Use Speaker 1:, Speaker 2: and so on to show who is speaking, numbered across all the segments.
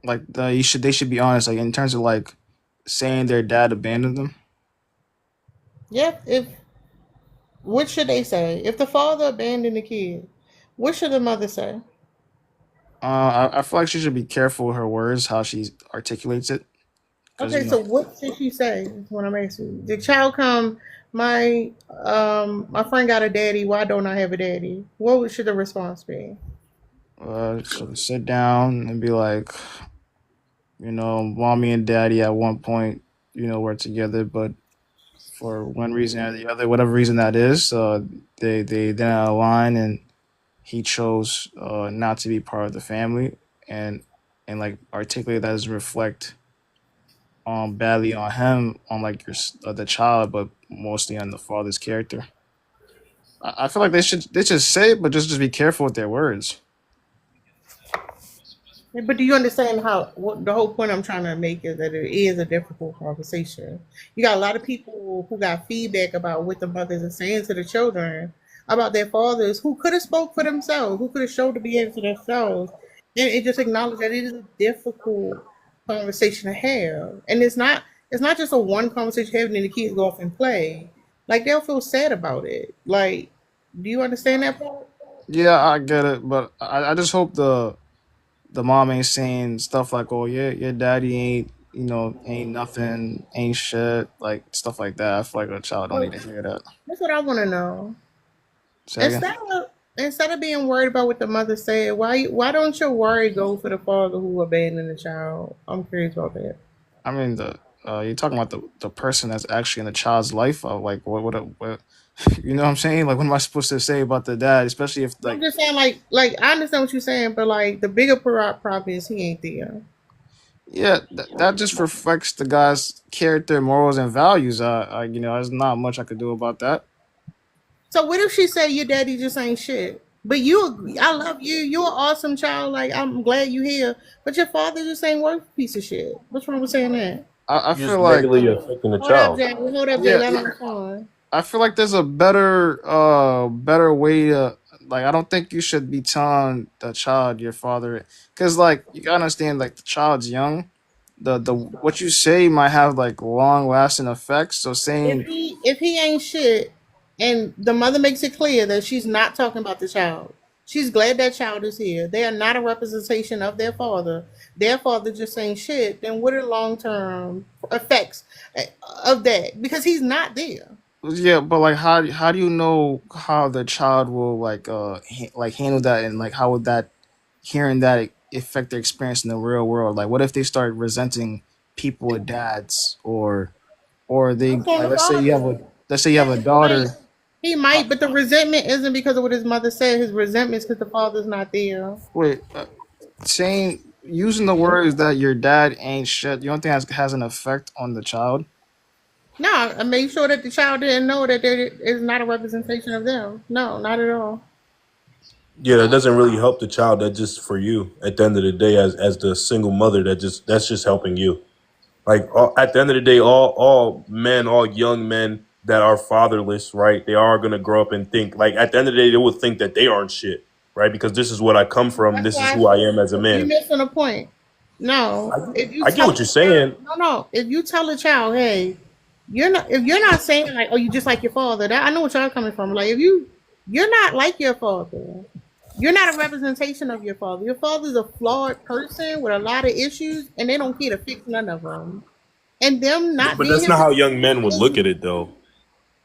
Speaker 1: Like they should be honest. Like in terms of like saying their dad abandoned them.
Speaker 2: Yeah, if what should they say? If the father abandoned the kid, what should the mother say?
Speaker 1: I feel like she should be careful with her words, how she articulates it, because
Speaker 2: Okay, so what should she say? Is what I'm asking. The child come, my friend got a daddy. Why don't I have a daddy? What should the response be?
Speaker 1: she'll sit down and be like, mommy and daddy at one point, were together, but for one reason or the other, whatever reason that is, they didn't align, and he chose not to be part of the family, and like articulate that doesn't reflect badly on him, on like the child, but mostly on the father's character. I feel like they should say it, but just be careful with their words.
Speaker 2: But do you understand how what the whole point I'm trying to make is that it is a difficult conversation. You got a lot of people who got feedback about what the mothers are saying to the children about their fathers who could have spoke for themselves, who could have showed the behavior to themselves, and it just acknowledged that it is a difficult conversation to have. And it's not just a one conversation having and the kids go off and play. Like they'll feel sad about it. Like, do you understand that part?
Speaker 1: Yeah, I get it, but I just hope the mom ain't saying stuff like, "Oh, yeah, your daddy ain't nothing, ain't shit," like stuff like that. I feel like a child don't need
Speaker 2: So
Speaker 1: to hear that.
Speaker 2: that's what I want to know.
Speaker 1: Second,
Speaker 2: Instead of being worried about what the mother said, why don't your worry go for the father who abandoned the child? I'm curious about that.
Speaker 1: I mean you're talking about the person that's actually in the child's life. Like what you know what I'm saying? Like what am I supposed to say about the dad, especially if
Speaker 2: I'm
Speaker 1: like
Speaker 2: just saying, like I understand what you're saying, but like the bigger problem is he ain't there.
Speaker 1: yeah, that just reflects the guy's character, morals, and values. There's not much I could do about that.
Speaker 2: So what if she say your daddy just ain't shit? But I love you. You're an awesome child. Like I'm glad you here. But your father just ain't worth a piece of shit. What's wrong with saying that?
Speaker 1: I
Speaker 3: You're just
Speaker 1: feel like
Speaker 3: negatively affecting the
Speaker 2: Hold up,
Speaker 3: child.
Speaker 2: Jay. Hold up, Jay.
Speaker 1: yeah,
Speaker 2: Let me respond.
Speaker 1: I feel like there's a better way to like. I don't think you should be telling the child your father, because like you gotta understand, like the child's young. The what you say might have like long lasting effects. So saying
Speaker 2: If he ain't shit, and the mother makes it clear that she's not talking about the child, she's glad that child is here. They are not a representation of their father. Their father just ain't shit. Then what are long term effects of that? Because he's not there.
Speaker 1: yeah, but like how do you know how the child will like like handle that, and like how would that hearing that affect their experience in the real world? Like what if they start resenting people with dads, or they
Speaker 2: That's on
Speaker 1: like
Speaker 2: the father.
Speaker 1: let's say you have
Speaker 2: Yeah,
Speaker 1: a
Speaker 2: he might.
Speaker 1: daughter.
Speaker 2: He
Speaker 1: uh,
Speaker 2: might, but the resentment isn't because of what his mother said. His resentment is because the father's not there.
Speaker 1: Wait, saying using the words that your dad ain't shit, you don't think has an effect on the child?
Speaker 2: No, I made sure that the child didn't know that there is not a representation of them. No, not at all.
Speaker 3: Yeah, that doesn't really help the child. That's just for you. At the end of the day, as the single mother, that's just helping you. Like at the end of the day, all men, all young men that are fatherless, right? They are gonna grow up and think like at the end of the day, they will think that they aren't shit, right? Because this is what I come from.
Speaker 2: That's
Speaker 3: This is
Speaker 2: why I
Speaker 3: who I
Speaker 2: said
Speaker 3: am as a
Speaker 2: you
Speaker 3: man.
Speaker 2: missing a point. No, if you
Speaker 3: I get
Speaker 2: tell
Speaker 3: what
Speaker 2: a
Speaker 3: you're
Speaker 2: child,
Speaker 3: saying.
Speaker 2: no, if you tell a child, hey, you're not. If you're not saying like, oh, you just like your father. That I know what y'all coming from. Like, if you're not like your father. You're not a representation of your father. Your father's a flawed person with a lot of issues, and they don't care to fix none of them. And them
Speaker 3: Yeah,
Speaker 2: not
Speaker 3: but
Speaker 2: being
Speaker 3: that's
Speaker 2: his
Speaker 3: not how young men would look
Speaker 2: is
Speaker 3: at it, though.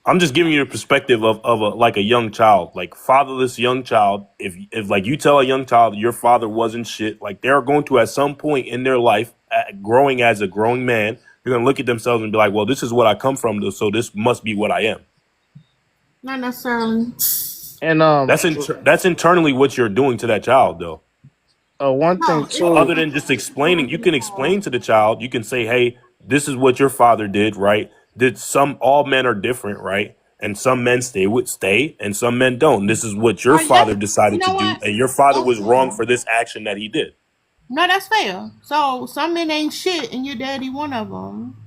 Speaker 3: I'm just giving you the perspective of a like a young child, like fatherless young child. If like you tell a young child your father wasn't shit, like they're going to at some point in their life, growing as a growing man, they're gonna look at themselves and be like, well, this is what I come from, so this must be what I am.
Speaker 2: not necessarily.
Speaker 1: And
Speaker 3: That's internally what you're doing to that child, though.
Speaker 1: one thing
Speaker 2: No,
Speaker 1: too.
Speaker 3: Other than just explaining, you can explain to the child. You can say, "Hey, this is what your father did, right? Did some all men are different, right? And some men stay, and some men don't. This is what your
Speaker 2: yes,
Speaker 3: father
Speaker 2: you
Speaker 3: decided to
Speaker 2: know
Speaker 3: do,
Speaker 2: what?
Speaker 3: and your father
Speaker 2: That's
Speaker 3: was wrong
Speaker 2: fair.
Speaker 3: for this action that he did."
Speaker 2: No, that's fair. So some men ain't shit, and your daddy one of them.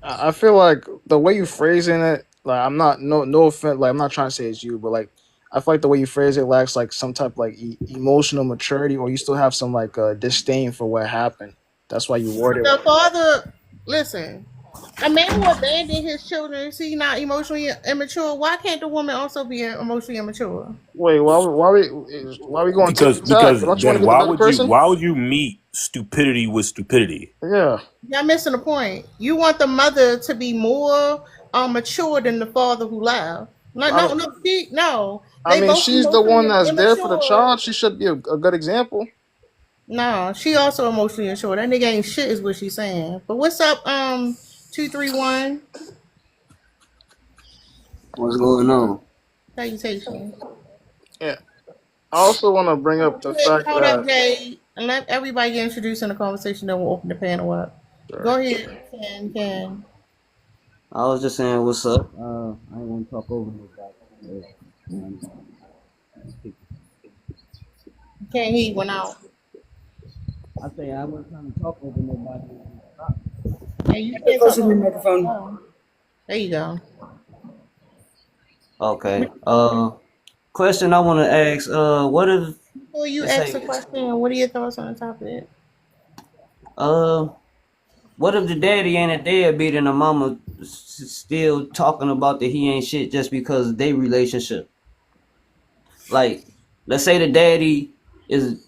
Speaker 1: I feel like the way you phrasing it, like I'm not no offense, like I'm not trying to say it's you, but like I feel like the way you phrase it lacks like some type of like emotional maturity, or you still have some like disdain for what happened. That's why you word it.
Speaker 2: The father, listen, a man who abandoned his children, is he not emotionally immature? Why can't the woman also be emotionally immature?
Speaker 1: Wait, why we going tit for tat?
Speaker 3: Because
Speaker 1: Don't you want to
Speaker 3: then
Speaker 1: be the better person?
Speaker 3: why would you meet stupidity with stupidity?
Speaker 1: Yeah.
Speaker 2: Y'all missing the point. You want the mother to be more mature than the father who left. No,
Speaker 1: I
Speaker 2: no,
Speaker 1: don't.
Speaker 2: no, no.
Speaker 1: I
Speaker 2: They
Speaker 1: mean,
Speaker 2: both
Speaker 1: she's the
Speaker 2: emotionally
Speaker 1: one that's there for the
Speaker 2: immature.
Speaker 1: child. She should be a good example.
Speaker 2: No, she also emotionally immature. That nigga ain't shit, is what she's saying. But what's up, 231
Speaker 4: What's going on?
Speaker 2: salutation?
Speaker 1: Yeah. I also want to bring up the fact
Speaker 2: Hold up,
Speaker 1: that
Speaker 2: Jay, and let everybody get introduced in the conversation. Then we'll open the panel up. Go ahead, Ken.
Speaker 4: I was just saying, what's up? I ain't want to talk over nobody. Um,
Speaker 2: Ken, he went out.
Speaker 4: I say I wasn't trying to talk over nobody.
Speaker 2: Hey, you can't talk
Speaker 5: Closer to the
Speaker 2: over.
Speaker 5: microphone.
Speaker 2: Oh, there you go.
Speaker 4: Okay. Question I want to ask. What if
Speaker 2: Before you
Speaker 4: let's
Speaker 2: ask
Speaker 4: say,
Speaker 2: a question, what are your thoughts on the topic?
Speaker 4: uh, what if the daddy ain't a deadbeat and the mama still talking about that he ain't shit just because they relationship? Like, let's say the daddy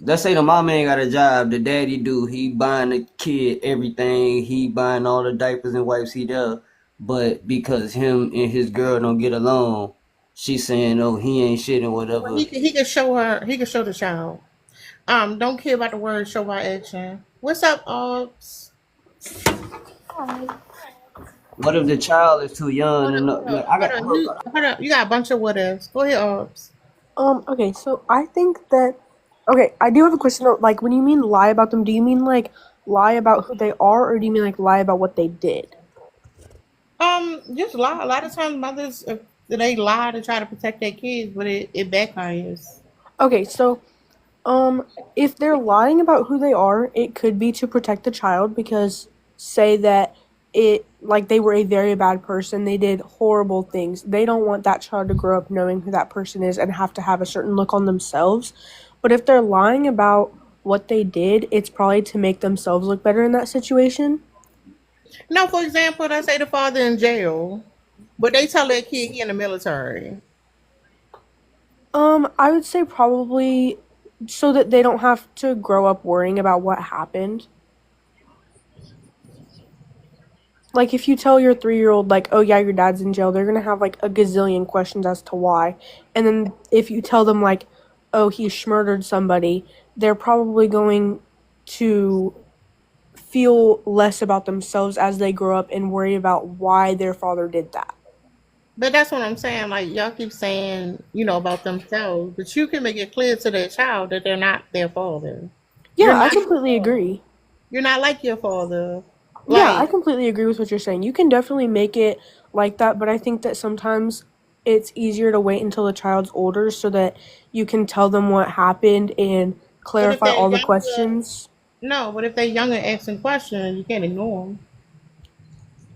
Speaker 4: let's say the mama ain't got a job, the daddy do, he buying the kid everything, he buying all the diapers and wipes, he does, but because him and his girl don't get along, she saying, oh, he ain't shit and
Speaker 2: Well,
Speaker 4: whatever.
Speaker 2: he can show her. He can show the child. Don't care about the word. Show by action. What's up, Orbs?
Speaker 4: What if the child is too young
Speaker 2: Hold
Speaker 4: and
Speaker 2: up,
Speaker 4: like I got
Speaker 2: Hold up. You got a bunch of what ifs. Go ahead, Orbs.
Speaker 5: Okay, so I think that okay, I do have a question though, like when you mean lie about them, do you mean like lie about who they are or do you mean like lie about what they did?
Speaker 2: Just lie. A lot of times, mothers they lie to try to protect their kids, but it backfires.
Speaker 5: Okay, so if they're lying about who they are, it could be to protect the child because say that it like they were a very bad person, they did horrible things. They don't want that child to grow up knowing who that person is and have to have a certain look on themselves. But if they're lying about what they did, it's probably to make themselves look better in that situation.
Speaker 2: Now, for example, let's say the father in jail, but they tell their kid he in the military.
Speaker 5: I would say probably so that they don't have to grow up worrying about what happened. Like if you tell your 3-year-old like, "Oh yeah, your dad's in jail," they're going to have like a gazillion questions as to why. And then if you tell them like, "Oh, he murdered somebody," they're probably going to feel less about themselves as they grow up and worry about why their father did that.
Speaker 2: But that's what I'm saying. Like y'all keep saying, about themselves, but you can make it clear to their child that they're not their father. You're
Speaker 5: Yeah, I
Speaker 2: not.
Speaker 5: completely agree.
Speaker 2: You're not like your father.
Speaker 5: Yeah, I
Speaker 2: Like,
Speaker 5: completely agree with what you're saying. You can definitely make it like that, but I think that sometimes it's easier to wait until the child's older so that you can tell them what happened and
Speaker 2: but if
Speaker 5: clarify
Speaker 2: they're
Speaker 5: all the
Speaker 2: younger,
Speaker 5: questions.
Speaker 2: no. But if they're younger, asking questions, you can't ignore them.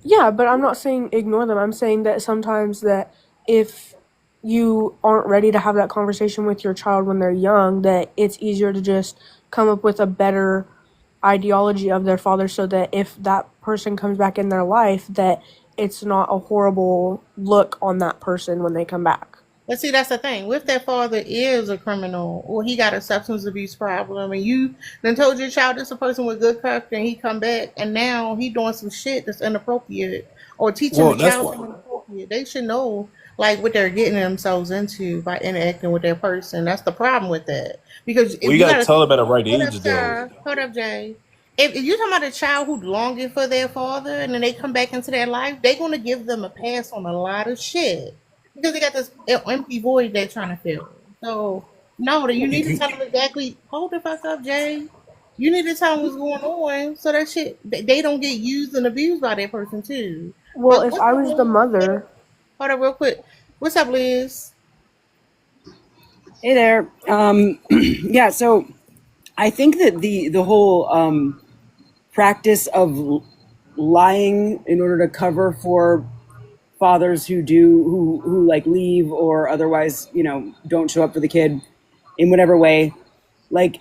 Speaker 5: Yeah, but I'm not saying ignore them. I'm saying that sometimes that if you aren't ready to have that conversation with your child when they're young, that it's easier to just come up with a better ideology of their father so that if that person comes back in their life that it's not a horrible look on that person when they come back.
Speaker 2: But see, that's the thing. If their father is a criminal or he got a substance abuse problem, and you then told your child this a person with good character, and he come back and now he doing some shit that's inappropriate, or teaching the
Speaker 3: Well, that's
Speaker 2: child
Speaker 3: why.
Speaker 2: something inappropriate, they should know like what they're getting themselves into by interacting with their person. That's the problem with that. Because
Speaker 3: Well,
Speaker 2: if
Speaker 3: you
Speaker 2: you
Speaker 3: gotta
Speaker 2: gotta
Speaker 3: tell them at the right
Speaker 2: hold up,
Speaker 3: age, though.
Speaker 2: sir, hold up, Jay. If you're talking about a child who's longing for their father and then they come back into their life, they're gonna give them a pass on a lot of shit because they got this empty void they're trying to fill. So no, you need to tell them exactly. Hold the fuck up, Jay. You need to tell them what's going on so that shit they don't get used and abused by that person too.
Speaker 5: Well,
Speaker 2: But
Speaker 5: if
Speaker 2: what's
Speaker 5: I
Speaker 2: up,
Speaker 5: was the
Speaker 2: Liz?
Speaker 5: mother,
Speaker 2: Hold up, real quick. What's up, Liz?
Speaker 6: Hey there. Yeah, so I think that the whole practice of lying in order to cover for fathers who like leave or otherwise, don't show up for the kid in whatever way. Like,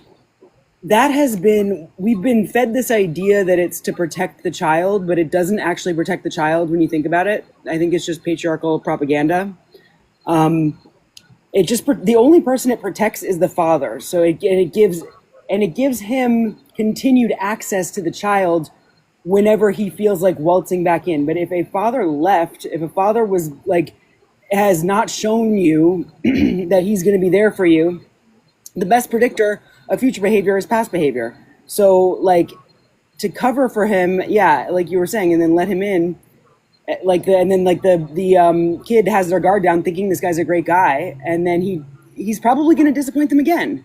Speaker 6: we've been fed this idea that it's to protect the child, but it doesn't actually protect the child when you think about it. I think it's just patriarchal propaganda. The only person it protects is the father. So it gives him continued access to the child whenever he feels like waltzing back in. But if a father was like, has not shown you that he's going to be there for you, the best predictor of future behavior is past behavior. So, like, to cover for him, yeah, like you were saying, and then let him in, the kid has their guard down, thinking this guy's a great guy, and then he's probably going to disappoint them again.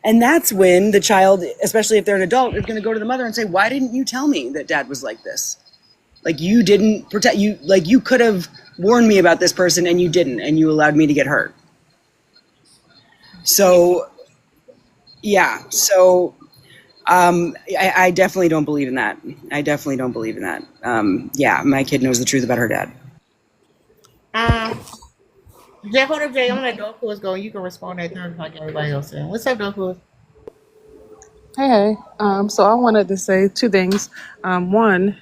Speaker 6: And that's when the child, especially if they're an adult, is going to go to the mother and say, "Why didn't you tell me that dad was like this? Like, you didn't protect you. Like, you could have warned me about this person, and you didn't, and you allowed me to get hurt." So. Yeah, so I definitely don't believe in that. Yeah, my kid knows the truth about her dad.
Speaker 2: Jay, hold up, Jay. I'm gonna let Dog Food's go. You can respond at time like everybody else is. What's up, Dog Food?
Speaker 7: Hey. So I wanted to say two things. One,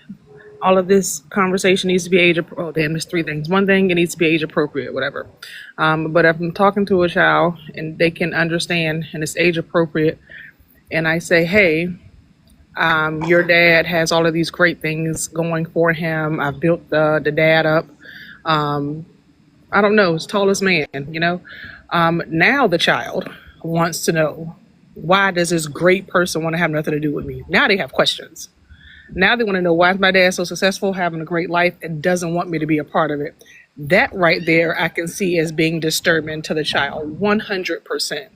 Speaker 7: all of this conversation needs to be oh damn, there's three things. One thing, it needs to be age appropriate, whatever. But if I'm talking to a child and they can understand and it's age appropriate, and I say, hey, your dad has all of these great things going for him. I've built the dad up. I don't know, as tallest man, now the child wants to know, why does this great person want to have nothing to do with me? Now they have questions. Now they want to know, why is my dad so successful, having a great life, and doesn't want me to be a part of it? That right there I can see as being disturbing to the child, 100%.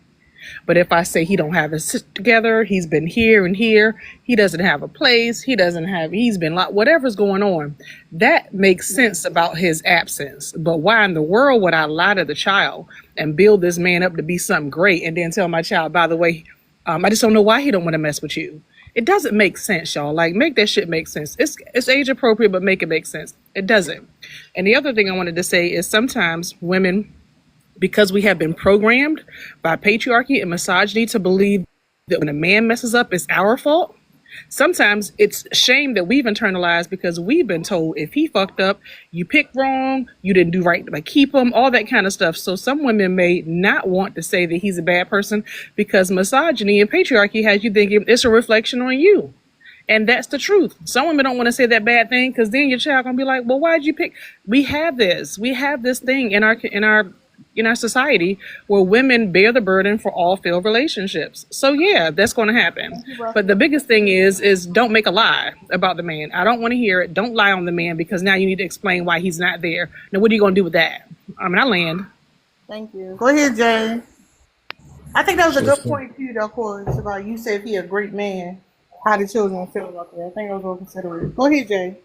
Speaker 7: But if I say he don't have his shit together, he's been here and here, he doesn't have a place, he's been like, whatever's going on, that makes sense about his absence. But why in the world would I lie to the child and build this man up to be something great and then tell my child, by the way, I just don't know why he don't want to mess with you? It doesn't make sense, y'all. Like, make that shit make sense. It's age appropriate, but make it make sense. It doesn't. And the other thing I wanted to say is sometimes women, because we have been programmed by patriarchy and misogyny to believe that when a man messes up, it's our fault. Sometimes it's shame that we've internalized because we've been told, if he fucked up, you picked wrong, you didn't do right to keep him, all that kind of stuff. So some women may not want to say that he's a bad person because misogyny and patriarchy has you thinking it's a reflection on you. And that's the truth. Some women don't want to say that bad thing because then your child gonna be like, well, why'd you pick? We have this thing in our society where women bear the burden for all failed relationships. So yeah, that's going to happen. But the biggest thing is don't make a lie about the man. I don't want to hear it. Don't lie on the man, because now you need to explain why he's not there. Now, what are you going to do with that? I land.
Speaker 2: Thank you. Go ahead, Jay. I think that was a good point too, though, Corey. It's about, you said if he a great man, how the children feel about that. I think I was going to consider it. Go ahead, Jay.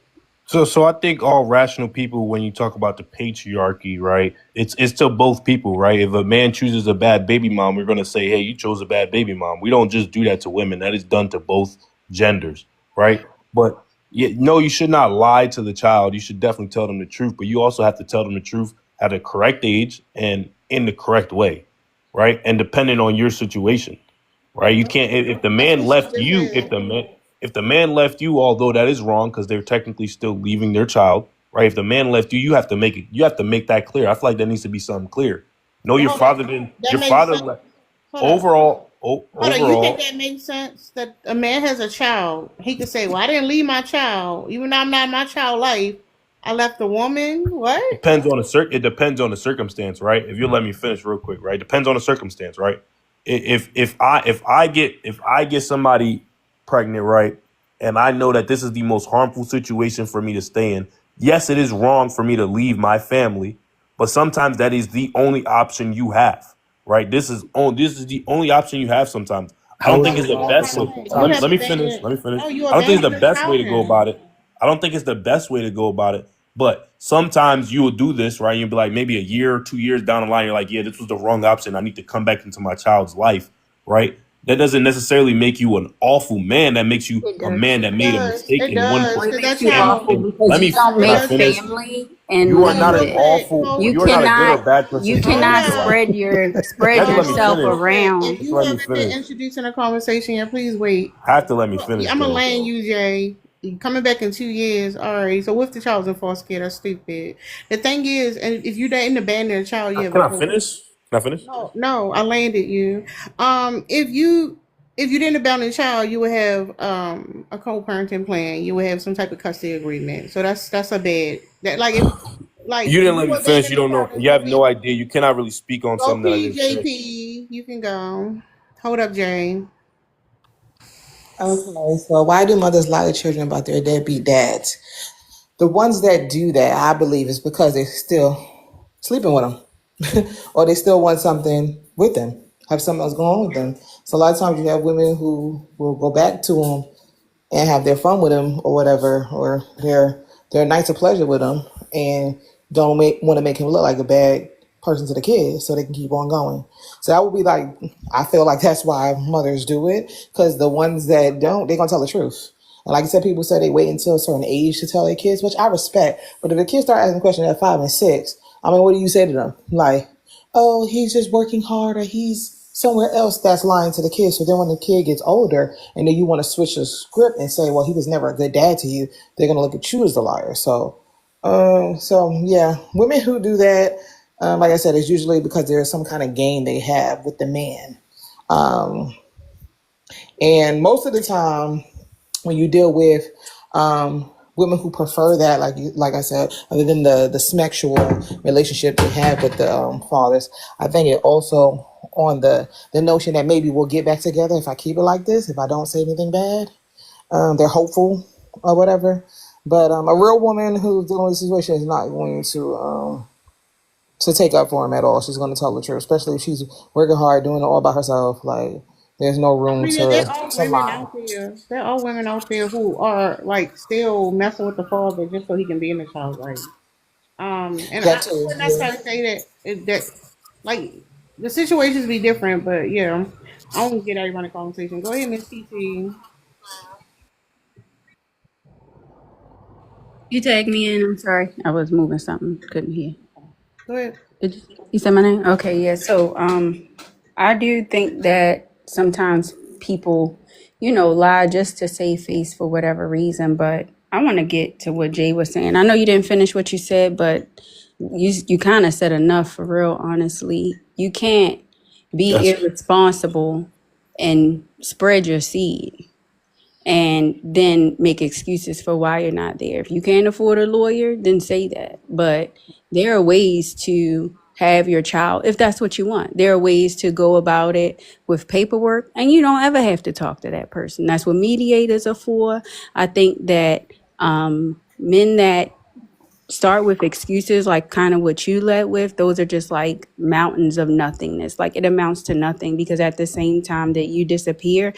Speaker 3: So I think all rational people, when you talk about the patriarchy, right, it's to both people, right? If a man chooses a bad baby mom, we're going to say, hey, you chose a bad baby mom. We don't just do that to women. That is done to both genders, right? But no, you should not lie to the child. You should definitely tell them the truth, but you also have to tell them the truth at a correct age and in the correct way, right? And depending on your situation, right? You can't, if the man left you, if the man left you, although that is wrong because they're technically still leaving their child, right? If the man left you, you have to make that clear. I feel like that needs to be something clear. No, your father didn't. Your father left. Overall,
Speaker 2: Hold on, you think that makes sense? That a man has a child, he could say, well, I didn't leave my child, even though I'm not in my child life, I left the woman. What?
Speaker 3: it depends on the circumstance, right? If you let me finish real quick, right? Depends on the circumstance, right? If I get somebody pregnant, right, and I know that this is the most harmful situation for me to stay in, yes, it is wrong for me to leave my family, but sometimes that is the only option you have, right? This is the only option you have sometimes. I don't think it's the best way. Let me finish. Let me finish. I don't think it's the best way to go about it. I don't think it's the best way to go about it. But sometimes you will do this, right? You'll be like, maybe a year or 2 years down the line, you're like, yeah, this was the wrong option. I need to come back into my child's life, right? that doesn't necessarily make you an awful man. That makes you
Speaker 8: It
Speaker 3: a
Speaker 8: does.
Speaker 3: man that
Speaker 2: It
Speaker 3: made a
Speaker 2: does.
Speaker 3: mistake
Speaker 2: It
Speaker 3: in one
Speaker 2: does.
Speaker 8: Well, it
Speaker 2: Because
Speaker 3: point.
Speaker 2: that
Speaker 8: makes you
Speaker 3: And,
Speaker 8: awful
Speaker 2: child,
Speaker 3: and
Speaker 8: because
Speaker 3: let
Speaker 8: you
Speaker 3: me
Speaker 8: don't
Speaker 2: it
Speaker 3: can I
Speaker 8: make
Speaker 2: does.
Speaker 3: finish?
Speaker 8: family and
Speaker 3: You are
Speaker 2: Hold
Speaker 3: not
Speaker 8: leave
Speaker 3: an
Speaker 2: on,
Speaker 8: it.
Speaker 2: Jay.
Speaker 3: awful.
Speaker 2: Hold,
Speaker 8: You
Speaker 3: You're not a good or
Speaker 8: cannot
Speaker 3: bad person
Speaker 8: you
Speaker 3: for
Speaker 2: hold
Speaker 8: cannot
Speaker 3: choosing life.
Speaker 2: up.
Speaker 8: spread your
Speaker 3: You have
Speaker 8: spread
Speaker 3: to let me
Speaker 8: yourself
Speaker 3: finish.
Speaker 2: Correct.
Speaker 8: around.
Speaker 2: If
Speaker 3: Just
Speaker 2: you
Speaker 3: let me
Speaker 2: haven't been
Speaker 3: finish.
Speaker 2: introduced in a conversation yet, please wait.
Speaker 3: Have to let me finish
Speaker 2: I'm gonna
Speaker 3: though.
Speaker 2: land you, Jay. Coming back in 2 years. All right. So with the child was in foster care, that's stupid. The thing is, and if you didn't abandon a child, you have
Speaker 3: Can
Speaker 2: a
Speaker 3: I
Speaker 2: co.
Speaker 3: finish? Can I finish?
Speaker 2: No, no, I landed you. If you didn't abandon a child, you would have a co-parenting plan. You would have some type of custody agreement. So that's a bad that like if like
Speaker 3: You didn't let
Speaker 2: you
Speaker 3: me finish.
Speaker 2: abandon
Speaker 3: You
Speaker 2: a
Speaker 3: don't
Speaker 2: child,
Speaker 3: know.
Speaker 2: there's
Speaker 3: You
Speaker 2: no
Speaker 3: have no
Speaker 2: reason.
Speaker 3: idea. You cannot really speak on
Speaker 2: Go
Speaker 3: something that I didn't finish.
Speaker 2: PJP. You can go. Hold up, Jane.
Speaker 9: Okay, so why do mothers lie to children about their deadbeat dads? The ones that do that, I believe, is because they're still sleeping with them, or they still want something with them, have something else going on with them. So a lot of times you have women who will go back to them and have their fun with him or whatever, or their nights of pleasure with him, and don't want to make him look like a bad person to the kids, so they can keep on going. So that would be like, I feel like that's why mothers do it, because the ones that don't, they're gonna tell the truth. And like I said, people say they wait until a certain age to tell their kids, which I respect. But if the kids start asking questions at 5 and 6, I mean, what do you say to them? Like, oh, he's just working hard, or he's somewhere else. That's lying to the kid. So then when the kid gets older and then you want to switch the script and say, well, he was never a good dad to you, they're going to look at you as the liar. So yeah, women who do that, like I said, is usually because there's some kind of gain they have with the man. Um, and most of the time, when you deal with women who prefer that, like I said, other than the sexual relationship they have with the fathers, I think it also on the notion that maybe we'll get back together if I keep it like this, if I don't say anything bad. They're hopeful or whatever. But a real woman who's dealing with the situation is not going to take up for him at all. She's going to tell the truth, especially if she's working hard, doing it all by herself. Like there's no
Speaker 2: I
Speaker 9: room
Speaker 2: mean, yeah, there
Speaker 9: to
Speaker 2: are
Speaker 9: to
Speaker 2: women
Speaker 9: lie.
Speaker 2: out there. There are women out there who are like still messing with the father just so he can be in the child's life. And
Speaker 9: That
Speaker 2: I
Speaker 9: too.
Speaker 2: wouldn't
Speaker 9: Yeah.
Speaker 2: necessarily say that like the situations be different, but yeah, I don't get everybody in the conversation. Go ahead, Miss TT.
Speaker 8: You tagged me in. I'm sorry. I was moving something. Couldn't hear.
Speaker 2: Go ahead.
Speaker 8: Did you say my name? Okay, yeah. So I do think that sometimes people, lie just to save face for whatever reason, but I want to get to what Jay was saying. I know you didn't finish what you said, but you kind of said enough for real, honestly. You can't be
Speaker 3: That's
Speaker 8: irresponsible and spread your seed and then make excuses for why you're not there. If you can't afford a lawyer, then say that. But there are ways to have your child, if that's what you want. There are ways to go about it with paperwork, and you don't ever have to talk to that person. That's what mediators are for. I think that men that start with excuses like kind of what you led with, those are just like mountains of nothingness. Like it amounts to nothing because at the same time that you disappear,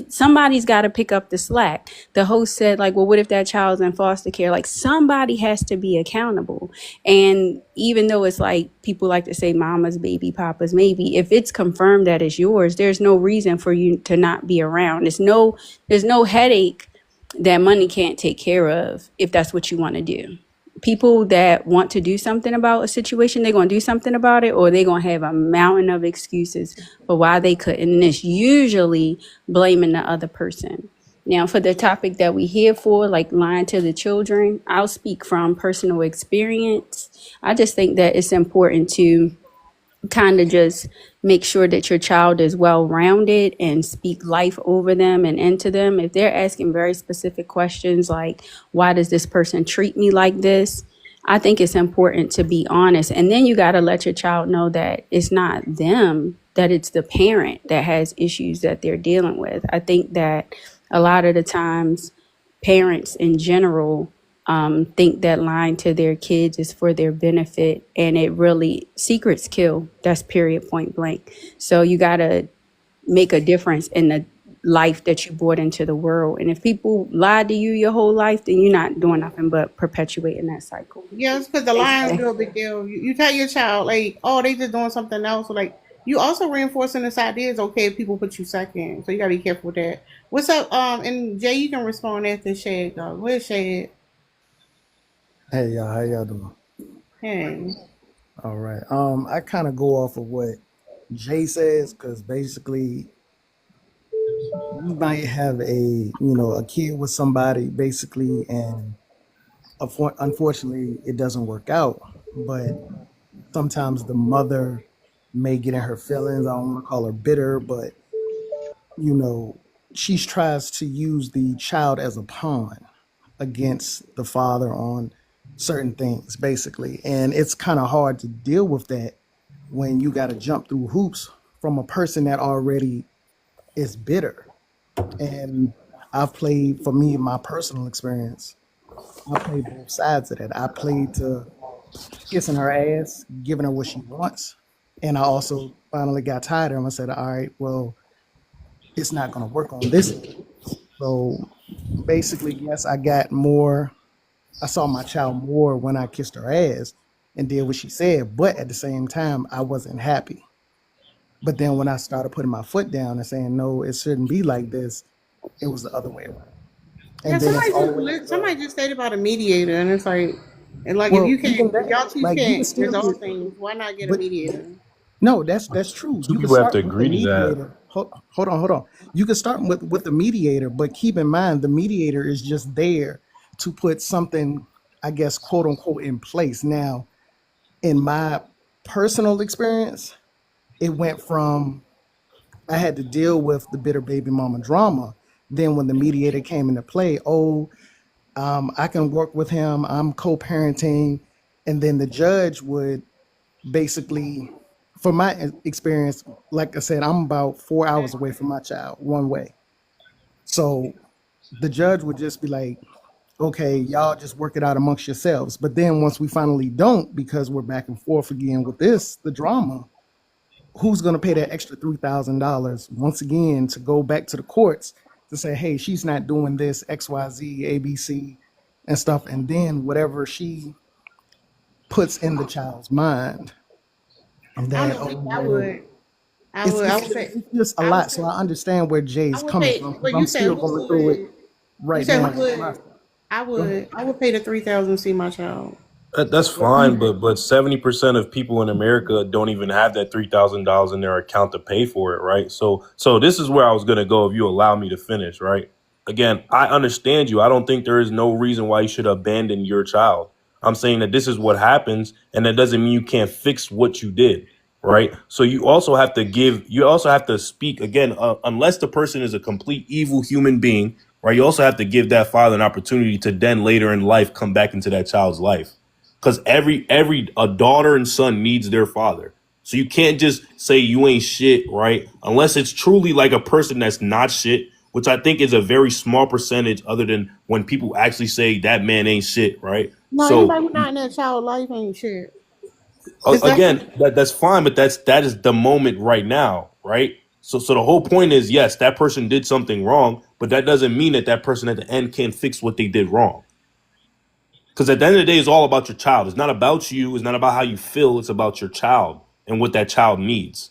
Speaker 8: somebody's got to pick up the slack. The host said like, well, what if that child's in foster care? Like somebody has to be accountable. And even though it's like people like to say mama's baby, papa's maybe, if it's confirmed that it's yours, there's no reason for you to not be around. There's no headache that money can't take care of if that's what you want to do. People that want to do something about a situation, they're going to do something about it, or they're going to have a mountain of excuses for why they couldn't. And it's usually blaming the other person. Now, for the topic that we here for, like lying to the children, I'll speak from personal experience. I just think that it's important to kind of just make sure that your child is well rounded and speak life over them and into them. If they're asking very specific questions like, why does this person treat me like this? I think it's important to be honest. And then you got to let your child know that it's not them, that it's the parent that has issues that they're dealing with. I think that a lot of the times, parents in general think that lying to their kids is for their benefit, and it really secrets kill. That's period, point blank. So you got to make a difference in the life that you brought into the world. And if people lie to you your whole life, then you're not doing nothing but perpetuating that cycle.
Speaker 2: Yeah, it's because the lions do a big deal. You tell your child like, oh, they just doing something else. Like You also reinforcing this idea it's okay if people put you second, so you gotta be careful with that. What's up? And Jay, you can respond after Shade though. Where's Shade?
Speaker 10: Hey y'all, how y'all doing?
Speaker 2: Hey,
Speaker 10: All right. I kind of go off of what Jay says because basically you might have a kid with somebody basically, and unfortunately it doesn't work out. But sometimes the mother may get in her feelings. I don't want to call her bitter, but you know, she tries to use the child as a pawn against the father on certain things, basically. And it's kind of hard to deal with that when you got to jump through hoops from a person that already is bitter. And I've played, for me, my personal experience, I played both sides of that. I played to kissing her ass, giving her what she wants. And I also finally got tired of him. I said, all right, well, it's not going to work on this end. So basically, yes, I saw my child more when I kissed her ass and did what she said, but at the same time, I wasn't happy. But then when I started putting my foot down and saying, no, it shouldn't be like this, it was the other way around.
Speaker 2: yeah.
Speaker 10: And then it's always,
Speaker 2: Somebody just said about a mediator, and it's like, and like if
Speaker 10: well,
Speaker 2: you can't,
Speaker 10: even
Speaker 2: if
Speaker 10: that,
Speaker 2: y'all two
Speaker 10: like you can
Speaker 2: can't
Speaker 10: still get,
Speaker 2: resolve things, why not get a
Speaker 10: but
Speaker 2: mediator?
Speaker 10: no, that's true.
Speaker 3: Two
Speaker 10: You can
Speaker 3: people have to
Speaker 10: start with the
Speaker 3: agree to that.
Speaker 10: mediator. Hold on. You can start with the mediator, but keep in mind the mediator is just there to put something, I guess, quote unquote, in place. Now, in my personal experience, it went from I had to deal with the bitter baby mama drama. Then when the mediator came into play, I can work with him. I'm co-parenting, and then the judge would basically, from my experience, like I said, I'm about 4 hours away from my child one way. So the judge would just be like, okay, y'all just work it out amongst yourselves. But then once we finally don't, because we're back and forth again with the drama, who's going to pay that extra $3,000 once again to go back to the courts to say, hey, she's not doing this XYZ ABC and stuff, and then whatever she puts in the child's mind that,
Speaker 2: Honestly,
Speaker 10: oh well, it's
Speaker 2: I
Speaker 10: it's
Speaker 2: would
Speaker 10: just,
Speaker 2: pay,
Speaker 10: it's just a
Speaker 2: I would
Speaker 10: lot. So
Speaker 2: pay,
Speaker 10: I understand where
Speaker 2: I
Speaker 10: Jay's
Speaker 2: would
Speaker 10: coming
Speaker 2: pay.
Speaker 10: from because
Speaker 2: But
Speaker 10: I'm
Speaker 2: you said
Speaker 10: still
Speaker 2: who
Speaker 10: going through it
Speaker 2: would? You
Speaker 10: right
Speaker 2: said
Speaker 10: now
Speaker 2: who
Speaker 10: with my
Speaker 2: would?
Speaker 10: stuff. Go ahead.
Speaker 2: I would pay the 3,000 to see my child.
Speaker 3: That's
Speaker 10: Well,
Speaker 3: fine,
Speaker 10: even
Speaker 3: but 70% of people in America don't even have that $3,000 in their account to pay for it, right? So this is where I was gonna go if you allow me to finish, right? Again, I understand you. I don't think there is no reason why you should abandon your child. I'm saying that this is what happens, and that doesn't mean you can't fix what you did, right? So you also have to speak again, unless the person is a complete evil human being, right? You also have to give that father an opportunity to then later in life come back into that child's life because every a daughter and son needs their father. So you can't just say you ain't shit, right? Unless it's truly like a person that's not shit, which I think is a very small percentage. Other than when people actually say that man ain't shit, right?
Speaker 2: No,
Speaker 3: So
Speaker 2: anybody who not in that child life ain't shit. It's
Speaker 3: again,
Speaker 2: definitely
Speaker 3: that's fine, but that is the moment right now, right? So the whole point is, yes, that person did something wrong, but that doesn't mean that that person at the end can't fix what they did wrong. Because at the end of the day, it's all about your child. It's not about you. It's not about how you feel. It's about your child and what that child needs.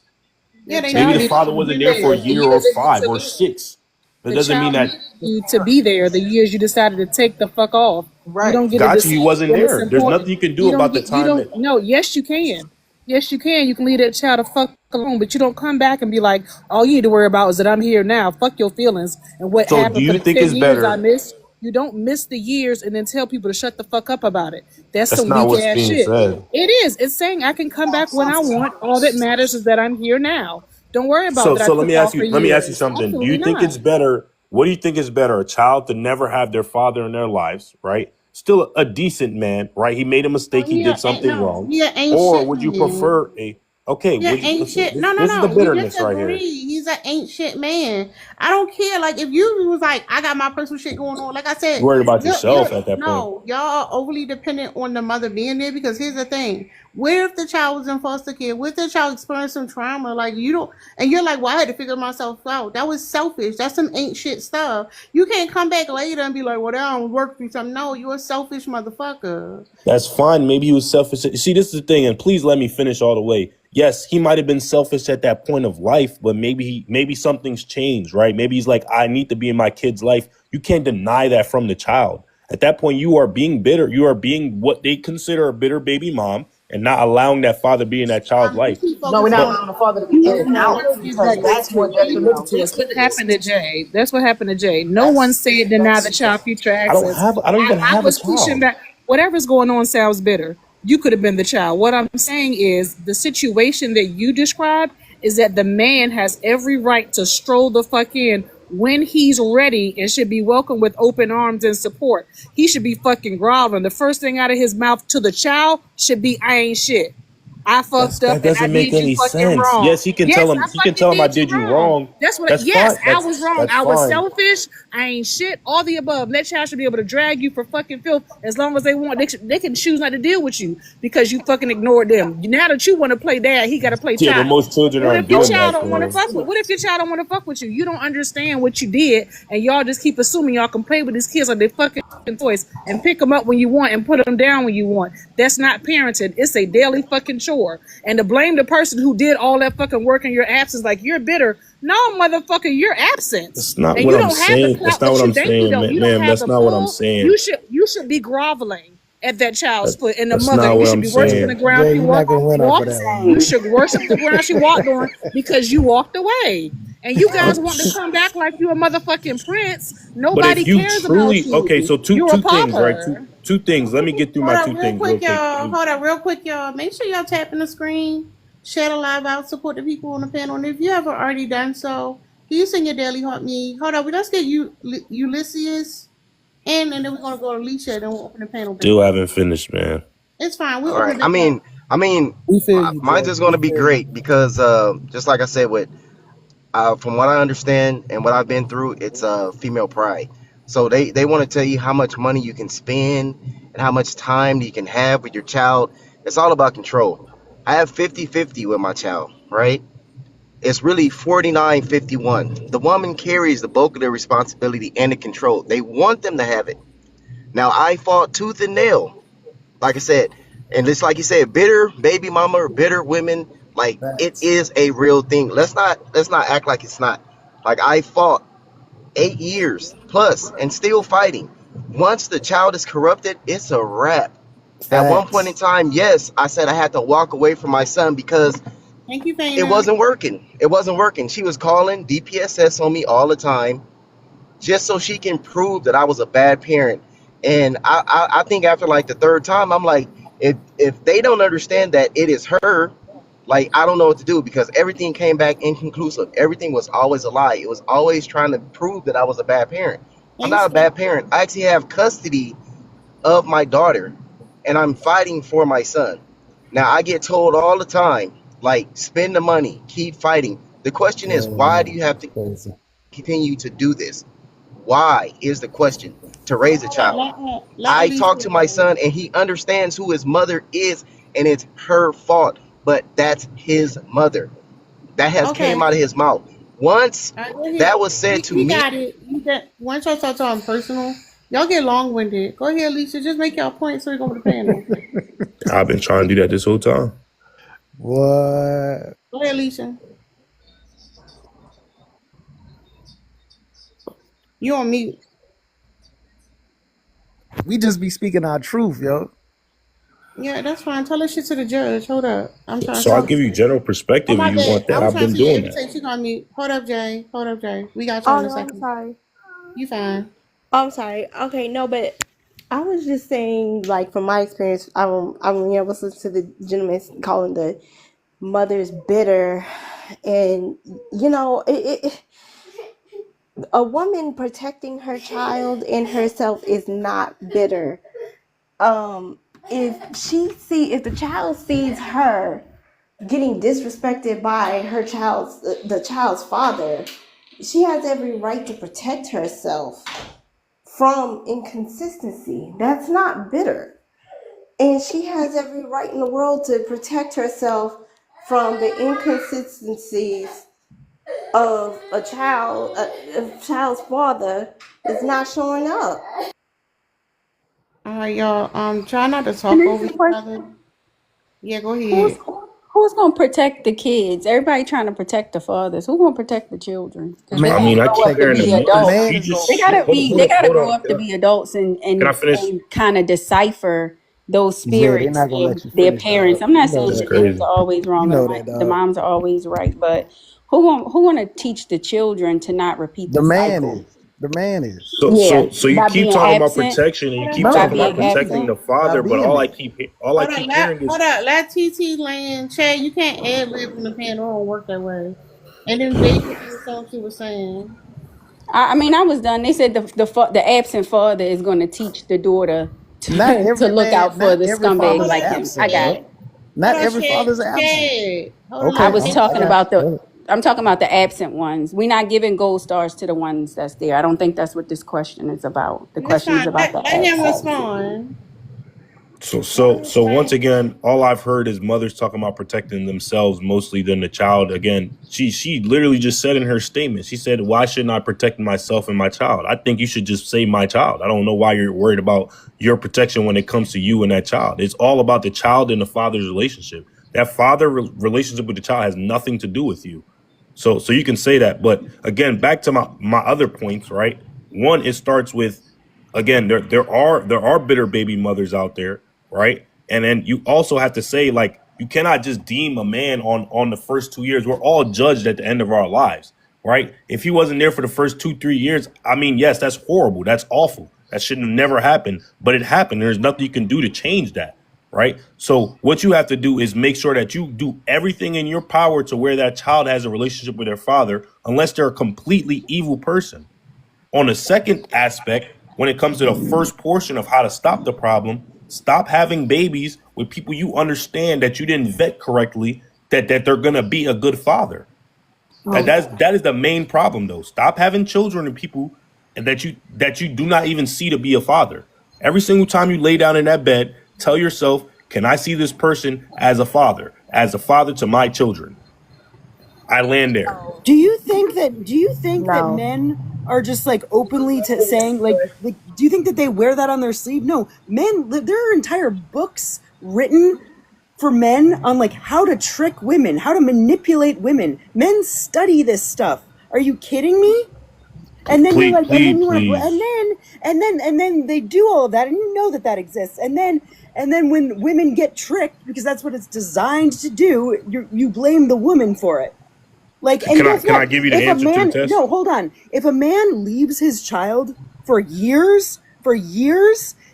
Speaker 2: yeah.
Speaker 7: The
Speaker 2: They
Speaker 3: Maybe
Speaker 2: need
Speaker 7: child
Speaker 3: the
Speaker 2: to
Speaker 7: needs
Speaker 3: father
Speaker 7: you to
Speaker 3: wasn't
Speaker 7: be
Speaker 3: there for a
Speaker 7: there the
Speaker 3: year or
Speaker 7: years it needs
Speaker 3: five
Speaker 7: to
Speaker 3: or
Speaker 7: be.
Speaker 3: six. That
Speaker 7: The
Speaker 3: doesn't mean
Speaker 7: child
Speaker 3: that.
Speaker 7: needs you to be there the years you decided to take the fuck off. You
Speaker 2: right.
Speaker 7: don't get to
Speaker 3: Got you. He
Speaker 7: decide
Speaker 3: wasn't
Speaker 7: when it's
Speaker 3: there. There's
Speaker 7: important.
Speaker 3: nothing you can do
Speaker 7: You don't
Speaker 3: about the
Speaker 7: get you
Speaker 3: time
Speaker 7: don't
Speaker 3: that.
Speaker 7: no, yes you can. Yes you can. You can leave that child the fuck alone, but you don't come back and be like, all you need to worry about is that I'm here now. Fuck your feelings and what
Speaker 3: So do
Speaker 7: happened for
Speaker 3: you
Speaker 7: the
Speaker 3: think
Speaker 7: 10
Speaker 3: it's
Speaker 7: years I
Speaker 3: better?
Speaker 7: missed. You don't miss the years and then tell people to shut the fuck up about it. That's
Speaker 3: That's
Speaker 7: some
Speaker 3: not
Speaker 7: weak
Speaker 3: what's
Speaker 7: ass
Speaker 3: being
Speaker 7: shit.
Speaker 3: said.
Speaker 7: It is. It's saying I can come back when I want. All that matters is that I'm here now. Don't worry about
Speaker 3: So
Speaker 7: that I
Speaker 3: so let
Speaker 7: took
Speaker 3: me ask
Speaker 7: off for
Speaker 3: you. Let me ask you
Speaker 7: years.
Speaker 3: something. Do you
Speaker 7: Absolutely
Speaker 3: think
Speaker 7: not.
Speaker 3: it's better? What do you think is better? A child to never have their father in their lives, right? Still a decent man, right? He made a
Speaker 2: Oh,
Speaker 3: mistake. He did something wrong.
Speaker 2: he a ain't
Speaker 3: Or
Speaker 2: shit
Speaker 3: would you
Speaker 2: man.
Speaker 3: prefer a? Okay,
Speaker 2: He a
Speaker 3: would you?
Speaker 2: ain't
Speaker 3: Listen,
Speaker 2: shit. No, no,
Speaker 3: this is the
Speaker 2: no. We
Speaker 3: bitterness right
Speaker 2: disagree.
Speaker 3: here.
Speaker 2: he's an ain't shit man. I don't care. Like if you was like, I got my personal shit going on. Like I
Speaker 3: You
Speaker 2: said,
Speaker 3: worried about
Speaker 2: you're
Speaker 3: yourself at that point.
Speaker 2: no, y'all are overly dependent on the mother being there because here's the thing. What if the child was in foster care? What if the child experienced some trauma? Like you don't, and you're like, well, I had to figure myself out. That was selfish. That's some ain't shit stuff. You can't come back later and be like, well, I don't work through something. No, you're a selfish motherfucker.
Speaker 3: That's fine. Maybe he was selfish. See, this is the thing, and please let me finish all the way. Yes, he might have been selfish at that point of life, but maybe something's changed, right? Maybe he's like, I need to be in my kid's life. You can't deny that from the child. At that point, you are being bitter. You are being what they consider a bitter baby mom and not allowing that father be in that child's
Speaker 2: You
Speaker 3: life.
Speaker 2: keep
Speaker 9: No, we're
Speaker 2: focusing
Speaker 9: not
Speaker 3: But
Speaker 2: on
Speaker 9: allowing the father to be
Speaker 7: You
Speaker 9: in and
Speaker 7: know,
Speaker 9: out
Speaker 7: let's get
Speaker 9: because
Speaker 7: back
Speaker 9: that's
Speaker 7: to
Speaker 9: more detrimental to his
Speaker 7: that's what
Speaker 9: kids.
Speaker 7: happened to Jay. That's what happened to Jay. No one
Speaker 9: That's
Speaker 7: said deny the
Speaker 9: that's
Speaker 7: child future
Speaker 3: I don't
Speaker 7: access.
Speaker 3: have. I don't even
Speaker 7: I
Speaker 3: have a
Speaker 7: was pushing
Speaker 3: child.
Speaker 7: back. Whatever's going on sounds bitter. You could have been the child. What I'm saying is the situation that you described is that the man has every right to stroll the fuck in when he's ready and should be welcomed with open arms and support. He should be fucking groveling. The first thing out of his mouth to the child should be, I ain't shit. I fucked up
Speaker 3: That
Speaker 7: and I
Speaker 3: doesn't make
Speaker 7: did you
Speaker 3: any
Speaker 7: fucking
Speaker 3: sense.
Speaker 7: wrong.
Speaker 3: Yes, he can tell
Speaker 7: Yes,
Speaker 3: him.
Speaker 7: I
Speaker 3: He can
Speaker 7: fucking
Speaker 3: tell him I
Speaker 7: did you
Speaker 3: did you
Speaker 7: wrong.
Speaker 3: wrong.
Speaker 7: That's what.
Speaker 3: That's
Speaker 7: Yes,
Speaker 3: fine.
Speaker 7: I was wrong.
Speaker 3: That's
Speaker 7: I was
Speaker 3: fine.
Speaker 7: selfish. I ain't shit. All the above. That child should be able to drag you for fucking filth as long as they want. They can choose not to deal with you because you fucking ignored them. Now that you want to play dad, he got to play
Speaker 3: Yeah, but
Speaker 7: child.
Speaker 3: most children
Speaker 7: What
Speaker 3: aren't
Speaker 7: if your
Speaker 3: doing
Speaker 7: child
Speaker 3: that,
Speaker 7: don't want to
Speaker 3: man.
Speaker 7: fuck with? What if your child don't want to fuck with you? You don't understand what you did, and y'all just keep assuming y'all can play with these kids like they fucking toys and pick them up when you want and put them down when you want. That's not parenting. It's a daily fucking chore. And to blame the person who did all that fucking work in your absence, like you're bitter. No, motherfucker, you're absent,
Speaker 3: That's not
Speaker 7: and
Speaker 3: what
Speaker 7: you
Speaker 3: I'm
Speaker 7: don't have the
Speaker 3: saying. That's
Speaker 7: clout
Speaker 3: not
Speaker 7: that
Speaker 3: what
Speaker 7: you
Speaker 3: I'm
Speaker 7: think you
Speaker 3: saying,
Speaker 7: don't. You don't
Speaker 3: ma'am.
Speaker 7: have
Speaker 3: That's
Speaker 7: the
Speaker 3: not what I'm
Speaker 7: pull.
Speaker 3: saying.
Speaker 7: You should be groveling at that child's foot, and the
Speaker 3: That's
Speaker 7: mother,
Speaker 3: not
Speaker 7: and you
Speaker 3: what
Speaker 7: should
Speaker 3: I'm
Speaker 7: be worshiping
Speaker 3: saying.
Speaker 7: the ground
Speaker 10: Jay,
Speaker 7: she
Speaker 10: you're not gonna win off of
Speaker 7: walked.
Speaker 10: that one,
Speaker 7: You
Speaker 10: man.
Speaker 7: should worship the ground she walked on because you walked away. And you guys want to come back like you a motherfucking prince.
Speaker 3: But if
Speaker 7: Nobody
Speaker 3: you
Speaker 7: cares about
Speaker 3: truly okay,
Speaker 7: you.
Speaker 3: so two
Speaker 7: You're a
Speaker 3: two things, right?
Speaker 7: pauper.
Speaker 3: Two things. Let me get through
Speaker 2: Hold
Speaker 3: my
Speaker 2: up
Speaker 3: two
Speaker 2: real
Speaker 3: things real
Speaker 2: quick,
Speaker 3: quick.
Speaker 2: y'all. Hold up real quick, y'all. Make sure y'all tapping the screen, share the live out, support the people on the panel. And if you haven't already done so, can you send your daily heart me? Hold up, let's get you Ulysses and then we're gonna go to Alicia, then we'll open the panel back
Speaker 3: Still
Speaker 2: up.
Speaker 3: haven't finished, man.
Speaker 2: It's fine. We'll
Speaker 11: All
Speaker 2: open
Speaker 11: right.
Speaker 2: it back up.
Speaker 10: We feel you,
Speaker 11: Mine's
Speaker 10: Jay.
Speaker 11: is going
Speaker 10: We
Speaker 11: to be
Speaker 10: feel you.
Speaker 11: great because just like I said, with from what I understand and what I've been through, it's female pride. So they want to tell you how much money you can spend and how much time you can have with your child. It's all about control. I have 50-50 with my child, right? It's really 49-51. The woman carries the bulk of the responsibility and the control. They want them to have it. Now, I fought tooth and nail, like I said, and it's like you said, bitter baby mama or bitter women, like it
Speaker 10: Facts.
Speaker 11: is a real thing. Let's not act like it's not. Like I fought 8 years plus and still fighting. Once the child is corrupted, it's a wrap. At one point in
Speaker 10: Facts.
Speaker 11: time, yes, I said I had to walk away from my son because
Speaker 2: Thank you,
Speaker 11: it
Speaker 2: Faina.
Speaker 11: wasn't working. It wasn't working. She was calling DPSS on me all the time just so she can prove that I was a bad parent. And I think after like the third time, I'm like, if they don't understand that it is her, like I don't know what to do because everything came back inconclusive. Everything was always a lie. It was always trying to prove that I was a bad parent. I'm
Speaker 2: Thanks,
Speaker 11: not a
Speaker 2: Faina.
Speaker 11: bad parent. I actually have custody of my daughter, and I'm fighting for my son. Now I get told all the time, like, spend the money, keep fighting. The question is, why do
Speaker 10: Damn,
Speaker 11: you have
Speaker 10: that's
Speaker 11: to
Speaker 10: crazy.
Speaker 11: continue to do this? Why is the question to raise a
Speaker 2: Hold up,
Speaker 11: child.
Speaker 2: let
Speaker 11: I
Speaker 2: Alicia
Speaker 11: talk to my
Speaker 2: go.
Speaker 11: son and he understands who his mother is and it's her fault, but that's his mother. That has came
Speaker 2: Okay.
Speaker 11: out of his mouth. Once
Speaker 2: All right, go ahead.
Speaker 11: that was said to
Speaker 2: We
Speaker 11: me,
Speaker 2: got it. You got once y'all start talking personal, y'all get long winded. Go ahead, Alicia. Just make y'all point so we go to the panel.
Speaker 3: I've been trying to do that this whole time.
Speaker 10: What?
Speaker 2: Go ahead, Alicia. You on mute.
Speaker 10: We just be speaking our truth, yo.
Speaker 2: Yeah, that's fine. Tell that shit to the judge. Hold up. I'm trying to
Speaker 3: So I'll
Speaker 2: talk.
Speaker 3: give you general
Speaker 2: Oh
Speaker 3: perspective if
Speaker 2: my
Speaker 3: you
Speaker 2: bad.
Speaker 3: want
Speaker 2: I
Speaker 3: that.
Speaker 2: was
Speaker 3: I've
Speaker 2: trying to
Speaker 3: been
Speaker 2: see your
Speaker 3: doing that.
Speaker 2: invitation. On mute. Hold up, Jay. Hold up, Jay. We got you
Speaker 5: Oh
Speaker 2: in a
Speaker 5: no, I'm
Speaker 2: second.
Speaker 5: sorry.
Speaker 2: You fine.
Speaker 12: Oh, I'm sorry. Okay, no, but I was just saying, like from my experience, I was listening to the gentleman calling the mothers bitter, and a woman protecting her child and herself is not bitter. Um, if the child sees her getting disrespected by the child's father, she has every right to protect herself from inconsistency. That's not bitter. And she has every right in the world to protect herself from the inconsistencies of a child's father is not showing up.
Speaker 2: All right, y'all. Try not to
Speaker 8: Can
Speaker 2: talk
Speaker 8: I
Speaker 2: over
Speaker 8: ask a
Speaker 2: each other.
Speaker 8: question?
Speaker 2: Yeah, go
Speaker 8: Who's
Speaker 2: ahead.
Speaker 8: who's gonna protect the kids? Everybody trying to protect the fathers. Who's gonna protect the children?
Speaker 10: The
Speaker 8: Because they
Speaker 3: I
Speaker 10: man
Speaker 8: gotta
Speaker 3: mean, I
Speaker 8: grow
Speaker 3: keep
Speaker 8: up to
Speaker 10: protect
Speaker 3: hearing the
Speaker 8: be
Speaker 10: the
Speaker 3: mothers.
Speaker 10: man
Speaker 8: adults.
Speaker 3: You
Speaker 10: is going
Speaker 8: They
Speaker 3: just
Speaker 8: gotta
Speaker 3: hold,
Speaker 8: be.
Speaker 3: hold
Speaker 8: They
Speaker 3: up,
Speaker 8: gotta
Speaker 3: hold
Speaker 8: grow
Speaker 3: on.
Speaker 8: up to be adults
Speaker 3: Can I
Speaker 8: and
Speaker 3: finish?
Speaker 8: and kind of decipher those
Speaker 10: Jay, they're
Speaker 8: spirits
Speaker 10: not gonna
Speaker 8: in
Speaker 10: let you
Speaker 8: their
Speaker 10: finish,
Speaker 8: parents.
Speaker 10: dog.
Speaker 8: I'm
Speaker 10: You
Speaker 8: not
Speaker 10: know
Speaker 8: saying
Speaker 3: That's
Speaker 8: the
Speaker 10: that.
Speaker 8: daddies
Speaker 3: crazy.
Speaker 8: are always
Speaker 10: You
Speaker 8: wrong and
Speaker 10: know that,
Speaker 8: the
Speaker 10: dog.
Speaker 8: moms are always right, but who gonna teach the children to not repeat
Speaker 10: The
Speaker 8: the
Speaker 10: man
Speaker 8: cycle?
Speaker 10: is. The man is.
Speaker 8: Yeah,
Speaker 3: So you
Speaker 8: by
Speaker 3: keep
Speaker 8: being
Speaker 3: talking about
Speaker 8: absent.
Speaker 3: protection and you keep
Speaker 8: By
Speaker 10: No,
Speaker 3: talking
Speaker 10: by
Speaker 3: about
Speaker 8: being
Speaker 3: protecting
Speaker 10: being,
Speaker 3: the
Speaker 8: absent.
Speaker 10: by
Speaker 3: father, but
Speaker 10: being there.
Speaker 3: all I
Speaker 2: Hold up,
Speaker 3: keep hearing is
Speaker 2: let TT land. Chad, you can't ad lib in the pan. It don't work that way. And then Jay can finish on what you were saying.
Speaker 8: I mean, I was done. They said the absent father is going to teach the daughter
Speaker 10: Not
Speaker 8: to
Speaker 10: every
Speaker 8: look
Speaker 10: man,
Speaker 8: out for
Speaker 10: not
Speaker 8: the
Speaker 10: every
Speaker 2: Oh,
Speaker 8: scumbag
Speaker 10: father's
Speaker 2: hold
Speaker 8: like him. I
Speaker 10: absent,
Speaker 8: got
Speaker 10: bro.
Speaker 8: it.
Speaker 2: hold
Speaker 10: Not
Speaker 2: on,
Speaker 10: every
Speaker 2: Chad.
Speaker 10: father's absent.
Speaker 2: Chad. Hold on,
Speaker 8: I
Speaker 10: Okay,
Speaker 2: let
Speaker 8: was
Speaker 10: I
Speaker 8: talking
Speaker 10: got
Speaker 8: about
Speaker 10: you. Go ahead.
Speaker 8: I'm talking about the absent ones. We're not giving gold stars to the ones that's there. I don't think that's what this question is about. The
Speaker 2: That's
Speaker 8: question is
Speaker 2: fine.
Speaker 8: about the
Speaker 2: Let him
Speaker 8: absent.
Speaker 2: respond.
Speaker 3: so once again, all I've heard is mothers talking about protecting themselves mostly than the child. Again, she literally just said in her statement, she said, "Why shouldn't I protect myself and my child? I think you should just save my child. I don't know why you're worried about your protection when it comes to you and that child. It's all about the child and the father's relationship. That relationship with the child has nothing to do with you. So you can say that, but again, back to my other points, right? One, it starts with again, there are bitter baby mothers out there, right? And then you also have to say, like, you cannot just deem a man on the first 2 years. We're all judged at the end of our lives, right? If he wasn't there for the first 2 3 years, I mean, yes, that's horrible, that's awful, that should have never happened, but it happened. There's nothing you can do to change that, right? So what you have to do is make sure that you do everything in your power to where that child has a relationship with their father, unless they're a completely evil person. On the second aspect, when it comes to the first portion of how to stop the problem, stop having babies with people you understand that you didn't vet correctly, that they're gonna be a good father. That is the main problem though. Stop having children and people that you do not even see to be a father. Every single time you lay down in that bed, tell yourself, can I see this person as a father to my children? I land there.
Speaker 6: Do you think that
Speaker 12: No.
Speaker 6: men are just like openly to saying like do you think that they wear that on their sleeve? No, men, there are entire books written for men on like how to trick women, how to manipulate women. Men study this stuff. Are you kidding me? And then you're
Speaker 3: Please,
Speaker 6: like, and then
Speaker 3: please,
Speaker 6: you want to,
Speaker 3: please.
Speaker 6: and then they do all of that, and you know that that exists. And then when women get tricked, because that's what it's designed to do, you blame the woman for it. Like, and guess
Speaker 3: Can I
Speaker 6: what?
Speaker 3: give you the
Speaker 6: If a
Speaker 3: answer to the
Speaker 6: man,
Speaker 3: test?
Speaker 6: no, hold on. If a man leaves his child for years,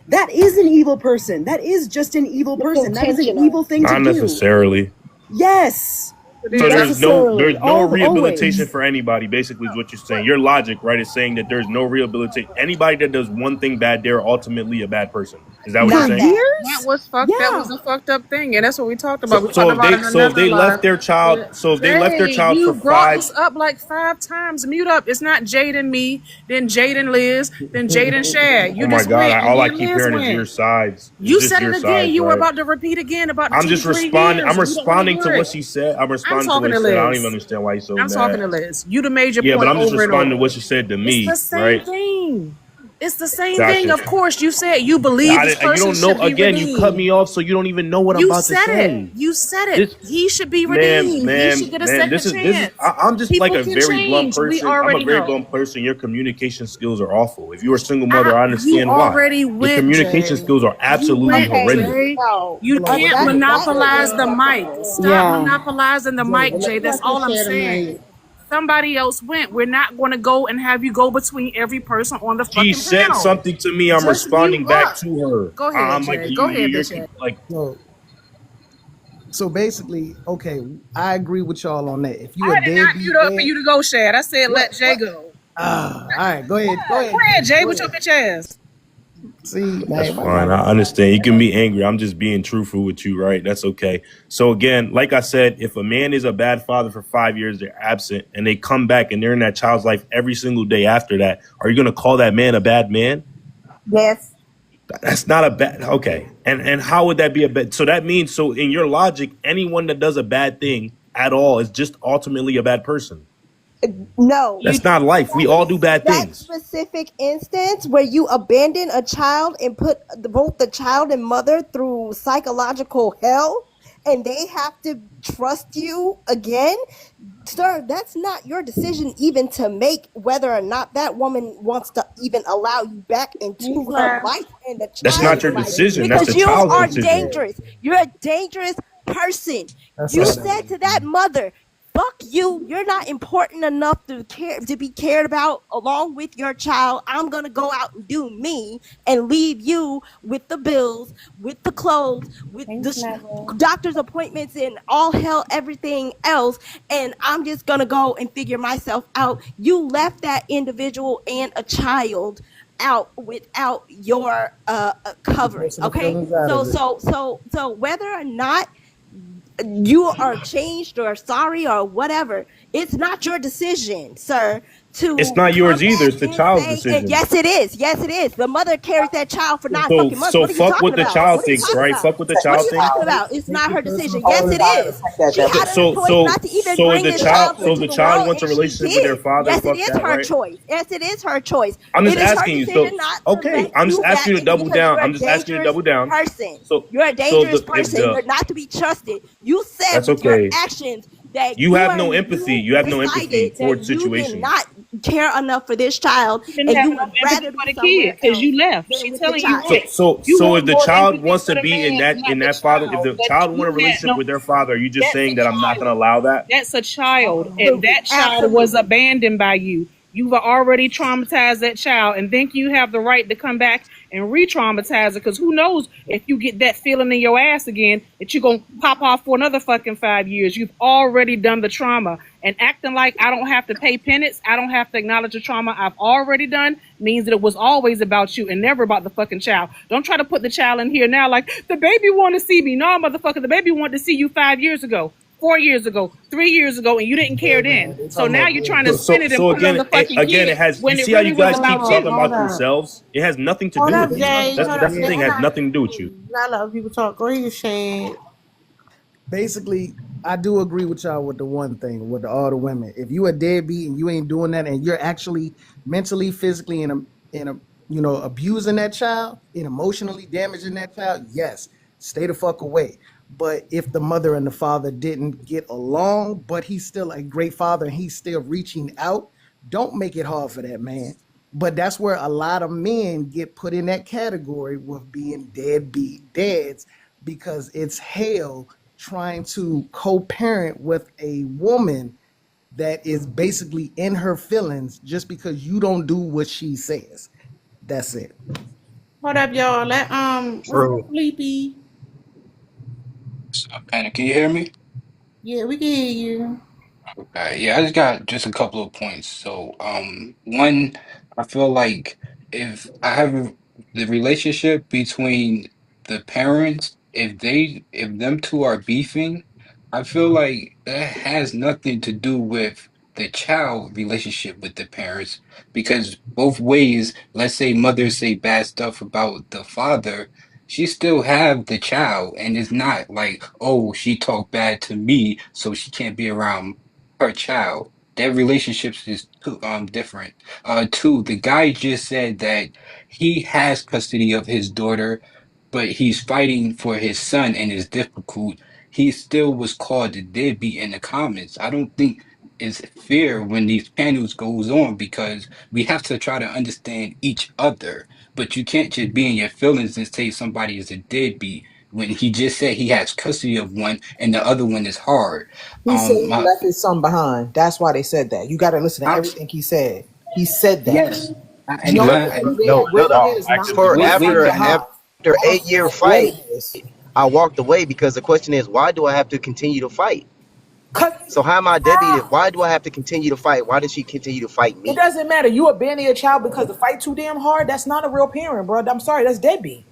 Speaker 6: that is an evil person. That is just an evil
Speaker 12: It's
Speaker 6: person. That is an
Speaker 12: intentional.
Speaker 6: evil thing to
Speaker 3: Not
Speaker 6: do.
Speaker 3: necessarily.
Speaker 6: Yes,
Speaker 7: It
Speaker 3: So
Speaker 7: is.
Speaker 6: necessarily,
Speaker 3: there's no rehabilitation
Speaker 6: always.
Speaker 3: for anybody. Basically, is what you're saying. Your logic, right, is saying that there's no rehabilitation. Anybody that does one thing bad, they're ultimately a bad person. Is that what you're
Speaker 6: For
Speaker 12: Not
Speaker 3: saying?
Speaker 12: that.
Speaker 7: That
Speaker 6: years?
Speaker 7: was fucked. That was
Speaker 6: Yeah.
Speaker 7: a fucked up thing, and that's what we talked about.
Speaker 3: So
Speaker 7: We talked about it in
Speaker 3: if
Speaker 7: another
Speaker 3: they left
Speaker 7: live.
Speaker 3: their child, so if they left their
Speaker 7: Jay,
Speaker 3: child for
Speaker 7: you brought
Speaker 3: five,
Speaker 7: this up like 5 times. Mute up. It's not Jade and me, then Jade and Liz, then Jade and Shad. You
Speaker 3: oh my
Speaker 7: just
Speaker 3: god,
Speaker 7: went, and
Speaker 3: all I
Speaker 7: then
Speaker 3: keep
Speaker 7: Liz
Speaker 3: hearing is your
Speaker 7: went.
Speaker 3: sides. It's
Speaker 7: You
Speaker 3: just
Speaker 7: said it
Speaker 3: your
Speaker 7: again.
Speaker 3: sides,
Speaker 7: You were
Speaker 3: right?
Speaker 7: about to repeat again about the
Speaker 3: I'm
Speaker 7: two,
Speaker 3: just
Speaker 7: three
Speaker 3: responding. I'm
Speaker 7: years. You don't want to
Speaker 3: responding to
Speaker 7: hear
Speaker 3: what
Speaker 7: it.
Speaker 3: she said. I'm
Speaker 7: I'm
Speaker 3: responding to
Speaker 7: talking
Speaker 3: what
Speaker 7: to
Speaker 3: she said. I don't even
Speaker 7: Liz.
Speaker 3: understand why you're so
Speaker 7: I'm talking
Speaker 3: mad.
Speaker 7: to Liz. You done made your
Speaker 3: Yeah, but
Speaker 7: point
Speaker 3: I'm just
Speaker 7: over and
Speaker 3: responding to
Speaker 7: over.
Speaker 3: what she said to
Speaker 7: It's the
Speaker 3: me,
Speaker 7: same
Speaker 3: right?
Speaker 7: thing. It's the same thing.
Speaker 3: Gotcha.
Speaker 7: Of course, you said you believe this
Speaker 3: You
Speaker 7: person
Speaker 3: don't know.
Speaker 7: should be
Speaker 3: Again, you cut
Speaker 7: redeemed.
Speaker 3: me off, so you don't even know what I'm
Speaker 7: You
Speaker 3: about to
Speaker 7: said it.
Speaker 3: say.
Speaker 7: You said it.
Speaker 3: This
Speaker 7: He should be
Speaker 3: man,
Speaker 7: redeemed. He should
Speaker 3: man,
Speaker 7: get a
Speaker 3: man.
Speaker 7: second
Speaker 3: This is.
Speaker 7: chance.
Speaker 3: I'm just like
Speaker 7: People
Speaker 3: a
Speaker 7: can
Speaker 3: very blunt
Speaker 7: change. We
Speaker 3: person. I'm a
Speaker 7: already
Speaker 3: very
Speaker 7: know.
Speaker 3: blunt person. Your communication skills are awful. If you're a single mother, I
Speaker 7: You
Speaker 3: understand why.
Speaker 7: already
Speaker 3: Your
Speaker 7: went,
Speaker 3: communication
Speaker 7: Jay.
Speaker 3: skills are
Speaker 7: You
Speaker 3: absolutely
Speaker 7: went,
Speaker 12: Okay,
Speaker 3: horrendous.
Speaker 7: Jay.
Speaker 12: so
Speaker 7: You
Speaker 10: Hold on,
Speaker 7: can't
Speaker 10: Jay.
Speaker 12: that's what
Speaker 7: monopolize
Speaker 12: we're
Speaker 7: the mic.
Speaker 12: acceptable.
Speaker 7: Stop
Speaker 6: Yeah.
Speaker 7: monopolizing the
Speaker 10: Jay,
Speaker 7: mic, Jay. That's
Speaker 2: Let them
Speaker 7: all I'm
Speaker 2: share the
Speaker 7: saying.
Speaker 2: mic.
Speaker 7: Somebody else went. We're not going to go and have you go between every person on the
Speaker 3: She
Speaker 7: fucking
Speaker 3: said
Speaker 7: panel.
Speaker 3: something to me. I'm
Speaker 7: Just mute
Speaker 3: responding back
Speaker 7: up.
Speaker 3: to her.
Speaker 7: Go ahead,
Speaker 3: I'm like
Speaker 7: Jay. Go ahead,
Speaker 3: you're
Speaker 7: bitch.
Speaker 3: like
Speaker 10: so so basically, okay, I agree with y'all on that. If you a
Speaker 7: I did not mute
Speaker 10: deadbeat
Speaker 7: up for
Speaker 10: dad,
Speaker 7: you to go, Shad. I said
Speaker 10: what
Speaker 7: let Jay
Speaker 10: what?
Speaker 7: go.
Speaker 10: All right, go ahead,
Speaker 7: Go ahead,
Speaker 10: Jay,
Speaker 7: Jay,
Speaker 10: go
Speaker 7: with your
Speaker 10: ahead.
Speaker 7: bitch ass.
Speaker 10: See,
Speaker 3: That's
Speaker 10: man, why y'all
Speaker 3: fine. I
Speaker 10: gotta lie?
Speaker 3: understand. You can be angry. I'm just being truthful with you, right? That's okay. So again, like I said, if a man is a bad father for 5 years, they're absent, and they come back and they're in that child's life every single day after that, are you going to call that man a bad man?
Speaker 12: Yes.
Speaker 3: That's not a bad. Okay, and how would that be a bad? So that means, so in your logic, anyone that does a bad thing at all is just ultimately a bad person.
Speaker 12: No.
Speaker 3: That's not life. We all do bad
Speaker 12: That
Speaker 3: things.
Speaker 12: specific instance where you abandon a child and put both the child and mother through psychological hell and they have to trust you again, sir, that's not your decision even to make whether or not that woman wants to even allow you back
Speaker 2: Hey,
Speaker 12: into her
Speaker 2: Slam.
Speaker 12: life and the
Speaker 3: That's not
Speaker 12: child's
Speaker 3: your
Speaker 12: life
Speaker 3: decision. That's the
Speaker 12: because you
Speaker 3: child's
Speaker 12: are
Speaker 3: decision.
Speaker 12: dangerous. You're a dangerous person.
Speaker 10: That's
Speaker 12: You
Speaker 10: all that
Speaker 12: said
Speaker 10: was.
Speaker 12: to that mother, fuck you, you're not important enough to be cared about along with your child. I'm gonna go out and do me and leave you with the bills, with the clothes, with
Speaker 2: Hey,
Speaker 12: the
Speaker 2: Slam.
Speaker 12: doctor's appointments and all hell everything else, and I'm just gonna go and figure myself out. You left that individual and a child out without your
Speaker 10: Keep
Speaker 12: covering.
Speaker 10: most of the
Speaker 12: Okay,
Speaker 10: feelings out
Speaker 12: so
Speaker 10: of it.
Speaker 12: whether or not you are changed or sorry or whatever, it's not your decision, sir,
Speaker 3: It's
Speaker 12: to
Speaker 3: not
Speaker 12: come
Speaker 3: yours either.
Speaker 12: back
Speaker 3: It's the
Speaker 12: and
Speaker 3: child's
Speaker 12: say, and
Speaker 3: decision.
Speaker 12: yes it is, yes it is, the mother carries that child for nine
Speaker 3: So
Speaker 12: fucking months.
Speaker 3: so
Speaker 12: What are you
Speaker 3: fuck
Speaker 12: talking
Speaker 3: what the
Speaker 12: about?
Speaker 3: child
Speaker 12: What are you
Speaker 3: thinks,
Speaker 12: talking
Speaker 3: right?
Speaker 12: about?
Speaker 3: Fuck what the
Speaker 9: Protect
Speaker 12: What
Speaker 9: the
Speaker 12: are
Speaker 3: child
Speaker 12: you
Speaker 3: thinks.
Speaker 12: talking
Speaker 9: child.
Speaker 12: about? It's
Speaker 10: Take
Speaker 12: not
Speaker 10: your
Speaker 12: her
Speaker 10: personal
Speaker 12: decision.
Speaker 9: How
Speaker 12: Yes
Speaker 9: is
Speaker 12: it
Speaker 10: feelings
Speaker 9: God
Speaker 10: out
Speaker 12: is.
Speaker 10: of it.
Speaker 9: protect that
Speaker 12: She
Speaker 9: that
Speaker 12: had
Speaker 9: boy?
Speaker 12: a
Speaker 3: So
Speaker 12: choice
Speaker 3: so
Speaker 12: not to even
Speaker 3: so is
Speaker 12: bring
Speaker 3: the
Speaker 12: this
Speaker 3: child
Speaker 12: child
Speaker 3: so
Speaker 12: into
Speaker 3: the
Speaker 12: the
Speaker 3: child
Speaker 12: world,
Speaker 3: wants a
Speaker 12: and she
Speaker 3: relationship with their
Speaker 12: did.
Speaker 3: father.
Speaker 12: Yes, it
Speaker 3: Fuck
Speaker 12: is
Speaker 3: that,
Speaker 12: her
Speaker 3: right?
Speaker 12: choice. Yes, it is her choice.
Speaker 3: I'm just
Speaker 12: It is her
Speaker 3: asking you. So
Speaker 12: decision not to
Speaker 3: okay,
Speaker 12: let
Speaker 3: I'm just
Speaker 12: you
Speaker 3: asking
Speaker 12: back
Speaker 3: you to double
Speaker 12: because
Speaker 3: down.
Speaker 12: you're
Speaker 3: I'm
Speaker 12: a
Speaker 3: just asking you to
Speaker 12: dangerous
Speaker 3: double down.
Speaker 12: person.
Speaker 3: So
Speaker 12: You're a
Speaker 3: so
Speaker 12: dangerous
Speaker 3: the if
Speaker 12: person.
Speaker 3: the
Speaker 12: You're not to be trusted. You said
Speaker 3: that's
Speaker 12: with your
Speaker 3: okay.
Speaker 12: actions that
Speaker 3: You have no empathy.
Speaker 12: you
Speaker 3: You have no empathy
Speaker 12: decided
Speaker 3: towards
Speaker 12: that you did
Speaker 3: situations.
Speaker 12: not care enough for this child
Speaker 7: You didn't
Speaker 12: and
Speaker 7: have
Speaker 12: you
Speaker 7: enough
Speaker 12: would
Speaker 7: empathy
Speaker 12: rather
Speaker 7: for
Speaker 12: be
Speaker 7: the kid
Speaker 12: somewhere
Speaker 7: because
Speaker 12: else
Speaker 7: you left.
Speaker 12: than
Speaker 7: She
Speaker 12: with the
Speaker 7: telling you
Speaker 12: child.
Speaker 7: what?
Speaker 3: So
Speaker 7: You
Speaker 3: so if
Speaker 7: want
Speaker 3: the
Speaker 7: more
Speaker 3: child
Speaker 7: empathy
Speaker 3: wants
Speaker 7: for
Speaker 3: to
Speaker 7: the
Speaker 3: be in
Speaker 7: man,
Speaker 3: that
Speaker 7: not the
Speaker 3: father, if
Speaker 7: child.
Speaker 3: the
Speaker 7: That
Speaker 3: child want a
Speaker 7: you had
Speaker 3: relationship
Speaker 7: no.
Speaker 3: with their father, are you just
Speaker 7: That's a
Speaker 3: saying that I'm not going to
Speaker 7: child.
Speaker 3: allow that?
Speaker 7: That's a child, and
Speaker 12: Absolutely.
Speaker 7: that child was
Speaker 12: Absolutely.
Speaker 7: abandoned by you. You've already traumatized that child, and think you have the right to come back and re-traumatize it? Because who knows if you get that feeling in your ass again that you're gonna pop off for another fucking 5 years. You've already done the trauma, and acting like I don't have to pay penance, I don't have to acknowledge the trauma I've already done means that it was always about you and never about the fucking child. Don't try to put the child in here now like the baby want to see me. No, motherfucker, the baby wanted to see you 5 years ago. 4 years ago, 3 years ago, and you didn't
Speaker 10: Hey
Speaker 7: care
Speaker 10: man,
Speaker 7: then.
Speaker 10: they
Speaker 7: So
Speaker 10: talking
Speaker 7: now
Speaker 10: about
Speaker 7: you're trying to
Speaker 10: babies.
Speaker 7: spin it and
Speaker 3: So
Speaker 7: put it on
Speaker 3: again,
Speaker 7: the fucking
Speaker 3: again, it
Speaker 7: kid
Speaker 3: has. You
Speaker 7: when it
Speaker 3: see how
Speaker 7: really
Speaker 3: you
Speaker 7: was
Speaker 3: guys
Speaker 2: Hold
Speaker 3: keep
Speaker 7: about
Speaker 2: up,
Speaker 3: talking
Speaker 7: you.
Speaker 2: hold
Speaker 3: about
Speaker 2: up.
Speaker 3: yourselves. It has nothing to
Speaker 2: Hold
Speaker 3: do
Speaker 10: The
Speaker 2: up,
Speaker 3: with
Speaker 10: thing
Speaker 3: you.
Speaker 10: about
Speaker 2: Jay.
Speaker 10: it
Speaker 3: That's
Speaker 2: Hold
Speaker 10: is,
Speaker 2: up.
Speaker 3: that's the
Speaker 2: Let,
Speaker 3: thing.
Speaker 10: man,
Speaker 3: It
Speaker 2: and
Speaker 3: has
Speaker 2: I,
Speaker 3: nothing to do with you.
Speaker 2: not let other people talk. Go ahead, Shane.
Speaker 10: basically, I do agree with y'all with the one thing with all the women. If you a deadbeat and you ain't doing that, and you're actually mentally, physically, in a abusing that child and emotionally damaging that child, yes, stay the fuck away. But if the mother and the father didn't get along, but he's still a great father and he's still reaching out, don't make it hard for that man. But that's where a lot of men get put in that category with being deadbeat dads because it's hell trying to co-parent with a woman that is basically in her feelings just because you don't do what she says. That's it.
Speaker 2: Hold up, y'all. Let what's up,
Speaker 11: True.
Speaker 2: Sleepy?
Speaker 13: And can you hear me?
Speaker 2: Yeah, we can hear you.
Speaker 13: Okay, yeah, I just got just a couple of points. So, one, I feel like if I have the relationship between the parents, if them two are beefing, I feel like that has nothing to do with the child relationship with the parents because both ways, let's say mothers say bad stuff about the father, she still have the child, and it's not like, oh, she talked bad to me, so she can't be around her child. Their relationships is different. Two, the guy just said that he has custody of his daughter, but he's fighting for his son and it's difficult. He still was called a deadbeat in the comments. I don't think it's fair when these panels goes on because we have to try to understand each other. But you can't just be in your feelings and say somebody is a deadbeat when he just said he has custody of one and the other one is hard.
Speaker 9: He said he
Speaker 13: My
Speaker 9: left his son behind. That's why they said that. You got to listen to
Speaker 13: I,
Speaker 9: everything he said. He said that.
Speaker 13: yes,
Speaker 11: He
Speaker 13: and
Speaker 9: No,
Speaker 11: left.
Speaker 13: I and
Speaker 11: No, no.
Speaker 9: waiting is not
Speaker 11: For
Speaker 13: wait,
Speaker 9: left
Speaker 13: wait
Speaker 9: him
Speaker 11: after
Speaker 13: a minute.
Speaker 9: behind.
Speaker 11: after
Speaker 9: That's
Speaker 11: 8 year
Speaker 9: what
Speaker 11: fight,
Speaker 9: it is.
Speaker 11: I walked away because the question is, why do I have to continue to fight?
Speaker 14: Cause
Speaker 11: So how am I deadbeat? Why do I have to continue to fight? Why does she continue to fight
Speaker 14: it
Speaker 11: me?
Speaker 14: doesn't matter. You abandon your child because the fight too damn hard. That's not a real parent, bro. I'm sorry. That's deadbeat.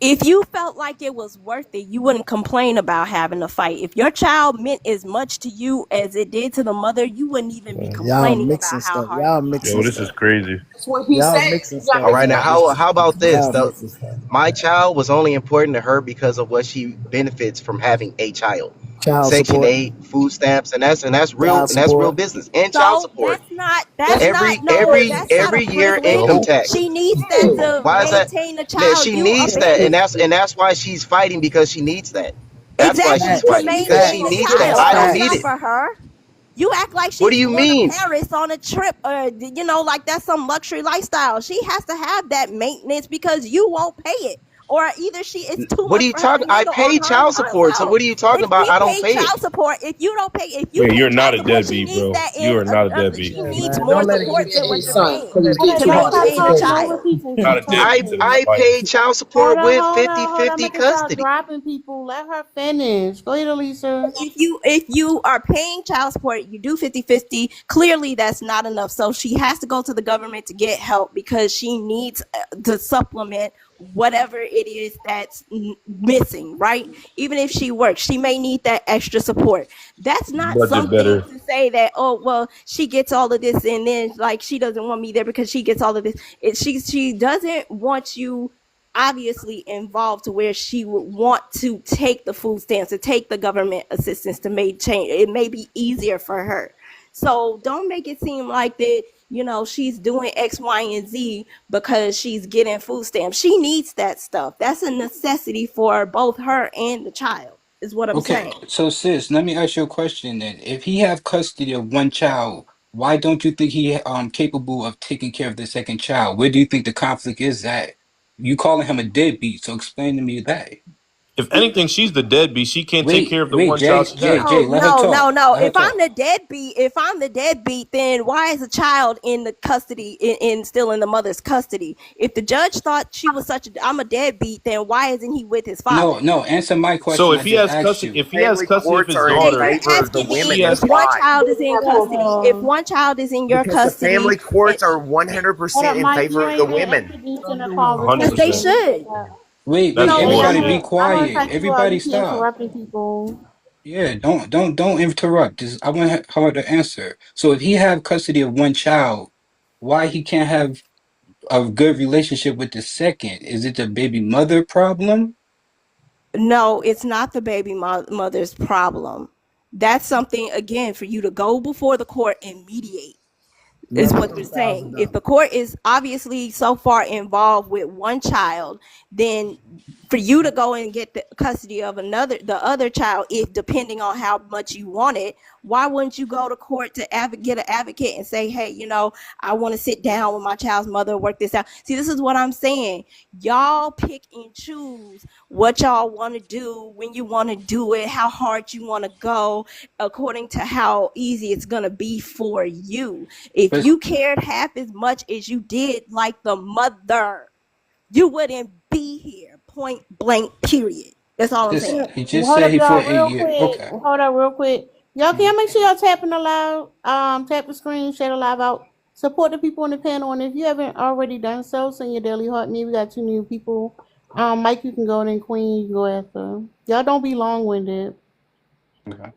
Speaker 12: If you felt like it was worth it, you wouldn't complain about having to fight. If your child meant as much to you as it did to the mother, you wouldn't even be
Speaker 10: Y'all
Speaker 12: complaining
Speaker 10: mixing
Speaker 12: about how
Speaker 10: stuff.
Speaker 12: hard
Speaker 10: Y'all
Speaker 12: you fight.
Speaker 10: mixing
Speaker 3: Yo, this is
Speaker 10: stuff.
Speaker 3: crazy.
Speaker 2: That's what he
Speaker 10: Y'all
Speaker 2: said.
Speaker 10: mixing
Speaker 2: You got
Speaker 11: All
Speaker 10: stuff.
Speaker 11: right, now
Speaker 2: to
Speaker 11: how about this?
Speaker 10: Y'all mixing stuff.
Speaker 11: My child was only important to her because of what she benefits from having a child.
Speaker 10: Child
Speaker 11: Section
Speaker 10: support.
Speaker 11: 8, food stamps,
Speaker 10: Child
Speaker 11: and that's real
Speaker 10: support.
Speaker 11: business. And child
Speaker 12: So
Speaker 11: support.
Speaker 12: that's not no, that's not a
Speaker 11: Every year
Speaker 12: privilege.
Speaker 11: income
Speaker 2: no,
Speaker 11: tax.
Speaker 12: She needs that to
Speaker 11: Why is that?
Speaker 12: maintain the
Speaker 11: That
Speaker 12: child.
Speaker 11: she
Speaker 12: You
Speaker 11: needs that,
Speaker 12: abandon
Speaker 11: and that's why she's fighting, because she needs that. That's why she's
Speaker 12: exactly to
Speaker 10: Facts.
Speaker 11: fighting, because she
Speaker 12: maintain the
Speaker 11: needs
Speaker 10: Facts.
Speaker 11: that.
Speaker 10: That's
Speaker 12: child.
Speaker 11: I don't
Speaker 12: That's
Speaker 11: need
Speaker 12: not
Speaker 11: it.
Speaker 10: facts.
Speaker 12: for her. You act like
Speaker 11: What do
Speaker 12: she's
Speaker 11: you
Speaker 12: going to
Speaker 11: mean?
Speaker 12: Paris on a trip, or like that's some luxury lifestyle. She has to have that maintenance because you won't pay it, or either it's too
Speaker 11: What are
Speaker 12: much
Speaker 11: you
Speaker 12: for her to
Speaker 11: talking? I
Speaker 12: handle on
Speaker 11: pay
Speaker 12: her
Speaker 11: child support. So
Speaker 12: herself.
Speaker 11: what are you talking
Speaker 12: If
Speaker 11: about?
Speaker 12: she
Speaker 11: I don't
Speaker 12: paid
Speaker 11: pay it.
Speaker 12: child support, if you
Speaker 3: Man,
Speaker 12: pay
Speaker 3: you're not
Speaker 12: child
Speaker 3: a
Speaker 12: support, she
Speaker 3: deadbeat,
Speaker 12: needs
Speaker 3: bro.
Speaker 12: that.
Speaker 3: You are not a
Speaker 12: She
Speaker 3: deadbeat.
Speaker 10: Yeah,
Speaker 12: needs
Speaker 10: man.
Speaker 12: more
Speaker 10: Don't let it
Speaker 12: support
Speaker 10: get
Speaker 12: than
Speaker 10: to
Speaker 12: what
Speaker 10: you,
Speaker 12: you're
Speaker 10: man.
Speaker 2: son,
Speaker 12: paying
Speaker 10: Don't let
Speaker 2: because
Speaker 10: it
Speaker 2: he's
Speaker 10: get
Speaker 12: to
Speaker 10: to
Speaker 2: too
Speaker 10: you.
Speaker 2: hard to
Speaker 12: maintain a
Speaker 2: explain.
Speaker 13: Hold
Speaker 12: child.
Speaker 3: Not a deadbeat to
Speaker 11: I
Speaker 3: fight.
Speaker 11: pay child support with
Speaker 2: Hold on,
Speaker 11: 50-50
Speaker 2: make her stop
Speaker 11: custody.
Speaker 2: dropping people. Let her finish. Go ahead, Elisa.
Speaker 12: If you are paying child support, you do 50-50. Clearly that's not enough, so she has to go to the government to get help because she needs to supplement whatever it is that's missing, right? Even if she works, she may need that extra support. That's not
Speaker 3: Budget
Speaker 12: something
Speaker 3: better.
Speaker 12: to say that, oh well, she gets all of this and then like she doesn't want me there because she gets all of this. She doesn't want you obviously involved to where she would want to take the food stamps, to take the government assistance, to make change. It may be easier for her. So don't make it seem like that, she's doing X, Y, and Z because she's getting food stamps. She needs that stuff. That's a necessity for both her and the child, is what I'm
Speaker 13: Okay,
Speaker 12: saying.
Speaker 13: so sis, let me ask you a question then. If he have custody of one child, why don't you think he capable of taking care of the second child? Where do you think the conflict is at? You calling him a deadbeat, so explain to me that.
Speaker 3: If anything, she's the deadbeat. She can't take care of the
Speaker 13: Wait,
Speaker 3: one child
Speaker 13: Jay,
Speaker 3: she
Speaker 13: Jay,
Speaker 3: has.
Speaker 13: Jay,
Speaker 12: No,
Speaker 13: let her
Speaker 12: no, no,
Speaker 13: talk.
Speaker 12: no.
Speaker 13: Let her talk.
Speaker 12: If I'm the deadbeat, then why is the child in the custody, in still in the mother's custody? If the judge thought I'm a deadbeat, then why isn't he with his
Speaker 13: No,
Speaker 12: father?
Speaker 13: no, answer my
Speaker 3: So
Speaker 13: question. I just asked you.
Speaker 3: if he has
Speaker 15: Family
Speaker 3: custody of
Speaker 15: courts
Speaker 3: his
Speaker 15: are in
Speaker 12: Okay,
Speaker 3: daughter,
Speaker 12: you're
Speaker 15: favor of the
Speaker 12: asking me
Speaker 3: she
Speaker 15: women. And
Speaker 12: if
Speaker 3: has
Speaker 12: one
Speaker 15: why?
Speaker 12: child is in custody. If one child is in your
Speaker 15: Because the
Speaker 12: custody,
Speaker 15: family courts are 100% in
Speaker 2: Mike, you
Speaker 15: favor of the
Speaker 2: ain't been
Speaker 15: women.
Speaker 2: introduced in the
Speaker 3: 100.
Speaker 12: yes, they
Speaker 3: percent
Speaker 2: conversation.
Speaker 12: should.
Speaker 3: That's
Speaker 13: Wait,
Speaker 12: So
Speaker 2: Jay,
Speaker 12: if
Speaker 2: I'm
Speaker 13: everybody
Speaker 3: bullshit.
Speaker 13: be
Speaker 2: gonna I'm gonna
Speaker 13: quiet.
Speaker 2: cut you out.
Speaker 13: Everybody
Speaker 2: You keep
Speaker 13: stop.
Speaker 2: interrupting people.
Speaker 13: Yeah, don't interrupt. Just I want her to answer. So if he have custody of one child, why he can't have a good relationship with the second? Is it the baby mother problem?
Speaker 12: no, it's not the baby mother's problem. That's something again for you to go before the court and mediate, is
Speaker 10: Never
Speaker 12: what
Speaker 10: put
Speaker 12: they're
Speaker 10: a thousand
Speaker 12: saying. If
Speaker 10: dollars.
Speaker 12: the court is obviously so far involved with one child, then for you to go and get the custody of the other child, if depending on how much you want it, why wouldn't you go to court to get an advocate and say, hey, I want to sit down with my child's mother and work this out? See, this is what I'm saying. Y'all pick and choose what y'all want to do, when you want to do it, how hard you want to go, according to how easy it's going to be for you. If
Speaker 13: But
Speaker 12: you cared half as much as you did like the mother, you wouldn't be here. Point blank, period. That's all I'm
Speaker 13: this
Speaker 12: saying.
Speaker 13: he just
Speaker 2: Hold
Speaker 13: said
Speaker 2: up,
Speaker 13: he
Speaker 2: y'all,
Speaker 13: for 8
Speaker 2: real
Speaker 13: years.
Speaker 2: quick.
Speaker 13: Okay.
Speaker 2: Hold up, real quick. Y'all, can y'all make sure y'all tapping aloud? Tap the screen, share the live out. Support the people on the panel, and if you haven't already done so, send your daily heart need. We got 2 new people. Mike, you can go, and then Queen, you can go after. Y'all don't be long winded.
Speaker 13: Okay.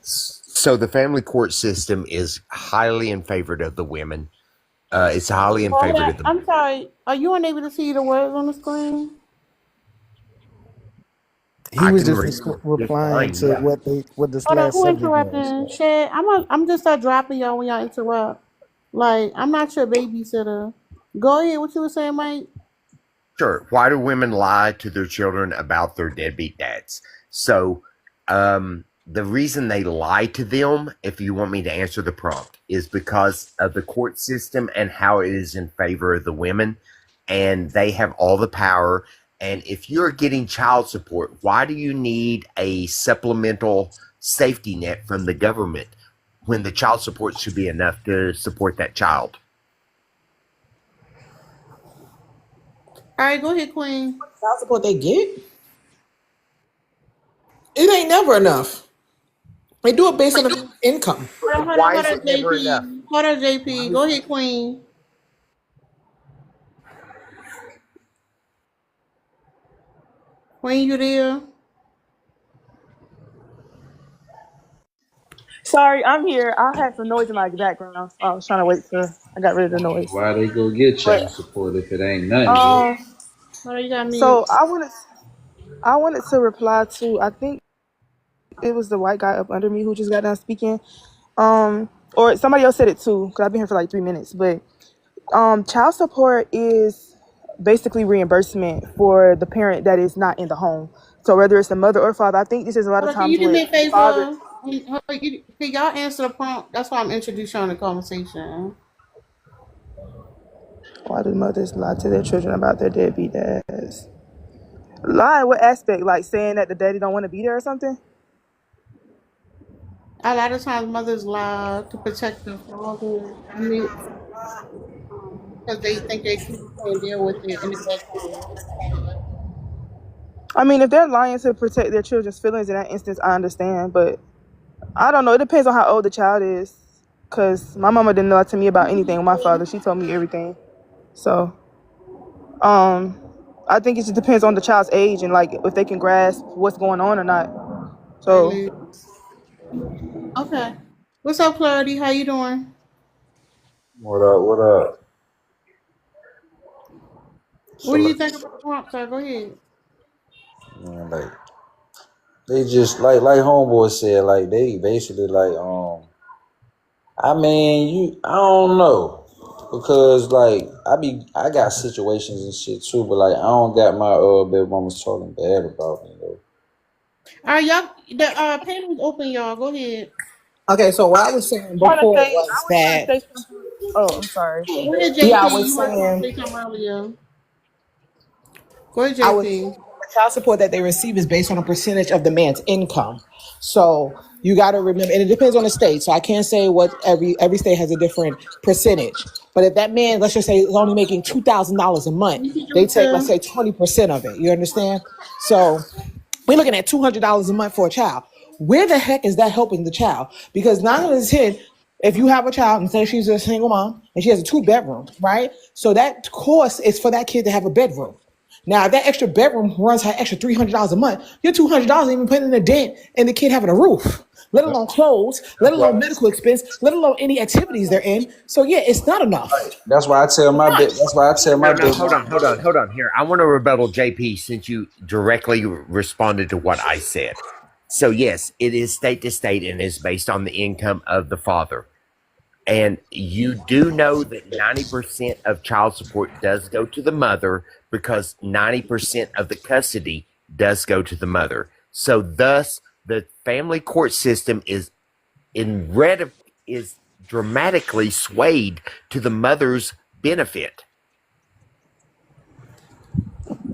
Speaker 15: So the family court system is highly in favor of the women. It's highly in
Speaker 2: Hold
Speaker 15: favor
Speaker 2: up.
Speaker 15: of the
Speaker 2: I'm
Speaker 15: men.
Speaker 2: sorry. Are you unable to see the words on the screen?
Speaker 10: He
Speaker 15: I
Speaker 10: was
Speaker 15: can
Speaker 10: just
Speaker 15: read them just
Speaker 10: replying
Speaker 15: fine.
Speaker 10: to
Speaker 15: Yeah.
Speaker 10: what this
Speaker 2: Hold on,
Speaker 10: last
Speaker 2: who
Speaker 10: subject was.
Speaker 2: interrupting? Shay, I'm just start dropping y'all when y'all interrupt. Like, I'm not your babysitter. Go ahead, what you were saying, Mike?
Speaker 15: Sure. Why do women lie to their children about their deadbeat dads? So, the reason they lie to them, if you want me to answer the prompt, is because of the court system and how it is in favor of the women, and they have all the power. And if you're getting child support, why do you need a supplemental safety net from the government when the child support should be enough to support that child?
Speaker 2: All right, go ahead, Queen.
Speaker 9: Child support they get, it ain't never enough. They do it based on the income.
Speaker 15: Why
Speaker 2: Hold
Speaker 15: is
Speaker 2: on,
Speaker 15: it never enough?
Speaker 2: JP. Hold on, JP. Go ahead, Queen. Queen, you there?
Speaker 16: Sorry, I'm here. I had some noise in my background, so I was trying to wait till I got rid of the noise.
Speaker 17: Why they go get
Speaker 16: But
Speaker 17: child support if it ain't nothing good?
Speaker 16: um,
Speaker 2: Hold on, you got mute.
Speaker 16: so I wanted to reply to, I think it was the white guy up under me who just got done speaking. Or somebody else said it too, because I've been here for like 3 minutes. But child support is basically reimbursement for the parent that is not in the home. So whether it's the mother or father, I think this is a lot of
Speaker 2: Hold on, can you
Speaker 16: times
Speaker 2: do me
Speaker 16: where
Speaker 2: a
Speaker 16: fathers.
Speaker 2: favor? Can y'all answer the prompt? That's why I'm introducing you on the conversation.
Speaker 16: Why do mothers lie to their children about their deadbeat dads? Lie in what aspect? Like saying that the daddy don't want to be there or something?
Speaker 2: A lot of times mothers lie to protect their father. I mean, because they think their kids can't deal with it in the background.
Speaker 16: I mean, if they're lying to protect their children's feelings in that instance, I understand. But I don't know. It depends on how old the child is. Cause my mama didn't lie to me about anything with my father. She told me everything. So, I think it just depends on the child's age and like if they can grasp what's going on or not. So,
Speaker 2: Really. Okay. What's up, Clarity? How you doing?
Speaker 17: What up? What up?
Speaker 2: What
Speaker 17: So
Speaker 2: do you
Speaker 17: like,
Speaker 2: think about the prompt, sir? Go ahead.
Speaker 17: man, like they just like homeboy said, like they basically like I mean I don't know because like I got situations and shit too, but like I don't got my baby mamas talking bad about me though.
Speaker 2: All right, y'all. The panel is open, y'all. Go ahead.
Speaker 9: Okay, so what I was saying before was
Speaker 16: I was trying to
Speaker 9: that,
Speaker 16: say something. Oh, I'm sorry.
Speaker 2: Go ahead,
Speaker 9: yeah,
Speaker 2: JP.
Speaker 9: I was
Speaker 2: You were trying to
Speaker 9: saying
Speaker 2: say something earlier. Go ahead,
Speaker 9: I was
Speaker 2: JP.
Speaker 9: the child support that they receive is based on a percentage of the man's income. So you got to remember, and it depends on the state. So I can't say what every state has a different percentage. But if that man, let's just say, is only making $2,000 a month,
Speaker 2: You can
Speaker 9: they
Speaker 2: do
Speaker 9: take, let's
Speaker 2: the.
Speaker 9: say, 20% of it. You understand? So we're looking at $200 a month for a child. Where the heck is that helping the child? Because 9 out of 10, if you have a child and say she's a single mom and she has a 2 bedroom, right? So that cost is for that kid to have a bedroom. Now, if that extra bedroom runs her extra $300 a month, your $200 ain't even putting in a dent in the kid having a roof, let alone clothes, let
Speaker 17: That's why
Speaker 9: alone medical expense, let alone any activities they're in. So yeah, it's not enough.
Speaker 17: that's why I tell
Speaker 9: It's
Speaker 17: my bit.
Speaker 9: not.
Speaker 17: That's why I tell my
Speaker 15: No, no,
Speaker 17: big
Speaker 15: hold on,
Speaker 17: mama.
Speaker 15: hold on, hold on. Here, I want to rebuttal JP since you directly responded to what I said. So yes, it is state to state and is based on the income of the father. And you do know that 90% of child support does go to the mother because 90% of the custody does go to the mother. So thus the family court system in red is dramatically swayed to the mother's benefit.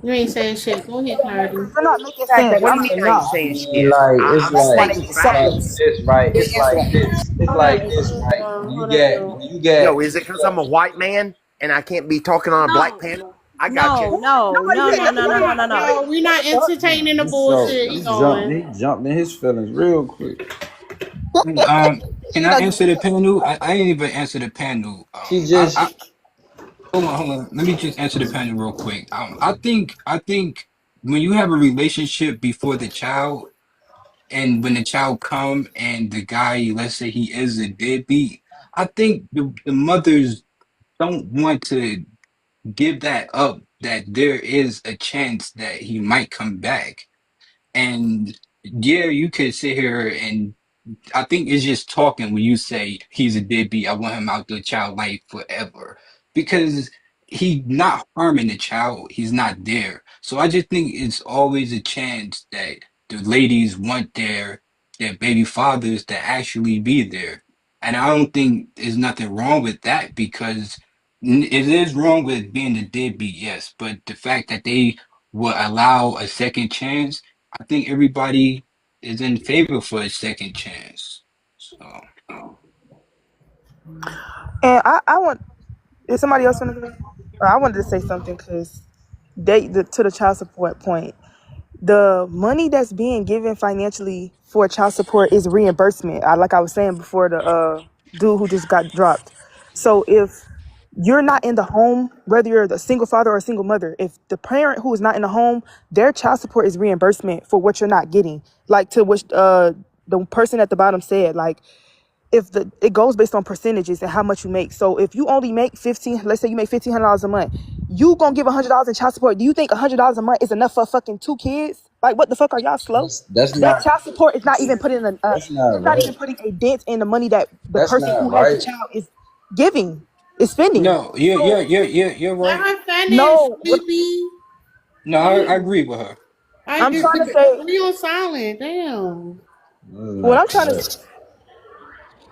Speaker 2: You ain't saying shit. Go ahead, Clarity.
Speaker 16: You're not making
Speaker 9: Fact
Speaker 16: sense.
Speaker 9: that
Speaker 15: What
Speaker 9: it's
Speaker 15: do you
Speaker 9: not
Speaker 15: mean I ain't
Speaker 9: enough.
Speaker 15: saying
Speaker 17: And
Speaker 15: shit?
Speaker 17: like
Speaker 15: I'm
Speaker 9: That's why they
Speaker 15: stating
Speaker 9: need
Speaker 17: it's like
Speaker 15: facts.
Speaker 9: supplements.
Speaker 17: this, right?
Speaker 9: Yeah, answer that.
Speaker 17: It's
Speaker 2: Hold on.
Speaker 17: like this, right?
Speaker 2: Hold on.
Speaker 15: Yo, is it because I'm a white man and I can't be talking on a black
Speaker 8: No,
Speaker 15: panel? I got you.
Speaker 8: no, no,
Speaker 16: Nobody
Speaker 8: no,
Speaker 16: said
Speaker 8: no,
Speaker 16: that.
Speaker 8: no, no, no, no, no.
Speaker 2: No, we're not entertaining the bullshit. He going.
Speaker 17: he jumped in his feelings real quick.
Speaker 13: Hey, can I answer the panel? I didn't even answer the panel.
Speaker 17: She just
Speaker 13: Hold on. Let me just answer the panel real quick. I think when you have a relationship before the child, and when the child come and the guy, let's say he is a deadbeat, I think the mothers don't want to give that up. That there is a chance that he might come back, and yeah, you could sit here and I think it's just talking when you say he's a deadbeat. I want him out the child life forever because he's not harming the child. He's not there. So I just think it's always a chance that the ladies want their baby fathers to actually be there. And I don't think there's nothing wrong with that because it is wrong with being a deadbeat, yes. But the fact that they will allow a second chance, I think everybody is in favor for a second chance. So
Speaker 16: And I want. Is somebody else want to go? I wanted to say something because to the child support point. the money that's being given financially for child support is reimbursement. Like I was saying before, the dude who just got dropped. So if you're not in the home, whether you're the single father or a single mother, if the parent who is not in the home, their child support is reimbursement for what you're not getting. Like to which the person at the bottom said, like, if it goes based on percentages and how much you make. So if you only make let's say you make $1,500 a month, you gonna give $100 in child support. Do you think $100 a month is enough for fucking 2 kids? Like, what the fuck, are y'all slow?
Speaker 17: That's
Speaker 16: That
Speaker 17: not
Speaker 16: child support is not even putting
Speaker 17: that's not
Speaker 16: it's not
Speaker 17: right.
Speaker 16: even putting a dent in the money that the
Speaker 17: That's
Speaker 16: person who
Speaker 17: not
Speaker 16: has the
Speaker 17: right.
Speaker 16: child is giving, is spending.
Speaker 13: No,
Speaker 16: So
Speaker 13: you're
Speaker 2: Let
Speaker 13: right.
Speaker 2: her finish,
Speaker 16: no,
Speaker 2: sleepy.
Speaker 13: No, I
Speaker 2: Damn.
Speaker 13: agree with her.
Speaker 2: I
Speaker 16: I'm
Speaker 2: agree.
Speaker 16: trying to say,
Speaker 2: What are you on silent? Damn.
Speaker 17: That's
Speaker 16: what
Speaker 17: not
Speaker 16: I'm trying to
Speaker 17: right.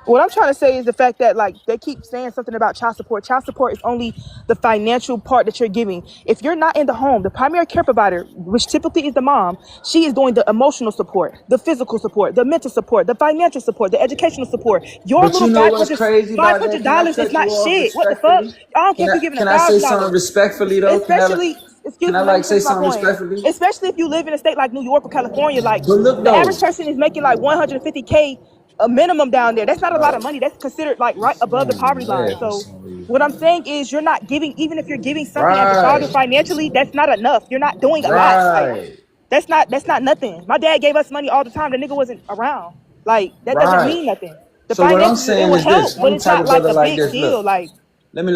Speaker 16: what I'm trying to say is the fact that, like, they keep saying something about child support. Child support is only the financial part that you're giving. If you're not in the home, the primary care provider, which typically is the mom, she is doing the emotional support, the physical support, the mental support, the financial support, the educational support. Your
Speaker 17: But
Speaker 16: little
Speaker 17: you know
Speaker 16: five
Speaker 17: what's
Speaker 16: hundred
Speaker 17: crazy
Speaker 16: five
Speaker 17: about that?
Speaker 16: hundred
Speaker 17: Can I
Speaker 16: dollars is
Speaker 17: cut you
Speaker 16: not
Speaker 17: off
Speaker 16: shit. What the fuck?
Speaker 17: respectfully?
Speaker 16: I don't care if you giving
Speaker 17: Can
Speaker 16: a
Speaker 17: I say
Speaker 16: thousand
Speaker 17: something
Speaker 16: dollars.
Speaker 17: respectfully though? Can I
Speaker 16: Especially, excuse
Speaker 17: can I
Speaker 16: me, let me
Speaker 17: like say
Speaker 16: finish my
Speaker 17: something
Speaker 16: point.
Speaker 17: respectfully?
Speaker 16: Especially if you live in a state like New York or California, like,
Speaker 17: But look
Speaker 16: the average
Speaker 17: though,
Speaker 16: person is making like 150K a minimum down there. That's not a lot
Speaker 17: bro,
Speaker 16: of money. That's considered like right
Speaker 17: this
Speaker 16: above the
Speaker 17: phone
Speaker 16: poverty line.
Speaker 17: mad for
Speaker 16: So
Speaker 17: some reason,
Speaker 16: what I'm
Speaker 17: man.
Speaker 16: saying is, you're not giving, even if you're giving something as a father
Speaker 17: Right,
Speaker 16: financially, that's not enough. You're not doing a lot. Like,
Speaker 17: right,
Speaker 16: that's not nothing. My dad gave us money all the time. The nigga wasn't around. Like, that doesn't
Speaker 17: right.
Speaker 16: mean nothing. The
Speaker 17: So what I'm
Speaker 16: finances, it
Speaker 17: saying
Speaker 16: will
Speaker 17: is this:
Speaker 16: help, but
Speaker 17: I'm the
Speaker 16: it's
Speaker 17: type
Speaker 16: not
Speaker 17: of
Speaker 16: like
Speaker 17: brother
Speaker 16: a
Speaker 17: like
Speaker 16: big
Speaker 17: this. Look,
Speaker 16: deal. Like,
Speaker 17: let me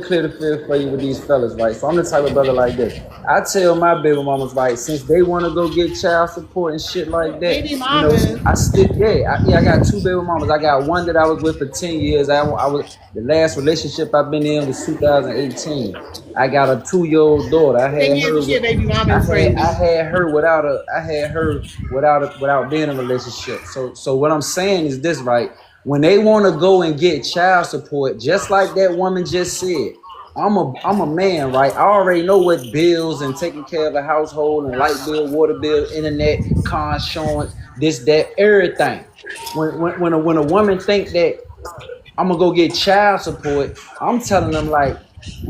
Speaker 17: clear the field for you with these fellas, right? So I'm the type of brother like this. I tell my baby mamas, right, since they want to go get child support and shit like that,
Speaker 2: Baby
Speaker 17: you know,
Speaker 2: mamas.
Speaker 17: I still, yeah, I got two baby mamas. I got one that I was with for 10 years. I was the last relationship I've been in was 2018. I got a 2-year-old daughter.
Speaker 2: 10 years of shit, baby mama is
Speaker 17: I
Speaker 2: crazy.
Speaker 17: had her without being in a relationship. So what I'm saying is this, right? When they want to go and get child support, just like that woman just said, I'm a man, right? I already know what bills and taking care of a household and light bill, water bill, internet, car insurance, this, that, everything. When a woman think that I'm gonna go get child support, I'm telling them like,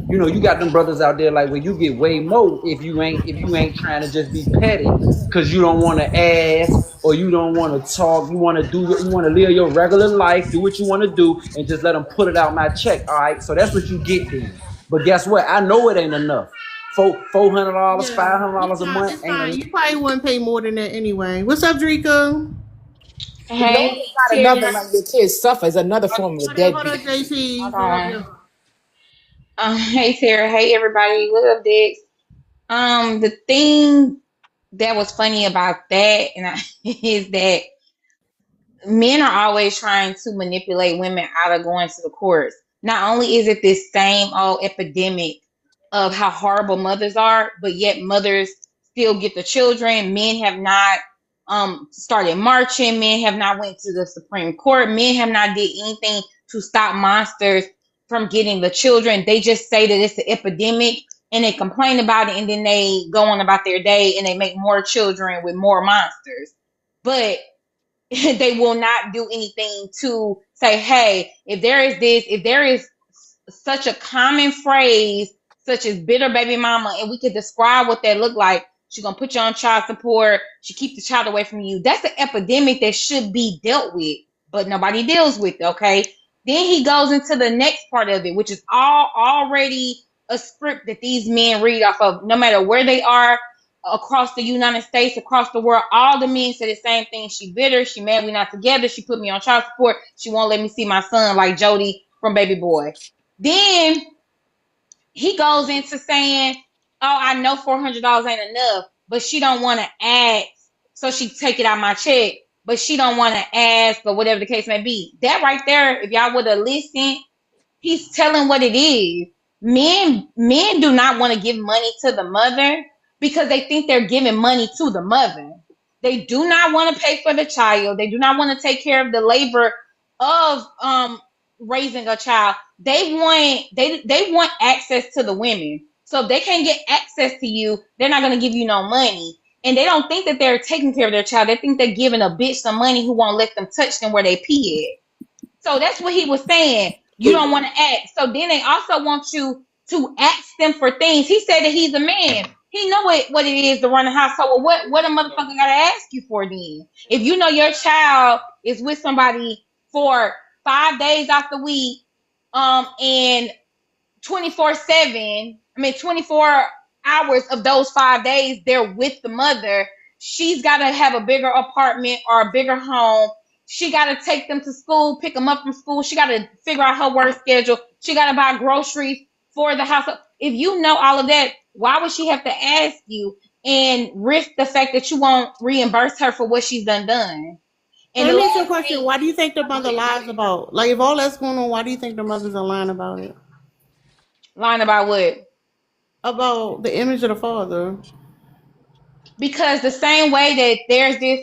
Speaker 17: you know, you got them brothers out there like where you get way more if you ain't trying to just be petty because you don't want to ask or you don't want to talk. You want to you want to live your regular life, do what you want to do, and just let them put it out my check. All right, so that's what you get then. But guess what? I know it ain't enough. $400,
Speaker 2: Yeah,
Speaker 17: $500 a month
Speaker 2: it's
Speaker 17: ain't
Speaker 2: fine.
Speaker 17: enough.
Speaker 2: You probably wouldn't pay more than that anyway. What's up, Draco?
Speaker 9: To know
Speaker 18: Hey,
Speaker 9: it's not enough
Speaker 18: Terry.
Speaker 9: and like your kids suffer is another form of
Speaker 2: Hold on,
Speaker 9: deadbeat.
Speaker 2: JT.
Speaker 18: Hold
Speaker 2: Hold on.
Speaker 18: on. Hey, Terry. Hey, everybody. What up, Dex? The thing that was funny about that is that men are always trying to manipulate women out of going to the courts. Not only is it this same old epidemic of how horrible mothers are, but yet mothers still get the children. Men have not started marching. Men have not went to the Supreme Court. Men have not did anything to stop monsters from getting the children. They just say that it's an epidemic and they complain about it and then they go on about their day and they make more children with more monsters. But they will not do anything to say, hey, if there is such a common phrase such as bitter baby mama, and we could describe what that look like. She's gonna put you on child support. She keep the child away from you. That's an epidemic that should be dealt with, but nobody deals with it. Okay. Then he goes into the next part of it, which is all already a script that these men read off of. No matter where they are across the United States, across the world, all the men say the same thing. She bitter. She mad we not together. She put me on child support. She won't let me see my son like Jody from Baby Boy. Then he goes into saying, "Oh, I know $400 ain't enough, but she don't want to ask, so she take it out my check, but she don't want to ask, or whatever the case may be." That right there, if y'all would have listened, he's telling what it is. Men do not want to give money to the mother because they think they're giving money to the mother. They do not want to pay for the child. They do not want to take care of the labor of raising a child. They want access to the women. So if they can't get access to you, they're not going to give you no money. And they don't think that they're taking care of their child. They think they're giving a bitch some money who won't let them touch them where they pee at. So that's what he was saying. You don't want to ask. So then they also want you to ask them for things. He said that he's a man. He know what it is to run a household. Well, what a motherfucker gotta ask you for then? If you know your child is with somebody for 5 days out the week, and 24/7, I mean 24 hours of those 5 days they're with the mother, she's got to have a bigger apartment or a bigger home. She got to take them to school, pick them up from school. She got to figure out her work schedule. She got to buy groceries for the house. If you know all of that, why would she have to ask you and risk the fact that you won't reimburse her for what she's done?
Speaker 2: So
Speaker 18: And
Speaker 2: let
Speaker 18: the
Speaker 2: me ask you a
Speaker 18: last
Speaker 2: question.
Speaker 18: thing,
Speaker 2: Why do you think the mother lies about? Like, if all that's going on, why do you think the mothers are lying about it?
Speaker 18: lying about what?
Speaker 2: About the image of the father.
Speaker 18: Because the same way that there's this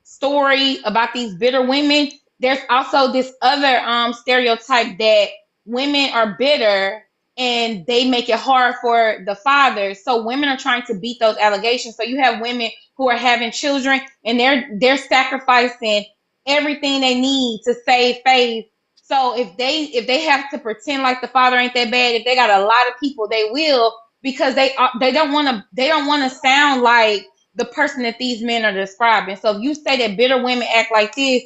Speaker 18: story about these bitter women, there's also this other stereotype that women are bitter and they make it hard for the fathers. So women are trying to beat those allegations. So you have women who are having children and they're sacrificing everything they need to save face. So if they have to pretend like the father ain't that bad, if they got a lot of people, they will, because they don't want to sound like the person that these men are describing. So if you say that bitter women act like this,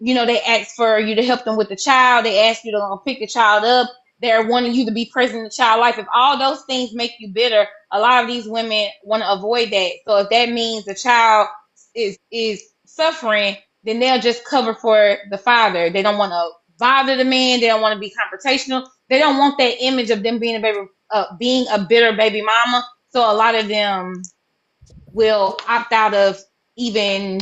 Speaker 18: they ask for you to help them with the child, they ask you to pick the child up, they're wanting you to be present in the child life. If all those things make you bitter, a lot of these women want to avoid that. So if that means the child is suffering, then they'll just cover for the father. They don't want to bother the man. They don't want to be confrontational. They don't want that image of them being a bitter baby mama. So a lot of them will opt out of even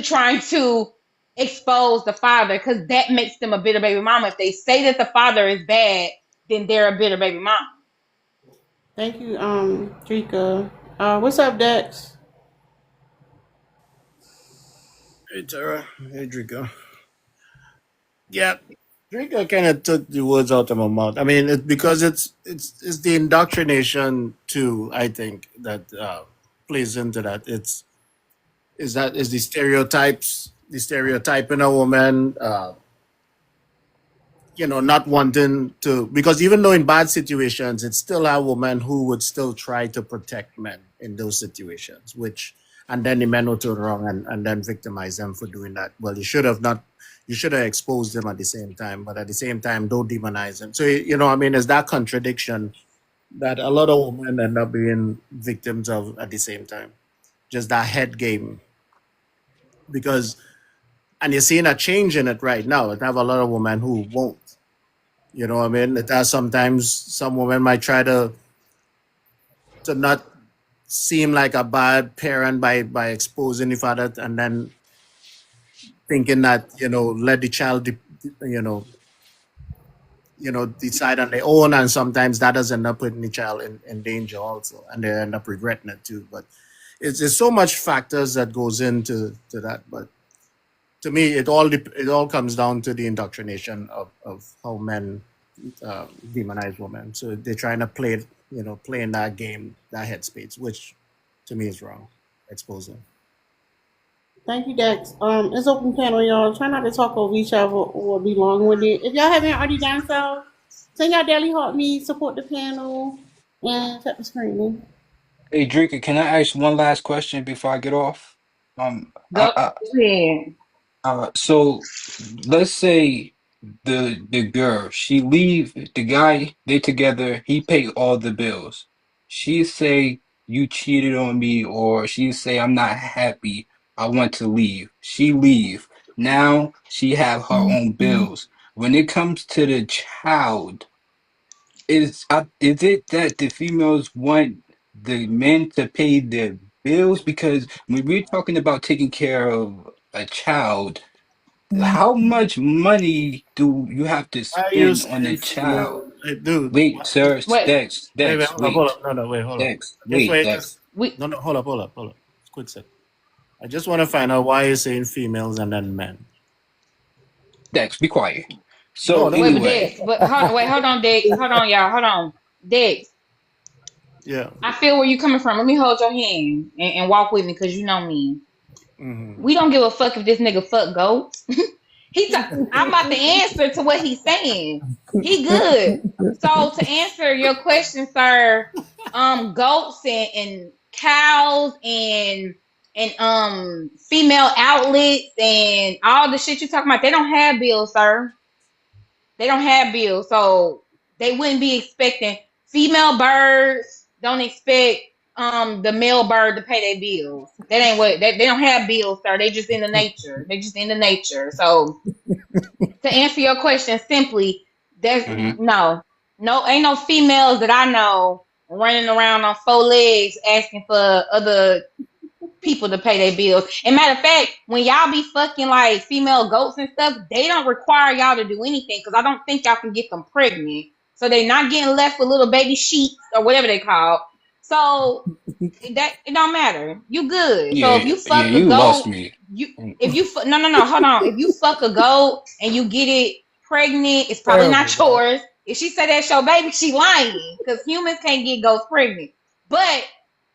Speaker 18: trying to expose the father, because that makes them a bitter baby mama. If they say that the father is bad, then they're a bitter baby mama.
Speaker 2: Thank you, Drika. What's up, Dex?
Speaker 10: Hey Tara, hey Drika. Yeah, Drika kind of took the words out of my mouth. I mean, because it's the indoctrination too. I think that plays into that. Is the stereotypes, the stereotype in a woman. Not wanting to, because even though in bad situations, it's still a woman who would still try to protect men in those situations, and then the men will turn around and then victimize them for doing that. Well, you should have exposed them at the same time, but at the same time, don't demonize them. So, I mean, it's that contradiction that a lot of women end up being victims of at the same time. Just that head game. And you're seeing a change in it right now. I have a lot of women who won't. You know what I mean? It has sometimes some women might try to not seem like a bad parent by exposing the father, and then thinking that let the child decide on their own, and sometimes that does end up putting the child in danger also, and they end up regretting it too. But there's so much factors that goes into that. But to me, it all comes down to the indoctrination of how men demonize women. So they're trying to play in that game, that headspace, which to me is wrong. Exposing.
Speaker 2: Thank you, Dex. It's open panel, y'all. Try not to talk over each other or be long winded. If y'all haven't already done so, send y'all daily heart me, support the panel, and tap the screen.
Speaker 13: Hey, Drika, can I ask one last question before I get off? Um, I,
Speaker 18: Go
Speaker 13: I,
Speaker 18: ahead.
Speaker 13: so let's say the girl, she leave the guy, they together, he pay all the bills. She say you cheated on me, or she say I'm not happy, I want to leave. She leave. Now she have her own bills. When it comes to the child, is it that the females want the men to pay their bills? Because when we're talking about taking care of a child, how much money do you have to
Speaker 10: Why are you
Speaker 13: spend on a
Speaker 10: saying
Speaker 13: child?
Speaker 10: female? Hey, dude.
Speaker 13: Wait, sir,
Speaker 18: Wait,
Speaker 10: Wait,
Speaker 13: Dex,
Speaker 10: hold up, hold
Speaker 13: wait,
Speaker 10: up. No, no, wait, hold up.
Speaker 13: Dex,
Speaker 10: Just
Speaker 13: wait,
Speaker 10: wait.
Speaker 13: Dex,
Speaker 10: No,
Speaker 18: we
Speaker 10: no, hold up. Quick sec. I just want to find out why you're saying females and then men.
Speaker 13: Dex, be quiet.
Speaker 10: No,
Speaker 13: So
Speaker 10: no.
Speaker 18: wait, but
Speaker 13: anyway,
Speaker 18: Dex, but hold on, Dex, hold on, y'all, hold on, Dex.
Speaker 10: Yeah.
Speaker 18: I feel where you coming from. Let me hold your hand and walk with me, because you know me.
Speaker 10: Hmm.
Speaker 18: We don't give a fuck if this nigga fuck goats. I'm about to answer to what he's saying. He good. So to answer your question, sir, goats and cows and female outlets and all the shit you talking about, they don't have bills, sir. They don't have bills, so they wouldn't be expecting female birds. Don't expect the male bird to pay their bills. That ain't what they don't have bills, sir. They just in the nature. They just in the nature. So to answer your question simply, there's
Speaker 13: Hmm.
Speaker 18: no ain't no females that I know running around on four legs asking for other people to pay their bills. And matter of fact, when y'all be fucking like female goats and stuff, they don't require y'all to do anything because I don't think y'all can get them pregnant. So they not getting left with little baby sheep or whatever they call. So that it don't matter. You good. So if
Speaker 13: Yeah,
Speaker 18: you
Speaker 13: yeah,
Speaker 18: fuck a
Speaker 13: you lost
Speaker 18: goat,
Speaker 13: me.
Speaker 18: you if you no hold on. If you fuck a goat and you get it pregnant, it's probably
Speaker 10: Terrible,
Speaker 18: not
Speaker 10: bro.
Speaker 18: yours. If she said that's your baby, she lying because humans can't get goats pregnant. But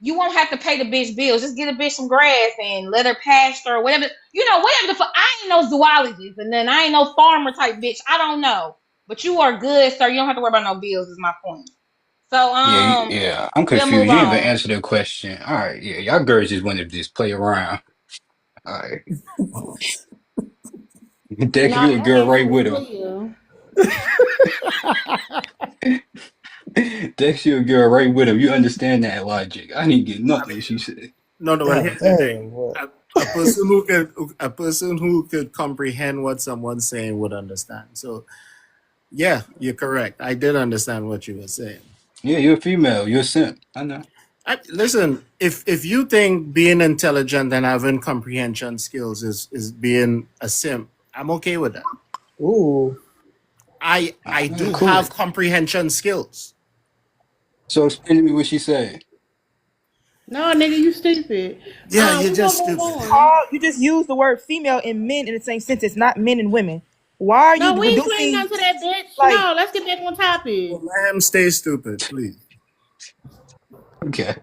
Speaker 18: you won't have to pay the bitch bills. Just get a bitch some grass and let her pasture or whatever. You know, whatever the fuck. I ain't no zoologist and then I ain't no farmer type bitch. I don't know. But you are good, sir. You don't have to worry about no bills. Is my point. So
Speaker 13: Yeah, yeah. I'm
Speaker 18: we'll move
Speaker 13: confused. You didn't even
Speaker 18: on.
Speaker 13: answer the question. All right, yeah, y'all girls just wanted to just play around. All right, Dex,
Speaker 2: Nah,
Speaker 13: you a
Speaker 2: that
Speaker 13: girl
Speaker 2: answer
Speaker 13: right
Speaker 2: was
Speaker 13: with him.
Speaker 2: clear.
Speaker 13: Dex, you a girl right with him. You understand that logic. I didn't get nothing she said.
Speaker 1: No, no. Well,
Speaker 10: God
Speaker 1: here's the thing:
Speaker 10: dang, boy.
Speaker 1: a person who could comprehend what someone's saying would understand. So, yeah, you're correct. I did understand what you were saying.
Speaker 13: Yeah, you're a female. You're a simp. I know.
Speaker 1: Listen, if you think being intelligent and having comprehension skills is being a simp, I'm okay with that.
Speaker 10: Ooh.
Speaker 1: I do
Speaker 13: Cool.
Speaker 1: have comprehension skills.
Speaker 13: So explain to me what she said.
Speaker 2: No, nigga, you stupid.
Speaker 1: Yeah, you're
Speaker 2: We gonna
Speaker 1: just
Speaker 2: move
Speaker 1: stupid.
Speaker 2: on.
Speaker 14: You just use the word female and men in the same sentence, not men and women. Why are you
Speaker 2: No, we ain't saying
Speaker 14: reducing
Speaker 2: nothing to that bitch.
Speaker 14: like
Speaker 2: No, let's get back on topic.
Speaker 1: Well, let him stay stupid, please.
Speaker 13: Okay.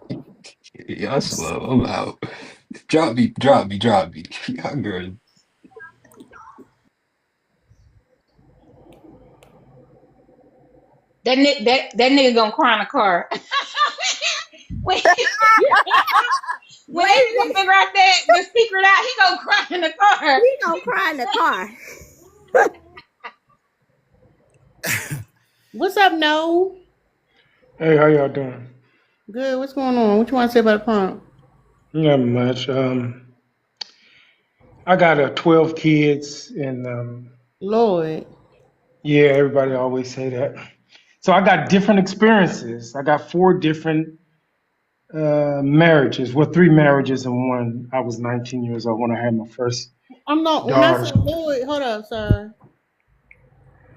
Speaker 13: Y'all slow. I'm out. Drop me, drop me, drop me. Y'all girls.
Speaker 18: That nigga gonna cry in the car. when, when that nigga figure out that the secret out, he gonna cry in the car.
Speaker 12: He gonna cry in the car.
Speaker 2: What's up, no?
Speaker 19: Hey, how y'all doing?
Speaker 2: Good. What's going on? What you want to say about the prompt?
Speaker 19: Not much. I got 12 kids, and
Speaker 2: Lord.
Speaker 19: yeah, everybody always say that. So I got different experiences. I got four different marriages. Well, three marriages and one. I was 19 years old when I had my first
Speaker 2: I'm not. When I
Speaker 19: daughter.
Speaker 2: say Lord, hold up, sir.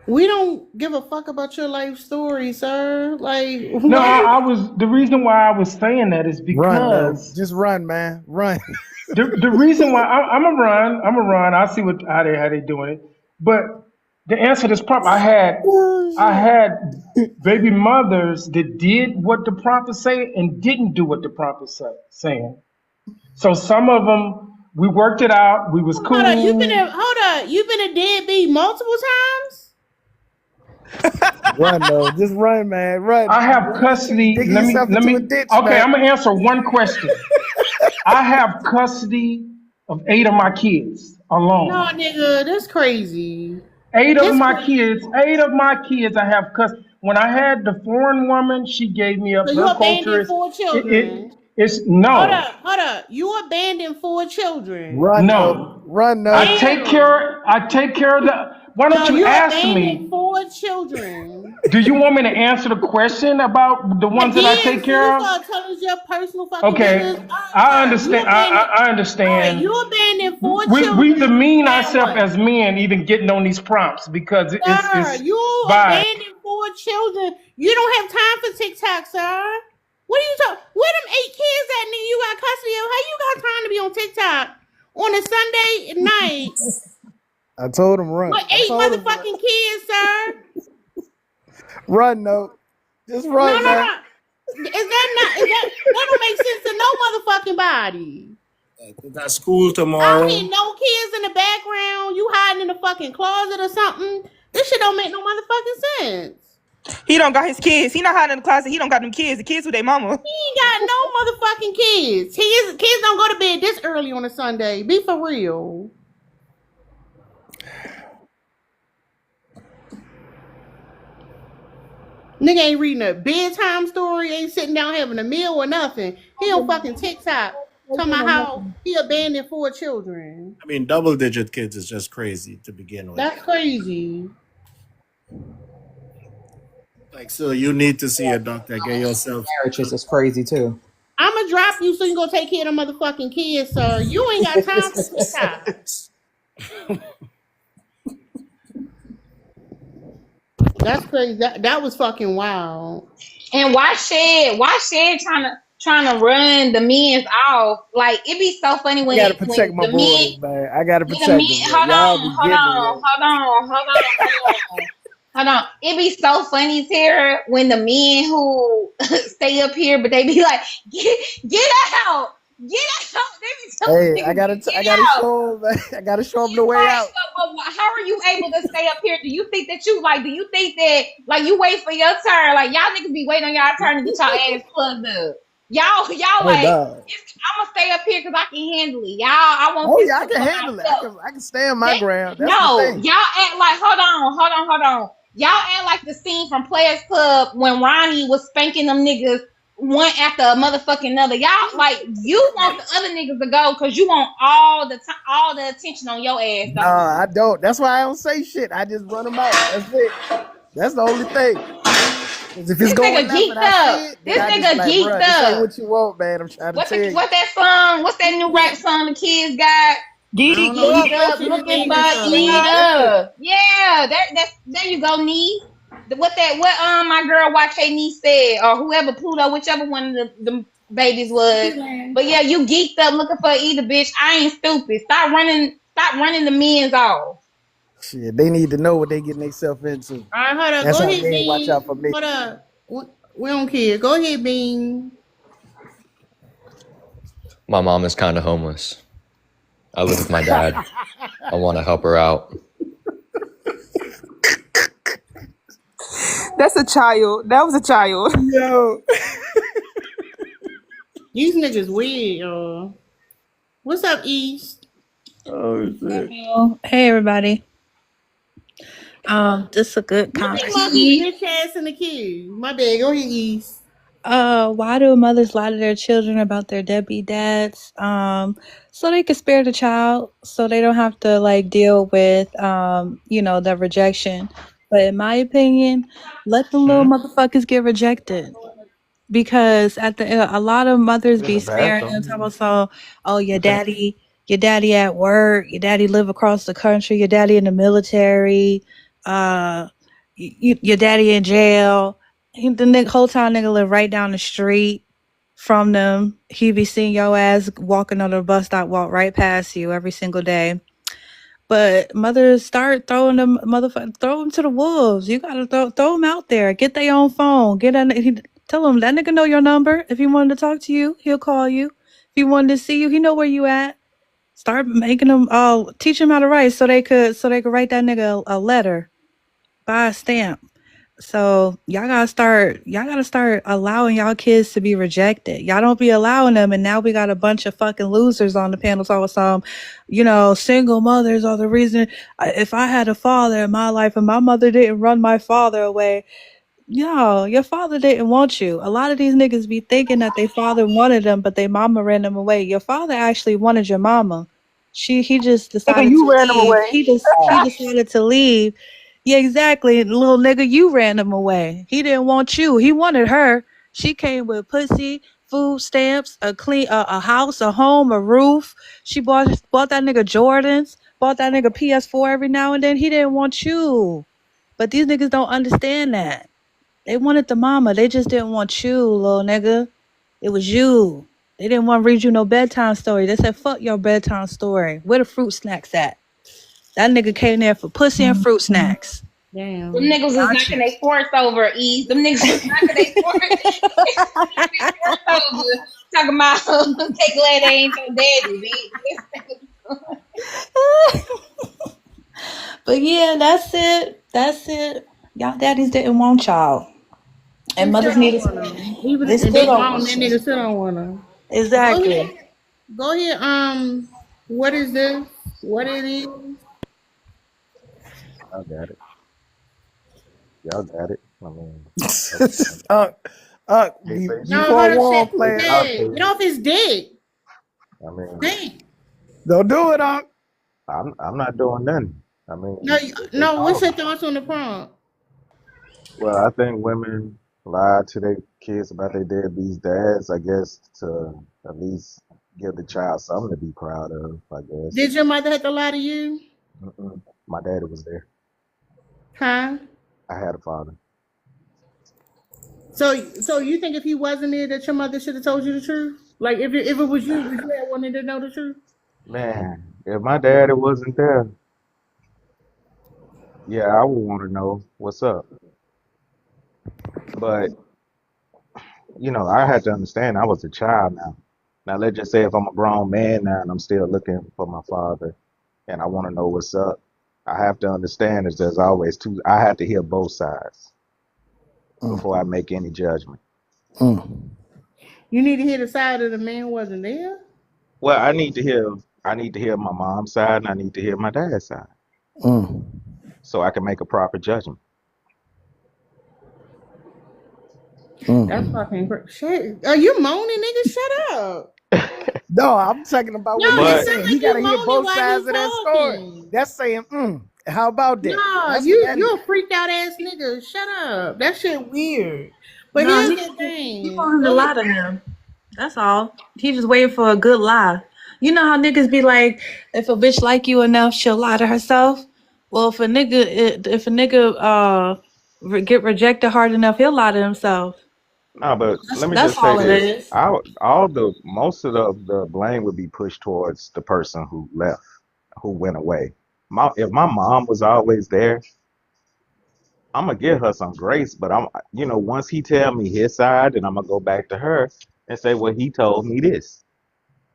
Speaker 2: We don't give a fuck about your life story, sir. Like,
Speaker 19: No,
Speaker 2: why you?
Speaker 19: I was the reason why I was saying that is
Speaker 10: Run, no.
Speaker 19: because
Speaker 10: Just run, man. Run.
Speaker 19: the reason why I'm a run. I see how they doing it. But to answer this problem,
Speaker 10: Oh
Speaker 19: I
Speaker 10: shit.
Speaker 19: had baby mothers that did what the prompt is saying and didn't do what the prompt is saying. So some of them we worked it out. We was
Speaker 2: Hold up.
Speaker 19: cool.
Speaker 2: You've been a deadbeat multiple times.
Speaker 10: Run, no. Just run, man. Run.
Speaker 19: I have custody.
Speaker 10: Digging
Speaker 19: Let me
Speaker 10: yourself
Speaker 19: let
Speaker 10: into a
Speaker 19: me.
Speaker 10: ditch,
Speaker 19: Okay,
Speaker 10: man.
Speaker 19: I'm gonna answer one question. I have custody of 8 of my kids
Speaker 2: No,
Speaker 19: alone.
Speaker 2: nigga, that's crazy.
Speaker 19: Eight of
Speaker 2: That's
Speaker 19: my
Speaker 2: crazy.
Speaker 19: kids, 8 of my kids, I have custody. When I had the foreign woman, she gave me up.
Speaker 2: So you
Speaker 19: Her culture
Speaker 2: abandoned
Speaker 19: is
Speaker 2: four
Speaker 19: it,
Speaker 2: children.
Speaker 19: it it's no,
Speaker 2: Hold up. You abandoned four children.
Speaker 10: Run, no.
Speaker 19: no.
Speaker 10: Run, no.
Speaker 2: Damn.
Speaker 19: I take care of the. Why don't
Speaker 2: No,
Speaker 19: you
Speaker 2: you
Speaker 19: ask
Speaker 2: abandoned
Speaker 19: me?
Speaker 2: four children.
Speaker 19: Do you want me to answer the question about the
Speaker 2: I
Speaker 19: ones that I
Speaker 2: did
Speaker 19: take
Speaker 2: until you
Speaker 19: care of?
Speaker 2: start telling us your personal fucking business.
Speaker 19: Okay,
Speaker 2: All right,
Speaker 19: I
Speaker 2: sir. You
Speaker 19: understand.
Speaker 2: abandoned.
Speaker 19: I
Speaker 2: All right,
Speaker 19: understand.
Speaker 2: you abandoned four
Speaker 19: We
Speaker 2: children.
Speaker 19: demean
Speaker 2: Now
Speaker 19: ourselves
Speaker 2: what?
Speaker 19: as men, even getting on these prompts because
Speaker 2: Sir,
Speaker 19: it's
Speaker 2: you
Speaker 19: by.
Speaker 2: abandoned four children. You don't have time for TikTok, sir. What are you talking? Where them 8 kids at, nigga? You got custody of? How you got time to be on TikTok on a Sunday night
Speaker 10: I told him run.
Speaker 2: with
Speaker 10: I
Speaker 2: eight
Speaker 10: told him run.
Speaker 2: motherfucking kids, sir?
Speaker 10: Run, no. Just
Speaker 2: No,
Speaker 10: run,
Speaker 2: no,
Speaker 10: man.
Speaker 2: no. That don't make sense to no motherfucking body?
Speaker 1: Got school
Speaker 2: I don't
Speaker 1: tomorrow.
Speaker 2: hear no kids in the background. You hiding in the fucking closet or something. This shit don't make no motherfucking sense.
Speaker 16: He don't got his kids. He not hiding in the closet. He don't got them kids. The kids with their mama.
Speaker 2: He ain't got no motherfucking kids. Kids don't go to bed this early on a Sunday. Be for real. Nigga ain't reading a bedtime story, ain't sitting down having a meal or nothing. He on fucking TikTok talking about how he abandoned 4 children.
Speaker 20: I mean, double-digit kids is just crazy to begin with.
Speaker 2: That's crazy.
Speaker 20: Like, so you need to see a doctor. Get yourself.
Speaker 6: Marriages is crazy too.
Speaker 2: I'ma drop you so you gonna take care of the motherfucking kids, sir. You ain't got time for TikTok. That's crazy. That was fucking wild.
Speaker 18: And why Shed trying to run the men's off? Like it be so funny
Speaker 10: I
Speaker 18: when
Speaker 10: gotta protect my
Speaker 18: the men
Speaker 10: boys, man. I gotta
Speaker 18: the men
Speaker 10: protect them. Man. Y'all be getting it, man.
Speaker 18: Hold on. It be so funny, Tara, when the men who stay up here, but they be like, get out. Get out. They be telling
Speaker 10: Hey, I
Speaker 18: niggas,
Speaker 10: gotta
Speaker 18: get out.
Speaker 10: show them. Man. I gotta show them the way
Speaker 18: Right.
Speaker 10: out.
Speaker 18: But how are you able to stay up here? Do you think that you wait for your turn? Like y'all niggas be waiting on y'all turn to get y'all ass plugged up. Y'all
Speaker 10: Oh
Speaker 18: like
Speaker 10: God.
Speaker 18: I'm gonna stay up here because I can handle it. Y'all, I want
Speaker 10: Oh
Speaker 18: this
Speaker 10: yeah, I
Speaker 18: to
Speaker 10: can
Speaker 18: for
Speaker 10: handle it.
Speaker 18: myself.
Speaker 10: I can stand my ground. That's the
Speaker 18: No,
Speaker 10: thing.
Speaker 18: y'all act like hold on. Y'all act like the scene from Players Club when Ronnie was spanking them niggas one after a motherfucking another. Y'all like you want the other niggas to go because you want all the attention on your ass,
Speaker 10: No,
Speaker 18: don't you?
Speaker 10: I don't. That's why I don't say shit. I just run them out. That's it. That's the only thing. Because if it's
Speaker 18: This
Speaker 10: going
Speaker 18: nigga
Speaker 10: left and
Speaker 18: geeked
Speaker 10: I
Speaker 18: up.
Speaker 10: see it, then
Speaker 18: This
Speaker 10: I just be
Speaker 18: nigga
Speaker 10: like,
Speaker 18: geeked
Speaker 10: bro, this ain't
Speaker 18: up.
Speaker 10: what you want, man. I'm trying to tell you.
Speaker 18: What that song? What's that new rap song the kids got?
Speaker 2: I don't know. He
Speaker 18: Geeked up,
Speaker 2: posted his
Speaker 18: looking
Speaker 2: name and
Speaker 18: for
Speaker 2: stuff.
Speaker 18: Eda. Yeah, there you go, Nee. What my girl YK Nee said, or whoever Pluto, whichever one of the babies was. But yeah, you geeked up looking for Eda, bitch. I ain't stupid. Stop running the men's off.
Speaker 10: Shit, they need to know what they getting themselves into.
Speaker 2: All right, hold up.
Speaker 10: That's
Speaker 2: Go
Speaker 10: how
Speaker 2: ahead,
Speaker 10: they ain't watch
Speaker 2: Bean.
Speaker 10: out for me.
Speaker 2: Hold up. We don't care. Go ahead, Bean.
Speaker 21: My mom is kind of homeless. I live with my dad. I want to help her out.
Speaker 16: That's a child. That was a child.
Speaker 10: Yo.
Speaker 2: These niggas weird, y'all. What's up, East?
Speaker 10: Oh shit.
Speaker 22: Hey everybody. This is a good
Speaker 2: Look at
Speaker 22: conversation.
Speaker 2: Marcus bitch ass in the queue. My bad. Go ahead, East.
Speaker 22: Why do mothers lie to their children about their deadbeat dads? So they can spare the child, so they don't have to like deal with the rejection. But in my opinion, let the little motherfuckers get rejected. Because at the a lot of mothers
Speaker 17: In
Speaker 22: be
Speaker 17: the
Speaker 22: sparing them
Speaker 17: bathroom.
Speaker 22: talking about so, oh your daddy at work, your daddy live across the country, your daddy in the military, your daddy in jail. Whole time nigga live right down the street from them. He be seeing your ass walking on the bus stop, walk right past you every single day. But mothers start throwing them throw them to the wolves. You gotta throw them out there. Get their own phone. Tell him that nigga know your number. If he wanted to talk to you, he'll call you. If he wanted to see you, he know where you at. Start making them teach them how to write so they could write that nigga a letter, buy a stamp. So y'all gotta start allowing y'all kids to be rejected. Y'all don't be allowing them, and now we got a bunch of fucking losers on the panel talking some, single mothers are the reason. If I had a father in my life and my mother didn't run my father away, yo, your father didn't want you. A lot of these niggas be thinking that their father wanted them, but their mama ran them away. Your father actually wanted your mama. He just
Speaker 16: Nigga,
Speaker 22: decided
Speaker 16: you
Speaker 22: to
Speaker 16: ran them
Speaker 22: leave.
Speaker 16: away.
Speaker 22: He decided to leave. Yeah, exactly. Little nigga, you ran him away. He didn't want you. He wanted her. She came with pussy, food stamps, a house, a home, a roof. She bought that nigga Jordans, bought that nigga PS4 every now and then. He didn't want you. But these niggas don't understand that. They wanted the mama. They just didn't want you, little nigga. It was you. They didn't want to read you no bedtime story. They said, fuck your bedtime story. Where the fruit snacks at? That nigga came there for pussy and fruit snacks.
Speaker 18: Them
Speaker 2: Damn.
Speaker 18: niggas was
Speaker 22: Got
Speaker 18: knocking
Speaker 22: you.
Speaker 18: their forks over, Ease. Them niggas was knocking their forks over. Talking about they glad they ain't your daddy, bitch.
Speaker 22: But yeah, that's it. That's it. Y'all daddies didn't want y'all.
Speaker 2: They
Speaker 22: And
Speaker 2: still
Speaker 22: mothers
Speaker 2: don't
Speaker 22: needed
Speaker 2: want
Speaker 22: to.
Speaker 2: them. Even
Speaker 22: They
Speaker 2: if
Speaker 22: still
Speaker 2: they
Speaker 22: don't
Speaker 2: grown,
Speaker 22: want
Speaker 2: that
Speaker 22: you.
Speaker 2: nigga still don't want them. Go
Speaker 22: Exactly.
Speaker 2: ahead. Go ahead. What is this? What it is?
Speaker 4: Y'all got it. Y'all got it. I mean, they
Speaker 2: No,
Speaker 4: basically
Speaker 2: hold
Speaker 10: before
Speaker 2: on.
Speaker 10: war
Speaker 2: Shit.
Speaker 4: they
Speaker 10: players.
Speaker 2: Hey,
Speaker 4: out
Speaker 2: get off his dick.
Speaker 4: I mean,
Speaker 2: Dang.
Speaker 10: Don't do it, Unc.
Speaker 4: I'm not doing nothing. I
Speaker 2: No,
Speaker 4: mean, they
Speaker 2: no. What's
Speaker 4: called
Speaker 2: your
Speaker 4: me.
Speaker 2: thoughts on the prompt?
Speaker 4: Well, I think women lie to their kids about their deadbeat dads, I guess, to at least give the child something to be proud of, I guess.
Speaker 2: Did your mother have to lie to you?
Speaker 4: Mm-mm. My daddy was there.
Speaker 2: Huh?
Speaker 4: I had a father.
Speaker 2: So you think if he wasn't there, that your mother should have told you the truth? Like if it was you, would you have wanted to know the truth?
Speaker 4: Man, if my daddy wasn't there, yeah, I would want to know what's up. But, I had to understand I was a child now. Now, let's just say if I'm a grown man now and I'm still looking for my father and I want to know what's up, I have to understand is there's always two. I have to hear both sides before I make any judgment.
Speaker 2: You need to hear the side of the man who wasn't there.
Speaker 4: Well, I need to hear my mom's side and I need to hear my dad's side so I can make a proper judgment.
Speaker 2: That's fucking shit. Are you moaning, nigga? Shut up.
Speaker 10: No, I'm talking about
Speaker 2: No,
Speaker 10: what he
Speaker 2: it
Speaker 4: But
Speaker 2: sounds
Speaker 10: saying. He
Speaker 2: like
Speaker 10: got to
Speaker 2: you
Speaker 10: hear
Speaker 2: moaning
Speaker 10: both
Speaker 2: while
Speaker 10: sides
Speaker 2: he
Speaker 10: of that story.
Speaker 2: talking.
Speaker 10: That's saying, how about that?
Speaker 2: No,
Speaker 10: That's what that
Speaker 2: you
Speaker 10: is.
Speaker 2: a freaked out ass nigga. Shut up. That shit weird. But
Speaker 22: No,
Speaker 2: here's
Speaker 22: he
Speaker 2: the
Speaker 22: he
Speaker 2: thing.
Speaker 22: want him to
Speaker 2: Go ahead.
Speaker 22: lie to him. That's all. He just waiting for a good lie. You know how niggas be like, if a bitch like you enough, she'll lie to herself. Well, if a nigga get rejected hard enough, he'll lie to himself.
Speaker 4: no, but let me
Speaker 22: That's
Speaker 4: just say
Speaker 22: all it
Speaker 4: this.
Speaker 22: is.
Speaker 4: All the most of the blame would be pushed towards the person who left, who went away. If my mom was always there, I'm gonna give her some grace, but once he tell me his side, then I'm gonna go back to her and say, well, he told me this.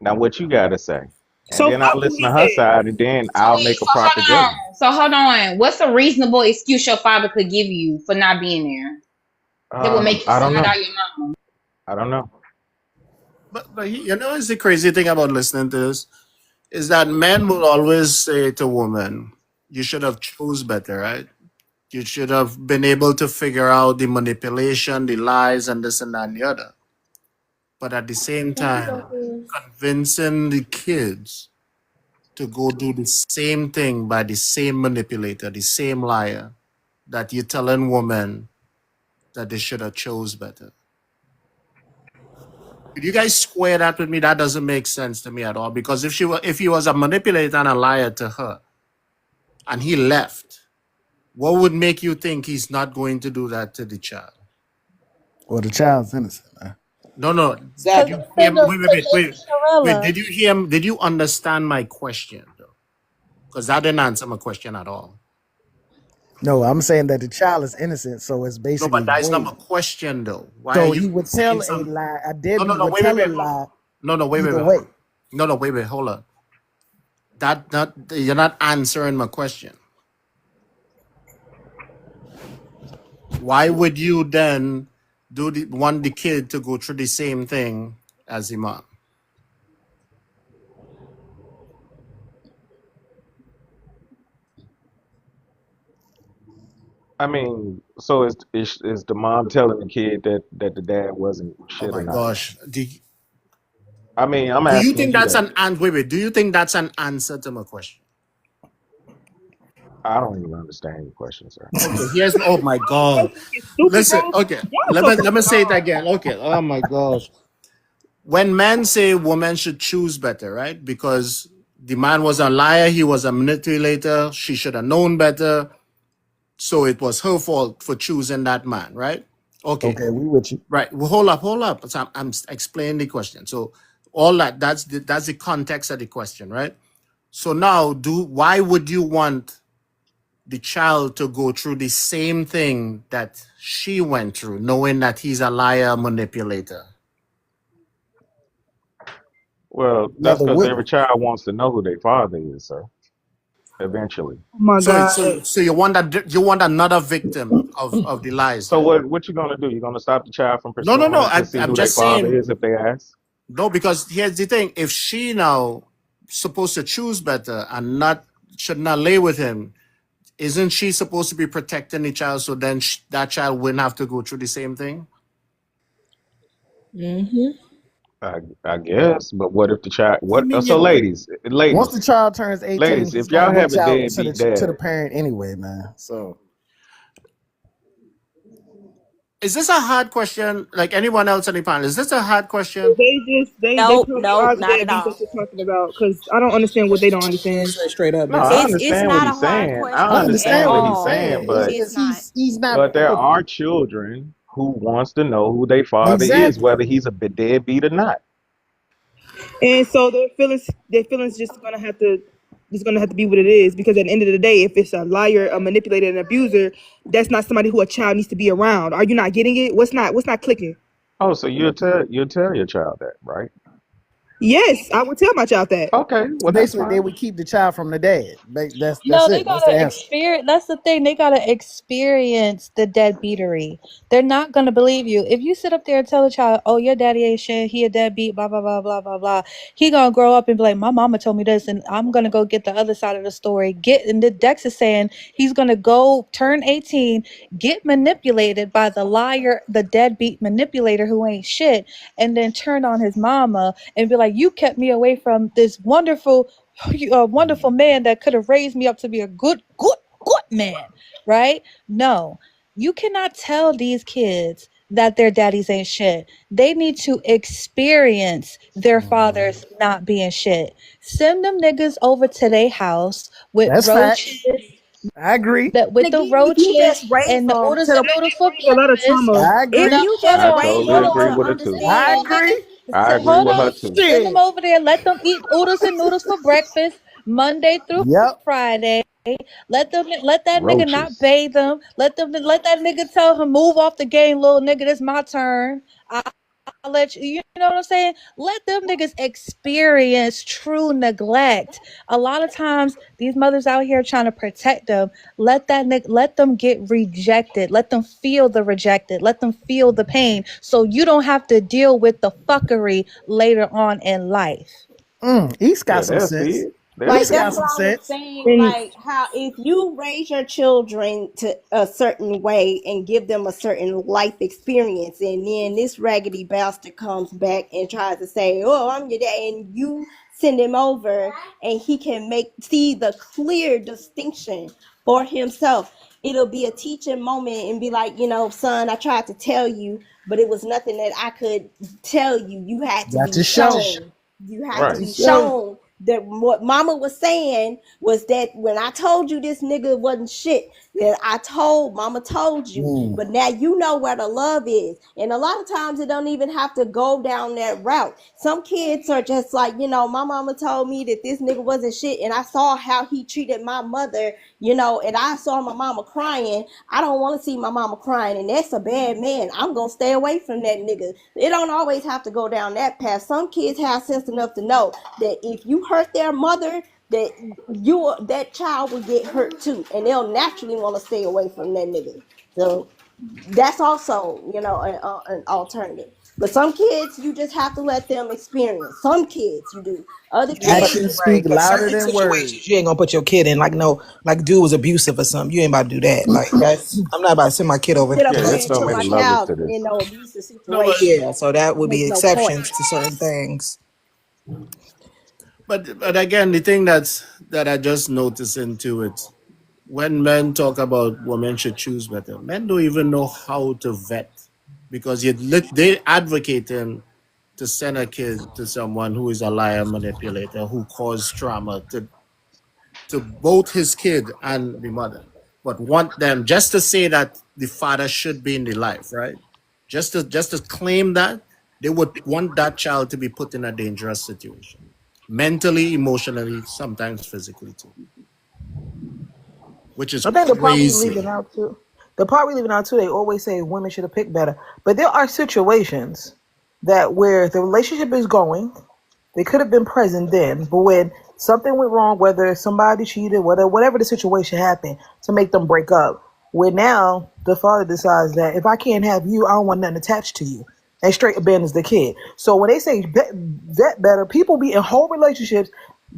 Speaker 4: Now, what you gotta say? And
Speaker 14: So
Speaker 4: then I'll
Speaker 14: fuck what
Speaker 4: listen
Speaker 14: he
Speaker 4: to her
Speaker 14: said.
Speaker 4: side, and then
Speaker 18: So
Speaker 4: I'll
Speaker 18: wait,
Speaker 4: make a proper judgment.
Speaker 18: so hold on. What's a reasonable excuse your father could give you for not being there that would make you
Speaker 4: I don't
Speaker 18: slide
Speaker 4: know.
Speaker 18: out your mouth?
Speaker 4: I don't know.
Speaker 20: But it's the crazy thing about listening to this is that men will always say to women, "You should have chose better, right? You should have been able to figure out the manipulation, the lies, and this and that and the other." But at the same
Speaker 2: Can I go
Speaker 20: time,
Speaker 2: first?
Speaker 20: convincing the kids to go do the same thing by the same manipulator, the same liar, that you're telling women that they should have chose better. Could you guys square that with me? That doesn't make sense to me at all. Because if he was a manipulator and a liar to her, and he left, what would make you think he's not going to do that to the child?
Speaker 10: Well, the child's innocent, man.
Speaker 20: No, no. Did
Speaker 22: Cause,
Speaker 20: you
Speaker 10: Exactly.
Speaker 20: hear?
Speaker 22: cause of,
Speaker 20: Wait, wait,
Speaker 22: cause
Speaker 20: wait, wait.
Speaker 22: Lady
Speaker 20: Wait.
Speaker 22: Sorella.
Speaker 20: Did you hear? Did you understand my question though? Because that didn't answer my question at all.
Speaker 10: No, I'm saying that the child is innocent, so it's
Speaker 20: No, but
Speaker 10: basically
Speaker 20: that is not
Speaker 10: void.
Speaker 20: my question though. Why are
Speaker 10: So
Speaker 20: you
Speaker 10: he would
Speaker 20: saying
Speaker 10: tell a
Speaker 20: something?
Speaker 10: lie. A
Speaker 20: No, no,
Speaker 10: deadbeat
Speaker 20: no.
Speaker 10: would
Speaker 20: Wait, wait,
Speaker 10: tell a
Speaker 20: wait.
Speaker 10: lie
Speaker 20: No, no. Wait, wait,
Speaker 10: either
Speaker 20: wait. Hold
Speaker 10: way.
Speaker 20: on. No, no. Wait, wait. Hold on. That you're not answering my question. Why would you then want the kid to go through the same thing as the mom?
Speaker 4: I mean, so is the mom telling the kid that the dad wasn't
Speaker 20: Oh
Speaker 4: shit or
Speaker 20: my
Speaker 4: not?
Speaker 20: gosh.
Speaker 4: I mean, I'm
Speaker 20: Do you
Speaker 4: asking
Speaker 20: think
Speaker 4: you
Speaker 20: that's
Speaker 4: that.
Speaker 20: an answer? Wait, wait. Do you think that's an answer to my question?
Speaker 4: I don't even understand your question, sir.
Speaker 20: Okay, here's oh my god.
Speaker 14: Stupid,
Speaker 20: Listen,
Speaker 14: bro.
Speaker 20: okay.
Speaker 14: Y'all
Speaker 20: Let
Speaker 14: so
Speaker 20: me
Speaker 14: fucking
Speaker 20: let me say it
Speaker 14: dumb.
Speaker 20: again. Okay. Oh my gosh. When men say women should choose better, right? Because the man was a liar, he was a manipulator, she should have known better. So it was her fault for choosing that man, right? Okay.
Speaker 10: Okay, we with you.
Speaker 20: Right. Well, hold up, hold up. So I'm explaining the question. So all that's the context of the question, right? So now, why would you want the child to go through the same thing that she went through, knowing that he's a liar, manipulator?
Speaker 4: Well, that's
Speaker 10: Mother
Speaker 4: because every
Speaker 10: wouldn't.
Speaker 4: child wants to know who their father is, sir. eventually.
Speaker 16: Oh my
Speaker 20: So
Speaker 16: god.
Speaker 20: so you want another victim of the lies
Speaker 4: So
Speaker 20: then?
Speaker 4: what you gonna do? You gonna stop the child from
Speaker 20: No, no, no.
Speaker 4: pursuing to see
Speaker 20: I'm
Speaker 4: who their
Speaker 20: just
Speaker 4: father
Speaker 20: saying
Speaker 4: is if they ask?
Speaker 20: no, because here's the thing: if she now supposed to choose better and not should not lay with him, isn't she supposed to be protecting the child? So then that child wouldn't have to go through the same thing.
Speaker 9: Hmm.
Speaker 4: I guess, but what if the child?
Speaker 10: I
Speaker 4: What?
Speaker 10: mean,
Speaker 4: So,
Speaker 10: once the child turns 18,
Speaker 4: ladies,
Speaker 10: he's
Speaker 4: if
Speaker 10: gonna
Speaker 4: y'all have
Speaker 10: reach
Speaker 4: a
Speaker 10: out to
Speaker 4: deadbeat
Speaker 10: the
Speaker 4: dad,
Speaker 10: parent anyway, man. So
Speaker 20: Is this a hard question? Like anyone else on the panel, is this a hard question?
Speaker 16: They
Speaker 12: Nope,
Speaker 16: probably
Speaker 12: nope,
Speaker 16: are the
Speaker 12: not at
Speaker 16: deadbeats that
Speaker 12: all.
Speaker 16: you're talking about because I don't understand what they don't understand.
Speaker 9: Say straight up,
Speaker 4: no, I
Speaker 9: basically.
Speaker 12: It's
Speaker 4: understand what
Speaker 12: not a
Speaker 4: he's
Speaker 12: hard
Speaker 4: saying. I
Speaker 10: I
Speaker 12: question at
Speaker 4: understand
Speaker 10: understand
Speaker 4: what
Speaker 10: what he's
Speaker 4: he's
Speaker 12: all.
Speaker 4: saying,
Speaker 10: saying. It's
Speaker 4: but
Speaker 12: It's
Speaker 10: just
Speaker 12: not.
Speaker 10: he's not
Speaker 4: there are children who wants to know who their father is,
Speaker 10: exactly.
Speaker 4: whether he's a deadbeat or not.
Speaker 16: And so their feelings just gonna have to be what it is because at the end of the day, if it's a liar, a manipulator, an abuser, that's not somebody who a child needs to be around. Are you not getting it? What's not clicking?
Speaker 4: Oh, so you'll tell your child that, right?
Speaker 16: Yes, I would tell my child that.
Speaker 4: Okay, well that's
Speaker 10: Basically, they
Speaker 4: fine.
Speaker 10: would keep the child from the dad. That's
Speaker 22: No, they
Speaker 10: it. That's the
Speaker 22: gotta
Speaker 10: answer.
Speaker 22: experience. That's the thing. They gotta experience the deadbeatery. They're not gonna believe you if you sit up there and tell a child, "Oh, your daddy ain't shit. He a deadbeat." Blah blah blah blah blah blah. He gonna grow up and be like, "My mama told me this," and I'm gonna go get the other side of the story. And the Dex is saying he's gonna go turn 18, get manipulated by the liar, the deadbeat manipulator who ain't shit, and then turn on his mama and be like, "You kept me away from this wonderful man that could have raised me up to be a good man," right? No, you cannot tell these kids that their daddies ain't shit. They need to experience their
Speaker 10: Mhm.
Speaker 22: fathers not being shit. Send them niggas over to their house with
Speaker 10: That's facts.
Speaker 22: roaches,
Speaker 10: I agree.
Speaker 22: that
Speaker 12: And
Speaker 22: with the
Speaker 12: again, if you
Speaker 22: roaches
Speaker 12: just raise
Speaker 22: and the
Speaker 12: them
Speaker 22: oodles
Speaker 12: to the
Speaker 22: and noodles for
Speaker 16: A lot of
Speaker 22: breakfast.
Speaker 16: trauma.
Speaker 10: I
Speaker 12: if
Speaker 22: No,
Speaker 10: agree.
Speaker 12: you
Speaker 22: hold
Speaker 12: just
Speaker 4: I
Speaker 22: on,
Speaker 12: raise
Speaker 4: totally
Speaker 22: hold
Speaker 12: them
Speaker 4: agree
Speaker 12: to
Speaker 22: on,
Speaker 4: with her too.
Speaker 10: I
Speaker 22: hold
Speaker 12: understand
Speaker 22: on.
Speaker 10: agree.
Speaker 4: I agree
Speaker 22: Hold
Speaker 4: with
Speaker 22: on.
Speaker 4: her too.
Speaker 22: Send them
Speaker 10: Shit.
Speaker 22: over there. Let them eat oodles and noodles for breakfast Monday through
Speaker 10: Yep.
Speaker 22: Friday. Let that nigga not
Speaker 4: Roaches.
Speaker 22: bathe them. Let that nigga tell him move off the game, little nigga. This my turn. I'll let you. You know what I'm saying? Let them niggas experience true neglect. A lot of times, these mothers out here trying to protect them. Let them get rejected. Let them feel the rejected. Let them feel the pain, so you don't have to deal with the fuckery later on in life.
Speaker 10: He's got
Speaker 4: Yeah,
Speaker 10: some
Speaker 4: they'll see
Speaker 10: sense.
Speaker 4: it. They'll
Speaker 10: He's
Speaker 12: like
Speaker 4: see
Speaker 10: got
Speaker 12: that's
Speaker 4: it.
Speaker 10: some
Speaker 12: what I was
Speaker 10: sense.
Speaker 12: saying,
Speaker 16: And
Speaker 12: like how if you raise your children to a certain way and give them a certain life experience and then this raggedy bastard comes back and tries to say, oh, I'm your dad, and you send him over and he can make see the clear distinction for himself, it'll be a teaching moment and be like, son, I tried to tell you, but it was nothing that I could tell you. You had to
Speaker 10: Got
Speaker 12: be
Speaker 10: to show.
Speaker 12: shown. You had
Speaker 10: Got
Speaker 12: to
Speaker 4: Right.
Speaker 10: to
Speaker 12: be
Speaker 10: show.
Speaker 12: shown that what mama was saying was that when I told you this nigga wasn't shit, that mama told you,
Speaker 10: Mm.
Speaker 12: but now you know where the love is. And a lot of times it don't even have to go down that route. Some kids are just like, my mama told me that this nigga wasn't shit, and I saw how he treated my mother, and I saw my mama crying. I don't want to see my mama crying, and that's a bad man. I'm gonna stay away from that nigga. It don't always have to go down that path. Some kids have sense enough to know that if you hurt their mother, that child will get hurt too, and they'll naturally want to stay away from that nigga. So that's also an alternative. But some kids you just have to let them experience. Some kids you do. Other
Speaker 9: Yeah, but
Speaker 12: kids,
Speaker 10: Actions speak
Speaker 9: right, but
Speaker 10: louder
Speaker 9: certain
Speaker 10: than
Speaker 9: situations you
Speaker 10: words.
Speaker 9: ain't gonna put your kid in. Like no, like dude was abusive or something. You ain't about to do that. Like that's I'm not about to send my kid over
Speaker 12: sit up
Speaker 4: Yeah,
Speaker 12: there
Speaker 4: there's
Speaker 12: and
Speaker 4: so
Speaker 12: put
Speaker 4: many
Speaker 12: my
Speaker 9: situation.
Speaker 4: levels
Speaker 12: child
Speaker 4: to
Speaker 12: in
Speaker 4: this.
Speaker 12: no abusive
Speaker 20: No, but
Speaker 12: situation.
Speaker 9: Yeah, so that would
Speaker 12: Make
Speaker 9: be
Speaker 12: no point.
Speaker 9: exceptions to certain things.
Speaker 20: but again, the thing that I just noticed into it, when men talk about women should choose better, men don't even know how to vet because they advocating to send a kid to someone who is a liar manipulator who caused trauma to both his kid and the mother, but want them just to say that the father should be in the life, right? Just to claim that they would want that child to be put in a dangerous situation, mentally, emotionally, sometimes physically too, which is
Speaker 9: I think the part we
Speaker 20: crazy.
Speaker 9: leaving out too. The part we leaving out too. They always say women should have picked better, but there are situations that where the relationship is going.
Speaker 14: They could have been present then, but when something went wrong, whether somebody cheated, whatever the situation happened to make them break up, where now the father decides that if I can't have you, I don't want nothing attached to you, and straight abandons the kid. So when they say vet better, people be in whole relationships,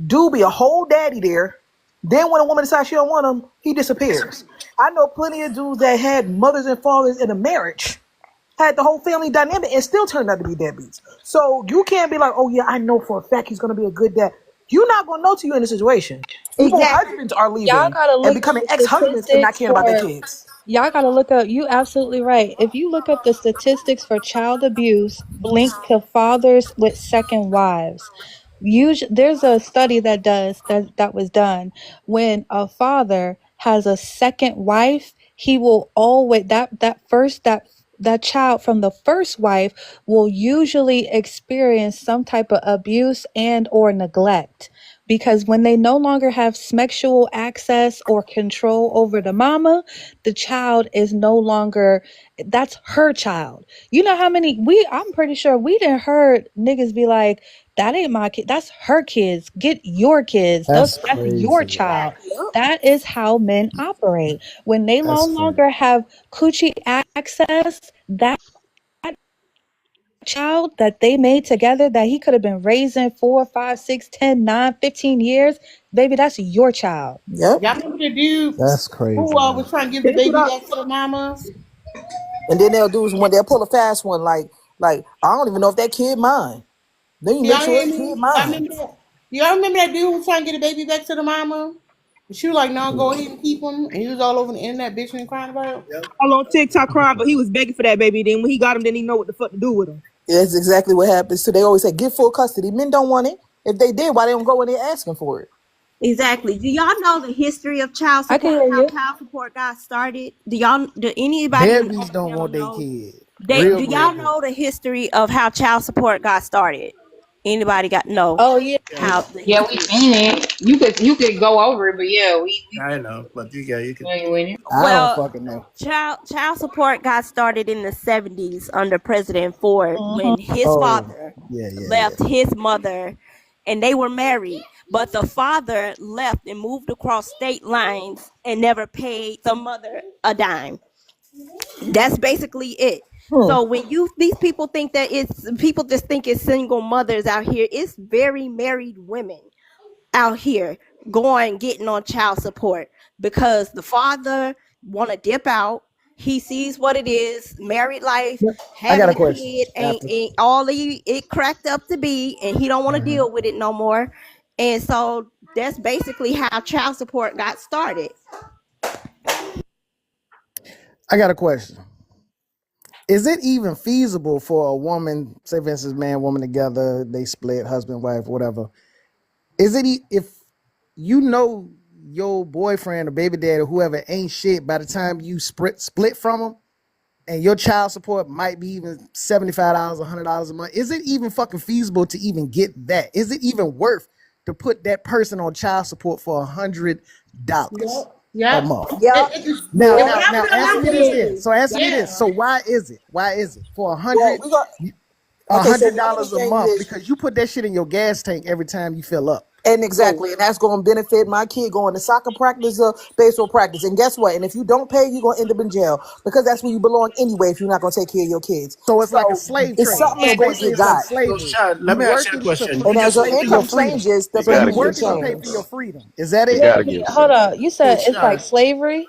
Speaker 14: do be a whole daddy there. Then when a woman decides she don't want him, he disappears. I know plenty of dudes that had mothers and fathers in a marriage, had the whole family dynamic, and still turned out to be deadbeats. So you can't be like, oh yeah, I know for a fact he's gonna be a good dad. You're not gonna know till you're in a situation. Even
Speaker 22: Exactly.
Speaker 14: husbands are
Speaker 22: Y'all
Speaker 14: leaving
Speaker 22: gotta
Speaker 14: and
Speaker 22: look up
Speaker 14: becoming
Speaker 22: the
Speaker 14: ex-husbands and not
Speaker 22: statistics
Speaker 14: caring about their
Speaker 22: for
Speaker 14: kids.
Speaker 22: y'all gotta look up you absolutely right. If you look up the statistics for child abuse linked to fathers with second wives, usually there's a study that was done. When a father has a second wife, he will always that child from the first wife will usually experience some type of abuse and or neglect, because when they no longer have sexual access or control over the mama, the child is no longer, that's her child. You know how many I'm pretty sure we didn't heard niggas be like, that ain't my kid, that's her kids, get your kids,
Speaker 10: That's
Speaker 22: that's your
Speaker 10: crazy, yo.
Speaker 22: child. That is how men operate. When they no
Speaker 10: That's crazy.
Speaker 22: longer have coochie access, that child that they made together that he could have been raising 4, 5, 6, 10, 9, 15 years, baby, that's your child.
Speaker 14: Yep.
Speaker 2: Y'all remember the dude
Speaker 10: That's
Speaker 2: who
Speaker 10: crazy, yo.
Speaker 2: was trying to give the
Speaker 14: That's what
Speaker 2: baby
Speaker 14: I,
Speaker 2: back to the mama?
Speaker 14: and then they'll do is when they'll pull a fast one, like I don't even know if that kid mine. Then you make
Speaker 2: Y'all
Speaker 14: sure
Speaker 2: hear
Speaker 14: it's kid
Speaker 2: me? Y'all
Speaker 14: mine.
Speaker 2: remember that? Y'all remember that dude who was trying to get the baby back to the mama? And she was like, no, go ahead and keep him. And he was all over the internet bitching and crying about it.
Speaker 14: Yep.
Speaker 16: All on TikTok crying, but he was begging for that baby. Then when he got him, then he know what the fuck to do with him.
Speaker 14: That's exactly what happens. So they always say get full custody. Men don't want it. If they did, why they don't go in there asking for it?
Speaker 12: Exactly. Do y'all know the history of child
Speaker 22: I can
Speaker 12: support?
Speaker 22: hear
Speaker 12: How
Speaker 22: you.
Speaker 12: child support got started? Do y'all? Do anybody on
Speaker 10: Deadbeats
Speaker 12: the
Speaker 10: don't
Speaker 12: panel
Speaker 10: want their
Speaker 12: know?
Speaker 10: kid.
Speaker 12: They
Speaker 10: Real
Speaker 12: do y'all
Speaker 10: deadbeats.
Speaker 12: know the history of how child support got started? Anybody got know
Speaker 22: Oh yeah.
Speaker 1: Yeah,
Speaker 12: how the
Speaker 18: Yeah, we
Speaker 12: history?
Speaker 18: seen it. You could go over it, but yeah, we
Speaker 1: I know, but you could.
Speaker 18: familiar with it.
Speaker 10: I don't
Speaker 12: Well,
Speaker 10: fucking know.
Speaker 12: child support got started in the 70s under President Ford
Speaker 22: Mhm.
Speaker 12: when his
Speaker 10: Oh,
Speaker 12: father
Speaker 10: yeah, yeah, yeah.
Speaker 12: left his mother, and they were married, but the father left and moved across state lines and never paid the mother a dime. That's basically it.
Speaker 14: Hmm.
Speaker 12: So when you these people think that it's people just think it's single mothers out here, it's very married women out here going getting on child support because the father want to dip out. He sees what it is, married life,
Speaker 10: I got
Speaker 12: having
Speaker 10: a
Speaker 12: a
Speaker 10: question
Speaker 12: kid ain't,
Speaker 10: after.
Speaker 12: ain't all it cracked up to be, and he don't want to
Speaker 10: Mhm.
Speaker 12: deal with it no more. And so that's basically how child support got started.
Speaker 10: I got a question. Is it even feasible for a woman, say for instance, man, woman together, they split, husband, wife, whatever? Is it if you know your boyfriend or baby dad or whoever ain't shit by the time you split from them, and your child support might be even $75, $100 a month? Is it even fucking feasible to even get that? Is it even worth to put that person on child support for $100
Speaker 2: Yep.
Speaker 10: a
Speaker 2: Yep.
Speaker 10: month?
Speaker 12: Yep.
Speaker 10: Now,
Speaker 2: And
Speaker 12: Yep.
Speaker 2: what
Speaker 10: now,
Speaker 2: I
Speaker 10: now, answer
Speaker 2: found
Speaker 10: me
Speaker 2: out
Speaker 10: this then.
Speaker 2: is,
Speaker 10: So answer me this.
Speaker 2: yeah.
Speaker 10: So why is it? Why is it for a
Speaker 14: Well,
Speaker 10: hundred,
Speaker 14: we got
Speaker 10: a
Speaker 14: okay. So
Speaker 10: hundred
Speaker 14: one of the
Speaker 10: dollars a
Speaker 14: things
Speaker 10: month?
Speaker 14: is,
Speaker 10: Because you put that shit in your gas tank every time you fill up.
Speaker 14: and
Speaker 10: So,
Speaker 14: exactly, and that's going to benefit my kid going to soccer practice or baseball practice. And guess what? And if you don't pay, you're going to end up in jail because that's where you belong anyway. If you're not going to take care of your kids,
Speaker 10: so it's like a
Speaker 14: so
Speaker 10: slave
Speaker 14: it's
Speaker 10: trade.
Speaker 14: something
Speaker 10: So
Speaker 14: that's
Speaker 2: And
Speaker 14: going to
Speaker 10: basically,
Speaker 14: get
Speaker 10: it's like
Speaker 14: got.
Speaker 1: So,
Speaker 10: slavery.
Speaker 1: Sean, let
Speaker 10: You
Speaker 1: me ask you a
Speaker 10: working
Speaker 1: question.
Speaker 14: And
Speaker 1: You
Speaker 14: as
Speaker 1: just
Speaker 14: your
Speaker 10: pay
Speaker 1: said
Speaker 10: for
Speaker 1: you
Speaker 10: your
Speaker 14: income
Speaker 10: freedom.
Speaker 14: changes, the
Speaker 4: You
Speaker 10: So
Speaker 4: gotta
Speaker 10: you
Speaker 14: payments will
Speaker 4: give
Speaker 10: working to pay
Speaker 4: something.
Speaker 10: for your
Speaker 14: change.
Speaker 10: freedom. Is that
Speaker 4: You
Speaker 10: it?
Speaker 4: gotta
Speaker 22: Wait,
Speaker 4: give
Speaker 22: hold
Speaker 4: something.
Speaker 22: on. You
Speaker 1: hey,
Speaker 22: said it's like
Speaker 1: Sean.
Speaker 22: slavery?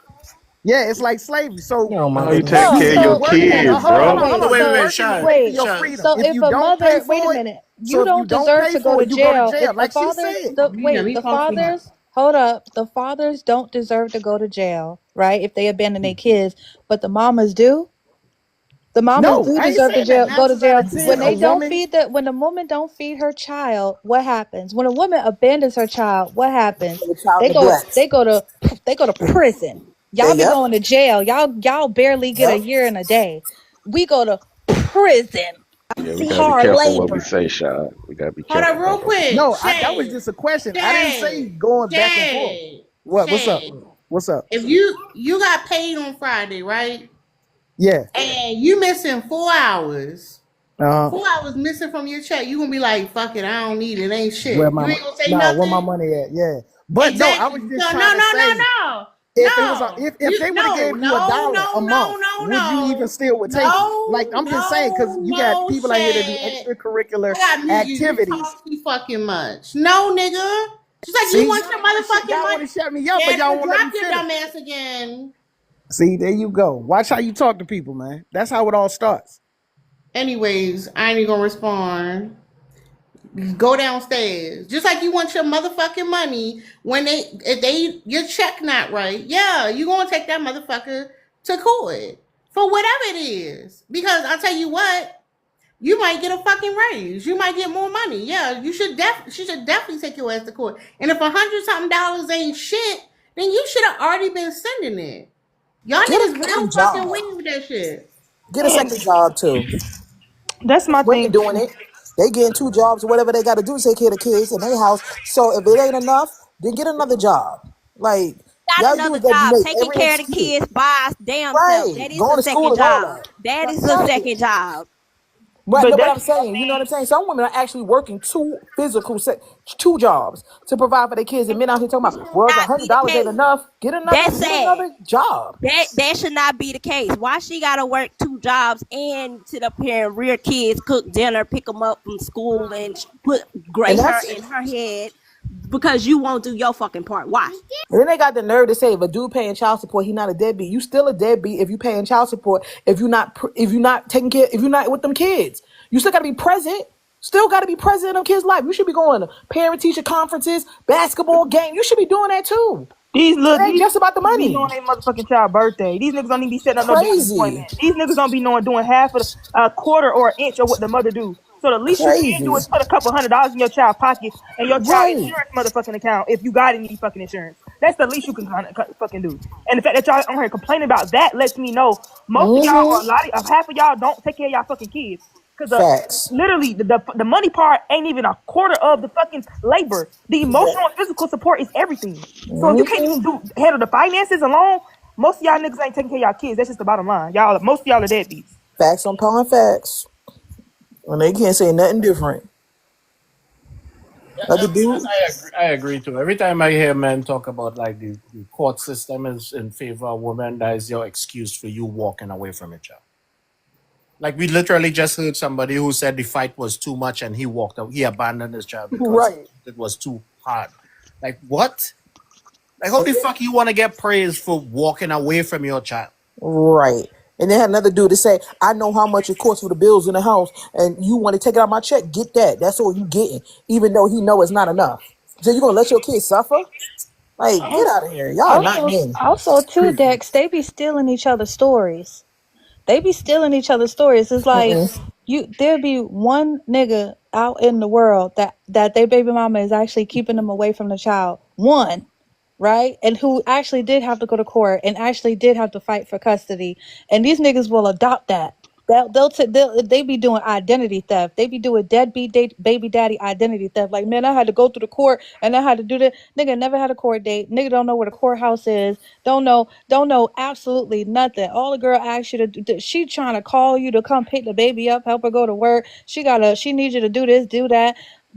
Speaker 10: Yeah, it's like slavery. So
Speaker 14: Oh my
Speaker 4: No, you
Speaker 14: goodness.
Speaker 4: take
Speaker 22: No,
Speaker 10: you
Speaker 4: care of
Speaker 10: you
Speaker 4: your
Speaker 22: so
Speaker 10: working.
Speaker 22: okay,
Speaker 4: kids,
Speaker 22: hold on,
Speaker 4: bro.
Speaker 10: Hold
Speaker 22: wait.
Speaker 1: So
Speaker 10: on.
Speaker 1: wait,
Speaker 10: You
Speaker 1: wait,
Speaker 22: So
Speaker 1: wait,
Speaker 10: working to
Speaker 1: Sean,
Speaker 10: pay for
Speaker 22: wait.
Speaker 10: your
Speaker 1: Sean.
Speaker 10: freedom.
Speaker 22: So
Speaker 10: If
Speaker 22: if
Speaker 10: you
Speaker 22: a
Speaker 10: don't pay
Speaker 22: mother, wait a
Speaker 10: for it,
Speaker 22: minute,
Speaker 10: so
Speaker 22: you
Speaker 10: if you
Speaker 22: don't
Speaker 10: don't
Speaker 22: deserve
Speaker 10: pay
Speaker 22: to go
Speaker 10: for
Speaker 22: to
Speaker 10: it, you go to
Speaker 22: jail. If
Speaker 10: jail.
Speaker 22: the
Speaker 10: Like she
Speaker 22: fathers,
Speaker 10: said.
Speaker 22: the
Speaker 2: yeah,
Speaker 22: wait,
Speaker 2: we
Speaker 22: the
Speaker 2: talking about.
Speaker 22: fathers, hold up, the fathers don't deserve to go to jail, right? If they abandon their kids, but the mamas do. The mamas
Speaker 10: No,
Speaker 22: do
Speaker 10: I ain't
Speaker 22: deserve to
Speaker 10: saying that.
Speaker 22: jail,
Speaker 10: Nine
Speaker 22: go to
Speaker 10: times out
Speaker 22: jail
Speaker 10: of ten,
Speaker 22: when
Speaker 10: a
Speaker 22: they don't
Speaker 10: woman.
Speaker 22: feed the when the woman don't feed her child. What happens when a woman abandons her child? What happens?
Speaker 14: The child
Speaker 22: They go
Speaker 14: neglect.
Speaker 22: they go to they go to prison. Y'all be
Speaker 14: Yep.
Speaker 22: going to jail. Y'all barely get a
Speaker 14: Yep.
Speaker 22: year and a day. We go to prison.
Speaker 4: Yeah, we gotta be
Speaker 22: Hard
Speaker 4: careful what we
Speaker 22: labor.
Speaker 4: say, Sean. We gotta be
Speaker 2: Hold on,
Speaker 4: careful
Speaker 2: real
Speaker 4: about what we say.
Speaker 2: quick.
Speaker 10: No, that was
Speaker 2: Shay.
Speaker 10: just a question. I didn't say
Speaker 2: Shay.
Speaker 10: going back and forth.
Speaker 2: Shay.
Speaker 10: What's up?
Speaker 2: Shay.
Speaker 10: What's up?
Speaker 2: If you got paid on Friday, right?
Speaker 10: Yeah.
Speaker 2: And you missing 4 hours, $4 missing from your check, you gonna be like, fuck it, I don't need it, ain't
Speaker 10: Where
Speaker 2: shit.
Speaker 10: my
Speaker 2: You ain't gonna say
Speaker 10: where my
Speaker 2: nothing.
Speaker 10: money at? Yeah, but no, I was
Speaker 2: Exactly.
Speaker 10: just
Speaker 2: So
Speaker 10: trying
Speaker 2: no,
Speaker 10: to
Speaker 2: no, no,
Speaker 10: say
Speaker 2: no,
Speaker 10: if it was
Speaker 2: no.
Speaker 10: if they would have gave you
Speaker 2: No,
Speaker 10: $1 a
Speaker 2: no,
Speaker 10: month,
Speaker 2: no, no,
Speaker 10: would you even
Speaker 2: no,
Speaker 10: still would take it? Like
Speaker 2: no,
Speaker 10: I'm just saying because
Speaker 2: no,
Speaker 10: you got
Speaker 2: no,
Speaker 10: people out here that do
Speaker 2: shit.
Speaker 10: extracurricular
Speaker 2: I gotta mute you. You
Speaker 10: activities.
Speaker 2: talk too fucking much. No, nigga. Just like you
Speaker 10: See,
Speaker 2: want your motherfucking
Speaker 10: y'all want
Speaker 2: money.
Speaker 10: to shut me up, but
Speaker 2: Yeah,
Speaker 10: y'all
Speaker 2: don't
Speaker 10: won't let
Speaker 2: drop
Speaker 10: me
Speaker 2: your
Speaker 10: finish.
Speaker 2: dumb ass again.
Speaker 10: See, there you go. Watch how you talk to people, man. That's how it all starts.
Speaker 2: Anyways, I ain't even gonna respond. Go downstairs. Just like you want your motherfucking money when if they your check not right, yeah, you gonna take that motherfucker to court for whatever it is. Because I'll tell you what, you might get a fucking raise. You might get more money. Yeah, she should definitely take your ass to court. And if $100 something ain't shit, then you should have already been sending it. Y'all
Speaker 9: Get a
Speaker 2: niggas
Speaker 9: second
Speaker 2: real fucking
Speaker 9: job.
Speaker 2: weird with that shit.
Speaker 9: Get a second job too.
Speaker 16: That's my
Speaker 9: Women
Speaker 16: thing
Speaker 9: doing
Speaker 16: too.
Speaker 9: it. They getting 2 jobs or whatever they got to do to take care of the kids in their house. So if it ain't enough, then get another job. Like
Speaker 5: Got
Speaker 9: y'all do
Speaker 5: another
Speaker 9: is that
Speaker 5: job
Speaker 9: make
Speaker 5: taking
Speaker 9: every
Speaker 5: care of the
Speaker 9: excuse.
Speaker 5: kids by our damn self.
Speaker 9: Right.
Speaker 5: That is a
Speaker 9: Going to school
Speaker 5: second
Speaker 9: and all
Speaker 5: job.
Speaker 9: that.
Speaker 5: That is a
Speaker 9: Exactly.
Speaker 5: second job.
Speaker 9: But
Speaker 16: But
Speaker 9: no, but
Speaker 16: that's
Speaker 9: I'm saying, you know what I'm saying? Some women are actually working two jobs to provide for their kids. And men out here talking about, well, if
Speaker 5: Not be the
Speaker 9: $100 ain't
Speaker 5: case.
Speaker 9: enough,
Speaker 5: That's
Speaker 9: get
Speaker 5: sad.
Speaker 9: another job.
Speaker 5: That should not be the case. Why she gotta work 2 jobs and sit up here and rear kids, cook dinner, pick them up from school, and put gray
Speaker 9: And
Speaker 5: hair
Speaker 9: that's
Speaker 5: in her head because you won't do your fucking part? Why?
Speaker 9: And then they got the nerve to say if a dude paying child support, he not a deadbeat. You still a deadbeat if you paying child support. If you're not taking care, if you're not with them kids, you still got to be present. Still got to be present in them kids' life. You should be going to parent teacher conferences, basketball game. You should be doing that too. It ain't
Speaker 16: These
Speaker 9: just about the
Speaker 16: niggas be
Speaker 9: money.
Speaker 16: knowing their motherfucking child birthday. These niggas don't even be setting up no damn
Speaker 9: Crazy,
Speaker 16: appointment. These niggas don't be knowing doing half of a quarter or an inch of what the mother do. So the least you can do
Speaker 9: crazy.
Speaker 16: is put a couple $100 in your child pocket and your child
Speaker 9: Right.
Speaker 16: insurance motherfucking account if you got any fucking insurance. That's the least you can fucking do. And the fact that y'all on here complaining about that lets me know most of y'all or a
Speaker 9: Mm-hmm.
Speaker 16: lot of half of y'all don't take care of y'all fucking kids. Cause
Speaker 9: Facts.
Speaker 16: literally the money part ain't even a quarter of the fucking labor. The emotional and physical support is everything. So if you can't
Speaker 9: Mm-hmm.
Speaker 16: even handle the finances alone, most of y'all niggas ain't taking care of y'all kids. That's just the bottom line. Most of y'all are deadbeats.
Speaker 9: Facts on pound facts. And they can't say nothing different. Like the dude.
Speaker 20: I agree too. Every time I hear men talk about like the court system is in favor of women, that is your excuse for you walking away from your child. Like we literally just heard somebody who said the fight was too much and he walked out. He abandoned his child because
Speaker 9: Right.
Speaker 20: it was too hard. Like what? Like how the fuck you want to get praised for walking away from your child?
Speaker 9: Right. And they had another dude to say, I know how much it costs for the bills in the house, and you want to take it out my check, get that. That's all you getting, even though he know it's not enough. So you gonna let your kids suffer? Like, get out of here. Y'all are not men.
Speaker 22: Also, too, Dex, they be stealing each other's stories. They be stealing each other's stories. It's like
Speaker 9: Mm-mm.
Speaker 22: there'll be one nigga out in the world that their baby mama is actually keeping them away from the child. One, right? And who actually did have to go to court and actually did have to fight for custody. And these niggas will adopt that. They be doing identity theft. They be doing baby daddy identity theft. Like, man, I had to go through the court and I had to do that. Nigga never had a court date. Nigga don't know where the courthouse is. Don't know absolutely nothing. All the girl asks you to do, she trying to call you to come pick the baby up, help her go to work. She needs you to do this, do that.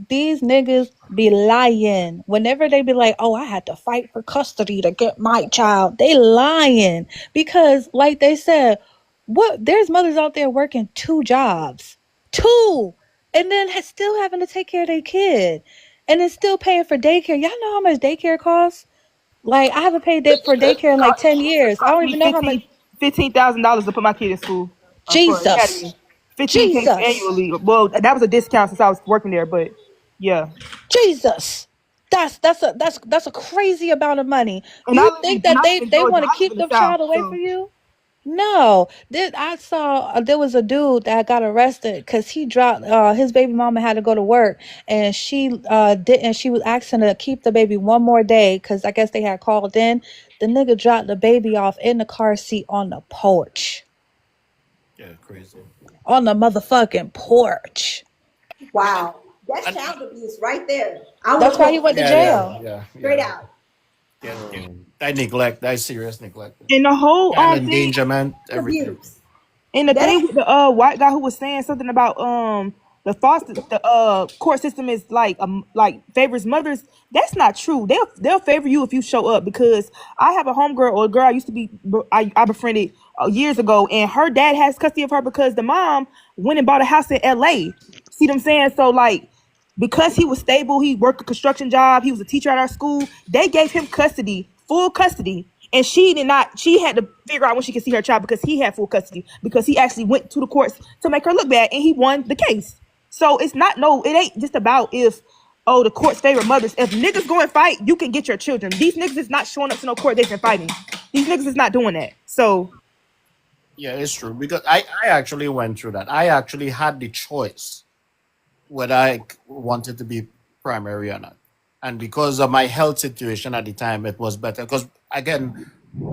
Speaker 22: These niggas be lying. Whenever they be like, oh, I had to fight for custody to get my child, they lying. Because like they said, there's mothers out there working 2 jobs. Two. And then still having to take care of their kid. And then still paying for daycare. Y'all know how much daycare costs? Like, I haven't paid for daycare in like 10 years. I
Speaker 16: Cost
Speaker 22: don't
Speaker 16: me
Speaker 22: even know how much.
Speaker 16: $15,000 to put my kid in school for
Speaker 22: Jesus.
Speaker 16: academy. 15K
Speaker 22: Jesus.
Speaker 16: annually. Well, that was a discount since I was working there, but yeah.
Speaker 22: Jesus. That's a crazy amount of money.
Speaker 16: And
Speaker 22: You think
Speaker 16: and
Speaker 22: that
Speaker 16: I live
Speaker 22: they
Speaker 16: in
Speaker 22: they
Speaker 16: Georgia.
Speaker 22: want to
Speaker 16: I live
Speaker 22: keep
Speaker 16: in the
Speaker 22: the
Speaker 16: South,
Speaker 22: child away from
Speaker 16: so
Speaker 22: you? No, I saw there was a dude that got arrested because he dropped his baby mama had to go to work and she didn't. She was asking to keep the baby one more day because I guess they had called in. The nigga dropped the baby off in the car seat on the porch,
Speaker 20: Yeah, crazy.
Speaker 22: on the motherfucking porch.
Speaker 12: Wow. That's
Speaker 20: And
Speaker 12: child abuse right there. I
Speaker 22: That's
Speaker 12: would
Speaker 22: why he went
Speaker 12: go
Speaker 22: to
Speaker 20: yeah,
Speaker 22: jail.
Speaker 20: yeah,
Speaker 12: straight
Speaker 20: yeah.
Speaker 12: out.
Speaker 20: Yeah, that neglect, that serious neglect.
Speaker 16: and the whole
Speaker 20: Child
Speaker 16: thing
Speaker 20: endangerment, everything.
Speaker 12: Abuse.
Speaker 16: And the
Speaker 14: That
Speaker 16: thing with the white guy who was saying something about the court system is like favors mothers. That's not true. They'll favor you if you show up, because I have a homegirl or a girl I used to be I befriended years ago, and her dad has custody of her because the mom went and bought a house in LA. See what I'm saying? So like, because he was stable, he worked a construction job, he was a teacher at our school, they gave him custody, full custody. And she did not, she had to figure out when she could see her child because he had full custody, because he actually went to the courts to make her look bad and he won the case. So it's not, no, it ain't just about if, oh, the court's favor mothers. If niggas go and fight, you can get your children. These niggas is not showing up to no court dates and fighting. These niggas is not doing that. So
Speaker 20: Yeah, it's true because I actually went through that. I actually had the choice whether I wanted to be primary or not, and because of my health situation at the time, it was better. Because again,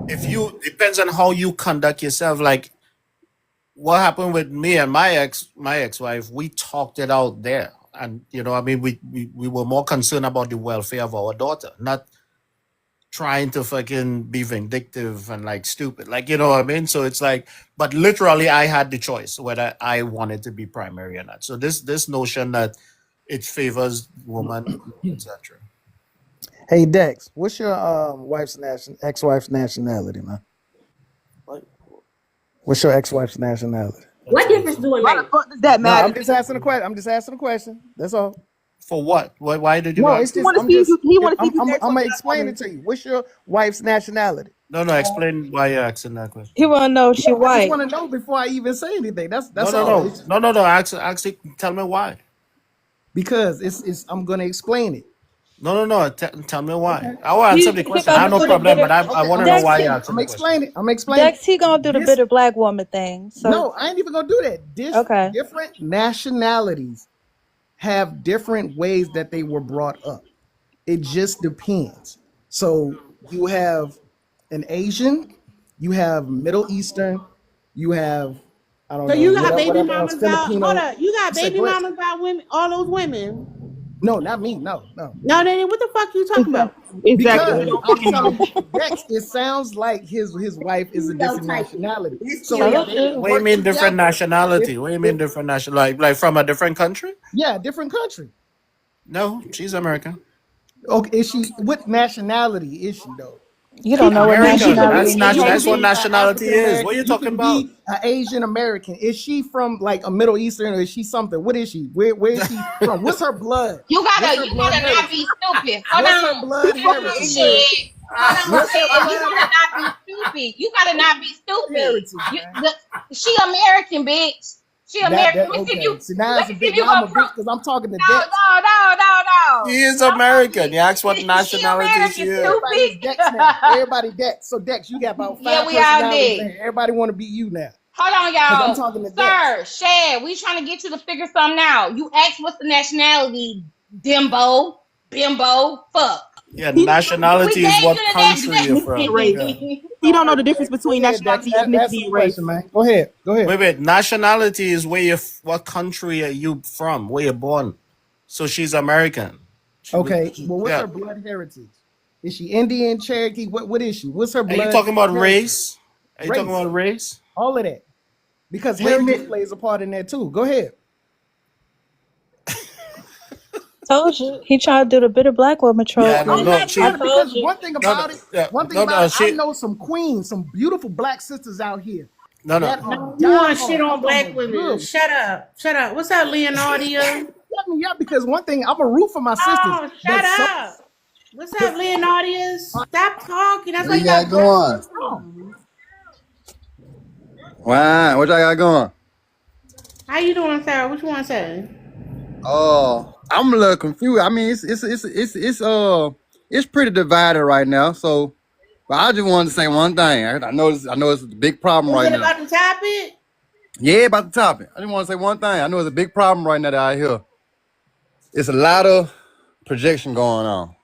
Speaker 20: if you depends on how you conduct yourself. Like what happened with me and my ex-wife, we talked it out there, and I mean, we were more concerned about the welfare of our daughter, not trying to fucking be vindictive and like stupid. Like, you know what I mean? So it's like, but literally I had the choice whether I wanted to be primary or not. So this notion that it favors woman, etc.
Speaker 10: Hey Dex, what's your ex-wife's nationality, man? What's your ex-wife's nationality?
Speaker 5: What difference do it
Speaker 16: why the
Speaker 5: make?
Speaker 16: fuck does that
Speaker 10: No,
Speaker 16: matter?
Speaker 10: I'm just asking a question. I'm just asking a question. That's all.
Speaker 20: For what? Why did you
Speaker 10: No,
Speaker 20: ask?
Speaker 10: it's
Speaker 16: He
Speaker 10: just
Speaker 16: want to see if you, he want to see if you
Speaker 10: I'm
Speaker 16: married to a
Speaker 10: gonna
Speaker 16: black
Speaker 10: explain it
Speaker 16: woman.
Speaker 10: to you. What's your wife's nationality?
Speaker 20: No, explain why you're asking that question.
Speaker 22: He want to know if she
Speaker 10: Yeah, I just
Speaker 22: white.
Speaker 10: want to know before I even say anything.
Speaker 20: No,
Speaker 10: That's all. It's
Speaker 20: no. Actually, tell me why.
Speaker 10: because it's I'm gonna explain it.
Speaker 20: No. Tell me why.
Speaker 10: Okay.
Speaker 20: I will answer the
Speaker 22: He
Speaker 20: question. I
Speaker 22: gonna
Speaker 20: have no
Speaker 22: do the
Speaker 20: problem,
Speaker 22: bitter.
Speaker 20: but I
Speaker 10: Okay,
Speaker 20: want to know
Speaker 22: Dex,
Speaker 20: why you're asking
Speaker 10: I'm
Speaker 20: the question.
Speaker 10: explaining. I'm explaining.
Speaker 22: Dex, he gonna do the
Speaker 10: This
Speaker 22: bitter black woman thing. So
Speaker 10: no, I ain't even gonna do that.
Speaker 22: okay.
Speaker 10: Different nationalities have different ways that they were brought up. It just depends. So you have an Asian, you have Middle Eastern, you have I don't
Speaker 2: So
Speaker 10: know
Speaker 2: you got baby
Speaker 10: whatever else
Speaker 2: mamas out. Hold
Speaker 10: Filipino.
Speaker 2: up, you got
Speaker 10: You said
Speaker 2: baby
Speaker 10: go ahead.
Speaker 2: mamas out women, all those women.
Speaker 10: No, not me. No.
Speaker 2: No, then what the fuck you talking
Speaker 16: Exactly.
Speaker 2: about?
Speaker 16: Exactly. We
Speaker 10: Because
Speaker 16: don't
Speaker 10: I'm
Speaker 16: fucking
Speaker 10: telling
Speaker 16: know.
Speaker 10: you, Dex, it sounds like his wife is a different nationality. So if they
Speaker 20: What do you
Speaker 10: work
Speaker 20: mean different
Speaker 10: together,
Speaker 20: nationality? What do you mean different national? Like from a different country?
Speaker 10: yeah, different country.
Speaker 20: No, she's American.
Speaker 10: Okay, is she? What nationality is she though?
Speaker 22: You
Speaker 2: She
Speaker 22: don't know what
Speaker 20: American.
Speaker 22: nationality
Speaker 20: That's
Speaker 10: Okay,
Speaker 22: he
Speaker 10: you can
Speaker 20: That's what
Speaker 10: be
Speaker 22: is.
Speaker 10: an
Speaker 20: nationality
Speaker 10: African
Speaker 20: is. What are
Speaker 10: American.
Speaker 20: you
Speaker 10: You
Speaker 20: talking
Speaker 10: can
Speaker 20: about?
Speaker 10: be an Asian American. Is she from like a Middle Eastern, or is she something? What is she? Where is she from? What's her blood? What's her
Speaker 18: You
Speaker 10: blood
Speaker 18: gotta not
Speaker 10: heritage?
Speaker 18: be stupid. Hold
Speaker 10: What's her
Speaker 18: on.
Speaker 10: blood
Speaker 16: Fucking
Speaker 10: heritage?
Speaker 16: ignorant.
Speaker 18: Shit. Hold on,
Speaker 10: What's her
Speaker 18: shit. You
Speaker 10: blood
Speaker 18: gotta not be stupid. You gotta not be stupid.
Speaker 10: heritage, man?
Speaker 18: She American, bitch. She American.
Speaker 10: That okay. See now
Speaker 18: Let
Speaker 10: it's
Speaker 18: me
Speaker 10: a
Speaker 18: see if
Speaker 10: bit.
Speaker 18: you
Speaker 10: Now I'm
Speaker 18: gonna
Speaker 10: a
Speaker 18: prove.
Speaker 10: bitch because I'm talking to
Speaker 18: No,
Speaker 10: Dex.
Speaker 18: no, no, no,
Speaker 20: She
Speaker 18: no.
Speaker 20: is
Speaker 18: Don't fuck
Speaker 20: American.
Speaker 18: me.
Speaker 20: You ask what
Speaker 18: She
Speaker 20: nationality she
Speaker 18: American,
Speaker 20: is.
Speaker 10: Everybody is
Speaker 18: stupid.
Speaker 10: Dex now. Everybody Dex. So Dex, you got about
Speaker 18: Yeah,
Speaker 10: five
Speaker 18: we all
Speaker 10: personalities in
Speaker 18: did.
Speaker 10: here. Everybody want to be you now
Speaker 18: Hold on,
Speaker 10: because I'm
Speaker 18: y'all.
Speaker 10: talking to Dex.
Speaker 18: Sir, Shad, we trying to get you to figure something out. You asked what's the nationality, Dimbo, Bimbo, fuck.
Speaker 20: Yeah,
Speaker 16: He don't know the
Speaker 18: We
Speaker 20: nationality
Speaker 18: gave
Speaker 20: is
Speaker 16: difference
Speaker 20: what
Speaker 18: you
Speaker 16: between
Speaker 20: country you're
Speaker 16: ethnicity and
Speaker 20: from.
Speaker 16: race.
Speaker 20: Yeah.
Speaker 18: the
Speaker 16: He
Speaker 10: All
Speaker 16: don't know
Speaker 10: right,
Speaker 16: the difference
Speaker 10: Dex. Go
Speaker 16: between
Speaker 10: ahead, Dex.
Speaker 16: nationality,
Speaker 10: Ask
Speaker 16: ethnicity,
Speaker 10: the
Speaker 16: and race.
Speaker 10: question, man. Go ahead. Go ahead.
Speaker 20: Wait. Nationality is where you what country are you from? Where you're born. So she's American.
Speaker 10: Okay. Well, what's
Speaker 20: Yeah.
Speaker 10: her blood heritage? Is she Indian, Cherokee? What is she? What's her
Speaker 20: Are you
Speaker 10: blood
Speaker 20: talking about
Speaker 10: heritage?
Speaker 20: race? Are you talking
Speaker 10: Race.
Speaker 20: about race?
Speaker 10: All of that. Because
Speaker 16: Wait a
Speaker 10: heritage
Speaker 16: minute.
Speaker 10: plays a part in that too. Go ahead.
Speaker 22: Told you. He tried to do the bitter black woman
Speaker 10: No,
Speaker 20: Yeah,
Speaker 22: trope.
Speaker 20: no,
Speaker 10: I'm
Speaker 22: Man.
Speaker 20: no.
Speaker 10: not
Speaker 22: I
Speaker 20: She
Speaker 10: trying to
Speaker 22: told
Speaker 10: because
Speaker 22: you.
Speaker 20: no, yeah,
Speaker 10: one thing
Speaker 20: no.
Speaker 10: about it, I
Speaker 20: She
Speaker 10: know some queens, some beautiful black sisters out here
Speaker 20: no.
Speaker 10: that are
Speaker 2: No, you want shit
Speaker 10: diehard. I'm
Speaker 2: on
Speaker 10: talking
Speaker 2: black
Speaker 10: about
Speaker 2: women.
Speaker 10: good.
Speaker 2: Shut up. Shut up. What's up, Leonardia?
Speaker 10: Let me up because one thing I'm a root for my sisters,
Speaker 2: Oh,
Speaker 10: but
Speaker 2: shut
Speaker 10: some
Speaker 2: up. What's
Speaker 10: but
Speaker 2: up, Leonardia? Stop talking. That's
Speaker 7: What
Speaker 2: why
Speaker 7: you
Speaker 2: you
Speaker 7: got
Speaker 2: got black
Speaker 7: going?
Speaker 2: syndrome.
Speaker 7: Wow, what y'all got going?
Speaker 2: How you doing, Sarah? What you want to say?
Speaker 7: I'm a little confused. I mean, it's pretty divided right now. So, but I just wanted to say one thing. I know it's a big problem
Speaker 2: Is
Speaker 7: right
Speaker 2: it
Speaker 7: now.
Speaker 2: about the topic?
Speaker 7: Yeah, about the topic. I just want to say one thing. I know it's a big problem right now that I hear. It's a lot of projection going on.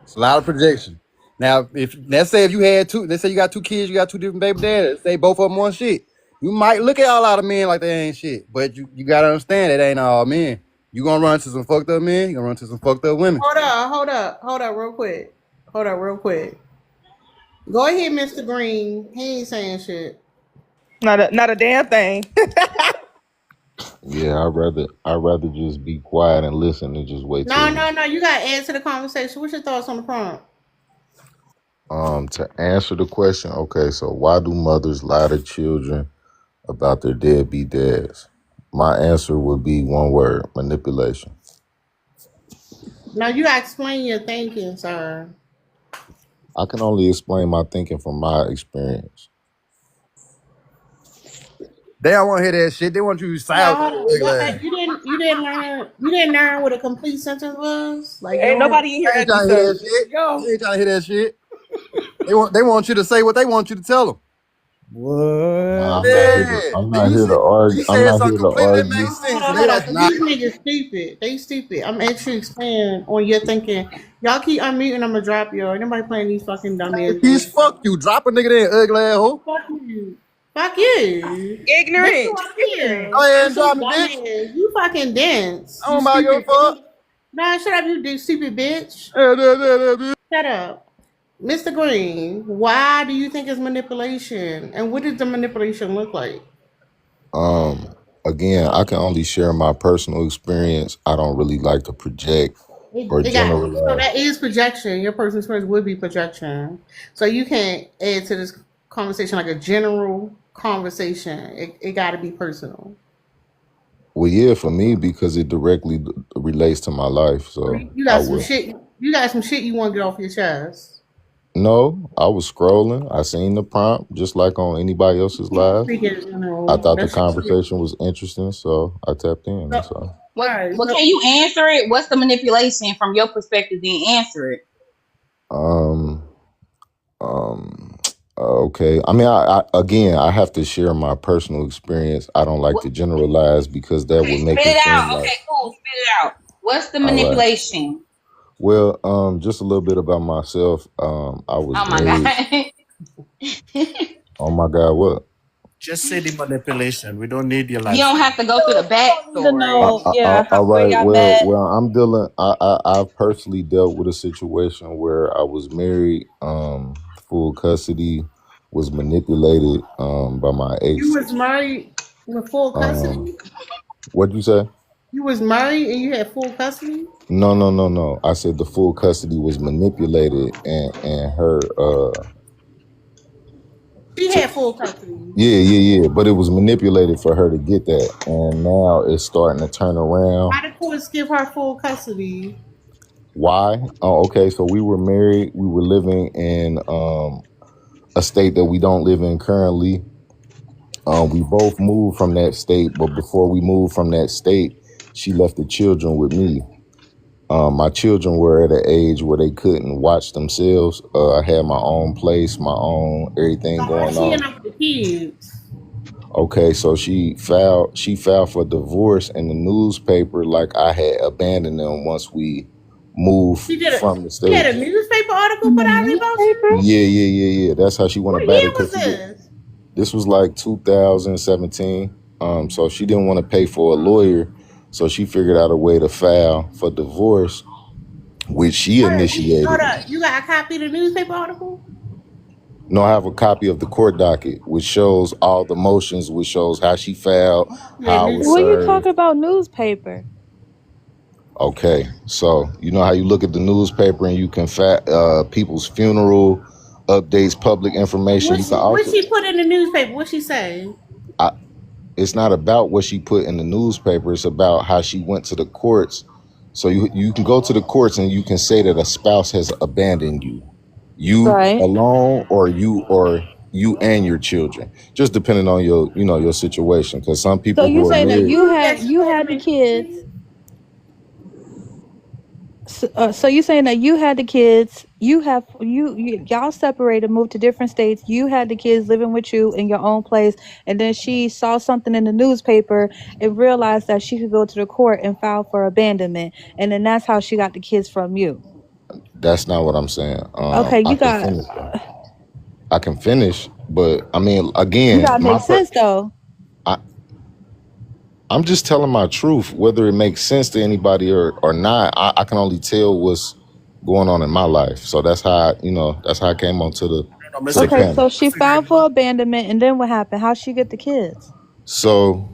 Speaker 7: It's a lot of projection. Now, if let's say if you had two, let's say you got two kids, you got two different baby daddies, say both of them want shit. You might look at a lot of men like they ain't shit, but you gotta understand it ain't all men. You gonna run into some fucked up men, you gonna run into some fucked up women.
Speaker 2: Hold up, real quick. Hold up, real quick. Go ahead, Mr. Green. He ain't saying shit.
Speaker 16: Not a damn thing.
Speaker 3: Yeah, I'd rather just be quiet and listen and just wait
Speaker 2: No,
Speaker 3: till
Speaker 2: no, no. You gotta add to the conversation. What's your thoughts on the prompt?
Speaker 3: to answer the question. Okay, so why do mothers lie to children about their deadbeat dads? My answer would be one word: manipulation.
Speaker 2: Now you gotta explain your thinking, sir.
Speaker 3: I can only explain my thinking from my experience.
Speaker 7: They don't want to hear that shit. They want you to
Speaker 2: No,
Speaker 7: sound
Speaker 2: hold on.
Speaker 7: ugly ass.
Speaker 2: You didn't learn what a complete sentence was. Like you
Speaker 16: Ain't
Speaker 2: don't.
Speaker 16: nobody in here
Speaker 7: They ain't
Speaker 16: ugly,
Speaker 7: trying to hear
Speaker 16: sir.
Speaker 7: that shit.
Speaker 16: Yo.
Speaker 7: They ain't trying to hear that shit. They want you to say what they want you to tell them.
Speaker 3: Nah,
Speaker 10: What?
Speaker 7: Yeah.
Speaker 3: I'm
Speaker 7: Then
Speaker 3: not
Speaker 7: you
Speaker 3: here
Speaker 7: said
Speaker 3: to argue.
Speaker 7: you
Speaker 3: I'm
Speaker 7: said
Speaker 3: not
Speaker 7: something
Speaker 3: here to
Speaker 7: completely that
Speaker 3: argue.
Speaker 7: made
Speaker 2: Hold
Speaker 7: sense, and
Speaker 2: on,
Speaker 7: they
Speaker 2: hold on.
Speaker 7: like,
Speaker 2: Cause
Speaker 7: nah.
Speaker 2: these niggas stupid. They stupid. I'm actually expand on your thinking. Y'all keep unmuting. I'm gonna drop y'all. Nobody playing these fucking dumbass
Speaker 7: He's
Speaker 2: games.
Speaker 7: fuck you. Drop a nigga there, ugly ass hoe.
Speaker 2: Fuck you. Fuck you. Bitch, you
Speaker 16: Ignorant.
Speaker 2: up
Speaker 16: Just
Speaker 2: here
Speaker 16: ignorant.
Speaker 7: Go ahead
Speaker 2: with
Speaker 7: and
Speaker 2: your
Speaker 7: drop me,
Speaker 2: dumb
Speaker 7: bitch.
Speaker 2: ass. You fucking dense.
Speaker 7: I
Speaker 2: You
Speaker 7: don't mind your
Speaker 2: stupid bitch.
Speaker 7: fuck.
Speaker 2: Nah, shut up, you stupid bitch.
Speaker 7: Yeah.
Speaker 2: Shut up. Mr. Green, why do you think it's manipulation? And what does the manipulation look like?
Speaker 3: Um, Again, I can only share my personal experience. I don't really like to project or
Speaker 2: It got so
Speaker 3: generalize.
Speaker 2: that is projection. Your person's experience would be projection. So you can't add to this conversation like a general conversation. It got to be personal.
Speaker 3: Well, yeah, for me because it directly relates to my life.
Speaker 2: So
Speaker 3: So
Speaker 2: you
Speaker 3: I
Speaker 2: got some
Speaker 3: will.
Speaker 2: shit. You got some shit you want to get off your chest.
Speaker 3: No, I was scrolling. I seen the prompt just like on anybody else's
Speaker 2: You
Speaker 3: live.
Speaker 2: speak in
Speaker 3: I
Speaker 2: general.
Speaker 3: thought the
Speaker 2: That's just it.
Speaker 3: conversation was interesting, so I tapped in.
Speaker 2: So,
Speaker 3: That's all.
Speaker 18: What
Speaker 2: right.
Speaker 18: what can
Speaker 2: So,
Speaker 18: you answer it? What's the manipulation from your perspective? Then answer it.
Speaker 3: Um, um, okay. I mean, again, I have to share my personal experience. I don't like
Speaker 18: What,
Speaker 3: to generalize because that
Speaker 18: okay,
Speaker 3: would make
Speaker 18: spit
Speaker 3: it
Speaker 18: it out.
Speaker 3: seem like,
Speaker 18: Okay, cool. Spit it out. What's the
Speaker 3: all right.
Speaker 18: manipulation?
Speaker 3: Well, just a little bit about myself. I was
Speaker 18: Oh my
Speaker 3: married.
Speaker 18: god.
Speaker 3: Oh my God, what?
Speaker 20: Just say the manipulation. We don't need your
Speaker 18: You
Speaker 20: life
Speaker 18: don't
Speaker 20: story.
Speaker 18: have to go through the
Speaker 22: We don't need to
Speaker 18: backstory.
Speaker 22: know, yeah,
Speaker 3: All
Speaker 22: where
Speaker 3: right.
Speaker 22: y'all
Speaker 3: Well,
Speaker 22: met.
Speaker 3: I'm dealing. I've personally dealt with a situation where I was married, full custody, was manipulated, by my
Speaker 2: you
Speaker 3: ex.
Speaker 2: was married with full
Speaker 3: Um,
Speaker 2: custody.
Speaker 3: what'd you say?
Speaker 2: You was married and you had full custody.
Speaker 3: No, no, no, no. I said the full custody was manipulated, and her
Speaker 2: She
Speaker 3: to
Speaker 2: had full custody.
Speaker 3: yeah. But it was manipulated for her to get that, and now it's starting to turn around.
Speaker 2: Why the courts give her full custody?
Speaker 3: Why? Oh, okay. So we were married. We were living in a state that we don't live in currently. We both moved from that state, but before we moved from that state, she left the children with me. My children were at an age where they couldn't watch themselves. I had my own place, my own
Speaker 2: So
Speaker 3: everything
Speaker 2: how
Speaker 3: going
Speaker 2: she
Speaker 3: on.
Speaker 2: end up with the kids?
Speaker 3: Okay, so she filed for divorce in the newspaper like I had abandoned them once we moved
Speaker 2: She did a
Speaker 3: from the
Speaker 2: she had
Speaker 3: state.
Speaker 2: a newspaper article
Speaker 22: In
Speaker 2: put
Speaker 22: the
Speaker 2: out about
Speaker 22: newspaper?
Speaker 2: you.
Speaker 3: Yeah. That's how she went
Speaker 2: What
Speaker 3: about
Speaker 2: year
Speaker 3: it
Speaker 2: was
Speaker 3: because
Speaker 2: this?
Speaker 3: this was like 2017. So she didn't want to pay for a lawyer, so she figured out a way to file for divorce, which she
Speaker 2: Hold
Speaker 3: initiated.
Speaker 2: up. You got a copy of the newspaper article?
Speaker 3: No, I have a copy of the court docket, which shows all the motions, which shows how she filed,
Speaker 2: Yeah,
Speaker 3: how I was
Speaker 22: What
Speaker 2: newspaper.
Speaker 22: you
Speaker 3: served.
Speaker 22: talking about newspaper?
Speaker 3: Okay, so you know how you look at the newspaper and you can people's funeral updates, public information. You can
Speaker 2: What
Speaker 3: also,
Speaker 2: she put in the newspaper? What she say?
Speaker 3: I, it's not about what she put in the newspaper. It's about how she went to the courts. So you can go to the courts and you can say that a spouse has abandoned you, you
Speaker 22: Right.
Speaker 3: alone, or you and your children, just depending on your situation. Because some
Speaker 22: So
Speaker 3: people
Speaker 22: you
Speaker 3: who are
Speaker 22: saying that
Speaker 3: married,
Speaker 22: you
Speaker 2: That
Speaker 22: had
Speaker 2: she
Speaker 22: you
Speaker 2: had to
Speaker 22: had the
Speaker 2: make
Speaker 22: kids. So you saying that you had the kids, y'all separated, moved to different states. You had the kids living with you in your own place, and then she saw something in the newspaper and realized that she could go to the court and file for abandonment, and then that's how she got the kids from you.
Speaker 3: that's not what I'm saying.
Speaker 22: Okay,
Speaker 3: I can finish though. I can finish, but I mean,
Speaker 22: you
Speaker 3: again,
Speaker 22: gotta make sense though.
Speaker 3: I, I'm just telling my truth, whether it makes sense to anybody or not. I can only tell what's going on in my life. So that's how that's how I came onto the
Speaker 20: No, Mr.
Speaker 3: Say
Speaker 20: Green,
Speaker 22: Okay,
Speaker 3: Panda.
Speaker 22: so she
Speaker 20: Mr. Green,
Speaker 22: filed for abandonment, and then what happened? How'd she get the kids?
Speaker 3: So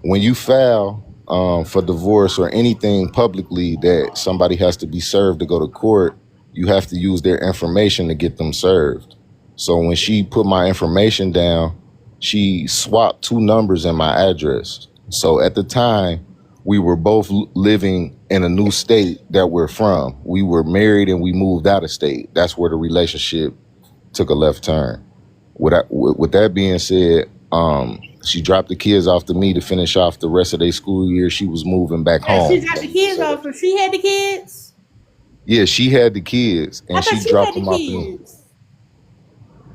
Speaker 3: when you file for divorce or anything publicly that somebody has to be served to go to court, you have to use their information to get them served. So when she put my information down, she swapped two numbers in my address. So at the time, we were both living in a new state that we're from. We were married and we moved out of state. That's where the relationship took a left turn. With that being said, she dropped the kids off to me to finish off the rest of their school year. She was moving back
Speaker 2: Yeah, she
Speaker 3: home.
Speaker 2: got the kids off, so she had the kids.
Speaker 3: Yeah, she had the kids
Speaker 2: I
Speaker 3: and
Speaker 2: thought
Speaker 3: she
Speaker 2: she
Speaker 3: dropped
Speaker 2: had the
Speaker 3: them off to me.
Speaker 2: kids.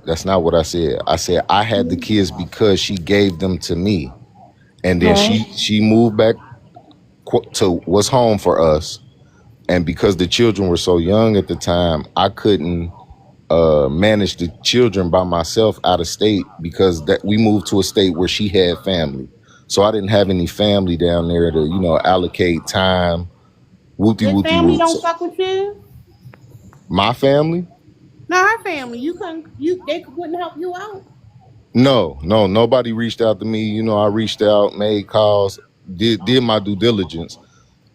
Speaker 3: That's not what I said. I said I had the kids because she gave them to me, and then
Speaker 22: Okay.
Speaker 3: she moved back to was home for us. And because the children were so young at the time, I couldn't manage the children by myself out of state because that we moved to a state where she had family. So I didn't have any family down there to, allocate time. Wooty
Speaker 2: Your
Speaker 3: wooty
Speaker 2: family
Speaker 3: woot.
Speaker 2: don't
Speaker 3: So
Speaker 2: fuck with you.
Speaker 3: my family?
Speaker 2: No, her family. You couldn't. They wouldn't help you out.
Speaker 3: No, nobody reached out to me. I reached out, made calls, did my due diligence.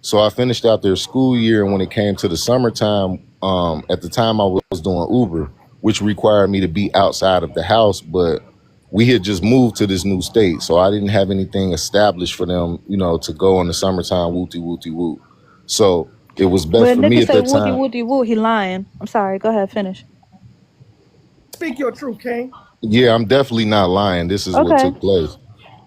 Speaker 3: So I finished out their school year, and when it came to the summertime, at the time I was doing Uber, which required me to be outside of the house, but we had just moved to this new state, so I didn't have anything established for them, to go in the summertime, wooty wooty woo. So it was best
Speaker 22: When
Speaker 3: for
Speaker 22: a
Speaker 3: me
Speaker 22: nigga
Speaker 3: at
Speaker 22: say
Speaker 3: that
Speaker 22: woody
Speaker 3: time.
Speaker 22: woody woo, he lying. I'm sorry. Go ahead, finish.
Speaker 10: Speak your truth, King.
Speaker 3: Yeah, I'm definitely not lying. This is what
Speaker 22: Okay.
Speaker 3: took place.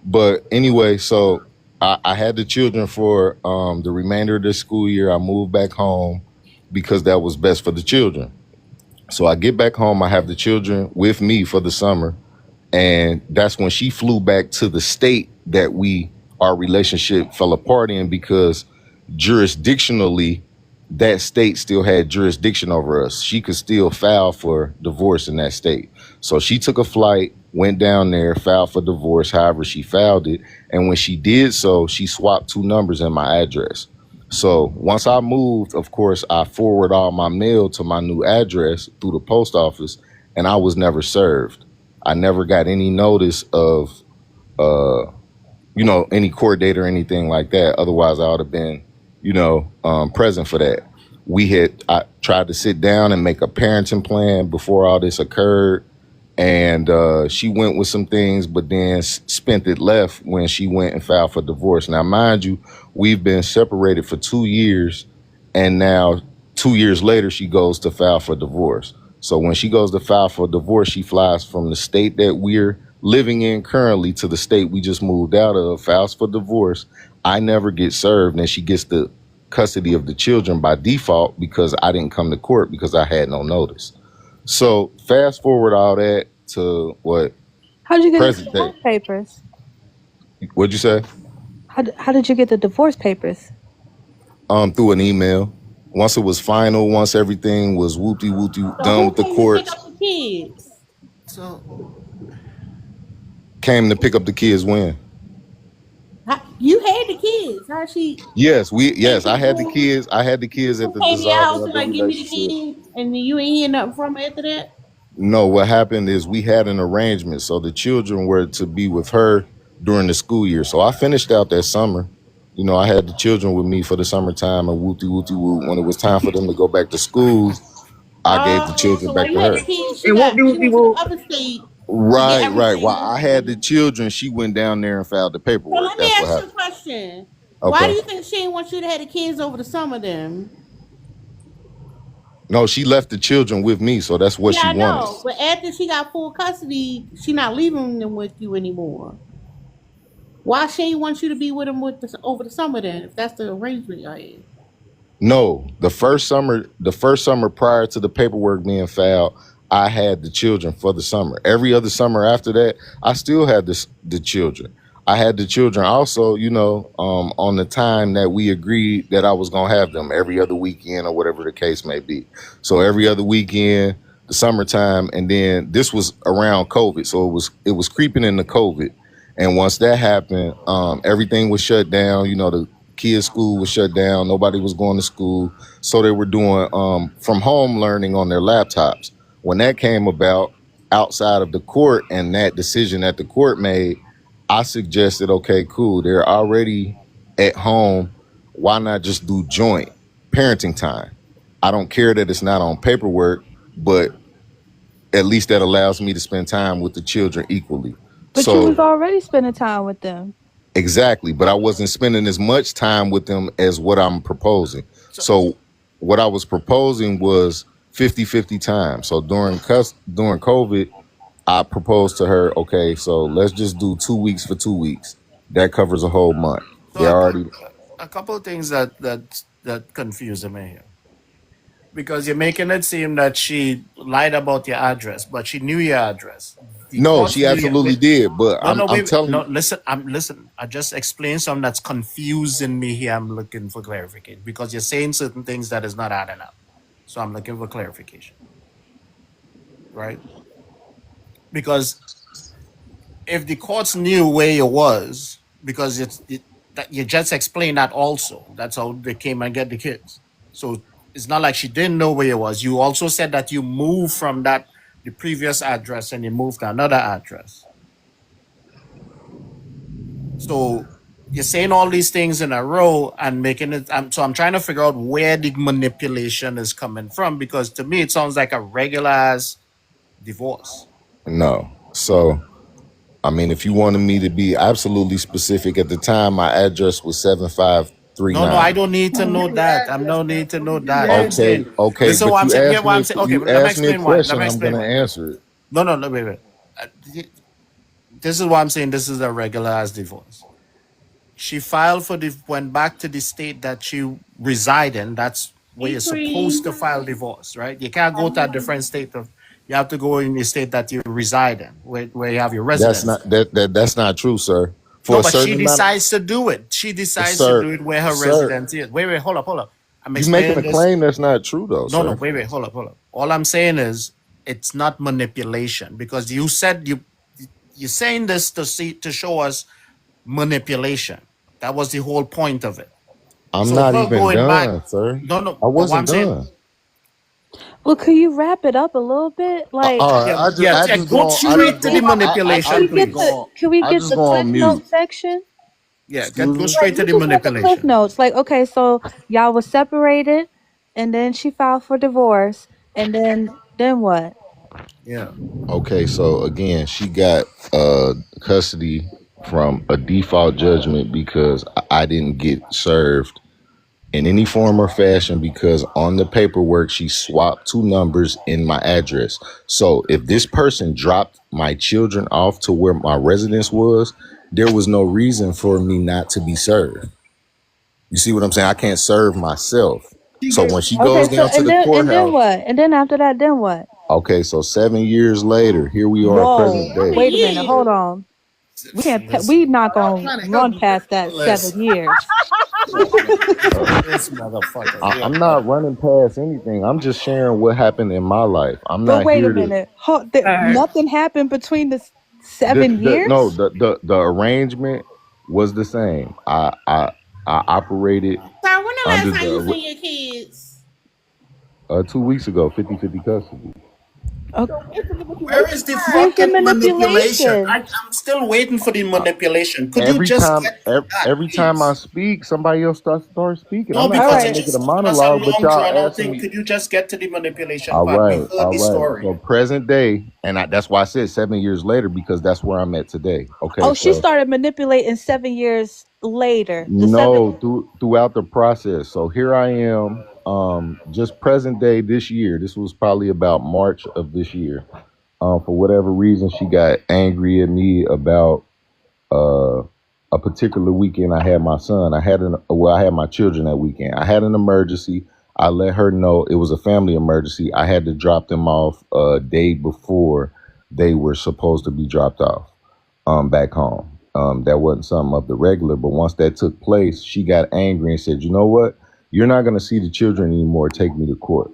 Speaker 3: But anyway, so I had the children for the remainder of the school year. I moved back home because that was best for the children. So I get back home, I have the children with me for the summer. And that's when she flew back to the state that our relationship fell apart in because jurisdictionally, that state still had jurisdiction over us. She could still file for divorce in that state. So she took a flight, went down there, filed for divorce, however she filed it. And when she did so, she swapped two numbers in my address. So once I moved, of course, I forward all my mail to my new address through the post office, and I was never served. I never got any notice of, any court date or anything like that. Otherwise, I would have been, present for that. I tried to sit down and make a parenting plan before all this occurred. And she went with some things, but then spent it left when she went and filed for divorce. Now, mind you, we've been separated for 2 years, and now 2 years later, she goes to file for divorce. So when she goes to file for divorce, she flies from the state that we're living in currently to the state we just moved out of, files for divorce. I never get served, and she gets the custody of the children by default because I didn't come to court because I had no notice. So fast forward all that to what
Speaker 22: How'd you get the
Speaker 3: present day.
Speaker 22: divorce papers?
Speaker 3: What'd you say?
Speaker 22: How did you get the divorce papers?
Speaker 3: Through an email. Once it was final, once everything was whoopty whoopty
Speaker 2: So
Speaker 3: done
Speaker 2: who
Speaker 3: with the
Speaker 2: came to pick
Speaker 3: courts,
Speaker 2: up the kids?
Speaker 20: so
Speaker 3: came to pick up the kids when.
Speaker 2: You had the kids. How she can't
Speaker 3: Yes, I
Speaker 2: pick
Speaker 3: had the
Speaker 2: them?
Speaker 3: kids. I had the kids at
Speaker 2: Who
Speaker 3: the
Speaker 2: came to your
Speaker 3: dissolving
Speaker 2: house
Speaker 3: of
Speaker 2: and
Speaker 3: the
Speaker 2: like give me the
Speaker 3: relationship.
Speaker 2: kids, and then you ain't hear nothing from her after that?
Speaker 3: No, what happened is we had an arrangement. So the children were to be with her during the school year. So I finished out that summer. I had the children with me for the summertime and wooty wooty woo. When it was time for them to go back to school, I gave the
Speaker 2: Oh,
Speaker 3: children
Speaker 2: so while
Speaker 3: back to
Speaker 2: you had
Speaker 3: her.
Speaker 2: the kids,
Speaker 10: And whoop de
Speaker 2: she
Speaker 10: whoop de
Speaker 2: went to the
Speaker 10: whoop.
Speaker 2: other state to get
Speaker 3: Right.
Speaker 2: everything
Speaker 3: While I had the
Speaker 2: moving.
Speaker 3: children, she went down there and filed the
Speaker 2: So
Speaker 3: paperwork.
Speaker 2: let me
Speaker 3: That's what
Speaker 2: ask you a
Speaker 3: happened.
Speaker 2: question. Why do
Speaker 3: Okay.
Speaker 2: you think she didn't want you to have the kids over the summer then?
Speaker 3: No, she left the children with me, so that's what
Speaker 2: Yeah,
Speaker 3: she
Speaker 2: I
Speaker 3: wanted.
Speaker 2: know. But after she got full custody, she not leaving them with you anymore. Why she ain't want you to be with them over the summer then, if that's the arrangement y'all had?
Speaker 3: No, the first summer prior to the paperwork being filed, I had the children for the summer. Every other summer after that, I still had the children. I had the children also, on the time that we agreed that I was gonna have them every other weekend or whatever the case may be. So every other weekend, the summertime, and then this was around COVID, so it was creeping into COVID. And once that happened, everything was shut down. The kids' school was shut down. Nobody was going to school. So they were doing from home learning on their laptops. when that came about outside of the court and that decision that the court made, I suggested, okay, cool, they're already at home. Why not just do joint parenting time? I don't care that it's not on paperwork, but at least that allows me to spend time with the children equally.
Speaker 22: But you was
Speaker 3: So
Speaker 22: already spending time with them.
Speaker 3: exactly, but I wasn't spending as much time with them as what I'm proposing.
Speaker 20: So,
Speaker 3: So what I was proposing was 50-50 time. So during COVID, I proposed to her, okay, so let's just do 2 weeks for 2 weeks. That covers a whole month.
Speaker 20: so
Speaker 3: They already
Speaker 20: a couple of things that confuse me here, because you're making it seem that she lied about your address, but she knew your address. The
Speaker 3: no,
Speaker 20: courts
Speaker 3: she
Speaker 20: knew your.
Speaker 3: absolutely did. But
Speaker 20: No, no,
Speaker 3: I'm
Speaker 20: wait,
Speaker 3: telling
Speaker 20: no.
Speaker 3: you,
Speaker 20: Listen, listen. I just explained something that's confusing me here. I'm looking for clarification because you're saying certain things that is not adding up. So I'm looking for clarification, right? Because if the courts knew where you was, because that you just explained that also. That's how they came and get the kids. So it's not like she didn't know where you was. You also said that you moved from the previous address and you moved to another address. So you're saying all these things in a row and making it. So I'm trying to figure out where the manipulation is coming from, because to me it sounds like a regular ass divorce.
Speaker 3: no. So I mean, if you wanted me to be absolutely specific, at the time my address was
Speaker 20: No, no, I
Speaker 3: 7539.
Speaker 20: don't need to
Speaker 2: Don't
Speaker 20: know
Speaker 2: give the
Speaker 20: that. I
Speaker 2: address,
Speaker 20: don't
Speaker 2: man.
Speaker 20: need to
Speaker 2: Don't
Speaker 20: know
Speaker 2: give the
Speaker 20: that. I'm
Speaker 2: address.
Speaker 3: Okay,
Speaker 20: saying,
Speaker 3: okay,
Speaker 20: listen,
Speaker 3: but
Speaker 20: what I'm
Speaker 3: you
Speaker 20: saying. Here,
Speaker 3: asked
Speaker 20: what
Speaker 3: me
Speaker 20: I'm
Speaker 3: a,
Speaker 20: saying. Okay,
Speaker 3: you
Speaker 20: let me
Speaker 3: asked me a
Speaker 20: explain why. Let
Speaker 3: question.
Speaker 20: me
Speaker 3: I'm
Speaker 20: explain
Speaker 3: gonna
Speaker 20: why.
Speaker 3: answer it.
Speaker 20: No, no, no, wait, wait. This is why I'm saying this is a regular ass divorce. She filed for the went back to the state that she reside in. That's where
Speaker 12: Hey,
Speaker 20: you're supposed to
Speaker 12: Queen.
Speaker 20: file divorce, right? You can't go to a different state of. You have to go in the state that you reside in, where you have your
Speaker 3: That's
Speaker 20: residency.
Speaker 3: not that's not true, sir. For
Speaker 20: No,
Speaker 3: a
Speaker 20: but she
Speaker 3: certain amount
Speaker 20: decides to do it. She decides to
Speaker 3: sir,
Speaker 20: do it where her
Speaker 3: sir,
Speaker 20: residency is. Wait, wait, hold up, hold up. I'm
Speaker 3: you making
Speaker 20: explaining
Speaker 3: a
Speaker 20: this.
Speaker 3: claim that's not true though,
Speaker 20: No, no,
Speaker 3: sir.
Speaker 20: wait, wait, hold up, hold up. All I'm saying is it's not manipulation, because you said you're saying this to show us manipulation. That was the whole point of it.
Speaker 3: I'm
Speaker 20: So
Speaker 3: not
Speaker 20: her
Speaker 3: even
Speaker 20: going back,
Speaker 3: done, sir.
Speaker 20: no, no.
Speaker 3: I
Speaker 20: But what
Speaker 3: wasn't
Speaker 20: I'm saying,
Speaker 3: done.
Speaker 22: Well, could you wrap it up a little bit? Like,
Speaker 3: All right,
Speaker 20: yeah, yeah, yeah. Go straight to the
Speaker 22: can
Speaker 3: I
Speaker 20: manipulation,
Speaker 22: we
Speaker 3: just
Speaker 22: get
Speaker 20: please.
Speaker 22: the
Speaker 3: go
Speaker 22: can we
Speaker 3: I
Speaker 22: get
Speaker 3: just
Speaker 22: the
Speaker 3: go
Speaker 22: cliff
Speaker 3: on mute.
Speaker 22: note section?
Speaker 20: Yeah,
Speaker 3: Excuse
Speaker 20: go
Speaker 3: me.
Speaker 22: Like,
Speaker 20: straight to
Speaker 22: we
Speaker 20: the
Speaker 22: just want the cliff
Speaker 20: manipulation.
Speaker 22: notes. Like, okay, so y'all was separated, and then she filed for divorce, and then what?
Speaker 20: Yeah.
Speaker 3: Okay, so again, she got custody from a default judgment because I didn't get served in any form or fashion, because on the paperwork she swapped two numbers in my address. So if this person dropped my children off to where my residence was, there was no reason for me not to be served. You see what I'm saying? I can't serve myself. So when she
Speaker 22: Okay,
Speaker 3: goes
Speaker 22: so
Speaker 3: down to the
Speaker 22: and then
Speaker 3: courthouse,
Speaker 22: what? And then after that, then what?
Speaker 3: okay, so 7 years later, here we are, present
Speaker 22: Whoa,
Speaker 2: 7
Speaker 3: day.
Speaker 22: wait a minute, hold
Speaker 2: years.
Speaker 22: on. We
Speaker 20: Listen,
Speaker 22: not
Speaker 2: I'm
Speaker 22: gonna
Speaker 2: trying to help
Speaker 22: run
Speaker 2: you, girl.
Speaker 22: past that
Speaker 20: listen.
Speaker 22: 7 years.
Speaker 20: This motherfucker here,
Speaker 3: I'm
Speaker 20: man.
Speaker 3: not running past anything. I'm just sharing what happened in my life. I'm
Speaker 22: But
Speaker 3: not
Speaker 22: wait a
Speaker 3: here to
Speaker 22: minute,
Speaker 2: All right.
Speaker 22: nothing happened between the
Speaker 3: the,
Speaker 22: 7 years.
Speaker 3: the arrangement was the same. I operated
Speaker 2: So when the last
Speaker 3: under
Speaker 2: time you
Speaker 3: the
Speaker 2: seen your kids?
Speaker 3: 2 weeks ago, 50-50 custody.
Speaker 22: Okay,
Speaker 2: So what's the
Speaker 20: Where
Speaker 2: manipulation
Speaker 20: is the
Speaker 2: part?
Speaker 22: where's the
Speaker 20: fucking manipulation?
Speaker 22: manipulation?
Speaker 20: I'm still waiting for the manipulation. Could you
Speaker 3: Every
Speaker 20: just
Speaker 3: time
Speaker 20: get to that,
Speaker 3: every time I
Speaker 20: please?
Speaker 3: speak, somebody else starts speaking. I'm
Speaker 20: No,
Speaker 3: not
Speaker 22: All
Speaker 3: trying
Speaker 20: because
Speaker 3: to
Speaker 20: you're
Speaker 22: right,
Speaker 3: make it a
Speaker 20: just giving us a
Speaker 3: monologue, but
Speaker 20: long, drawn
Speaker 3: y'all
Speaker 20: out
Speaker 3: asking
Speaker 20: thing.
Speaker 3: me.
Speaker 20: Could you just get to the manipulation
Speaker 3: All
Speaker 20: part? We
Speaker 3: right,
Speaker 20: heard
Speaker 3: all
Speaker 20: the
Speaker 3: right.
Speaker 20: story.
Speaker 3: So present day, and that's why I said 7 years later, because that's where I'm at today. Okay,
Speaker 22: oh, she
Speaker 3: so
Speaker 22: started manipulating 7 years later. The seven.
Speaker 3: no, throughout the process. So here I am, just present day this year. This was probably about March of this year. For whatever reason, she got angry at me about uh, a particular weekend. I had my son. I had my children that weekend. I had an emergency. I let her know it was a family emergency. I had to drop them off a day before they were supposed to be dropped off back home. That wasn't something of the regular, but once that took place, she got angry and said, "You know what? You're not going to see the children anymore. Take me to court."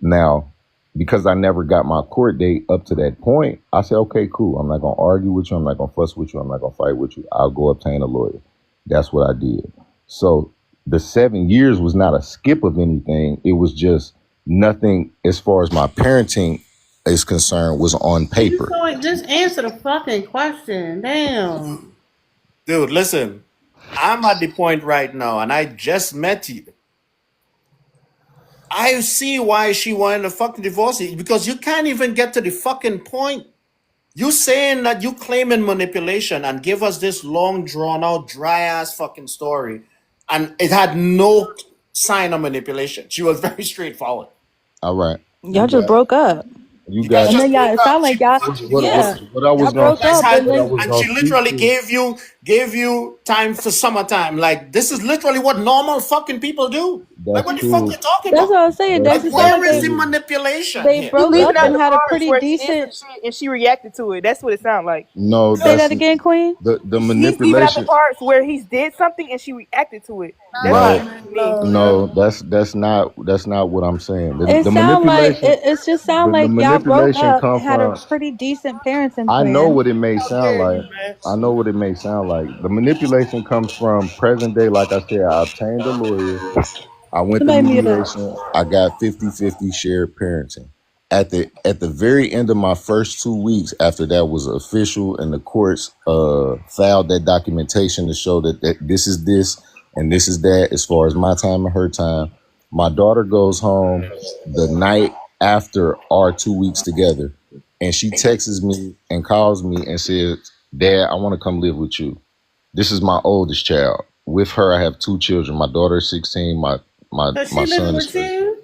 Speaker 3: Now, because I never got my court date up to that point, I said, okay, cool. I'm not going to argue with you. I'm not going to fuss with you. I'm not going to fight with you. I'll go obtain a lawyer. That's what I did. So the 7 years was not a skip of anything. It was just nothing as far as my parenting is concerned was on
Speaker 2: You
Speaker 3: paper.
Speaker 2: so just answer the fucking question. Damn.
Speaker 20: Dude, listen. I'm at the point right now, and I just met you. I see why she wanted to fucking divorce you because you can't even get to the fucking point. You saying that you claiming manipulation and give us this long, drawn out, dry ass fucking story, and it had no sign of manipulation. She was very straightforward.
Speaker 3: All right.
Speaker 22: Y'all
Speaker 3: You
Speaker 22: just
Speaker 3: got
Speaker 22: broke up.
Speaker 3: you
Speaker 20: You guys
Speaker 3: got
Speaker 22: And
Speaker 20: just
Speaker 22: then y'all,
Speaker 20: broke
Speaker 22: it
Speaker 20: up.
Speaker 22: sounded
Speaker 20: She
Speaker 22: like y'all,
Speaker 20: fucking
Speaker 22: yeah,
Speaker 3: what I was
Speaker 22: y'all
Speaker 3: gonna
Speaker 20: you
Speaker 22: broke
Speaker 20: guys
Speaker 22: up.
Speaker 3: say,
Speaker 20: had,
Speaker 22: And
Speaker 3: what I
Speaker 22: then,
Speaker 3: was
Speaker 20: and
Speaker 3: gonna
Speaker 20: she
Speaker 3: speak
Speaker 20: literally
Speaker 3: to.
Speaker 20: gave you time for summertime. Like this is literally what normal fucking people do. Like
Speaker 3: That's
Speaker 20: what the fuck
Speaker 3: true.
Speaker 20: you talking
Speaker 22: that's what
Speaker 20: about?
Speaker 22: I was saying.
Speaker 3: That's
Speaker 22: Dex,
Speaker 20: Like
Speaker 22: it sounded
Speaker 20: where
Speaker 22: like
Speaker 20: is
Speaker 22: they,
Speaker 20: the
Speaker 3: true.
Speaker 20: manipulation
Speaker 22: they
Speaker 20: here?
Speaker 16: You
Speaker 22: broke
Speaker 16: leaving
Speaker 22: up
Speaker 16: out
Speaker 22: and
Speaker 16: the
Speaker 22: had a
Speaker 16: parts
Speaker 22: pretty
Speaker 16: where he did some
Speaker 22: decent.
Speaker 16: shit and she reacted to it. That's what it sounds like.
Speaker 3: No,
Speaker 22: Say
Speaker 3: that's
Speaker 22: that again, Queen.
Speaker 3: the
Speaker 16: He's leaving out the
Speaker 3: manipulation.
Speaker 16: parts where he's did something and she reacted to it. That's what
Speaker 3: No,
Speaker 16: it
Speaker 22: Right.
Speaker 16: sounds to me.
Speaker 3: no, that's not what I'm saying.
Speaker 22: It
Speaker 3: The
Speaker 22: sound like
Speaker 3: manipulation,
Speaker 22: it just sound
Speaker 3: the
Speaker 22: like y'all broke
Speaker 3: manipulation
Speaker 22: up,
Speaker 3: come
Speaker 22: had a
Speaker 3: from.
Speaker 22: pretty decent parenting
Speaker 3: I know
Speaker 22: plan.
Speaker 3: what it may
Speaker 20: How
Speaker 3: sound
Speaker 20: dare
Speaker 3: like.
Speaker 20: you, man?
Speaker 3: I know what it may sound like. The manipulation comes from present day. Like I said, I obtained a lawyer. I went to
Speaker 22: Somebody mute up.
Speaker 3: mediation. I got 50-50 shared parenting. At the very end of my first 2 weeks after that was official and the courts filed that documentation to show that this is this and this is that as far as my time and her time. My daughter goes home the night after our 2 weeks together and she texts me and calls me and says, Dad, I want to come live with you. This is my oldest child. With her, I have two children. My daughter is 16.
Speaker 2: So
Speaker 3: My
Speaker 2: she living
Speaker 3: son is
Speaker 2: with
Speaker 3: 13.
Speaker 2: you?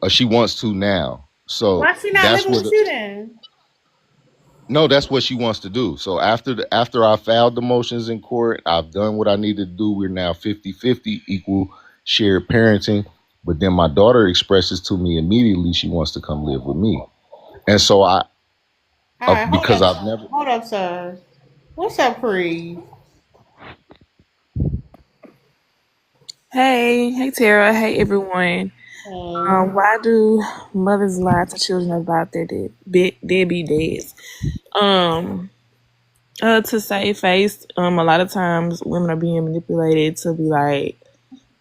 Speaker 3: She wants to now. So
Speaker 2: Why she not
Speaker 3: that's
Speaker 2: living
Speaker 3: what.
Speaker 2: with you then?
Speaker 3: No, that's what she wants to do. So after I filed the motions in court, I've done what I needed to do. We're now 50-50 equal shared parenting. But then my daughter expresses to me immediately she wants to come live with me. And so
Speaker 2: All right,
Speaker 3: because I've never.
Speaker 2: hold up, sir. What's up, Pre?
Speaker 11: Hey Tara, hey everyone. Why do mothers lie to children about their deadbeat dads? Um, to save face, a lot of times women are being manipulated to be like,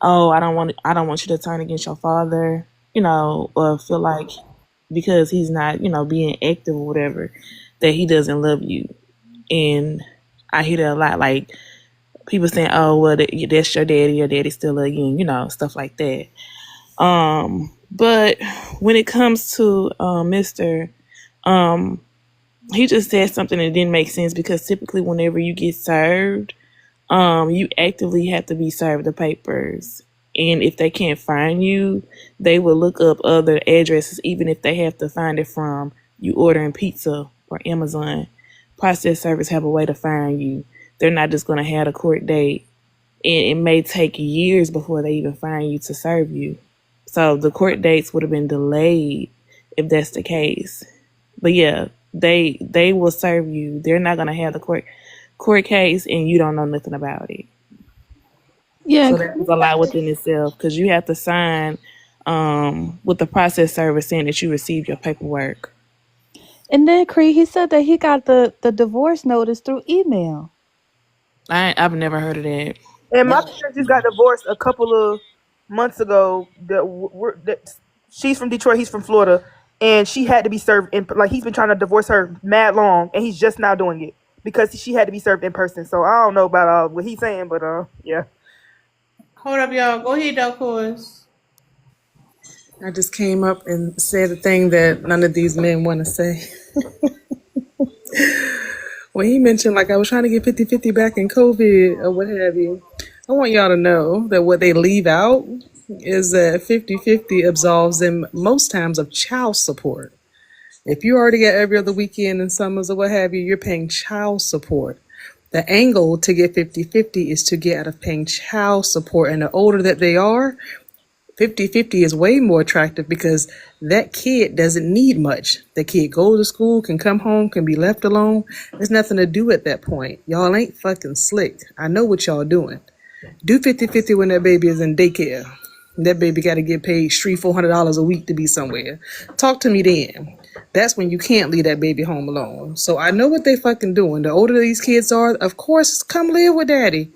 Speaker 11: "Oh, I don't want you to turn against your father," or feel like because he's not, being active or whatever, that he doesn't love you. And I hear that a lot, like people saying, "Oh, well, that's your daddy still love you," and stuff like that. But when it comes to Mr. Um, he just said something that didn't make sense because typically whenever you get served, you actively have to be served the papers. And if they can't find you, they will look up other addresses, even if they have to find it from you ordering pizza or Amazon. Process servers have a way to find you. They're not just going to have a court date. And it may take years before they even find you to serve you. So the court dates would have been delayed if that's the case. But yeah, they will serve you. They're not gonna have the court case and you don't know nothing about it.
Speaker 22: Yeah,
Speaker 11: So that was a lot within itself because you have to sign with the process service saying that you received your paperwork.
Speaker 22: and then Cree, he said that he got the divorce notice through email.
Speaker 11: I've never heard of that.
Speaker 16: And my parents just got divorced a couple of months ago. She's from Detroit, he's from Florida, and she had to be served in like he's been trying to divorce her mad long, and he's just now doing it because she had to be served in person. So I don't know about what he's saying, but yeah.
Speaker 2: Hold up, y'all. Go ahead, Del Course.
Speaker 15: I just came up and said a thing that none of these men want to say. When he mentioned, like, I was trying to get 50-50 back in COVID or what have you, I want y'all to know that what they leave out is that 50-50 absolves them most times of child support. If you already get every other weekend and summers or what have you, you're paying child support. The angle to get 50-50 is to get out of paying child support. And the older that they are, 50-50 is way more attractive because that kid doesn't need much. The kid goes to school, can come home, can be left alone. There's nothing to do at that point. Y'all ain't fucking slick. I know what y'all doing. Do 50-50 when that baby is in daycare. That baby got to get paid $300-400 a week to be somewhere. Talk to me then. That's when you can't leave that baby home alone. So I know what they fucking doing. The older these kids are, of course, come live with daddy.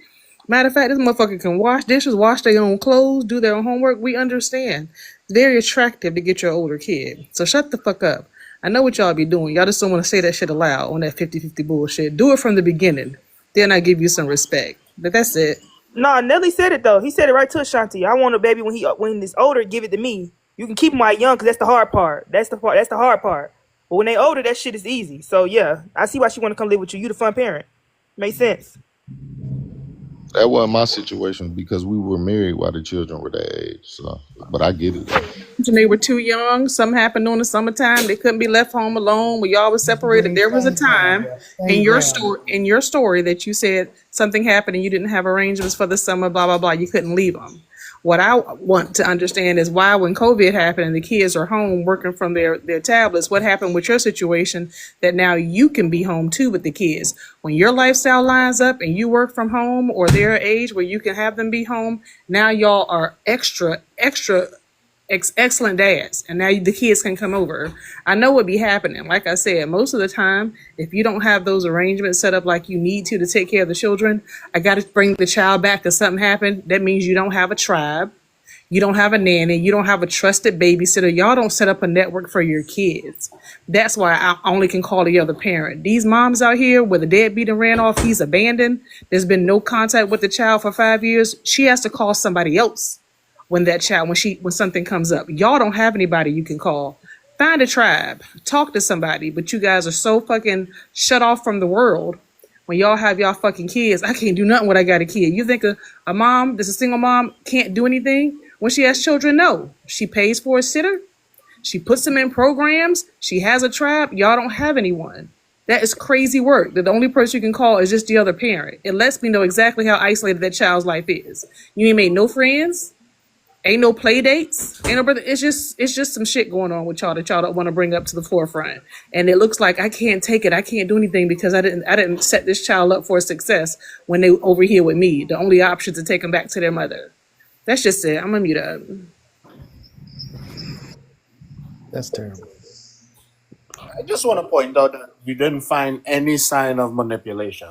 Speaker 15: Matter of fact, this motherfucker can wash dishes, wash their own clothes, do their own homework. We understand. Very attractive to get your older kid. So shut the fuck up. I know what y'all be doing. Y'all just don't want to say that shit aloud on that 50-50 bullshit. Do it from the beginning. Then I give you some respect. But that's it.
Speaker 16: No, Nelly said it though. He said it right to Ashanti. I want a baby when he's older, give it to me. You can keep him while young, cause that's the hard part. That's the part. That's the hard part. But when they older, that shit is easy. So yeah, I see why she want to come live with you. You the fun parent. Makes sense.
Speaker 3: That wasn't my situation because we were married while the children were that age. So, but I get it though.
Speaker 15: And they were too young. Something happened during the summertime. They couldn't be left home alone. We all was
Speaker 10: Mr.
Speaker 15: separated.
Speaker 10: Green,
Speaker 15: There was a
Speaker 10: same ground,
Speaker 15: time
Speaker 10: bro.
Speaker 15: in
Speaker 10: Same
Speaker 15: your
Speaker 10: ground.
Speaker 15: story that you said something happened and you didn't have arrangements for the summer. Blah blah blah. You couldn't leave them. What I want to understand is why, when COVID happened and the kids are home working from their tablets, what happened with your situation that now you can be home too with the kids? When your lifestyle lines up and you work from home or their age where you can have them be home, now y'all are extra excellent dads, and now the kids can come over. I know what be happening. Like I said, most of the time, if you don't have those arrangements set up like you need to take care of the children, I got to bring the child back because something happened. That means you don't have a tribe. You don't have a nanny. You don't have a trusted babysitter. Y'all don't set up a network for your kids. That's why I only can call the other parent. These moms out here where the deadbeat and ran off, he's abandoned. There's been no contact with the child for 5 years. She has to call somebody else when something comes up. Y'all don't have anybody you can call. Find a tribe, talk to somebody, but you guys are so fucking shut off from the world. When y'all have y'all fucking kids, I can't do nothing when I got a kid. You think a mom that's a single mom can't do anything when she has children? No, she pays for a sitter. She puts them in programs. She has a tribe. Y'all don't have anyone. That is crazy work. The only person you can call is just the other parent. It lets me know exactly how isolated that child's life is. You ain't made no friends. Ain't no play dates. Ain't no brother. It's just some shit going on with y'all that y'all don't want to bring up to the forefront. And it looks like I can't take it. I can't do anything because I didn't set this child up for success when they over here with me. The only option is to take them back to their mother. That's just it. I'm gonna mute up.
Speaker 10: That's terrible.
Speaker 20: I just want to point out that we didn't find any sign of manipulation.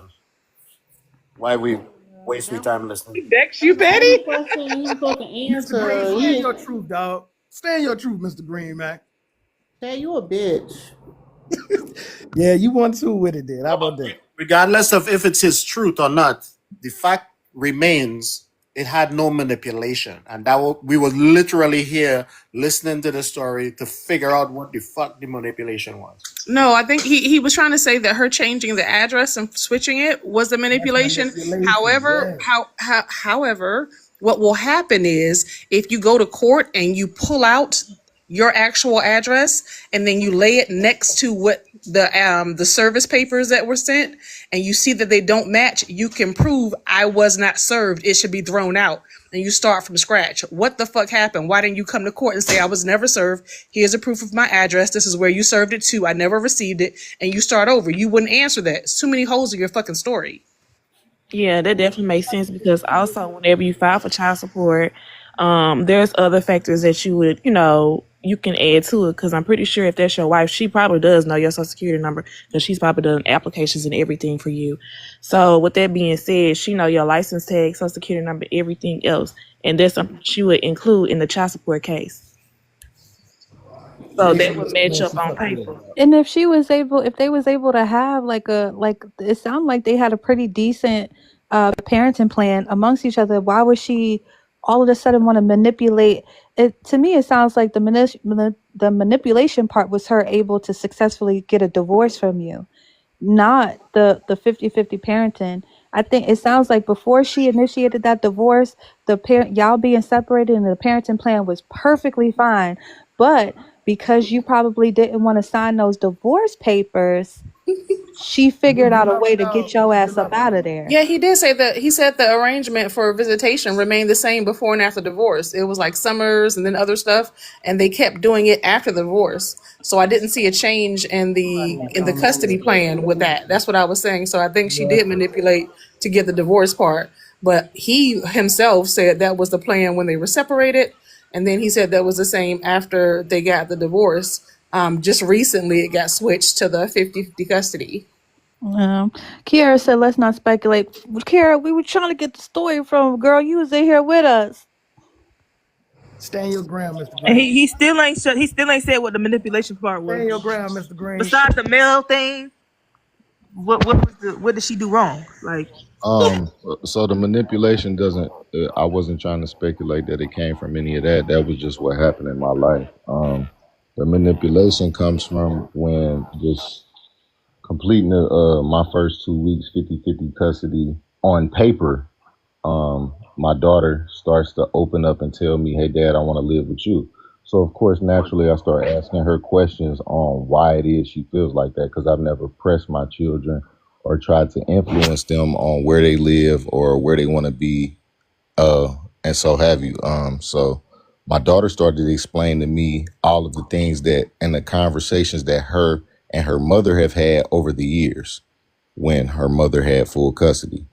Speaker 20: Why we waste we
Speaker 2: That,
Speaker 20: time listening?
Speaker 15: Dex, you
Speaker 2: that's the only
Speaker 15: petty?
Speaker 2: question he was supposed to
Speaker 10: Mr. Green,
Speaker 2: answer.
Speaker 10: stay in your truth, dog. Stay in your truth, Mr. Green, man.
Speaker 2: Say you a bitch.
Speaker 10: Yeah, you won two with it, then. How about that?
Speaker 20: Regardless of if it's his truth or not, the fact remains it had no manipulation, and we were literally here listening to the story to figure out what the fuck the manipulation was.
Speaker 15: No, I think he was trying to say that her changing the address and switching it was the
Speaker 10: That's
Speaker 15: manipulation.
Speaker 10: manipulation,
Speaker 15: However,
Speaker 10: yeah.
Speaker 15: however, what will happen is if you go to court and you pull out your actual address and then you lay it next to what the service papers that were sent and you see that they don't match, you can prove I was not served. It should be thrown out. And you start from scratch. What the fuck happened? Why didn't you come to court and say I was never served? Here's a proof of my address. This is where you served it to. I never received it. And you start over. You wouldn't answer that. It's too many holes in your fucking story.
Speaker 11: Yeah, that definitely makes sense because also whenever you file for child support, there's other factors that you can add to it. Because I'm pretty sure if that's your wife, she probably does know your social security number because she's probably done applications and everything for you. So with that being said, she know your license tag, social security number, everything else, and that's something she would include in the child support case. So that would match
Speaker 10: Man,
Speaker 11: up
Speaker 10: she
Speaker 11: on
Speaker 10: fucked you up,
Speaker 11: paper.
Speaker 10: dog.
Speaker 22: And if they was able to have like it sounded like they had a pretty decent parenting plan amongst each other. Why would she all of a sudden want to manipulate it? To me, it sounds like the manipulation part was her able to successfully get a divorce from you, not the 50-50 parenting. I think it sounds like before she initiated that divorce, the parent y'all being separated and the parenting plan was perfectly fine. But because you probably didn't want to sign those divorce papers, she
Speaker 10: Did
Speaker 22: figured out a
Speaker 10: Jalapa,
Speaker 22: way to get your ass up
Speaker 10: Jalapa.
Speaker 22: out of there.
Speaker 15: Yeah, he did say that. He said the arrangement for visitation remained the same before and after divorce. It was like summers and then other stuff, and they kept doing it after the divorce. So I didn't see a change in the custody plan with that. That's what I was saying. So I think she did manipulate to get the divorce part. But he himself said that was the plan when they were separated, and then he said that was the same after they got the divorce. Just recently, it got switched to the 50-50 custody.
Speaker 22: Um, Kiara said, "Let's not speculate." Kiara, we were trying to get the story from girl. You was in here with us.
Speaker 10: Stand your ground, Mr.
Speaker 15: And
Speaker 10: Green.
Speaker 15: he still ain't shut. He still ain't said what the manipulation part was.
Speaker 10: Stand your ground, Mr. Green.
Speaker 15: Besides the male thing, what did she do wrong? Like,
Speaker 3: Um, so the manipulation doesn't. I wasn't trying to speculate that it came from any of that. That was just what happened in my life. The manipulation comes from when just completing my first 2 weeks 50-50 custody on paper. My daughter starts to open up and tell me, "Hey, Dad, I want to live with you." So of course, naturally, I start asking her questions on why it is she feels like that, because I've never pressed my children or tried to influence them on where they live or where they want to be, and so have you. So my daughter started to explain to me all of the things that and the conversations that her and her mother have had over the years when her mother had full custody.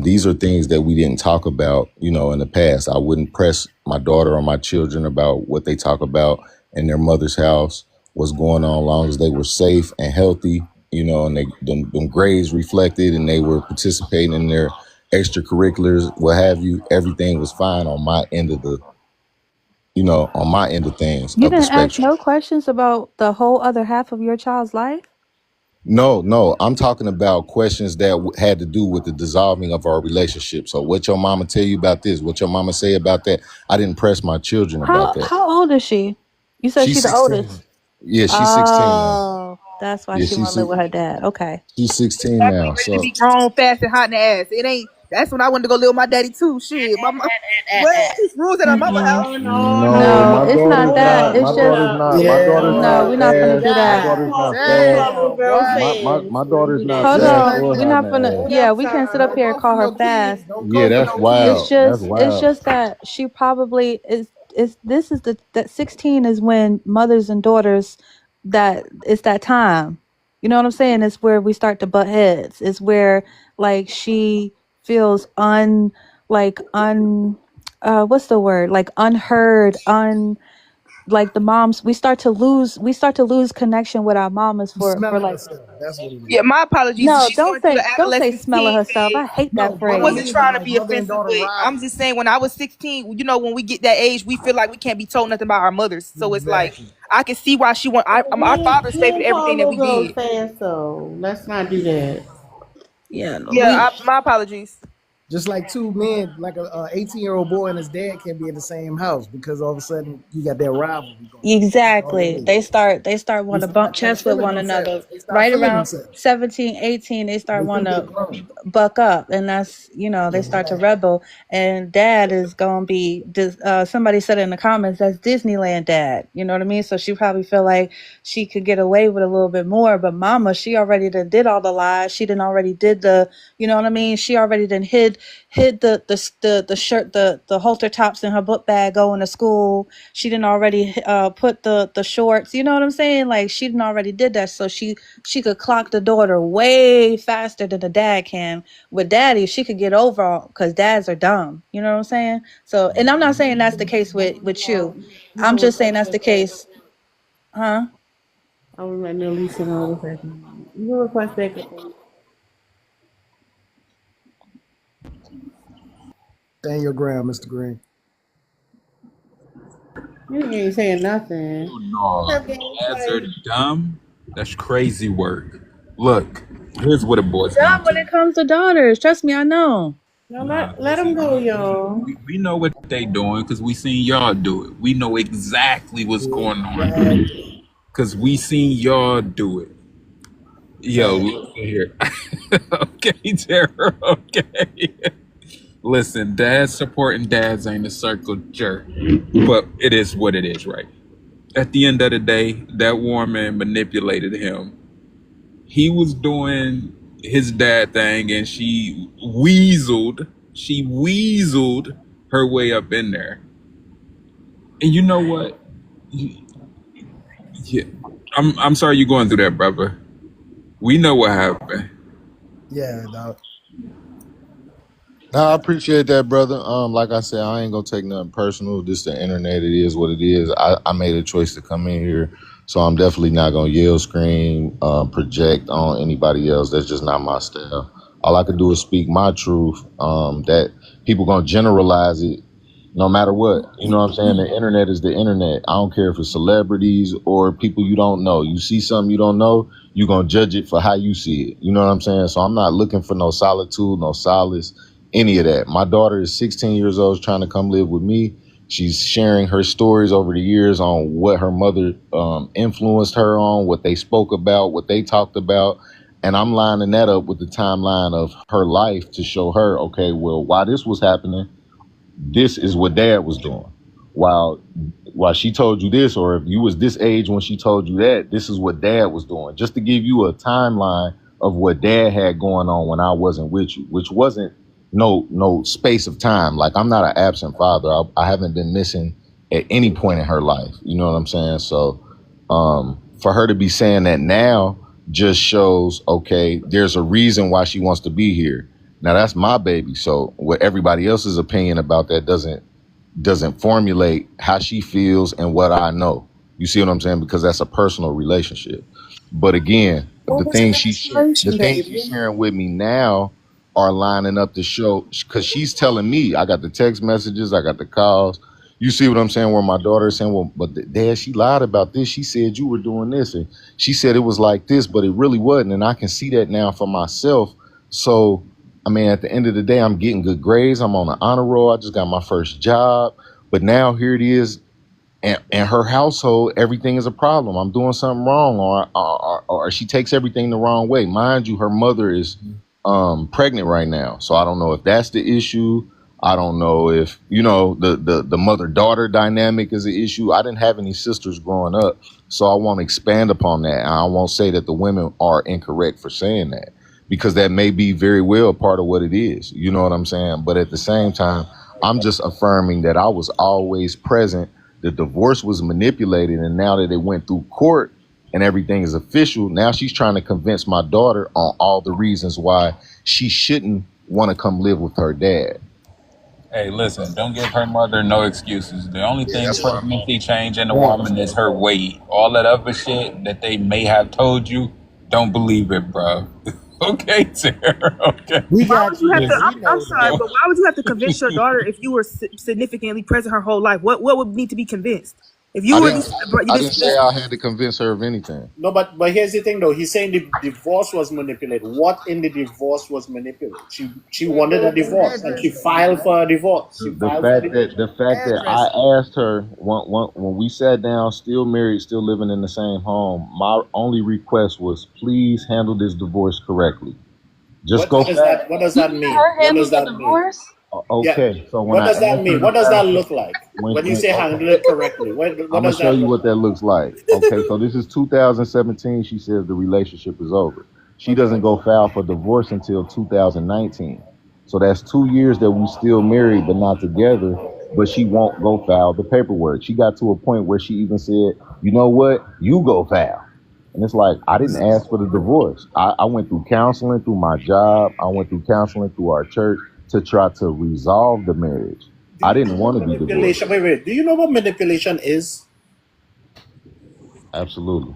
Speaker 3: These are things that we didn't talk about, in the past. I wouldn't press my daughter or my children about what they talk about in their mother's house, what's going on, as long as they were safe and healthy, and them grades reflected and they were participating in their extracurriculars, what have you. Everything was fine on my end of things,
Speaker 22: You
Speaker 3: of the
Speaker 22: didn't ask
Speaker 3: spectrum.
Speaker 22: no questions about the whole other half of your child's life?
Speaker 3: No, I'm talking about questions that had to do with the dissolving of our relationship. So what your mama tell you about this? What your mama say about that? I didn't press my children about that.
Speaker 22: How old is she? You said
Speaker 3: She's
Speaker 22: she the
Speaker 3: 16.
Speaker 22: oldest.
Speaker 3: Yeah, she's 16 now.
Speaker 22: Oh, that's why
Speaker 3: Yeah,
Speaker 22: she want to live with her dad. Okay.
Speaker 3: she's 16
Speaker 15: exactly,
Speaker 3: now.
Speaker 15: ready to
Speaker 3: So
Speaker 15: be grown, fast, and hot in the ass. It ain't. That's when I wanted to go live with my daddy too. Shit, what? There's rules at our mama house.
Speaker 2: No, no,
Speaker 3: no,
Speaker 22: No,
Speaker 3: my
Speaker 2: no.
Speaker 22: it's not
Speaker 3: daughter's
Speaker 2: Hold
Speaker 22: that.
Speaker 2: up,
Speaker 3: not.
Speaker 22: It's
Speaker 3: My
Speaker 2: hold
Speaker 22: just
Speaker 3: daughter's
Speaker 2: up,
Speaker 3: not. My
Speaker 2: hold
Speaker 3: daughter's
Speaker 2: up.
Speaker 22: no.
Speaker 3: not
Speaker 22: We're not gonna
Speaker 3: fast.
Speaker 22: do
Speaker 3: My
Speaker 22: that.
Speaker 2: Y'all
Speaker 3: daughter's
Speaker 2: talk,
Speaker 3: not
Speaker 2: we
Speaker 3: fast.
Speaker 2: talking
Speaker 15: Damn,
Speaker 2: grown
Speaker 15: boy.
Speaker 3: My
Speaker 2: fans. We don't
Speaker 3: daughter's
Speaker 2: do
Speaker 3: not
Speaker 2: that.
Speaker 22: Hold
Speaker 2: Just
Speaker 3: fast
Speaker 2: like,
Speaker 22: on.
Speaker 3: or
Speaker 22: We're
Speaker 3: hot in
Speaker 22: not
Speaker 3: the
Speaker 22: gonna.
Speaker 3: ass.
Speaker 2: hold
Speaker 22: Yeah,
Speaker 2: up,
Speaker 22: we can't sit up
Speaker 2: time.
Speaker 22: here and
Speaker 10: Don't come for
Speaker 22: call her
Speaker 10: no
Speaker 22: fast.
Speaker 10: kids. Don't
Speaker 3: Yeah,
Speaker 10: come for
Speaker 3: that's
Speaker 10: no
Speaker 22: It's
Speaker 10: kids.
Speaker 3: wild. That's
Speaker 22: just it's
Speaker 3: wild.
Speaker 22: just that she probably is this is the that 16 is when mothers and daughters, that it's that time. You know what I'm saying? It's where we start to butt heads. It's where like she feels what's the word? Like unheard, like the moms, we start to lose connection with our mamas
Speaker 10: She's
Speaker 22: for
Speaker 10: smelling
Speaker 22: like.
Speaker 10: herself. That's what it is.
Speaker 15: Yeah, my apologies if
Speaker 22: No,
Speaker 15: she's going through the
Speaker 22: don't say
Speaker 15: adolescence
Speaker 22: smelling
Speaker 15: teen
Speaker 22: herself. I
Speaker 15: phase.
Speaker 22: hate
Speaker 10: No,
Speaker 22: that
Speaker 10: what
Speaker 15: I
Speaker 10: I
Speaker 15: wasn't
Speaker 10: mean
Speaker 22: phrase.
Speaker 10: is
Speaker 15: trying to
Speaker 10: like
Speaker 15: be
Speaker 10: mother and
Speaker 15: offensive,
Speaker 10: daughter
Speaker 15: but I'm
Speaker 10: rivalry.
Speaker 15: just saying when I was 16, when we get that age, we feel like we can't be told nothing about our mothers. So it's like
Speaker 10: Exactly.
Speaker 15: I can see why she want. Our fathers
Speaker 2: We
Speaker 15: paid for
Speaker 2: ain't call
Speaker 15: everything that
Speaker 2: no
Speaker 15: we
Speaker 2: girls
Speaker 15: did.
Speaker 2: fans, so let's not do that.
Speaker 22: Yeah,
Speaker 15: Yeah, my apologies.
Speaker 10: Just like two men, like a 18-year-old boy and his dad can't be in the same house because all of a sudden you got that rivalry going on. That's all it
Speaker 22: exactly.
Speaker 10: is.
Speaker 22: They start
Speaker 10: They
Speaker 22: wanting to bump
Speaker 10: start
Speaker 22: chests with
Speaker 10: feeling
Speaker 22: one another.
Speaker 10: themselves. They start
Speaker 22: Right
Speaker 10: feeling
Speaker 22: around
Speaker 10: themselves.
Speaker 22: 17, 18, they start
Speaker 10: They think
Speaker 22: wanting
Speaker 10: they
Speaker 22: to
Speaker 10: grown.
Speaker 22: buck up, and that's, they start to
Speaker 10: Exactly.
Speaker 22: rebel. And dad is going to be somebody said in the comments, that's Disneyland dad. You know what I mean? So she probably feel like she could get away with a little bit more, but mama, she already did all the lies. She done already did the, you know what I mean? She already hid the shirt, the halter tops in her book bag going to school. She didn't already put the shorts. You know what I'm saying? Like she didn't already did that, so she could clock the daughter way faster than the dad can. With daddy, she could get over because dads are dumb. You know what I'm saying? So, and I'm not saying that's the case with you.
Speaker 2: You
Speaker 22: I'm
Speaker 2: know what
Speaker 22: just saying
Speaker 2: question
Speaker 22: that's the
Speaker 2: is that?
Speaker 22: case, huh?
Speaker 2: I was letting Alicia know what's happening. You request back up.
Speaker 10: Stand your ground, Mr. Green.
Speaker 2: You ain't saying nothing. What's
Speaker 8: No,
Speaker 2: up, gang?
Speaker 8: dads are
Speaker 2: Like,
Speaker 8: dumb. That's crazy work. Look, here's what it boils down
Speaker 22: Dumb when
Speaker 8: to.
Speaker 22: it comes to daughters. Trust me, I know.
Speaker 2: no,
Speaker 8: Nah,
Speaker 2: let them
Speaker 8: listen,
Speaker 2: go, y'all.
Speaker 8: we know what they doing because we seen y'all do it. We know exactly what's going on
Speaker 10: Exactly.
Speaker 8: because we seen y'all do it. Yo,
Speaker 10: Fact.
Speaker 8: listen here. Okay, Tara. Okay. Listen, dads supporting dads ain't a circle jerk, but it is what it is, right? At the end of the day, that woman manipulated him. He was doing his dad thing and she weaseled her way up in there. And you know what? Yeah, I'm sorry you're going through that, brother. We know what happened.
Speaker 10: Yeah, dog.
Speaker 3: No, I appreciate that, brother. Like I said, I ain't gonna take nothing personal. This the internet. It is what it is. I made a choice to come in here, so I'm definitely not gonna yell, scream, project on anybody else. That's just not my style. All I can do is speak my truth. That people gonna generalize it No matter what. You know what I'm saying? The internet is the internet. I don't care if it's celebrities or people you don't know. You see something you don't know, you're going to judge it for how you see it. You know what I'm saying? So I'm not looking for no solitude, no solace, any of that. My daughter is 16 years old, trying to come live with me. She's sharing her stories over the years on what her mother influenced her on, what they spoke about, what they talked about. And I'm lining that up with the timeline of her life to show her, okay, well, while this was happening, this is what dad was doing. While she told you this, or if you was this age when she told you that, this is what dad was doing. Just to give you a timeline of what dad had going on when I wasn't with you, which wasn't no space of time. Like, I'm not an absent father. I haven't been missing at any point in her life. You know what I'm saying? So for her to be saying that now just shows, okay, there's a reason why she wants to be here. Now that's my baby. So what everybody else's opinion about that doesn't formulate how she feels and what I know. You see what I'm saying? Because that's a personal relationship. But again,
Speaker 15: What was the
Speaker 3: the
Speaker 15: explanation,
Speaker 3: things she's
Speaker 15: baby?
Speaker 3: sharing with me now are lining up to show, because she's telling me, I got the text messages, I got the calls. You see what I'm saying? Where my daughter is saying, well, but dad, she lied about this. She said you were doing this, and she said it was like this, but it really wasn't. And I can see that now for myself. So I mean, at the end of the day, I'm getting good grades. I'm on an honor roll. I just got my first job. But now here it is. And her household, everything is a problem. I'm doing something wrong, or she takes everything the wrong way. Mind you, her mother is pregnant right now. So I don't know if that's the issue. I don't know if, the mother-daughter dynamic is an issue. I didn't have any sisters growing up. So I won't expand upon that. And I won't say that the women are incorrect for saying that, because that may be very well part of what it is. You know what I'm saying? But at the same time, I'm just affirming that I was always present. The divorce was manipulated, and now that it went through court and everything is official, now she's trying to convince my daughter on all the reasons why she shouldn't want to come live with her dad.
Speaker 8: Hey, listen, don't give her mother no excuses. The only
Speaker 3: Yeah,
Speaker 8: thing
Speaker 3: that's what I'm
Speaker 8: pregnancy change in a
Speaker 3: going
Speaker 8: woman
Speaker 3: to.
Speaker 8: is her weight. All that other shit that they may have told you, don't believe it, bro. Okay, Sarah. Okay.
Speaker 20: We
Speaker 15: Why
Speaker 20: got
Speaker 15: would you
Speaker 20: you.
Speaker 15: have to?
Speaker 20: We
Speaker 15: I'm
Speaker 20: know
Speaker 15: sorry,
Speaker 20: that.
Speaker 15: but why would you have to convince your daughter if you were significantly present her whole life? What would need to be convinced? If you
Speaker 3: I
Speaker 15: were
Speaker 3: didn't.
Speaker 15: this,
Speaker 3: I
Speaker 15: this,
Speaker 3: didn't say
Speaker 15: this
Speaker 3: I had to convince her of anything.
Speaker 20: No, but here's the thing though. He's saying the divorce was manipulated. What in the divorce was manipulated? She wanted a divorce and she
Speaker 10: Addresses,
Speaker 20: filed for a divorce. She
Speaker 3: The
Speaker 20: filed for a
Speaker 3: fact
Speaker 20: divorce.
Speaker 3: that the fact that I
Speaker 10: addresses.
Speaker 3: asked her when we sat down, still married, still living in the same home, my only request was, please handle this divorce correctly. Just
Speaker 20: What
Speaker 3: go
Speaker 20: does
Speaker 3: fast.
Speaker 20: that what does
Speaker 13: You
Speaker 20: that
Speaker 13: let
Speaker 20: mean?
Speaker 13: her
Speaker 20: What
Speaker 13: handle
Speaker 20: does
Speaker 13: the
Speaker 20: that mean?
Speaker 13: divorce?
Speaker 20: Yeah.
Speaker 3: Okay, so when
Speaker 20: What
Speaker 3: I
Speaker 20: does that
Speaker 3: asked her
Speaker 20: mean?
Speaker 3: to
Speaker 20: What does that
Speaker 3: fast,
Speaker 20: look like? When you say
Speaker 3: okay,
Speaker 20: handle it correctly, what
Speaker 3: I'm gonna
Speaker 20: does
Speaker 3: show
Speaker 20: that
Speaker 3: you
Speaker 20: look
Speaker 3: what that looks like. Okay, so this is 2017. She says the relationship is over. She
Speaker 20: like? Okay.
Speaker 3: doesn't go file for divorce until 2019. So that's 2 years that we still married but not together. But she won't go file the paperwork. She got to a point where she even said, "You know what? You go file." And it's like, I didn't ask for the divorce. I went through counseling through my job. I went through counseling through our church to try to resolve the marriage.
Speaker 20: Do
Speaker 3: I
Speaker 20: you know
Speaker 3: didn't
Speaker 20: what
Speaker 3: want to be divorced.
Speaker 20: manipulation? Wait. Do you know what manipulation is?
Speaker 3: Absolutely.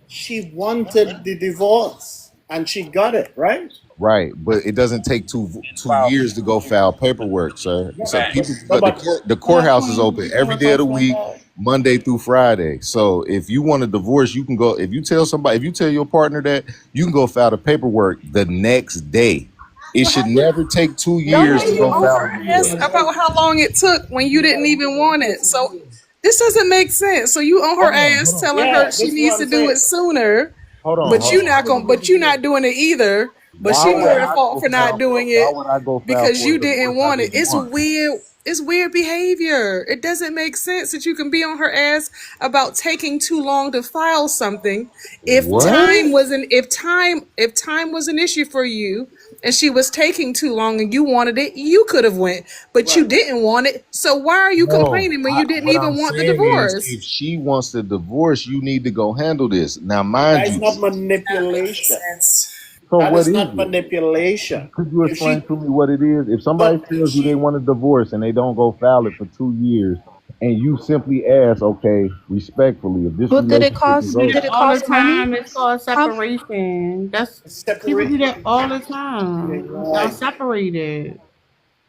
Speaker 20: She wanted the divorce and she got it, right?
Speaker 3: Right, but it doesn't take two
Speaker 8: Wow.
Speaker 3: years to go file paperwork, sir. So people,
Speaker 8: Facts.
Speaker 20: No,
Speaker 3: but
Speaker 20: but
Speaker 3: the
Speaker 20: can I
Speaker 3: courthouse is
Speaker 20: can
Speaker 3: open
Speaker 20: we
Speaker 3: every day
Speaker 20: clarify
Speaker 3: of the
Speaker 20: from
Speaker 3: week,
Speaker 20: that?
Speaker 3: Monday through Friday. So if you want a divorce, you can go. If you tell somebody, if you tell your partner that, you can go file the paperwork the next day. It
Speaker 15: well, how
Speaker 3: should
Speaker 15: you
Speaker 3: never take two
Speaker 15: how
Speaker 3: years
Speaker 15: are
Speaker 3: to
Speaker 15: you
Speaker 3: go
Speaker 15: on
Speaker 3: file
Speaker 15: her
Speaker 3: a
Speaker 15: ass
Speaker 3: divorce.
Speaker 15: about how long it took when you didn't even want it? So this doesn't make sense. So you on her ass telling her
Speaker 20: Yeah,
Speaker 15: she
Speaker 20: this is what
Speaker 15: needs
Speaker 20: I'm
Speaker 15: to do it
Speaker 20: saying.
Speaker 15: sooner,
Speaker 3: Hold on,
Speaker 15: but
Speaker 3: hold
Speaker 15: you
Speaker 3: on,
Speaker 15: not
Speaker 3: hold
Speaker 15: going
Speaker 3: on.
Speaker 15: but you not doing it either. But
Speaker 3: Why
Speaker 15: she
Speaker 3: would
Speaker 15: more at
Speaker 3: I
Speaker 15: fault
Speaker 3: go
Speaker 15: for not
Speaker 3: file for?
Speaker 15: doing
Speaker 3: Why
Speaker 15: it
Speaker 3: would I go file
Speaker 15: because
Speaker 3: for a
Speaker 15: you
Speaker 3: divorce
Speaker 15: didn't
Speaker 3: I
Speaker 15: want it.
Speaker 3: didn't
Speaker 15: It's
Speaker 3: want?
Speaker 15: weird. It's weird behavior. It doesn't make sense that you can be on her ass about taking too long to file something.
Speaker 3: What?
Speaker 15: If time was an issue for you and she was taking too long and you wanted it, you could have went, but you
Speaker 20: Right.
Speaker 15: didn't want it. So why are you
Speaker 3: No,
Speaker 15: complaining when you didn't
Speaker 3: what I'm
Speaker 15: even want the
Speaker 3: saying is,
Speaker 15: divorce?
Speaker 3: if she wants the divorce, you need to go handle this. Now, mind
Speaker 20: That is
Speaker 3: you,
Speaker 20: not
Speaker 15: Not making
Speaker 20: manipulation.
Speaker 15: sense.
Speaker 3: so
Speaker 20: That
Speaker 3: what
Speaker 20: is
Speaker 3: is
Speaker 20: not
Speaker 3: it?
Speaker 20: manipulation.
Speaker 3: Could you
Speaker 20: If
Speaker 3: explain
Speaker 20: she
Speaker 3: to me what it is? If somebody
Speaker 20: no,
Speaker 3: tells you they
Speaker 20: she
Speaker 3: want a divorce and they don't go file it for 2 years, and you simply ask, okay, respectfully, if this
Speaker 22: What did it
Speaker 3: relationship is
Speaker 22: cost?
Speaker 2: Do
Speaker 3: over,
Speaker 2: that
Speaker 22: Did it
Speaker 2: all the
Speaker 22: cost money?
Speaker 2: time. It's called
Speaker 22: How
Speaker 2: separation. That's people
Speaker 20: separate.
Speaker 2: do that all the
Speaker 20: Yeah,
Speaker 2: time. Y'all
Speaker 20: right.
Speaker 2: separated.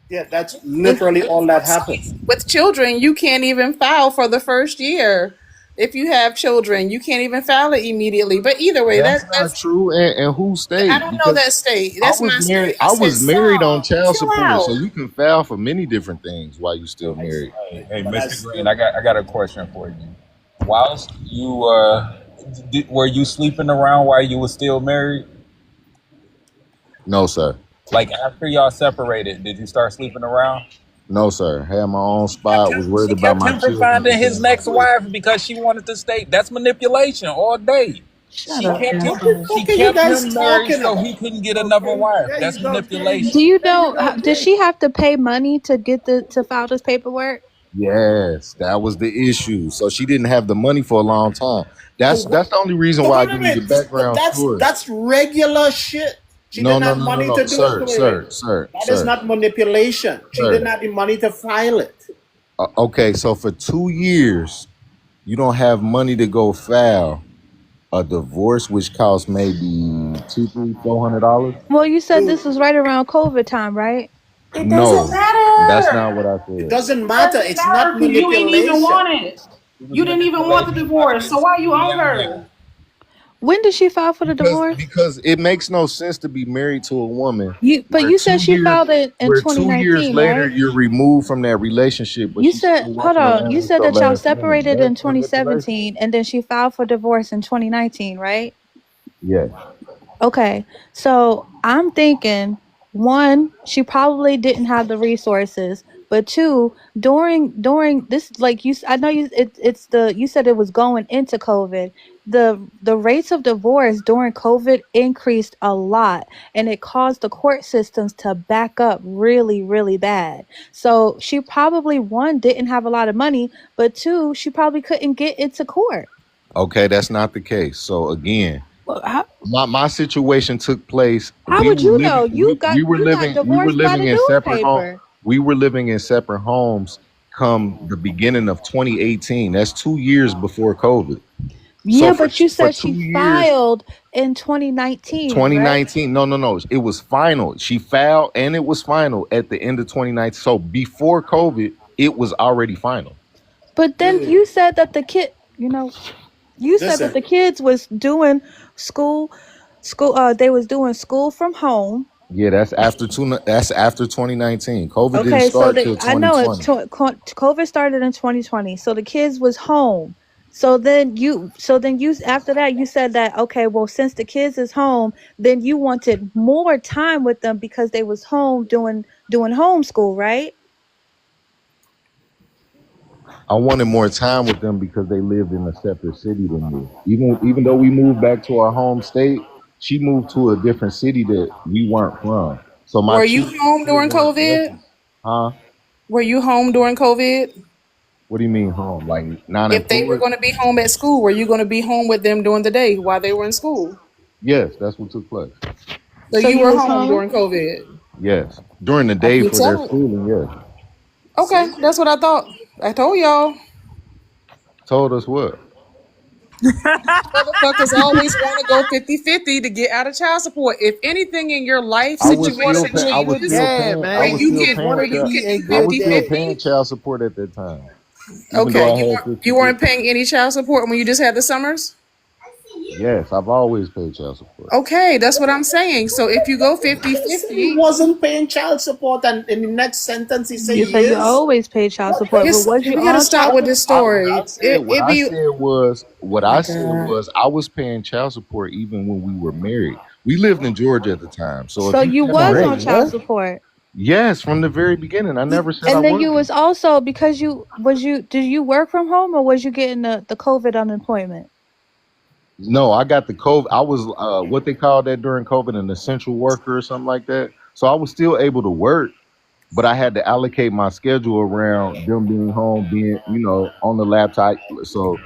Speaker 20: Yeah, that's literally all that happened.
Speaker 15: With children, you can't even file for the first year. If you have children, you can't even file it immediately. But either way,
Speaker 3: That's not
Speaker 15: that's
Speaker 3: true. And who
Speaker 15: I
Speaker 3: state?
Speaker 15: don't know
Speaker 3: Because
Speaker 15: that state.
Speaker 3: I
Speaker 15: That's
Speaker 3: was
Speaker 15: my
Speaker 3: married.
Speaker 15: state. I
Speaker 3: I
Speaker 15: said,
Speaker 3: was married on
Speaker 15: stop,
Speaker 3: child
Speaker 15: chill
Speaker 3: support, so
Speaker 15: out.
Speaker 3: you can file for many different things while you still married.
Speaker 8: Hey,
Speaker 20: But I
Speaker 8: Mr. Green,
Speaker 20: still,
Speaker 8: I got a question for you. Whilst you were you sleeping around while you were still married?
Speaker 3: No, sir.
Speaker 8: Like after y'all separated, did you start sleeping around?
Speaker 3: No, sir. Had my own
Speaker 8: Kept
Speaker 3: spot.
Speaker 8: him,
Speaker 3: Was worried
Speaker 8: she
Speaker 3: about
Speaker 8: kept
Speaker 3: my
Speaker 8: him from
Speaker 3: children
Speaker 8: finding
Speaker 3: and
Speaker 8: his
Speaker 3: doing my
Speaker 8: next
Speaker 3: best.
Speaker 8: wife because she wanted to stay. That's manipulation all day.
Speaker 22: Shut
Speaker 8: She
Speaker 22: up,
Speaker 8: kept him.
Speaker 20: what the
Speaker 22: Casper.
Speaker 8: She
Speaker 20: fuck are you
Speaker 8: kept
Speaker 20: guys
Speaker 8: him married
Speaker 20: talking
Speaker 8: so
Speaker 20: about?
Speaker 8: he couldn't get another
Speaker 20: Okay,
Speaker 8: wife.
Speaker 20: there you
Speaker 8: That's
Speaker 20: go.
Speaker 22: Do
Speaker 8: manipulation.
Speaker 22: you
Speaker 20: There you
Speaker 22: know?
Speaker 20: go,
Speaker 22: Does
Speaker 20: Jay.
Speaker 22: she have to pay money to get to file this paperwork?
Speaker 3: Yes, that was the issue. So she didn't have the money for a long time.
Speaker 20: So
Speaker 3: That's the only reason
Speaker 20: so
Speaker 3: why I
Speaker 20: wait a
Speaker 3: give you the
Speaker 20: minute. But
Speaker 3: background story.
Speaker 20: that's regular shit. She
Speaker 3: No,
Speaker 20: didn't
Speaker 3: no,
Speaker 20: have
Speaker 3: no, no,
Speaker 20: money
Speaker 3: no,
Speaker 20: to do it.
Speaker 3: sir,
Speaker 20: Wait, wait.
Speaker 3: sir, sir,
Speaker 20: That is
Speaker 3: sir,
Speaker 20: not manipulation. She didn't
Speaker 3: sir.
Speaker 20: have the money to file it.
Speaker 3: Okay, so for 2 years, you don't have money to go file a divorce, which costs maybe two, three, $400.
Speaker 22: Well, you said
Speaker 20: Dude,
Speaker 22: this was right around COVID time, right?
Speaker 15: It doesn't
Speaker 3: No, that's
Speaker 15: matter.
Speaker 3: not what I
Speaker 20: it
Speaker 3: said.
Speaker 20: doesn't
Speaker 15: It
Speaker 20: matter.
Speaker 15: doesn't
Speaker 20: It's not
Speaker 15: matter because you ain't even
Speaker 20: manipulation.
Speaker 15: want it.
Speaker 8: It was
Speaker 15: You didn't even want the
Speaker 8: manipulation by
Speaker 15: divorce. So why you
Speaker 8: being
Speaker 15: own
Speaker 8: younger.
Speaker 15: her?
Speaker 22: When did she file for the divorce?
Speaker 3: Because it makes no sense to be married to a woman
Speaker 22: But
Speaker 3: where
Speaker 22: you said she filed it in
Speaker 3: 2 years
Speaker 22: 2019,
Speaker 3: later
Speaker 22: right?
Speaker 3: you're removed from that relationship, but
Speaker 22: You
Speaker 3: she's
Speaker 22: said,
Speaker 3: still
Speaker 22: hold
Speaker 3: walking
Speaker 22: on.
Speaker 3: around
Speaker 22: You
Speaker 3: with
Speaker 22: said
Speaker 3: your
Speaker 22: that y'all
Speaker 3: last name.
Speaker 22: separated in
Speaker 3: That's manipulation.
Speaker 22: 2017 and then she filed for divorce in 2019, right?
Speaker 3: Yes.
Speaker 22: Okay. So I'm thinking one, she probably didn't have the resources, but two, during this, like I know it's the you said it was going into COVID. The rates of divorce during COVID increased a lot, and it caused the court systems to back up really, really bad. So she probably one didn't have a lot of money, but two, she probably couldn't get into court.
Speaker 3: Okay, that's not the case. So again,
Speaker 22: Well,
Speaker 3: my situation took place.
Speaker 22: how
Speaker 3: We
Speaker 22: would
Speaker 3: were
Speaker 22: you
Speaker 3: living
Speaker 22: know?
Speaker 3: you were
Speaker 22: You got
Speaker 3: living we were
Speaker 22: divorced by
Speaker 3: living
Speaker 22: the
Speaker 3: in separate home
Speaker 22: newspaper.
Speaker 3: we were living in separate homes come the beginning of 2018. That's 2 years before COVID. So
Speaker 22: Yeah, but you
Speaker 3: for
Speaker 22: said she
Speaker 3: 2 years,
Speaker 22: filed in 2019, right?
Speaker 3: 2019, no, it was final. She filed and it was final at the end of 2019. So before COVID, it was already final.
Speaker 22: But then
Speaker 20: Dude,
Speaker 22: you said that you said that
Speaker 20: listen.
Speaker 22: the kids was doing school they was doing school from home.
Speaker 3: Yeah, that's after 2019. COVID didn't
Speaker 22: Okay, so
Speaker 3: start till
Speaker 22: I know it
Speaker 3: 2020.
Speaker 22: COVID started in 2020. So the kids was home. So then you after that you said that okay, well since the kids is home, then you wanted more time with them because they was home doing homeschool, right?
Speaker 3: I wanted more time with them because they lived in a separate city than me. Even though we moved back to our home state, she moved to a different city that we weren't from. So my
Speaker 15: Were you
Speaker 3: children
Speaker 15: home
Speaker 3: still
Speaker 15: during
Speaker 3: weren't with
Speaker 15: COVID?
Speaker 3: us. Huh?
Speaker 15: Were you home during COVID?
Speaker 3: What do you mean home? Like not
Speaker 15: If they were
Speaker 3: employed?
Speaker 15: going to be home at school, were you going to be home with them during the day while they were in school?
Speaker 3: Yes, that's what took place.
Speaker 15: So
Speaker 22: So
Speaker 15: you
Speaker 22: you
Speaker 15: were
Speaker 22: was
Speaker 15: home
Speaker 22: home?
Speaker 15: during COVID.
Speaker 3: Yes. During the
Speaker 15: I
Speaker 3: day
Speaker 15: keep
Speaker 3: for their
Speaker 15: telling.
Speaker 3: schooling, yes.
Speaker 15: Okay,
Speaker 20: See?
Speaker 15: that's what I thought. I told y'all.
Speaker 3: Told us what?
Speaker 15: Motherfuckers always want to go 50-50 to get out of child support. If anything in your life
Speaker 3: I was
Speaker 20: You wanted
Speaker 3: still
Speaker 15: situation
Speaker 20: to be
Speaker 3: paying
Speaker 20: a good
Speaker 15: changes
Speaker 20: dad,
Speaker 15: where
Speaker 20: man.
Speaker 3: I
Speaker 15: you
Speaker 3: was
Speaker 20: You
Speaker 15: can
Speaker 3: still
Speaker 15: where
Speaker 20: wanted to
Speaker 15: you
Speaker 3: paying
Speaker 15: can
Speaker 20: be a
Speaker 15: do
Speaker 3: I
Speaker 20: good
Speaker 3: was still
Speaker 20: dad.
Speaker 3: paying
Speaker 15: 50-50.
Speaker 3: child support at that time. Even though
Speaker 15: Okay,
Speaker 3: I had
Speaker 15: you
Speaker 3: 50-50.
Speaker 15: weren't paying any child support when you just had the summers?
Speaker 3: Yes, I've always paid child support.
Speaker 15: Okay, that's what I'm saying. So if you go
Speaker 20: He said he
Speaker 15: 50-50,
Speaker 20: wasn't paying child support, and in the next sentence he said
Speaker 22: You
Speaker 20: he
Speaker 22: said you
Speaker 20: is.
Speaker 22: always pay child
Speaker 20: What the
Speaker 22: support, but
Speaker 15: this
Speaker 22: was
Speaker 20: fuck?
Speaker 22: you
Speaker 15: we gotta
Speaker 22: on
Speaker 15: start
Speaker 22: child
Speaker 15: with this
Speaker 22: support?
Speaker 15: story.
Speaker 3: What
Speaker 15: It
Speaker 3: I
Speaker 15: be
Speaker 3: said was what
Speaker 15: my
Speaker 3: I said
Speaker 15: God.
Speaker 3: was I was paying child support even when we were married. We lived in Georgia at the time. So if
Speaker 22: So
Speaker 3: you
Speaker 22: you was
Speaker 3: separate,
Speaker 22: on
Speaker 20: Wait,
Speaker 22: child
Speaker 20: what?
Speaker 22: support.
Speaker 3: yes, from the very beginning. I never said I
Speaker 22: And then you
Speaker 3: wasn't.
Speaker 22: was also because did you work from home or was you getting the COVID unemployment?
Speaker 3: No, I got the COVID. I was what they called that during COVID, an essential worker or something like that. So I was still able to work, but I had to allocate my schedule around them being home, being, on the laptop. So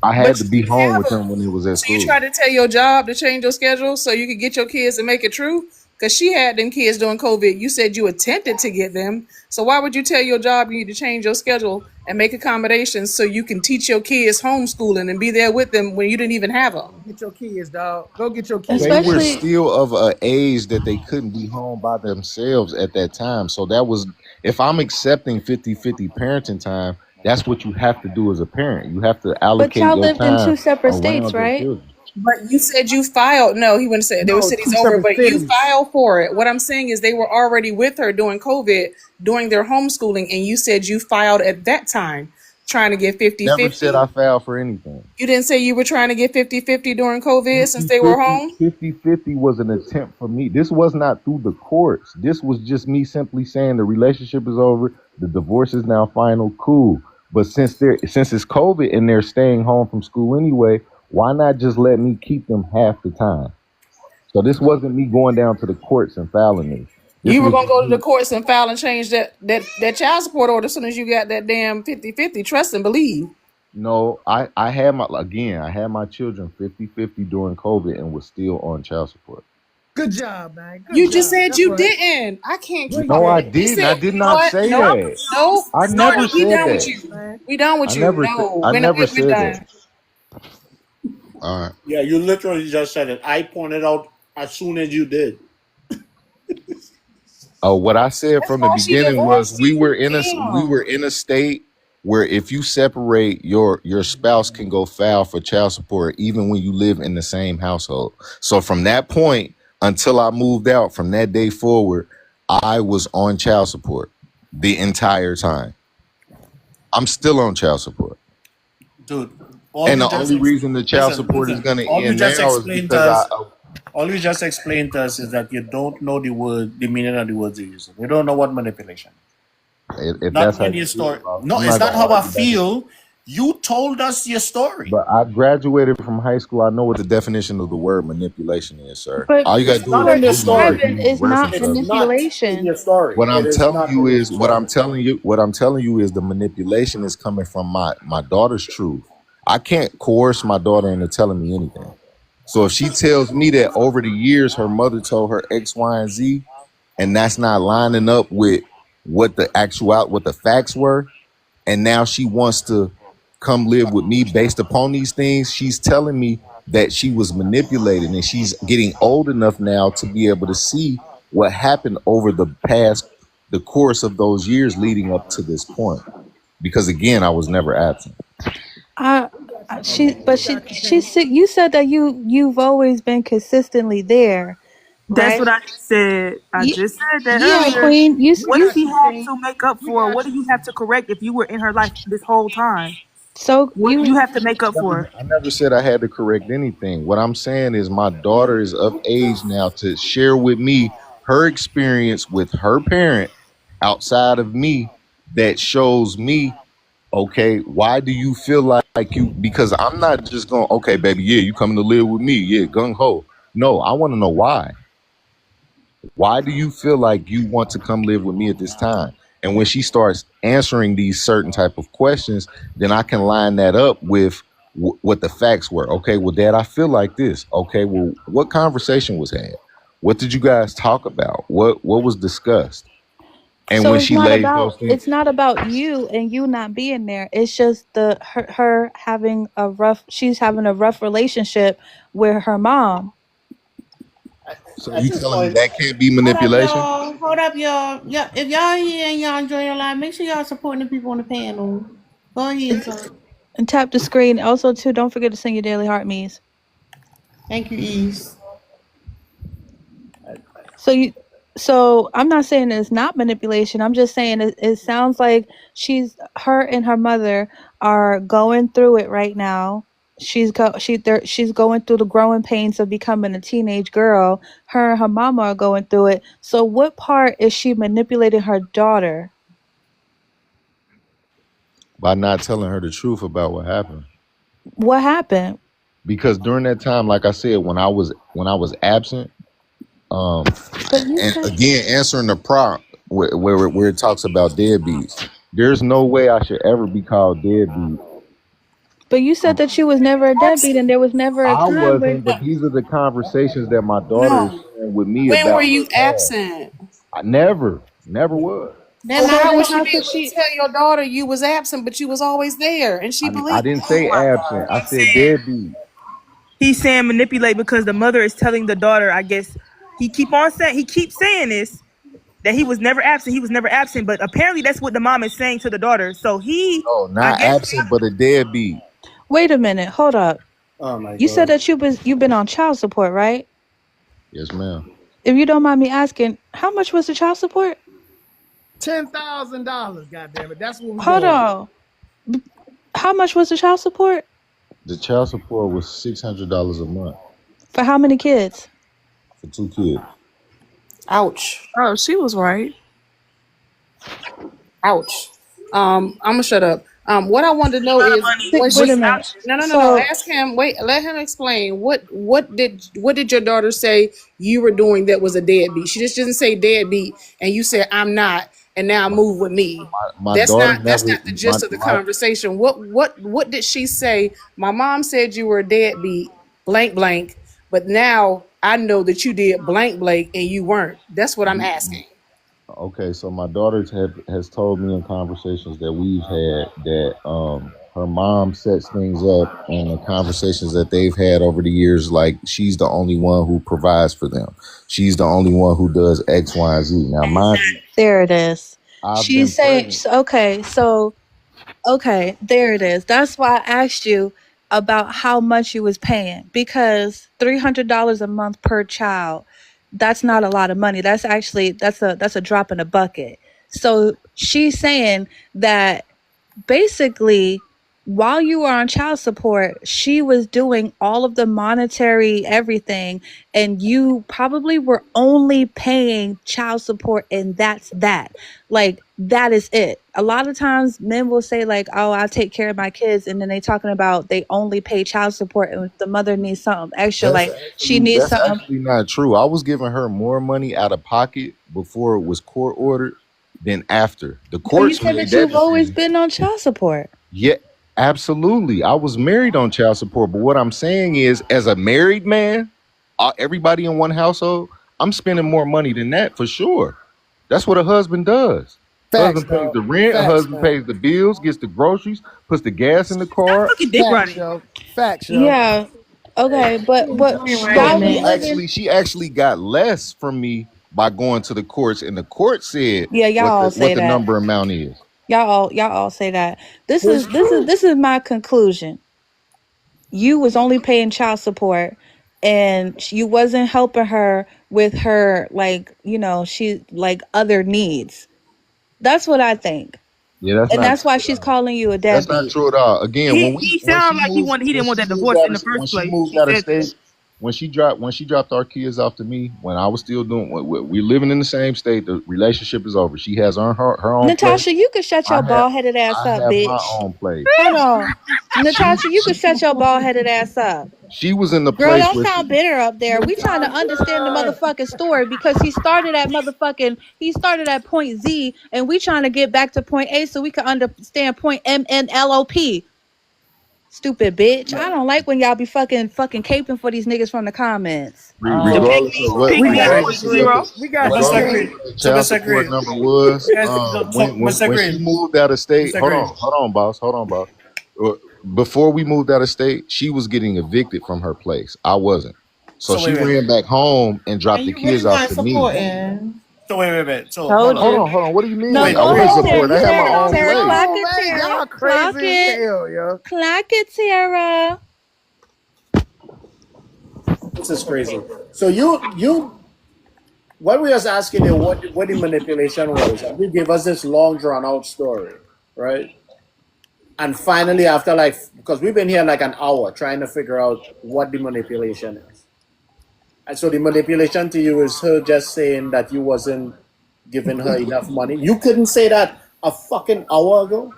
Speaker 3: I
Speaker 15: But
Speaker 3: had to
Speaker 15: you
Speaker 3: be
Speaker 15: didn't
Speaker 3: home
Speaker 15: have
Speaker 3: with
Speaker 15: them.
Speaker 3: them when it was at
Speaker 15: So you
Speaker 3: school.
Speaker 15: tried to tell your job to change your schedule so you could get your kids to make it true? Because she had them kids during COVID. You said you attempted to get them. So why would you tell your job you need to change your schedule and make accommodations so you can teach your kids homeschooling and be there with them when you didn't even have them?
Speaker 10: Get your kids, dog. Go get your
Speaker 3: They
Speaker 10: kids.
Speaker 3: were
Speaker 22: Especially
Speaker 3: still of a age that they couldn't be home by themselves at that time. So If I'm accepting 50-50 parenting time, that's what you have to do as a parent. You have to
Speaker 22: But
Speaker 3: allocate
Speaker 22: y'all
Speaker 3: your
Speaker 22: lived in
Speaker 3: time
Speaker 22: two separate states,
Speaker 3: around your
Speaker 22: right?
Speaker 3: children.
Speaker 15: But you said you filed. No, he wouldn't say. There were
Speaker 10: No,
Speaker 15: cities
Speaker 10: two
Speaker 15: over,
Speaker 10: separate
Speaker 15: but you
Speaker 10: cities.
Speaker 15: filed for it. What I'm saying is they were already with her during COVID, doing their homeschooling, and you said you filed at that time trying to get
Speaker 3: Never said I
Speaker 15: 50-50.
Speaker 3: filed for anything.
Speaker 15: You didn't say you were trying to get 50-50 during COVID since they were
Speaker 3: 50-50,
Speaker 15: home?
Speaker 3: 50-50 was an attempt for me. This was not through the courts. This was just me simply saying the relationship is over, the divorce is now final, cool. But since it's COVID and they're staying home from school anyway, why not just let me keep them half the time? So this wasn't me going down to the courts and filing this. This
Speaker 15: You were
Speaker 3: was
Speaker 15: gonna
Speaker 3: just
Speaker 15: go to the
Speaker 3: me.
Speaker 15: courts and file and change that child support order as soon as you got that damn 50-50. Trust and believe.
Speaker 3: No, I had my children 50-50 during COVID and was still on child support.
Speaker 10: Good job, man. Good
Speaker 15: You just
Speaker 10: job.
Speaker 15: said
Speaker 10: That's
Speaker 15: you
Speaker 10: right.
Speaker 15: didn't. I can't
Speaker 10: Where
Speaker 15: keep
Speaker 10: you
Speaker 3: No, I
Speaker 10: at?
Speaker 15: he
Speaker 3: didn't. I
Speaker 15: said,
Speaker 3: did
Speaker 15: you know
Speaker 3: not
Speaker 15: what?
Speaker 3: say
Speaker 15: Nope,
Speaker 3: that.
Speaker 15: nope.
Speaker 3: I never
Speaker 15: Snorty, we
Speaker 3: said
Speaker 15: done with
Speaker 3: that.
Speaker 15: you. We done with
Speaker 3: I
Speaker 15: you.
Speaker 3: never said.
Speaker 15: No,
Speaker 3: I never
Speaker 15: we're
Speaker 3: said that.
Speaker 15: done.
Speaker 3: All right.
Speaker 20: Yeah, you literally just said it. I pointed out as soon as you did.
Speaker 3: Oh, what I said
Speaker 15: That's
Speaker 3: from the
Speaker 15: why she
Speaker 3: beginning was
Speaker 15: divorced you.
Speaker 3: we
Speaker 15: Damn.
Speaker 3: were in a state where if you separate, your spouse can go file for child support even when you live in the same household. So from that point until I moved out, from that day forward, I was on child support the entire time. I'm still on child support.
Speaker 20: Dude, all
Speaker 3: And
Speaker 20: you
Speaker 3: the
Speaker 20: just
Speaker 3: only reason the child support is
Speaker 20: listen.
Speaker 3: going to
Speaker 20: All you
Speaker 3: end
Speaker 20: just
Speaker 3: now is
Speaker 20: explained to
Speaker 3: because I
Speaker 20: us. All you just explained to us is that you don't know the meaning of the words you're using. You don't know what manipulation is.
Speaker 3: if that's
Speaker 20: Not
Speaker 3: how
Speaker 20: in
Speaker 3: you
Speaker 20: your
Speaker 3: feel
Speaker 20: story.
Speaker 3: about it,
Speaker 20: No,
Speaker 3: I'm
Speaker 20: it's
Speaker 3: not
Speaker 20: not
Speaker 3: going to
Speaker 20: how I
Speaker 3: argue back with you.
Speaker 20: feel. You told us your story.
Speaker 3: But I graduated from high school. I know what the definition of the word manipulation is, sir.
Speaker 22: But
Speaker 3: All you gotta
Speaker 20: It's
Speaker 3: do
Speaker 22: what
Speaker 20: not
Speaker 3: is
Speaker 22: you're
Speaker 20: in your
Speaker 3: Google it if
Speaker 20: story.
Speaker 3: you
Speaker 22: describing
Speaker 3: want
Speaker 22: is not
Speaker 3: reference
Speaker 20: It's
Speaker 3: of it.
Speaker 20: not in
Speaker 22: manipulation.
Speaker 20: your story.
Speaker 3: What
Speaker 20: It
Speaker 3: I'm
Speaker 20: is
Speaker 3: telling
Speaker 20: not
Speaker 3: you
Speaker 20: in your
Speaker 3: is
Speaker 20: story.
Speaker 3: the manipulation is coming from my daughter's truth. I can't coerce my daughter into telling me anything. So if she tells me that over the years her mother told her X, Y, and Z, and that's not lining up with what the facts were, and now she wants to come live with me based upon these things, she's telling me that she was manipulated, and she's getting old enough now to be able to see what happened over the course of those years leading up to this point. Because again, I was never absent.
Speaker 22: I, she, but
Speaker 10: We got you,
Speaker 22: she
Speaker 10: King.
Speaker 22: said you said that you've always been consistently there,
Speaker 15: That's
Speaker 22: right?
Speaker 15: what I just said. I
Speaker 22: Yeah,
Speaker 15: just said that
Speaker 22: yeah,
Speaker 15: earlier.
Speaker 22: Queen.
Speaker 15: What does she have
Speaker 10: King.
Speaker 15: to make up
Speaker 10: We
Speaker 15: for?
Speaker 10: got
Speaker 15: What do you have to correct if you were in her life this whole time?
Speaker 22: So
Speaker 15: What do
Speaker 22: you
Speaker 15: you have to make up for?
Speaker 3: I never said I had to correct anything. What I'm saying is my daughter is of age now to share with me her experience with her parent outside of me that shows me, okay, why do you feel like you, because I'm not just going, okay, baby, yeah, you coming to live with me, yeah, gung ho. No, I want to know why. Why do you feel like you want to come live with me at this time? And when she starts answering these certain type of questions, then I can line that up with what the facts were. Okay, well, Dad, I feel like this. Okay, well, what conversation was had? What did you guys talk about? What was discussed? And
Speaker 22: so
Speaker 3: when she lays those things,
Speaker 22: it's not about you and you not being there. It's just her having a rough. She's having a rough relationship with her mom.
Speaker 3: so
Speaker 20: At
Speaker 3: you
Speaker 20: this
Speaker 3: telling me
Speaker 20: point,
Speaker 3: that can't be
Speaker 2: Hold up,
Speaker 3: manipulation?
Speaker 2: y'all. Hold up, y'all. Yeah, if y'all here and y'all enjoy your life, make sure y'all supporting the people on the panel. Go ahead, sir.
Speaker 22: And tap the screen. Also, too, don't forget to sing your daily heart me's.
Speaker 2: Thank you, Ease.
Speaker 22: So I'm not saying it's not manipulation. I'm just saying it sounds like her and her mother are going through it right now. She's going through the growing pains of becoming a teenage girl. Her and her mama are going through it. So what part is she manipulating her daughter?
Speaker 3: By not telling her the truth about what happened.
Speaker 22: What happened?
Speaker 3: Because during that time, like I said, when I was absent, um,
Speaker 22: But you
Speaker 3: and
Speaker 22: said
Speaker 3: again, answering the prompt where it talks about deadbeats, there's no way I should ever be called deadbeat.
Speaker 22: that you was never a deadbeat and there was never a
Speaker 3: I
Speaker 22: time when
Speaker 3: wasn't, but these are the conversations that my daughter is
Speaker 15: No.
Speaker 3: sharing with me
Speaker 15: When were
Speaker 3: about her
Speaker 15: you
Speaker 3: past.
Speaker 15: absent?
Speaker 3: I never was.
Speaker 2: That
Speaker 15: So
Speaker 2: lie
Speaker 15: how
Speaker 2: was
Speaker 15: would you
Speaker 2: how
Speaker 15: be
Speaker 2: could
Speaker 15: able to
Speaker 2: she?
Speaker 15: tell your daughter you was absent, but you was always there, and she
Speaker 3: I
Speaker 15: believed?
Speaker 3: didn't
Speaker 15: Oh
Speaker 3: say
Speaker 15: my God!
Speaker 3: absent. I
Speaker 15: I'm
Speaker 3: said
Speaker 15: saying
Speaker 3: deadbeat.
Speaker 15: he's saying manipulate because the mother is telling the daughter. I guess he keeps saying this.
Speaker 16: that he was never absent. He was never absent, but apparently that's what the mom is saying to the daughter. So
Speaker 3: No,
Speaker 16: I
Speaker 3: not
Speaker 16: guess,
Speaker 3: absent, but a deadbeat.
Speaker 22: Wait a minute. Hold up.
Speaker 20: Oh my
Speaker 22: You said
Speaker 20: god.
Speaker 22: that you've been on child support, right?
Speaker 3: Yes, ma'am.
Speaker 22: If you don't mind me asking, how much was the child support?
Speaker 10: $10,000. Goddamn it, that's what we
Speaker 22: Hold
Speaker 10: going with.
Speaker 22: on. How much was the child support?
Speaker 3: The child support was $600 a month
Speaker 22: For how many kids?
Speaker 3: for 2 kids.
Speaker 9: Ouch.
Speaker 15: Oh, she was right.
Speaker 13: Ouch. I'm gonna shut up. What I wanted to know
Speaker 16: a lot of
Speaker 13: is
Speaker 16: money.
Speaker 13: when
Speaker 22: Wait
Speaker 13: she
Speaker 22: a minute.
Speaker 13: no.
Speaker 22: So
Speaker 13: Ask him. Wait. Let him explain. What did your daughter say you were doing that was a deadbeat? She just didn't say deadbeat, and you said I'm not, and now move with me.
Speaker 3: My
Speaker 13: That's
Speaker 3: daughter
Speaker 13: not that's
Speaker 3: never
Speaker 13: not the gist of the conversation. What did she say? My mom said you were a deadbeat, blank blank, but now I know that you did blank blank and you weren't. That's what I'm asking.
Speaker 3: Okay, so my daughter has told me in conversations that we've had that her mom sets things up in the conversations that they've had over the years, like she's the only one who provides for them. She's the only one who does X, Y, and Z. Now, mind you,
Speaker 22: there it is.
Speaker 3: I've been
Speaker 22: She's saying,
Speaker 3: present.
Speaker 22: okay, so okay, there it is. That's why I asked you about how much you was paying because $300 a month per child, that's not a lot of money. That's actually that's a drop in the bucket. So she's saying that basically while you were on child support, she was doing all of the monetary everything, and you probably were only paying child support, and that's that. Like, that is it. A lot of times men will say, like, oh, I'll take care of my kids, and then they talking about they only pay child support, and if the mother needs something extra, like she needs
Speaker 3: That's
Speaker 22: something.
Speaker 3: actually not true. I was giving her more money out of pocket before it was court ordered than after. The
Speaker 22: No, you
Speaker 3: courts
Speaker 22: said
Speaker 3: made
Speaker 22: that
Speaker 3: that
Speaker 22: you've always
Speaker 3: decision.
Speaker 22: been on child support.
Speaker 3: Yeah, absolutely. I was married on child support, but what I'm saying is, as a married man, everybody in one household, I'm spending more money than that for sure. That's what a husband does.
Speaker 10: Facts,
Speaker 3: Husband pays
Speaker 10: yo.
Speaker 3: the rent, a
Speaker 10: Facts,
Speaker 3: husband
Speaker 10: man.
Speaker 3: pays the bills, gets the groceries, puts the gas in the
Speaker 16: Stop
Speaker 3: car.
Speaker 16: fucking dick
Speaker 10: Facts,
Speaker 16: riding.
Speaker 10: yo. Facts, yo.
Speaker 22: Yeah. Okay, but
Speaker 3: No,
Speaker 22: y'all was living.
Speaker 3: she actually got less from me by going to the courts, and the court said
Speaker 22: Yeah, y'all all
Speaker 3: what
Speaker 22: say
Speaker 3: the
Speaker 22: that.
Speaker 3: number amount is.
Speaker 22: Y'all all say that. This
Speaker 10: It's
Speaker 22: is this is
Speaker 10: true.
Speaker 22: this is my conclusion. You was only paying child support, and you wasn't helping her with her, like, she like other needs. That's what I think.
Speaker 3: Yeah, that's
Speaker 22: And
Speaker 3: not
Speaker 22: that's why
Speaker 3: true.
Speaker 22: she's calling you a
Speaker 3: That's not
Speaker 22: deadbeat.
Speaker 3: true at all. Again,
Speaker 16: He sounded like he
Speaker 3: when
Speaker 16: didn't want
Speaker 3: she
Speaker 16: that
Speaker 3: moved
Speaker 16: divorce
Speaker 3: out
Speaker 16: in the
Speaker 3: of when
Speaker 16: first
Speaker 3: she
Speaker 16: place.
Speaker 3: moved
Speaker 16: He
Speaker 3: out of
Speaker 16: said that.
Speaker 3: state, when she dropped our kids off to me, when I was still doing we're living in the same state, the relationship is over. She has her own place.
Speaker 22: Natasha, you can shut
Speaker 3: I
Speaker 22: your
Speaker 3: have
Speaker 22: bald headed ass
Speaker 3: I
Speaker 22: up,
Speaker 3: have my
Speaker 22: bitch.
Speaker 3: own place.
Speaker 22: Hold on. Natasha, you can
Speaker 3: She
Speaker 22: shut your bald headed ass up.
Speaker 3: she was in the
Speaker 22: Girl,
Speaker 3: place
Speaker 22: don't
Speaker 3: where
Speaker 22: sound bitter up there. We trying to understand the
Speaker 10: Natasha.
Speaker 22: motherfucking story because he started at point Z, and we trying to get back to point A so we can understand point M N L O P. Stupid bitch. I don't like when y'all be fucking caping for these niggas from the comments.
Speaker 16: So pick
Speaker 3: regardless of
Speaker 16: me,
Speaker 3: what
Speaker 16: pick
Speaker 10: We
Speaker 16: me
Speaker 10: got
Speaker 16: at
Speaker 10: it.
Speaker 16: point
Speaker 3: regardless of what
Speaker 16: zero.
Speaker 3: the
Speaker 10: We got you,
Speaker 20: Mr.
Speaker 3: regardless of
Speaker 10: Green.
Speaker 20: Green.
Speaker 3: what the
Speaker 20: So
Speaker 3: child
Speaker 20: Mr.
Speaker 3: support
Speaker 20: Green.
Speaker 3: number was,
Speaker 20: Yes, so Mr.
Speaker 3: when she
Speaker 20: Green.
Speaker 3: moved out of state,
Speaker 20: Mr. Green.
Speaker 3: hold on, boss. Uh, Before we moved out of state, she was getting evicted from her place. I wasn't. So
Speaker 20: So
Speaker 3: she
Speaker 20: wait, wait.
Speaker 3: ran back home and dropped
Speaker 2: And
Speaker 3: the
Speaker 2: you really
Speaker 3: kids off
Speaker 2: weren't
Speaker 3: to me.
Speaker 2: supporting.
Speaker 20: So wait. So hold
Speaker 22: Told
Speaker 20: on.
Speaker 22: you.
Speaker 3: Hold on. What do you
Speaker 22: No,
Speaker 3: mean?
Speaker 20: Wait,
Speaker 3: I
Speaker 22: go
Speaker 3: was
Speaker 20: hold
Speaker 22: ahead,
Speaker 20: on.
Speaker 22: Tara.
Speaker 3: supporting. I had my
Speaker 22: Tara,
Speaker 3: own
Speaker 22: Tara,
Speaker 3: place.
Speaker 22: clock
Speaker 10: Oh
Speaker 22: it,
Speaker 10: man,
Speaker 22: Tara.
Speaker 10: y'all crazy
Speaker 22: Clock
Speaker 10: as
Speaker 22: it.
Speaker 10: hell, yo.
Speaker 22: Clock it, Tara.
Speaker 20: This is crazy. So you what we was asking you what the manipulation was, and you gave us this long drawn out story, right? And finally, after like, because we've been here like an hour trying to figure out what the manipulation is. And so the manipulation to you is her just saying that you wasn't giving her enough money. You couldn't say that a fucking hour ago.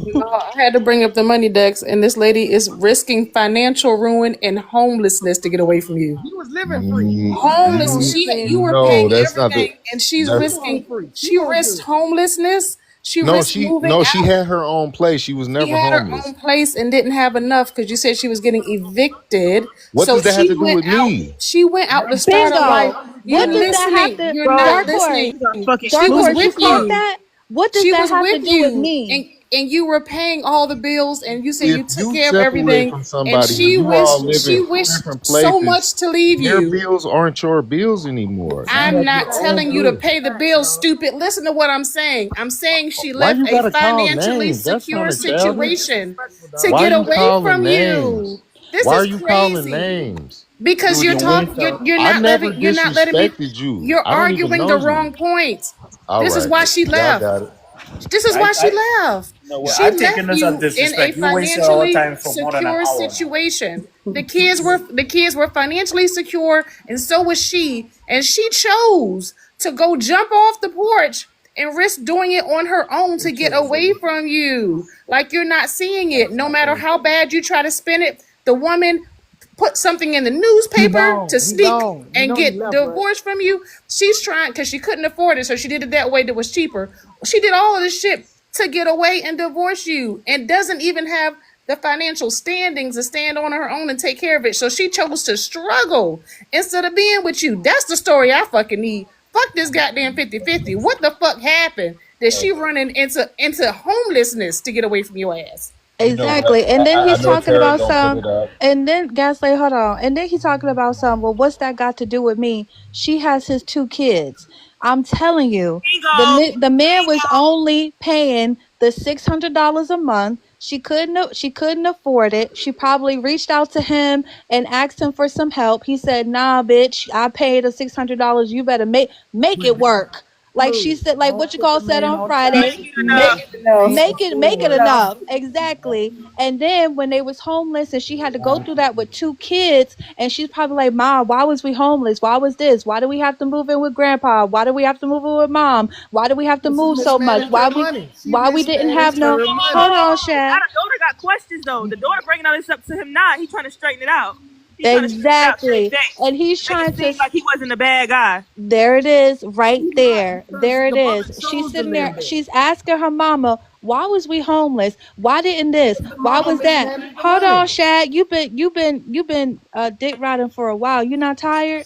Speaker 13: No, I had to bring up the money, Dex, and this lady is risking financial ruin and homelessness to get away from you.
Speaker 10: He was living free. He was living
Speaker 13: Homeless.
Speaker 10: on his end.
Speaker 13: You were paying
Speaker 3: No, that's not the.
Speaker 13: everything, and she's
Speaker 10: She
Speaker 3: That's
Speaker 10: was
Speaker 13: risking.
Speaker 10: free. She
Speaker 13: She
Speaker 10: was
Speaker 13: risked
Speaker 10: good.
Speaker 13: homelessness. She
Speaker 3: no.
Speaker 13: risked
Speaker 3: She
Speaker 13: moving
Speaker 3: no. She
Speaker 13: out.
Speaker 3: had her own place. She was
Speaker 13: She
Speaker 3: never
Speaker 13: had her
Speaker 3: homeless.
Speaker 13: own place and didn't have enough because you said she was getting evicted.
Speaker 3: What
Speaker 13: So
Speaker 3: does that have to
Speaker 13: she
Speaker 3: do
Speaker 13: went
Speaker 3: with
Speaker 13: out.
Speaker 3: me?
Speaker 13: She went out to start a life.
Speaker 22: Bingo.
Speaker 13: You're
Speaker 22: What does that have
Speaker 13: listening.
Speaker 22: to
Speaker 13: You're not
Speaker 22: Dark
Speaker 16: Bro,
Speaker 22: Horse?
Speaker 13: listening.
Speaker 16: you got fucking
Speaker 13: She
Speaker 22: Dark
Speaker 13: was
Speaker 22: Horse,
Speaker 16: exclusive
Speaker 22: you
Speaker 13: with
Speaker 22: caught
Speaker 16: story.
Speaker 13: you.
Speaker 22: that? What does
Speaker 13: She
Speaker 22: that
Speaker 13: was
Speaker 22: have to
Speaker 13: with
Speaker 22: do with
Speaker 13: you, and
Speaker 22: me?
Speaker 13: and you were paying all the bills, and you said
Speaker 3: If
Speaker 13: you took
Speaker 3: you
Speaker 13: care of
Speaker 3: separate
Speaker 13: everything,
Speaker 3: from
Speaker 13: and
Speaker 3: somebody when you all live in
Speaker 13: she
Speaker 3: two
Speaker 13: wished
Speaker 3: different
Speaker 13: so
Speaker 3: places,
Speaker 13: much to leave
Speaker 3: their
Speaker 13: you.
Speaker 3: bills aren't your bills anymore. You
Speaker 13: I'm
Speaker 3: have your
Speaker 13: not
Speaker 3: own
Speaker 13: telling you to
Speaker 3: bills.
Speaker 13: pay the bill, stupid. Listen to what I'm saying. I'm saying she
Speaker 3: Why
Speaker 13: left
Speaker 3: you
Speaker 13: a
Speaker 3: gotta call
Speaker 13: financially
Speaker 3: names? That's
Speaker 13: secure
Speaker 3: kind of childish.
Speaker 13: situation to
Speaker 3: Why
Speaker 13: get
Speaker 3: you
Speaker 13: away
Speaker 3: calling
Speaker 13: from you.
Speaker 3: names?
Speaker 13: This
Speaker 3: Why are
Speaker 13: is
Speaker 3: you calling
Speaker 13: crazy.
Speaker 3: names?
Speaker 13: Because
Speaker 20: Dude,
Speaker 13: you're
Speaker 20: you need
Speaker 13: talking,
Speaker 20: to.
Speaker 3: I never
Speaker 13: you're not letting me,
Speaker 3: disrespected you.
Speaker 13: you're
Speaker 3: I don't even
Speaker 13: arguing
Speaker 3: know
Speaker 13: the
Speaker 3: you.
Speaker 13: wrong point.
Speaker 3: All
Speaker 13: This is
Speaker 3: right.
Speaker 13: why she
Speaker 3: Y'all
Speaker 13: left.
Speaker 3: got it.
Speaker 13: This is why she
Speaker 20: I
Speaker 13: left.
Speaker 20: you know what?
Speaker 13: She
Speaker 20: I've taken
Speaker 13: left
Speaker 20: this as
Speaker 13: you in a
Speaker 20: disrespect. You wasted our
Speaker 13: financially
Speaker 20: time for more than an
Speaker 13: secure
Speaker 20: hour now.
Speaker 13: situation. The kids were financially secure, and so was she. And she chose to go jump off the porch and risk doing it on her own to get away from you. Like you're not seeing it. No matter how bad you try to spin it, the woman put something in the
Speaker 10: He
Speaker 13: newspaper to
Speaker 10: gone. He
Speaker 13: sneak
Speaker 10: gone. You
Speaker 13: and
Speaker 10: know he
Speaker 13: get
Speaker 10: left, right?
Speaker 13: divorced from you. She's trying because she couldn't afford it, so she did it that way that was cheaper. She did all of this shit to get away and divorce you, and doesn't even have the financial standings to stand on her own and take care of it. So she chose to struggle instead of being with you. That's the story I fucking need. Fuck this goddamn 50-50. What the fuck happened that she running into homelessness to get away from your ass?
Speaker 3: You know what?
Speaker 22: Exactly. And then
Speaker 3: I
Speaker 22: he's
Speaker 3: know
Speaker 22: talking
Speaker 3: Tara
Speaker 22: about
Speaker 3: gonna put
Speaker 22: some,
Speaker 3: it up.
Speaker 22: and then Gaslight, hold on. And then he's talking about some, well, what's that got to do with me? She has his 2 kids. I'm telling you,
Speaker 11: Bingo.
Speaker 22: the man was
Speaker 11: Bingo.
Speaker 22: only paying the $600 a month. She couldn't afford it. She probably reached out to him and asked him for some help. He said, "Nah, bitch, I paid the $600. You better make it work." Like she
Speaker 10: Blue,
Speaker 22: said, like what
Speaker 10: don't
Speaker 22: you
Speaker 10: put
Speaker 22: call
Speaker 10: the
Speaker 22: said
Speaker 10: man
Speaker 22: on
Speaker 10: on
Speaker 22: Friday,
Speaker 11: Make
Speaker 10: task.
Speaker 11: it
Speaker 22: make
Speaker 11: enough.
Speaker 12: Make it enough.
Speaker 22: make it
Speaker 10: Afford.
Speaker 22: enough. Exactly. And then when they was homeless and she had to go through that with 2 kids, and she's probably like, "Mom, why was we homeless? Why was this? Why do we have to move in with grandpa? Why do we have to move in with mom? Why do we have to
Speaker 10: She
Speaker 22: move so much?
Speaker 10: mismanaged her money. She
Speaker 22: Why we didn't have
Speaker 10: mismanaged
Speaker 22: no
Speaker 10: her
Speaker 22: hold
Speaker 10: money.
Speaker 22: on,
Speaker 11: Now
Speaker 22: Shad.
Speaker 11: the daughter got questions though. The daughter bringing all this up to him now. He trying to straighten it out. He trying to straighten it out, save
Speaker 22: Exactly.
Speaker 11: face,
Speaker 22: And he's
Speaker 11: make it
Speaker 22: trying to
Speaker 11: seem like he wasn't a bad guy.
Speaker 22: there it is, right
Speaker 10: He not
Speaker 22: there.
Speaker 10: because
Speaker 22: There it
Speaker 10: the mother
Speaker 22: is. She's
Speaker 10: chose to
Speaker 22: sitting there.
Speaker 10: live there.
Speaker 22: She's asking her mama, "Why was we homeless? Why didn't this?
Speaker 10: The
Speaker 22: Why
Speaker 10: mama
Speaker 22: was that?"
Speaker 10: mismanaged the
Speaker 22: Hold on,
Speaker 10: money.
Speaker 22: Shad. You've been dick riding for a while. You not tired?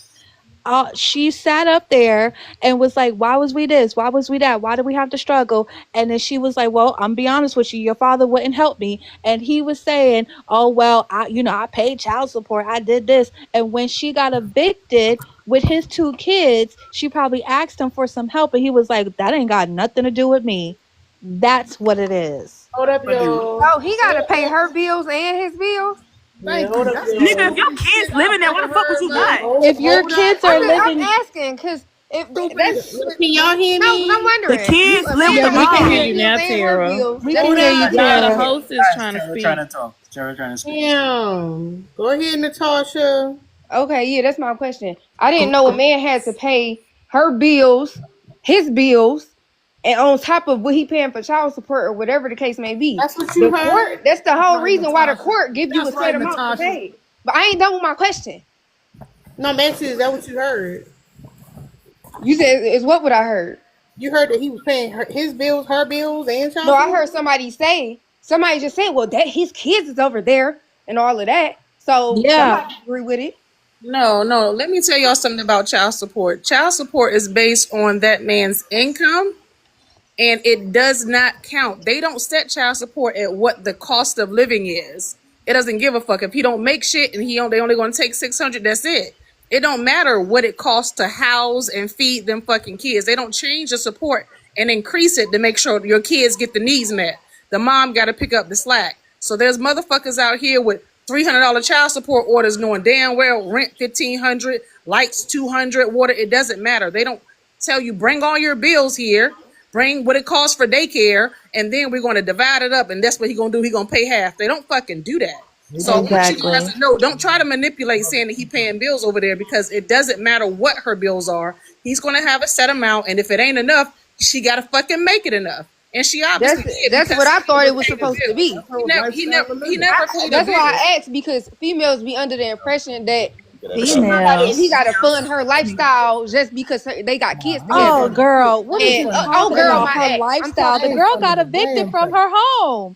Speaker 22: She sat up there and was like, "Why was we this? Why was we that? Why did we have to struggle?" And then she was like, "Well, I'm be honest with you. Your father wouldn't help me." And he was saying, "Oh well, I paid child support. I did this." And when she got evicted with his 2 kids, she probably asked him for some help, and he was like, "That ain't got nothing to do with me." That's what it is.
Speaker 2: Hold up,
Speaker 20: But the
Speaker 2: y'all.
Speaker 12: Oh, he gotta pay her bills and his bills.
Speaker 2: Yeah,
Speaker 10: Thank
Speaker 2: hold
Speaker 10: you.
Speaker 2: up,
Speaker 10: That's the
Speaker 11: Nigga, if
Speaker 2: y'all.
Speaker 11: your
Speaker 10: stupidest
Speaker 11: kids
Speaker 10: shit
Speaker 11: living
Speaker 10: I've
Speaker 11: there, what the
Speaker 10: ever
Speaker 11: fuck was
Speaker 10: heard.
Speaker 11: you
Speaker 10: Like,
Speaker 11: not?
Speaker 22: If your
Speaker 10: hold up,
Speaker 22: kids are
Speaker 12: I'm
Speaker 22: living,
Speaker 12: asking because if
Speaker 10: stupidest
Speaker 12: that's
Speaker 10: shit.
Speaker 2: Can y'all hear
Speaker 12: no, I'm
Speaker 2: me?
Speaker 11: The
Speaker 12: wondering. You
Speaker 11: kids
Speaker 12: a
Speaker 11: live with
Speaker 12: man
Speaker 11: the
Speaker 22: yeah, we
Speaker 12: pay
Speaker 22: can
Speaker 12: his
Speaker 22: hear
Speaker 11: mom.
Speaker 22: you
Speaker 12: bills
Speaker 22: now,
Speaker 12: and her
Speaker 22: Tara.
Speaker 12: bills.
Speaker 22: We
Speaker 12: That's
Speaker 22: can
Speaker 2: Hold
Speaker 22: hear
Speaker 12: what
Speaker 22: you,
Speaker 12: I'm
Speaker 2: up.
Speaker 11: Yeah, the
Speaker 12: asking.
Speaker 22: Tara.
Speaker 11: host is
Speaker 20: guys,
Speaker 11: trying to
Speaker 20: Tara trying
Speaker 11: speak.
Speaker 20: to talk. Tara trying to speak.
Speaker 2: Damn. Go ahead, Natasha.
Speaker 12: Okay, yeah, that's my question. I didn't know a man had to pay her bills, his bills, and on top of what he paying for child support or whatever the case may be.
Speaker 2: That's what you
Speaker 12: The
Speaker 2: heard?
Speaker 12: court, that's the
Speaker 10: That's
Speaker 12: whole
Speaker 10: right,
Speaker 12: reason why the
Speaker 10: Natasha.
Speaker 12: court give you a
Speaker 10: That's
Speaker 12: set
Speaker 10: right,
Speaker 12: amount to
Speaker 10: Natasha.
Speaker 12: pay. But I ain't done with my question.
Speaker 2: No, I'm asking, is that what you heard?
Speaker 12: You said is what would I heard?
Speaker 2: You heard that he was paying his bills, her bills, and
Speaker 12: No,
Speaker 2: child
Speaker 12: I
Speaker 2: support?
Speaker 12: heard somebody just saying, well, that his kids is over there and all of that. So
Speaker 22: Yeah.
Speaker 12: somebody agree with it.
Speaker 13: No, no. Let me tell y'all something about child support. Child support is based on that man's income, and it does not count. They don't set child support at what the cost of living is. It doesn't give a fuck if he don't make shit and they only going to take 600. That's it. It don't matter what it costs to house and feed them fucking kids. They don't change the support and increase it to make sure your kids get the needs met. The mom got to pick up the slack. So there's motherfuckers out here with $300 child support orders, knowing damn well rent 1,500, lights 200, water. It doesn't matter. They don't tell you bring all your bills here, bring what it costs for daycare, and then we're going to divide it up, and that's what he's going to do. He's going to pay half. They don't fucking do that.
Speaker 10: He
Speaker 13: So I
Speaker 10: don't
Speaker 13: want
Speaker 10: pay
Speaker 13: you guys
Speaker 22: Exactly.
Speaker 13: to know, don't try to manipulate saying that he's paying bills over there, because it doesn't matter what her bills are. He's going to have a set amount, and if it ain't enough, she got to fucking make it enough. And she obviously did,
Speaker 12: That's
Speaker 13: because
Speaker 12: what I
Speaker 13: she
Speaker 12: thought it was
Speaker 13: overpaid the
Speaker 12: supposed to
Speaker 13: bill.
Speaker 12: be.
Speaker 10: that's her lifestyle of
Speaker 13: He
Speaker 10: living.
Speaker 13: never paid a
Speaker 12: That's why
Speaker 13: bill.
Speaker 12: I asked because females be under the impression that he
Speaker 22: Females.
Speaker 12: got to fund her lifestyle just because they got kids
Speaker 10: He ain't
Speaker 22: Oh,
Speaker 12: together.
Speaker 10: funding shit.
Speaker 22: girl, what
Speaker 10: He
Speaker 22: is
Speaker 10: ain't
Speaker 12: And
Speaker 22: you
Speaker 10: funding a
Speaker 12: oh,
Speaker 22: talking
Speaker 12: girl,
Speaker 10: damn
Speaker 22: about?
Speaker 12: my
Speaker 22: Her
Speaker 10: thing.
Speaker 12: ex. I'm
Speaker 22: lifestyle.
Speaker 10: He
Speaker 22: The
Speaker 12: talking.
Speaker 10: ain't
Speaker 22: girl
Speaker 10: funding
Speaker 22: got
Speaker 10: a
Speaker 22: evicted
Speaker 10: damn
Speaker 22: from
Speaker 10: thing.
Speaker 22: her home.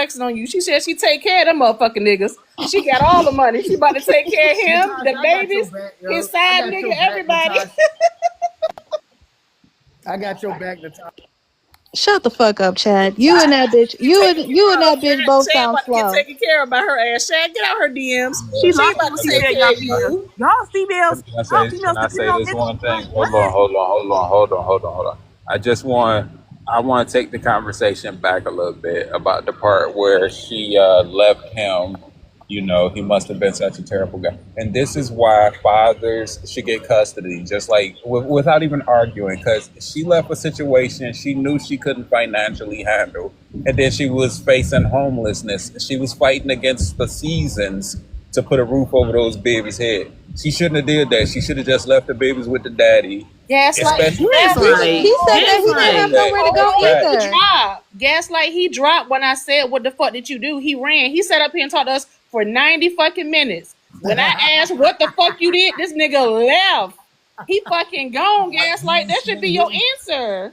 Speaker 13: flexing on you. She said she take care of them motherfucking niggas. She got all the money. She about to take care of him,
Speaker 10: Natasha,
Speaker 13: the
Speaker 10: I got your
Speaker 13: babies,
Speaker 10: back, yo.
Speaker 13: his
Speaker 10: I
Speaker 13: side
Speaker 10: got
Speaker 13: nigga,
Speaker 10: your back,
Speaker 13: everybody.
Speaker 10: Natasha. I got your back, Natasha.
Speaker 22: Shut the fuck up, Chad. You and that bitch. You and that bitch both
Speaker 13: Chad
Speaker 22: sound
Speaker 13: about to get
Speaker 22: slow.
Speaker 13: taken care of by her ass. Chad, get out her DMs.
Speaker 6: She
Speaker 13: She
Speaker 6: lost
Speaker 13: about
Speaker 6: when
Speaker 13: to
Speaker 6: she
Speaker 13: take
Speaker 6: said
Speaker 13: care
Speaker 6: y'all
Speaker 13: of
Speaker 6: females.
Speaker 13: you.
Speaker 6: Y'all females
Speaker 8: Can I
Speaker 6: depending
Speaker 8: say
Speaker 6: on
Speaker 8: this
Speaker 6: niggas.
Speaker 8: one thing?
Speaker 6: Like
Speaker 8: Hold
Speaker 6: what?
Speaker 8: on, I want to take the conversation back a little bit about the part where she left him. You know, he must have been such a terrible guy. And this is why fathers should get custody, just like without even arguing, because she left a situation she knew she couldn't financially handle. And then she was facing homelessness. She was fighting against the seasons to put a roof over those babies' head. She shouldn't have did that. She should have just left the babies with the daddy.
Speaker 13: Gaslight.
Speaker 8: Especially,
Speaker 22: He said that he didn't have
Speaker 8: okay,
Speaker 22: nowhere to go
Speaker 13: He
Speaker 22: either.
Speaker 13: dropped. Gaslight, he dropped when I said, what the fuck did you do? He ran. He sat up here and talked to us for 90 fucking minutes. When I asked what the fuck you did, this nigga left. He fucking gone, Gaslight. That should be your answer.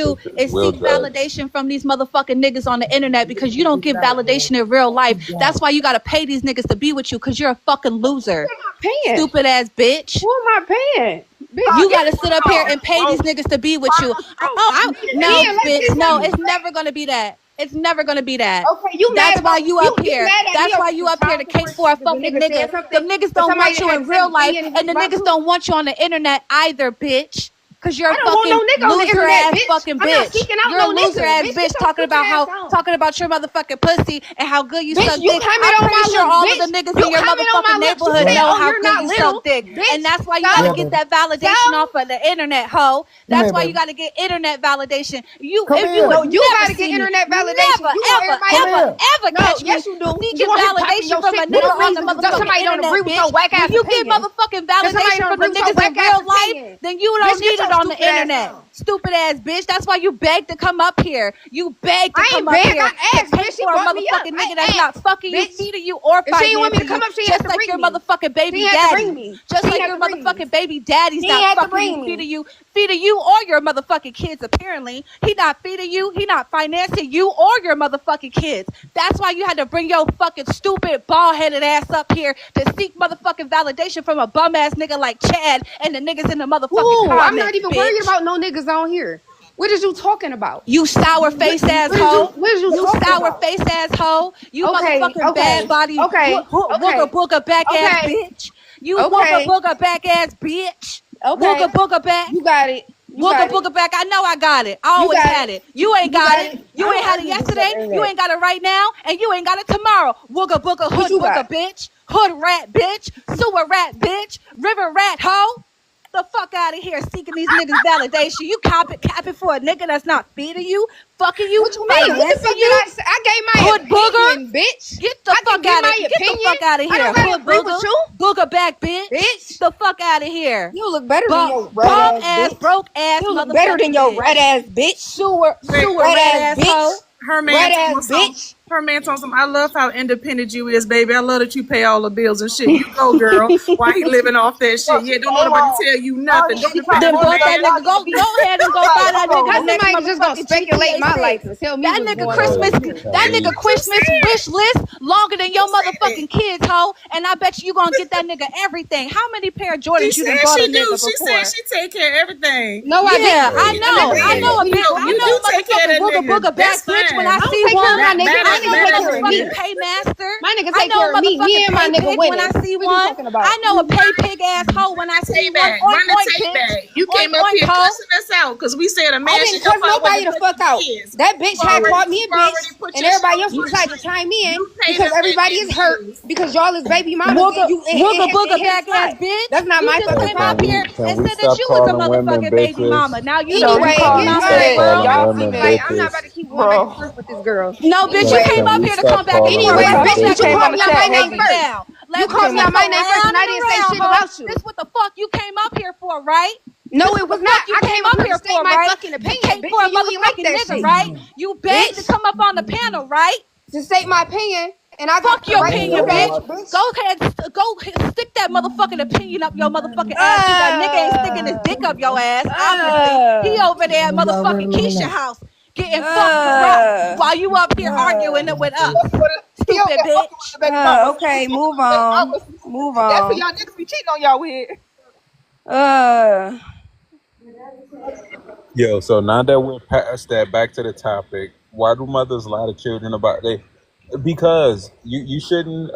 Speaker 22: do is
Speaker 17: Will
Speaker 22: seek
Speaker 17: drive.
Speaker 22: validation from these motherfucking niggas on the internet because you don't give validation in real life. That's why you gotta pay these niggas to be with you because you're a fucking loser.
Speaker 19: Paying.
Speaker 22: Stupid ass bitch.
Speaker 19: Who am I paying? Bitch,
Speaker 22: You gotta sit up here and pay these niggas to be with you. No,
Speaker 19: let
Speaker 22: bitch.
Speaker 19: this
Speaker 22: No,
Speaker 19: happen.
Speaker 22: it's never gonna be that. It's never gonna be that.
Speaker 19: Okay, you mad
Speaker 22: That's
Speaker 19: about
Speaker 22: why you up here.
Speaker 19: mad at
Speaker 22: That's
Speaker 19: me
Speaker 22: why
Speaker 19: over
Speaker 22: you
Speaker 19: some
Speaker 22: up here to
Speaker 19: child
Speaker 22: cake
Speaker 19: support
Speaker 22: for a
Speaker 19: shit 'cause
Speaker 22: fucking
Speaker 19: nigga said
Speaker 22: nigga.
Speaker 19: something
Speaker 22: Them niggas
Speaker 19: to
Speaker 22: don't
Speaker 19: somebody
Speaker 22: want
Speaker 19: that
Speaker 22: you
Speaker 19: had
Speaker 22: in real life,
Speaker 19: 7 in
Speaker 22: and
Speaker 19: his
Speaker 22: the niggas
Speaker 19: bumper.
Speaker 22: don't want you on the internet either, bitch. Cause you're
Speaker 19: I
Speaker 22: a
Speaker 19: don't want
Speaker 22: fucking
Speaker 19: no nigga on the
Speaker 22: loser
Speaker 19: internet,
Speaker 22: ass
Speaker 19: bitch.
Speaker 22: fucking
Speaker 19: I'm not
Speaker 22: bitch.
Speaker 19: seeking out
Speaker 22: You're a
Speaker 19: no
Speaker 22: loser
Speaker 19: nigga.
Speaker 22: ass
Speaker 19: Bitch,
Speaker 22: bitch
Speaker 19: get your
Speaker 22: talking
Speaker 19: stupid
Speaker 22: about
Speaker 19: ass
Speaker 22: how
Speaker 19: on.
Speaker 22: talking about your motherfucking pussy and how good you
Speaker 19: Bitch,
Speaker 22: suck
Speaker 19: you
Speaker 22: dick.
Speaker 19: comment
Speaker 22: I'm
Speaker 19: on
Speaker 22: pretty
Speaker 19: my
Speaker 22: sure
Speaker 19: looks,
Speaker 22: all of the
Speaker 19: bitch.
Speaker 22: niggas
Speaker 19: You
Speaker 22: in your
Speaker 19: comment on
Speaker 22: motherfucking
Speaker 19: my looks. You
Speaker 22: neighborhood
Speaker 19: say,
Speaker 22: know
Speaker 19: oh,
Speaker 22: how
Speaker 19: you're
Speaker 22: good
Speaker 19: not
Speaker 22: you suck
Speaker 19: little,
Speaker 22: dick. And
Speaker 19: bitch.
Speaker 22: that's why you
Speaker 19: So,
Speaker 22: gotta
Speaker 10: Yeah,
Speaker 22: get
Speaker 10: baby.
Speaker 22: that validation off of the internet, hoe.
Speaker 10: Come
Speaker 22: That's
Speaker 10: here,
Speaker 22: why you
Speaker 10: baby.
Speaker 22: gotta get internet validation.
Speaker 10: Come
Speaker 22: If you would
Speaker 10: here.
Speaker 19: no, you
Speaker 22: never
Speaker 19: gotta get
Speaker 22: see me,
Speaker 19: internet validation.
Speaker 22: never,
Speaker 19: You want
Speaker 22: ever,
Speaker 19: everybody
Speaker 10: Come
Speaker 19: to
Speaker 22: ever,
Speaker 10: here.
Speaker 22: ever
Speaker 19: no,
Speaker 22: catch me
Speaker 19: yes, you do. Because you
Speaker 22: seeking
Speaker 19: want here popping
Speaker 22: validation
Speaker 19: your
Speaker 22: from a
Speaker 19: shit for
Speaker 22: nigga
Speaker 19: no
Speaker 22: on the
Speaker 19: reason because
Speaker 22: motherfucking
Speaker 19: somebody don't
Speaker 22: internet,
Speaker 19: agree with your
Speaker 22: bitch.
Speaker 19: whack
Speaker 22: When
Speaker 19: ass
Speaker 22: you get
Speaker 19: opinion.
Speaker 22: motherfucking
Speaker 19: Because somebody
Speaker 22: validation
Speaker 19: don't
Speaker 22: from the
Speaker 19: agree with your
Speaker 22: niggas in
Speaker 19: whack ass
Speaker 22: real life,
Speaker 19: opinion.
Speaker 22: then you don't
Speaker 19: Bitch,
Speaker 22: need
Speaker 19: get
Speaker 22: it
Speaker 19: your
Speaker 22: on the
Speaker 19: stupid ass
Speaker 22: internet.
Speaker 19: on.
Speaker 22: Stupid ass bitch. That's why you beg to come up here. You beg to
Speaker 19: I
Speaker 22: come
Speaker 19: ain't
Speaker 22: up
Speaker 19: beg.
Speaker 22: here
Speaker 19: I
Speaker 22: to
Speaker 19: asked,
Speaker 22: pay
Speaker 19: bitch. She
Speaker 22: for a
Speaker 19: brought me up.
Speaker 22: motherfucking nigga that's
Speaker 19: I
Speaker 22: not
Speaker 19: asked,
Speaker 22: fucking you,
Speaker 19: bitch.
Speaker 22: feeding you, or
Speaker 19: If she didn't want me to
Speaker 22: financing
Speaker 19: come
Speaker 22: you,
Speaker 19: up, she had
Speaker 22: just
Speaker 19: to
Speaker 22: like
Speaker 19: bring
Speaker 22: your
Speaker 19: me.
Speaker 22: motherfucking
Speaker 19: She
Speaker 22: baby
Speaker 19: had to bring
Speaker 22: daddy.
Speaker 19: me.
Speaker 22: Just
Speaker 19: She
Speaker 22: like
Speaker 19: had
Speaker 22: your
Speaker 19: to bring me.
Speaker 22: motherfucking baby daddy's
Speaker 19: She
Speaker 22: not
Speaker 19: had to
Speaker 22: fucking you,
Speaker 19: bring me.
Speaker 22: feeding you, feeding you or your motherfucking kids, apparently. He not feeding you. He not financing you or your motherfucking kids. That's why you had to bring your fucking stupid, bald-headed ass up here to seek motherfucking validation from a bum-ass nigga like Chad and the niggas in the motherfucking
Speaker 19: Ooh, I'm not
Speaker 22: comments,
Speaker 19: even worried
Speaker 22: bitch.
Speaker 19: about no niggas on here. What is you talking about?
Speaker 22: You sour face asshole.
Speaker 19: What is you
Speaker 22: You
Speaker 19: talking
Speaker 22: sour
Speaker 19: about?
Speaker 22: face asshole. You
Speaker 19: Okay,
Speaker 22: motherfucking bad
Speaker 19: okay,
Speaker 22: body
Speaker 19: okay,
Speaker 22: wooga
Speaker 19: okay,
Speaker 22: booga back ass
Speaker 19: okay,
Speaker 22: bitch. You wooga
Speaker 19: okay,
Speaker 22: booga back ass bitch. Wooga
Speaker 19: okay.
Speaker 22: booga back.
Speaker 19: You got it. You
Speaker 22: Wooga
Speaker 19: got it.
Speaker 22: booga back. I know I got it. I
Speaker 19: You
Speaker 22: always
Speaker 19: got
Speaker 22: had
Speaker 19: it.
Speaker 22: it. You ain't
Speaker 19: You
Speaker 22: got
Speaker 19: got
Speaker 22: it.
Speaker 19: it. I
Speaker 22: You ain't
Speaker 19: don't
Speaker 22: had it
Speaker 19: argue with this shit on
Speaker 22: yesterday.
Speaker 19: the
Speaker 22: You
Speaker 19: internet.
Speaker 22: ain't got it right now. And you ain't got it tomorrow. Wooga booga
Speaker 19: What
Speaker 22: hood
Speaker 19: you
Speaker 22: booga
Speaker 19: got?
Speaker 22: bitch. Hood rat bitch. Sewer rat bitch. River rat hoe. The fuck out of here seeking these niggas validation. You capping for a nigga that's not feeding you, fucking you,
Speaker 19: What you mean? What the
Speaker 22: financing
Speaker 19: fuck did
Speaker 22: you.
Speaker 19: I say? I gave my
Speaker 22: Hood booger.
Speaker 19: opinion, bitch.
Speaker 22: Get the
Speaker 19: I can
Speaker 22: fuck
Speaker 19: give
Speaker 22: out of
Speaker 19: my
Speaker 22: get the
Speaker 19: opinion.
Speaker 22: fuck out of
Speaker 19: I
Speaker 22: here.
Speaker 19: don't gotta
Speaker 22: Hood
Speaker 19: agree
Speaker 22: booger.
Speaker 19: with you,
Speaker 22: Booger back bitch.
Speaker 19: bitch.
Speaker 22: The fuck out of here.
Speaker 19: You look better than
Speaker 22: Bum
Speaker 19: your rat
Speaker 22: bum
Speaker 19: ass
Speaker 22: ass
Speaker 19: bitch.
Speaker 22: broke ass
Speaker 19: You look better than
Speaker 22: motherfucking
Speaker 19: your rat
Speaker 22: bitch.
Speaker 19: ass bitch.
Speaker 8: Wait,
Speaker 22: Sewer
Speaker 19: Rat
Speaker 22: rat
Speaker 19: ass
Speaker 22: asshole.
Speaker 19: bitch.
Speaker 8: her man
Speaker 19: Rat
Speaker 8: told
Speaker 19: ass
Speaker 8: me some.
Speaker 19: bitch.
Speaker 8: Her man told some. I love how independent you is, baby. I love that you pay all the bills and shit. You go, girl. Why he living off that
Speaker 14: Yo,
Speaker 8: shit?
Speaker 14: she
Speaker 8: Yeah, don't know
Speaker 14: came
Speaker 8: nobody
Speaker 14: on.
Speaker 8: tell you
Speaker 14: No,
Speaker 8: nothing. Don't
Speaker 14: she
Speaker 8: depend
Speaker 14: come
Speaker 8: on
Speaker 22: Then
Speaker 8: a
Speaker 14: full
Speaker 22: bump that
Speaker 14: circle.
Speaker 8: man.
Speaker 14: I
Speaker 22: nigga.
Speaker 14: need to
Speaker 22: Go
Speaker 14: be.
Speaker 22: ahead and go
Speaker 14: Hey,
Speaker 22: buy that
Speaker 14: hold
Speaker 22: nigga
Speaker 14: on.
Speaker 22: the
Speaker 19: How
Speaker 22: next
Speaker 19: somebody just gonna
Speaker 22: motherfucking
Speaker 19: speculate
Speaker 22: GTA
Speaker 19: my
Speaker 22: 6.
Speaker 19: life and tell me
Speaker 22: That
Speaker 19: what's
Speaker 22: nigga
Speaker 19: going on?
Speaker 22: Christmas,
Speaker 3: Hey,
Speaker 22: that
Speaker 3: hey,
Speaker 22: nigga
Speaker 8: What you
Speaker 22: Christmas
Speaker 8: said?
Speaker 22: wish list longer than
Speaker 8: You
Speaker 22: your
Speaker 8: said it.
Speaker 22: motherfucking kids, hoe. And I bet you gonna get that nigga everything. How many pair of
Speaker 8: She
Speaker 22: Jordans you done
Speaker 8: said
Speaker 22: bought a
Speaker 8: she do.
Speaker 22: nigga
Speaker 8: She said
Speaker 22: before?
Speaker 8: she take care of everything.
Speaker 19: No, I
Speaker 22: Yeah,
Speaker 19: didn't.
Speaker 22: I
Speaker 3: hey,
Speaker 19: I
Speaker 22: know.
Speaker 19: never
Speaker 22: I
Speaker 3: hey,
Speaker 19: said
Speaker 22: know a
Speaker 19: he
Speaker 22: big,
Speaker 19: bought
Speaker 22: I
Speaker 19: me
Speaker 8: You
Speaker 22: know
Speaker 8: do
Speaker 22: a
Speaker 19: shit.
Speaker 8: take care
Speaker 22: motherfucking
Speaker 8: of that
Speaker 22: booga
Speaker 8: nigga.
Speaker 22: booga
Speaker 8: That's
Speaker 22: back bitch when I
Speaker 8: fine.
Speaker 19: I don't
Speaker 22: see
Speaker 19: take care of
Speaker 22: one.
Speaker 19: my nigga.
Speaker 22: I
Speaker 19: My
Speaker 22: know
Speaker 19: nigga
Speaker 22: a
Speaker 19: take
Speaker 8: That
Speaker 19: care of
Speaker 22: motherfucking
Speaker 19: me.
Speaker 8: nigga.
Speaker 22: paymaster.
Speaker 19: My nigga
Speaker 22: I
Speaker 19: take
Speaker 22: know
Speaker 19: care
Speaker 22: a
Speaker 19: of me. Me
Speaker 22: motherfucking
Speaker 19: and my
Speaker 22: pay
Speaker 19: nigga
Speaker 22: pig when I
Speaker 19: winning.
Speaker 22: see
Speaker 19: What you
Speaker 22: one.
Speaker 19: talking about?
Speaker 22: I know a pay pig asshole when I
Speaker 8: The
Speaker 22: see
Speaker 8: tape
Speaker 22: one.
Speaker 8: back.
Speaker 22: Oink
Speaker 8: Run the
Speaker 22: oink
Speaker 8: tape
Speaker 22: bitch.
Speaker 8: back. You
Speaker 22: Oink
Speaker 8: came up
Speaker 22: oink
Speaker 8: here
Speaker 22: hoe.
Speaker 8: cussing us out because we said a
Speaker 19: I
Speaker 8: man
Speaker 19: didn't
Speaker 8: should
Speaker 19: cuss
Speaker 8: help out with
Speaker 19: nobody the fuck
Speaker 8: neglecting
Speaker 19: out.
Speaker 8: kids.
Speaker 19: That bitch had called me a
Speaker 8: You've already
Speaker 19: bitch,
Speaker 8: put
Speaker 19: and
Speaker 8: your
Speaker 19: everybody
Speaker 8: shoulder
Speaker 19: else
Speaker 8: on the
Speaker 19: decided to
Speaker 8: street.
Speaker 19: chime in
Speaker 8: You pay
Speaker 19: because
Speaker 8: them
Speaker 19: everybody
Speaker 8: niggas
Speaker 19: is hurt
Speaker 8: dues.
Speaker 19: because y'all is baby mamas and
Speaker 22: Wooga,
Speaker 19: you
Speaker 22: wooga
Speaker 19: it
Speaker 22: booga
Speaker 19: hit a
Speaker 22: back ass
Speaker 19: spot.
Speaker 22: bitch.
Speaker 19: That's not
Speaker 22: You
Speaker 19: my
Speaker 22: just
Speaker 3: hey,
Speaker 19: fucking
Speaker 22: came up
Speaker 19: problem.
Speaker 22: here
Speaker 3: can
Speaker 22: and
Speaker 3: we
Speaker 22: said that
Speaker 3: stop
Speaker 22: you was a
Speaker 3: calling women
Speaker 22: motherfucking baby
Speaker 3: bitches?
Speaker 22: mama. Now you the
Speaker 19: Anyway,
Speaker 22: new
Speaker 3: Can
Speaker 22: baby
Speaker 3: we
Speaker 22: mama
Speaker 3: stop
Speaker 22: of the
Speaker 3: calling
Speaker 22: world.
Speaker 19: y'all
Speaker 3: women
Speaker 19: like I'm not about
Speaker 3: bitches?
Speaker 19: to keep going back and
Speaker 16: Bro,
Speaker 19: forth with this girl.
Speaker 22: No, bitch, you
Speaker 19: Anyway,
Speaker 22: came
Speaker 3: Can
Speaker 22: up
Speaker 3: we
Speaker 22: here to
Speaker 3: stop
Speaker 22: come back and
Speaker 3: calling
Speaker 22: forth.
Speaker 19: anyway,
Speaker 22: Let's
Speaker 3: women
Speaker 22: go
Speaker 19: bitch,
Speaker 22: back
Speaker 19: you
Speaker 22: and
Speaker 16: came
Speaker 3: bitches?
Speaker 16: on
Speaker 22: forth
Speaker 16: the
Speaker 19: called me out
Speaker 22: like
Speaker 16: chat
Speaker 19: my
Speaker 22: we
Speaker 19: name
Speaker 22: holding
Speaker 16: hating.
Speaker 19: first.
Speaker 22: down.
Speaker 19: You
Speaker 22: Let's
Speaker 19: called
Speaker 22: go
Speaker 19: me
Speaker 16: Came
Speaker 19: out
Speaker 22: back
Speaker 16: on.
Speaker 19: my name first,
Speaker 22: around
Speaker 19: and I
Speaker 22: and
Speaker 19: didn't say
Speaker 22: around,
Speaker 19: shit
Speaker 22: ho.
Speaker 19: about
Speaker 22: This
Speaker 19: you.
Speaker 22: what the fuck you came up here for, right?
Speaker 19: No,
Speaker 22: This
Speaker 19: it
Speaker 22: what the
Speaker 19: was
Speaker 22: fuck
Speaker 19: not.
Speaker 22: you
Speaker 19: I
Speaker 22: came
Speaker 19: came up
Speaker 22: up
Speaker 19: here to
Speaker 22: here
Speaker 19: state
Speaker 22: for,
Speaker 19: my
Speaker 22: right?
Speaker 19: fucking
Speaker 22: To
Speaker 19: opinion,
Speaker 22: came
Speaker 19: bitch,
Speaker 22: for a
Speaker 19: and you ain't like
Speaker 22: motherfucking
Speaker 19: that
Speaker 22: nigga,
Speaker 19: shit,
Speaker 22: right? You begged to
Speaker 19: bitch.
Speaker 22: come up on the panel, right?
Speaker 19: To state my opinion, and I got
Speaker 22: Fuck
Speaker 19: the
Speaker 22: your
Speaker 19: right to
Speaker 22: opinion,
Speaker 19: do that,
Speaker 22: bitch.
Speaker 19: bitch.
Speaker 22: Go ahead, stick that motherfucking opinion up your motherfucking ass. Cause that nigga ain't sticking his dick up your ass. Obviously, he over there at motherfucking Keisha house getting fucked raw while you up here arguing it with us,
Speaker 16: He over
Speaker 22: stupid
Speaker 16: there fucking with
Speaker 22: bitch.
Speaker 16: the baby mama.
Speaker 19: Okay, move
Speaker 16: Baby
Speaker 19: on.
Speaker 16: mama.
Speaker 19: Move
Speaker 16: That's who
Speaker 19: on.
Speaker 16: y'all niggas be cheating on y'all with.
Speaker 19: Uh,
Speaker 8: Yo, so now that we're past that, back to the topic. Why do mothers lie to children about they? Because you shouldn't.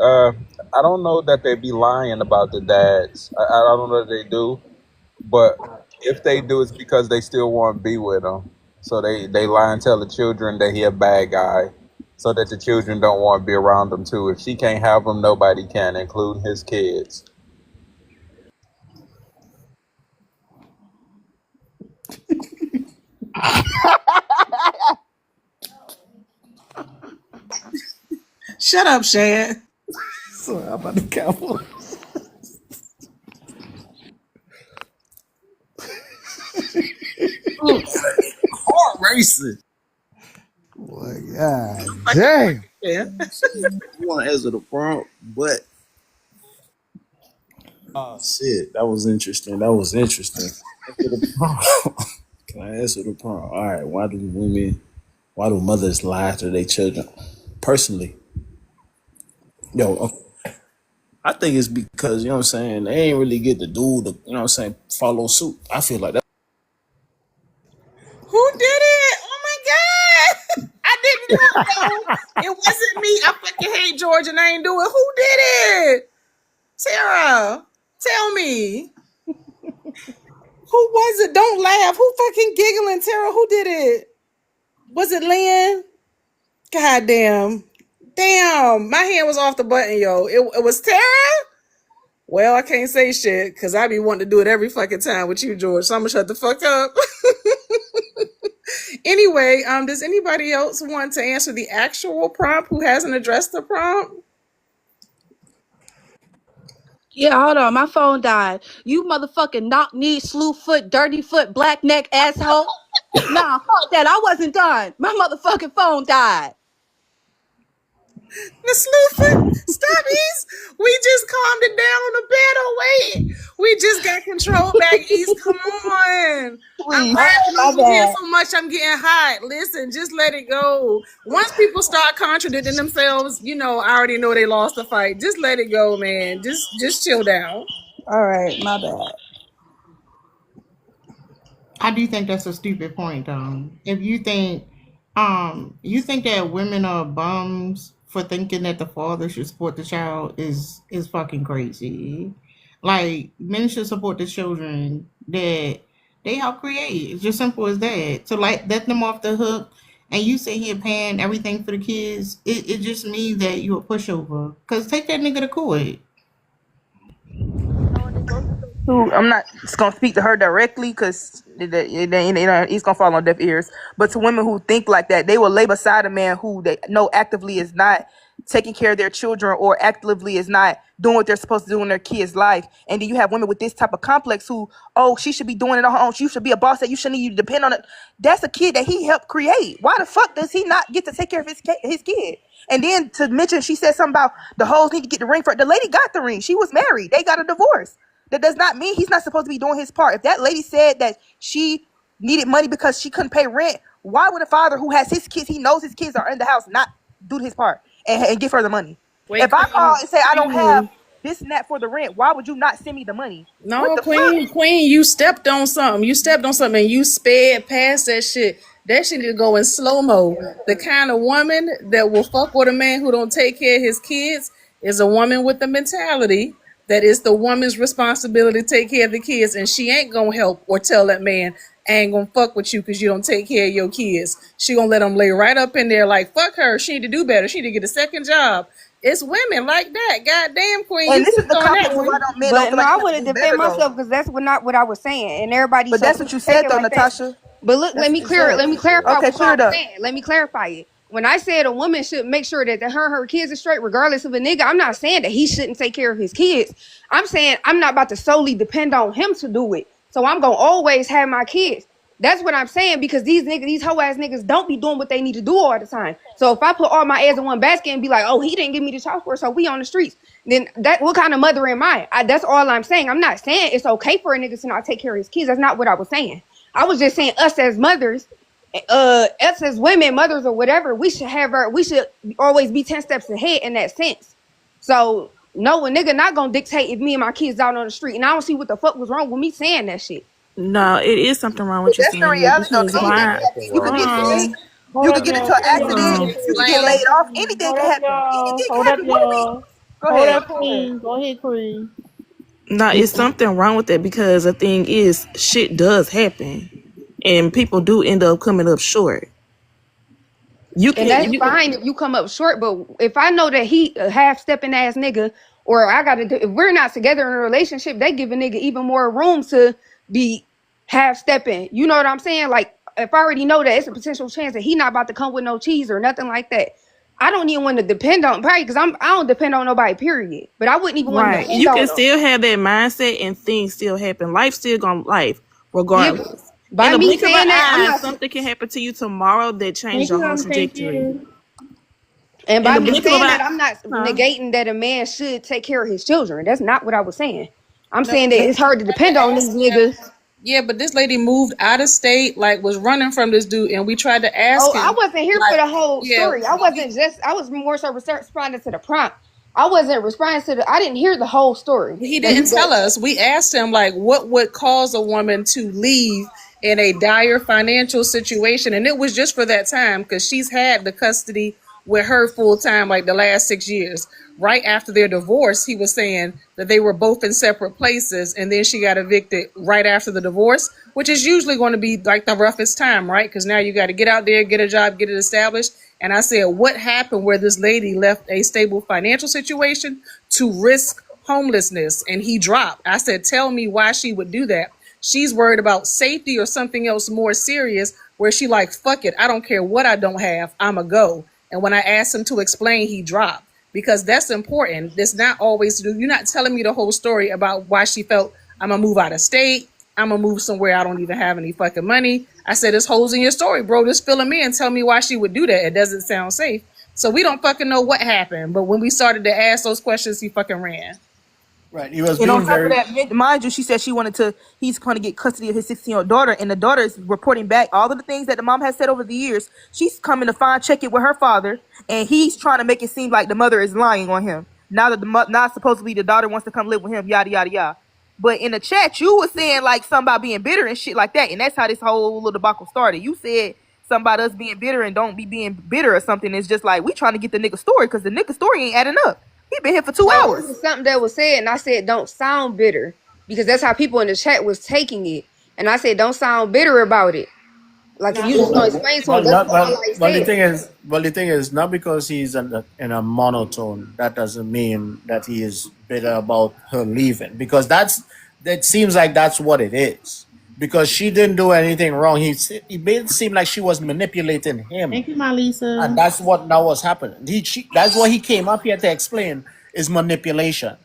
Speaker 8: I don't know that they be lying about the dads. I don't know that they do, but if they do, it's because they still want to be with them. So they lie and tell the children that he a bad guy, so that the children don't want to be around him too. If she can't have him, nobody can, including his kids.
Speaker 13: Shut up, Shad.
Speaker 10: So how about the Cowboys?
Speaker 13: Heart racing.
Speaker 10: Boy, God damn.
Speaker 13: Yeah.
Speaker 1: You want to answer the prompt, but oh shit, that was interesting. That was interesting. Answer the prompt. Can I answer the prompt? All right. Why do mothers lie to their children? Personally, yo, I think it's because you know what I'm saying they ain't really get the dude to you know what I'm saying follow suit. I feel like that.
Speaker 8: Who did it? Oh my god! I didn't do it though. It wasn't me. I fucking hate George and I ain't do it. Who did it? Sarah, tell me. Who was it? Don't laugh. Who fucking giggling? Tara, who did it? Was it Lynn? God damn. Damn. My hand was off the button, yo. It was Tara? Well, I can't say shit because I be wanting to do it every fucking time with you, George. So I'm gonna shut the fuck up. Anyway, does anybody else want to answer the actual prompt who hasn't addressed the prompt?
Speaker 22: Yeah, hold on. My phone died. You motherfucking knock knee, slew foot, dirty foot, black neck asshole. Nah, fuck that. I wasn't done. My motherfucking phone died.
Speaker 13: Miss Luffy, stop. We just calmed it down on the battle. Wait. We just got control back, East. Come on. I'm
Speaker 14: Please.
Speaker 5: All right,
Speaker 13: laughing
Speaker 5: my
Speaker 13: over here
Speaker 5: bad.
Speaker 13: so much I'm getting hot. Listen, just let it go. Once people start contradicting themselves, I already know they lost the fight. Just let it go, man. Just chill down.
Speaker 5: All right, my bad.
Speaker 2: I do think that's a stupid point. If you think that women are bums for thinking that the father should support the child is fucking crazy. Like men should support the children that they help create. It's just simple as that. So like let them off the hook and you sit here paying everything for the kids, it just means that you're a pushover. Cause take that nigga to court.
Speaker 6: Who I'm not just gonna speak to her directly because it's gonna fall on deaf ears. But to women who think like that, they will lay beside a man who they know actively is not taking care of their children or actively is not doing what they're supposed to do in their kids' life. And then you have women with this type of complex who, oh, she should be doing it on her own. She should be a boss that you shouldn't need to depend on it. That's a kid that he helped create. Why the fuck does he not get to take care of his kid? And then to mention, she said something about the hoes need to get the ring for it. The lady got the ring. She was married. They got a divorce. That does not mean he's not supposed to be doing his part. If that lady said that she needed money because she couldn't pay rent, why would a father who has his kids, he knows his kids are in the house, not do his part and give her the money?
Speaker 13: Wait,
Speaker 6: If I call and say I don't have
Speaker 13: Queen.
Speaker 6: this and that for the rent, why would you not send me the money? What
Speaker 13: No,
Speaker 6: the fuck?
Speaker 13: Queen, you stepped on something. You stepped on something and you sped past that shit. That shit need to go in slow mo. The kind of woman that will fuck with a man who don't take care of his kids is a woman with the mentality that it's the woman's responsibility to take care of the kids, and she ain't gonna help or tell that man I ain't gonna fuck with you because you don't take care of your kids. She gonna let them lay right up in there like fuck her. She need to do better. She need to get a second job. It's women like that. Goddamn, Queen,
Speaker 6: And
Speaker 13: you
Speaker 6: this is
Speaker 13: picked
Speaker 6: the
Speaker 13: on that
Speaker 6: complex of why
Speaker 13: one.
Speaker 6: don't men don't
Speaker 19: But
Speaker 6: feel
Speaker 19: no,
Speaker 6: like
Speaker 19: I
Speaker 6: they have to
Speaker 19: wouldn't
Speaker 6: do
Speaker 19: defend
Speaker 6: better though.
Speaker 19: myself because that's not what I was saying, and everybody's
Speaker 6: But
Speaker 19: so
Speaker 6: that's what
Speaker 19: quick
Speaker 6: you
Speaker 19: to take
Speaker 6: said
Speaker 19: it
Speaker 6: though,
Speaker 19: like that.
Speaker 6: Natasha.
Speaker 19: But look,
Speaker 6: That's what you said.
Speaker 19: let me clarify
Speaker 6: Okay,
Speaker 19: what
Speaker 6: clear
Speaker 19: y'all
Speaker 6: it
Speaker 19: was
Speaker 6: up.
Speaker 19: saying. Let me clarify it. When I said a woman should make sure that her kids are straight, regardless of a nigga, I'm not saying that he shouldn't take care of his kids. I'm saying I'm not about to solely depend on him to do it. So I'm gonna always have my kids. That's what I'm saying because these hoe ass niggas don't be doing what they need to do all the time. So if I put all my eggs in one basket and be like, oh, he didn't give me the child support, so we on the streets, then that what kind of mother am I? That's all I'm saying. I'm not saying it's okay for a nigga to not take care of his kids. That's not what I was saying. I was just saying us as mothers, us as women, mothers or whatever, we should always be 10 steps ahead in that sense. So no, a nigga not gonna dictate if me and my kids out on the street, and I don't see what the fuck was wrong with me saying that shit.
Speaker 11: No, it is something wrong
Speaker 6: But
Speaker 11: with you
Speaker 6: that's the
Speaker 11: saying that
Speaker 6: reality though.
Speaker 11: because
Speaker 6: Anything
Speaker 11: why?
Speaker 6: can happen. You could
Speaker 11: Hold
Speaker 6: get sick.
Speaker 11: on.
Speaker 6: You
Speaker 11: Hold
Speaker 6: could
Speaker 11: up,
Speaker 6: get into
Speaker 11: y'all.
Speaker 6: an
Speaker 11: Hold
Speaker 6: accident.
Speaker 11: on.
Speaker 6: You could get
Speaker 13: Explain.
Speaker 6: laid off. Anything
Speaker 11: Hold
Speaker 6: can
Speaker 11: up,
Speaker 6: happen.
Speaker 11: y'all.
Speaker 6: Anything can
Speaker 11: Hold up,
Speaker 6: happen. What are we?
Speaker 11: y'all.
Speaker 6: Go
Speaker 11: Hold
Speaker 6: ahead.
Speaker 11: up, Queen. Go ahead, Queen. No, it's something wrong with that because the thing is, shit does happen, and people do end up coming up short. You
Speaker 19: And
Speaker 11: can,
Speaker 19: that's
Speaker 11: you
Speaker 19: fine if you come up short, but if I know that he a half stepping ass nigga, or I gotta do, if we're not together in a relationship, they give a nigga even more room to be half stepping. You know what I'm saying? Like if I already know that it's a potential chance that he not about to come with no cheese or nothing like that, I don't even want to depend on probably because I don't depend on nobody, period. But I wouldn't even want to
Speaker 11: right.
Speaker 19: depend
Speaker 11: You
Speaker 19: on
Speaker 11: can
Speaker 19: them.
Speaker 11: still have that mindset, and things still happen. Life still gonna life
Speaker 19: Yeah,
Speaker 11: regardless. In
Speaker 19: by
Speaker 11: the
Speaker 19: me
Speaker 11: blink of an
Speaker 19: saying that, I'm
Speaker 11: eye,
Speaker 19: not.
Speaker 11: something can happen to you tomorrow that change
Speaker 19: Thank
Speaker 11: your
Speaker 19: you,
Speaker 11: whole
Speaker 19: thank
Speaker 11: trajectory.
Speaker 19: you. And
Speaker 11: In
Speaker 19: by
Speaker 11: the
Speaker 19: me
Speaker 11: blink of an
Speaker 19: saying
Speaker 11: eye,
Speaker 19: that, I'm not
Speaker 11: huh?
Speaker 19: negating that a man should take care of his children. That's not what I was saying. I'm
Speaker 13: No,
Speaker 19: saying that
Speaker 13: but
Speaker 19: it's hard to
Speaker 13: we tried
Speaker 19: depend
Speaker 13: to
Speaker 19: on
Speaker 13: ask
Speaker 19: these
Speaker 13: him.
Speaker 19: niggas.
Speaker 13: Yeah, but this lady moved out of state, like was running from this dude, and we tried to ask
Speaker 19: Oh, I
Speaker 13: him,
Speaker 19: wasn't here for
Speaker 13: like,
Speaker 19: the whole
Speaker 13: yeah,
Speaker 19: story. I was more so responding to the prompt. I wasn't responding to I didn't hear the whole story.
Speaker 13: he didn't tell us. We asked him like what would cause a woman to leave in a dire financial situation, and it was just for that time because she's had the custody with her full time like the last 6 years. Right after their divorce, he was saying that they were both in separate places, and then she got evicted right after the divorce, which is usually going to be like the roughest time, right? Because now you got to get out there, get a job, get it established. And I said, what happened where this lady left a stable financial situation to risk homelessness? And he dropped. I said, tell me why she would do that. She's worried about safety or something else more serious where she like, fuck it. I don't care what I don't have. I'm a go. And when I asked him to explain, he dropped because that's important. It's not always, you're not telling me the whole story about why she felt I'm going to move out of state. I'm going to move somewhere I don't even have any fucking money. I said, there's holes in your story, bro. Just fill them in. Tell me why she would do that. It doesn't sound safe. So we don't fucking know what happened. But when we started to ask those questions, he fucking ran.
Speaker 20: Right. He was
Speaker 6: And on
Speaker 20: being
Speaker 6: top of
Speaker 20: very.
Speaker 6: that, mind you, she said he's going to get custody of his 16-year-old daughter, and the daughter is reporting back all of the things that the mom has said over the years. She's coming to check it with her father, and he's trying to make it seem like the mother is lying on him. Now that now supposedly the daughter wants to come live with him, yada, yada, yada. But in the chat, you were saying like something about being bitter and shit like that, and that's how this whole little debacle started. You said something about us being bitter and don't be being bitter or something. It's just like we trying to get the nigga story because the nigga story ain't adding up. He been here for 2
Speaker 19: No, it
Speaker 6: hours.
Speaker 19: was something that was said, and I said don't sound bitter because that's how people in the chat was taking it. And I said don't sound bitter about it. Like if you just don't explain to him,
Speaker 20: Well,
Speaker 19: that's
Speaker 20: not
Speaker 19: what I
Speaker 20: well.
Speaker 19: like
Speaker 20: Well, the
Speaker 19: said.
Speaker 20: thing is, not because he's in a monotone. That doesn't mean that he is bitter about her leaving. Because that seems like that's what it is. Because she didn't do anything wrong. He made it seem like she was manipulating him,
Speaker 2: Thank you, my Lisa.
Speaker 20: and that's what now was happening. That's what he came up here to explain is manipulation.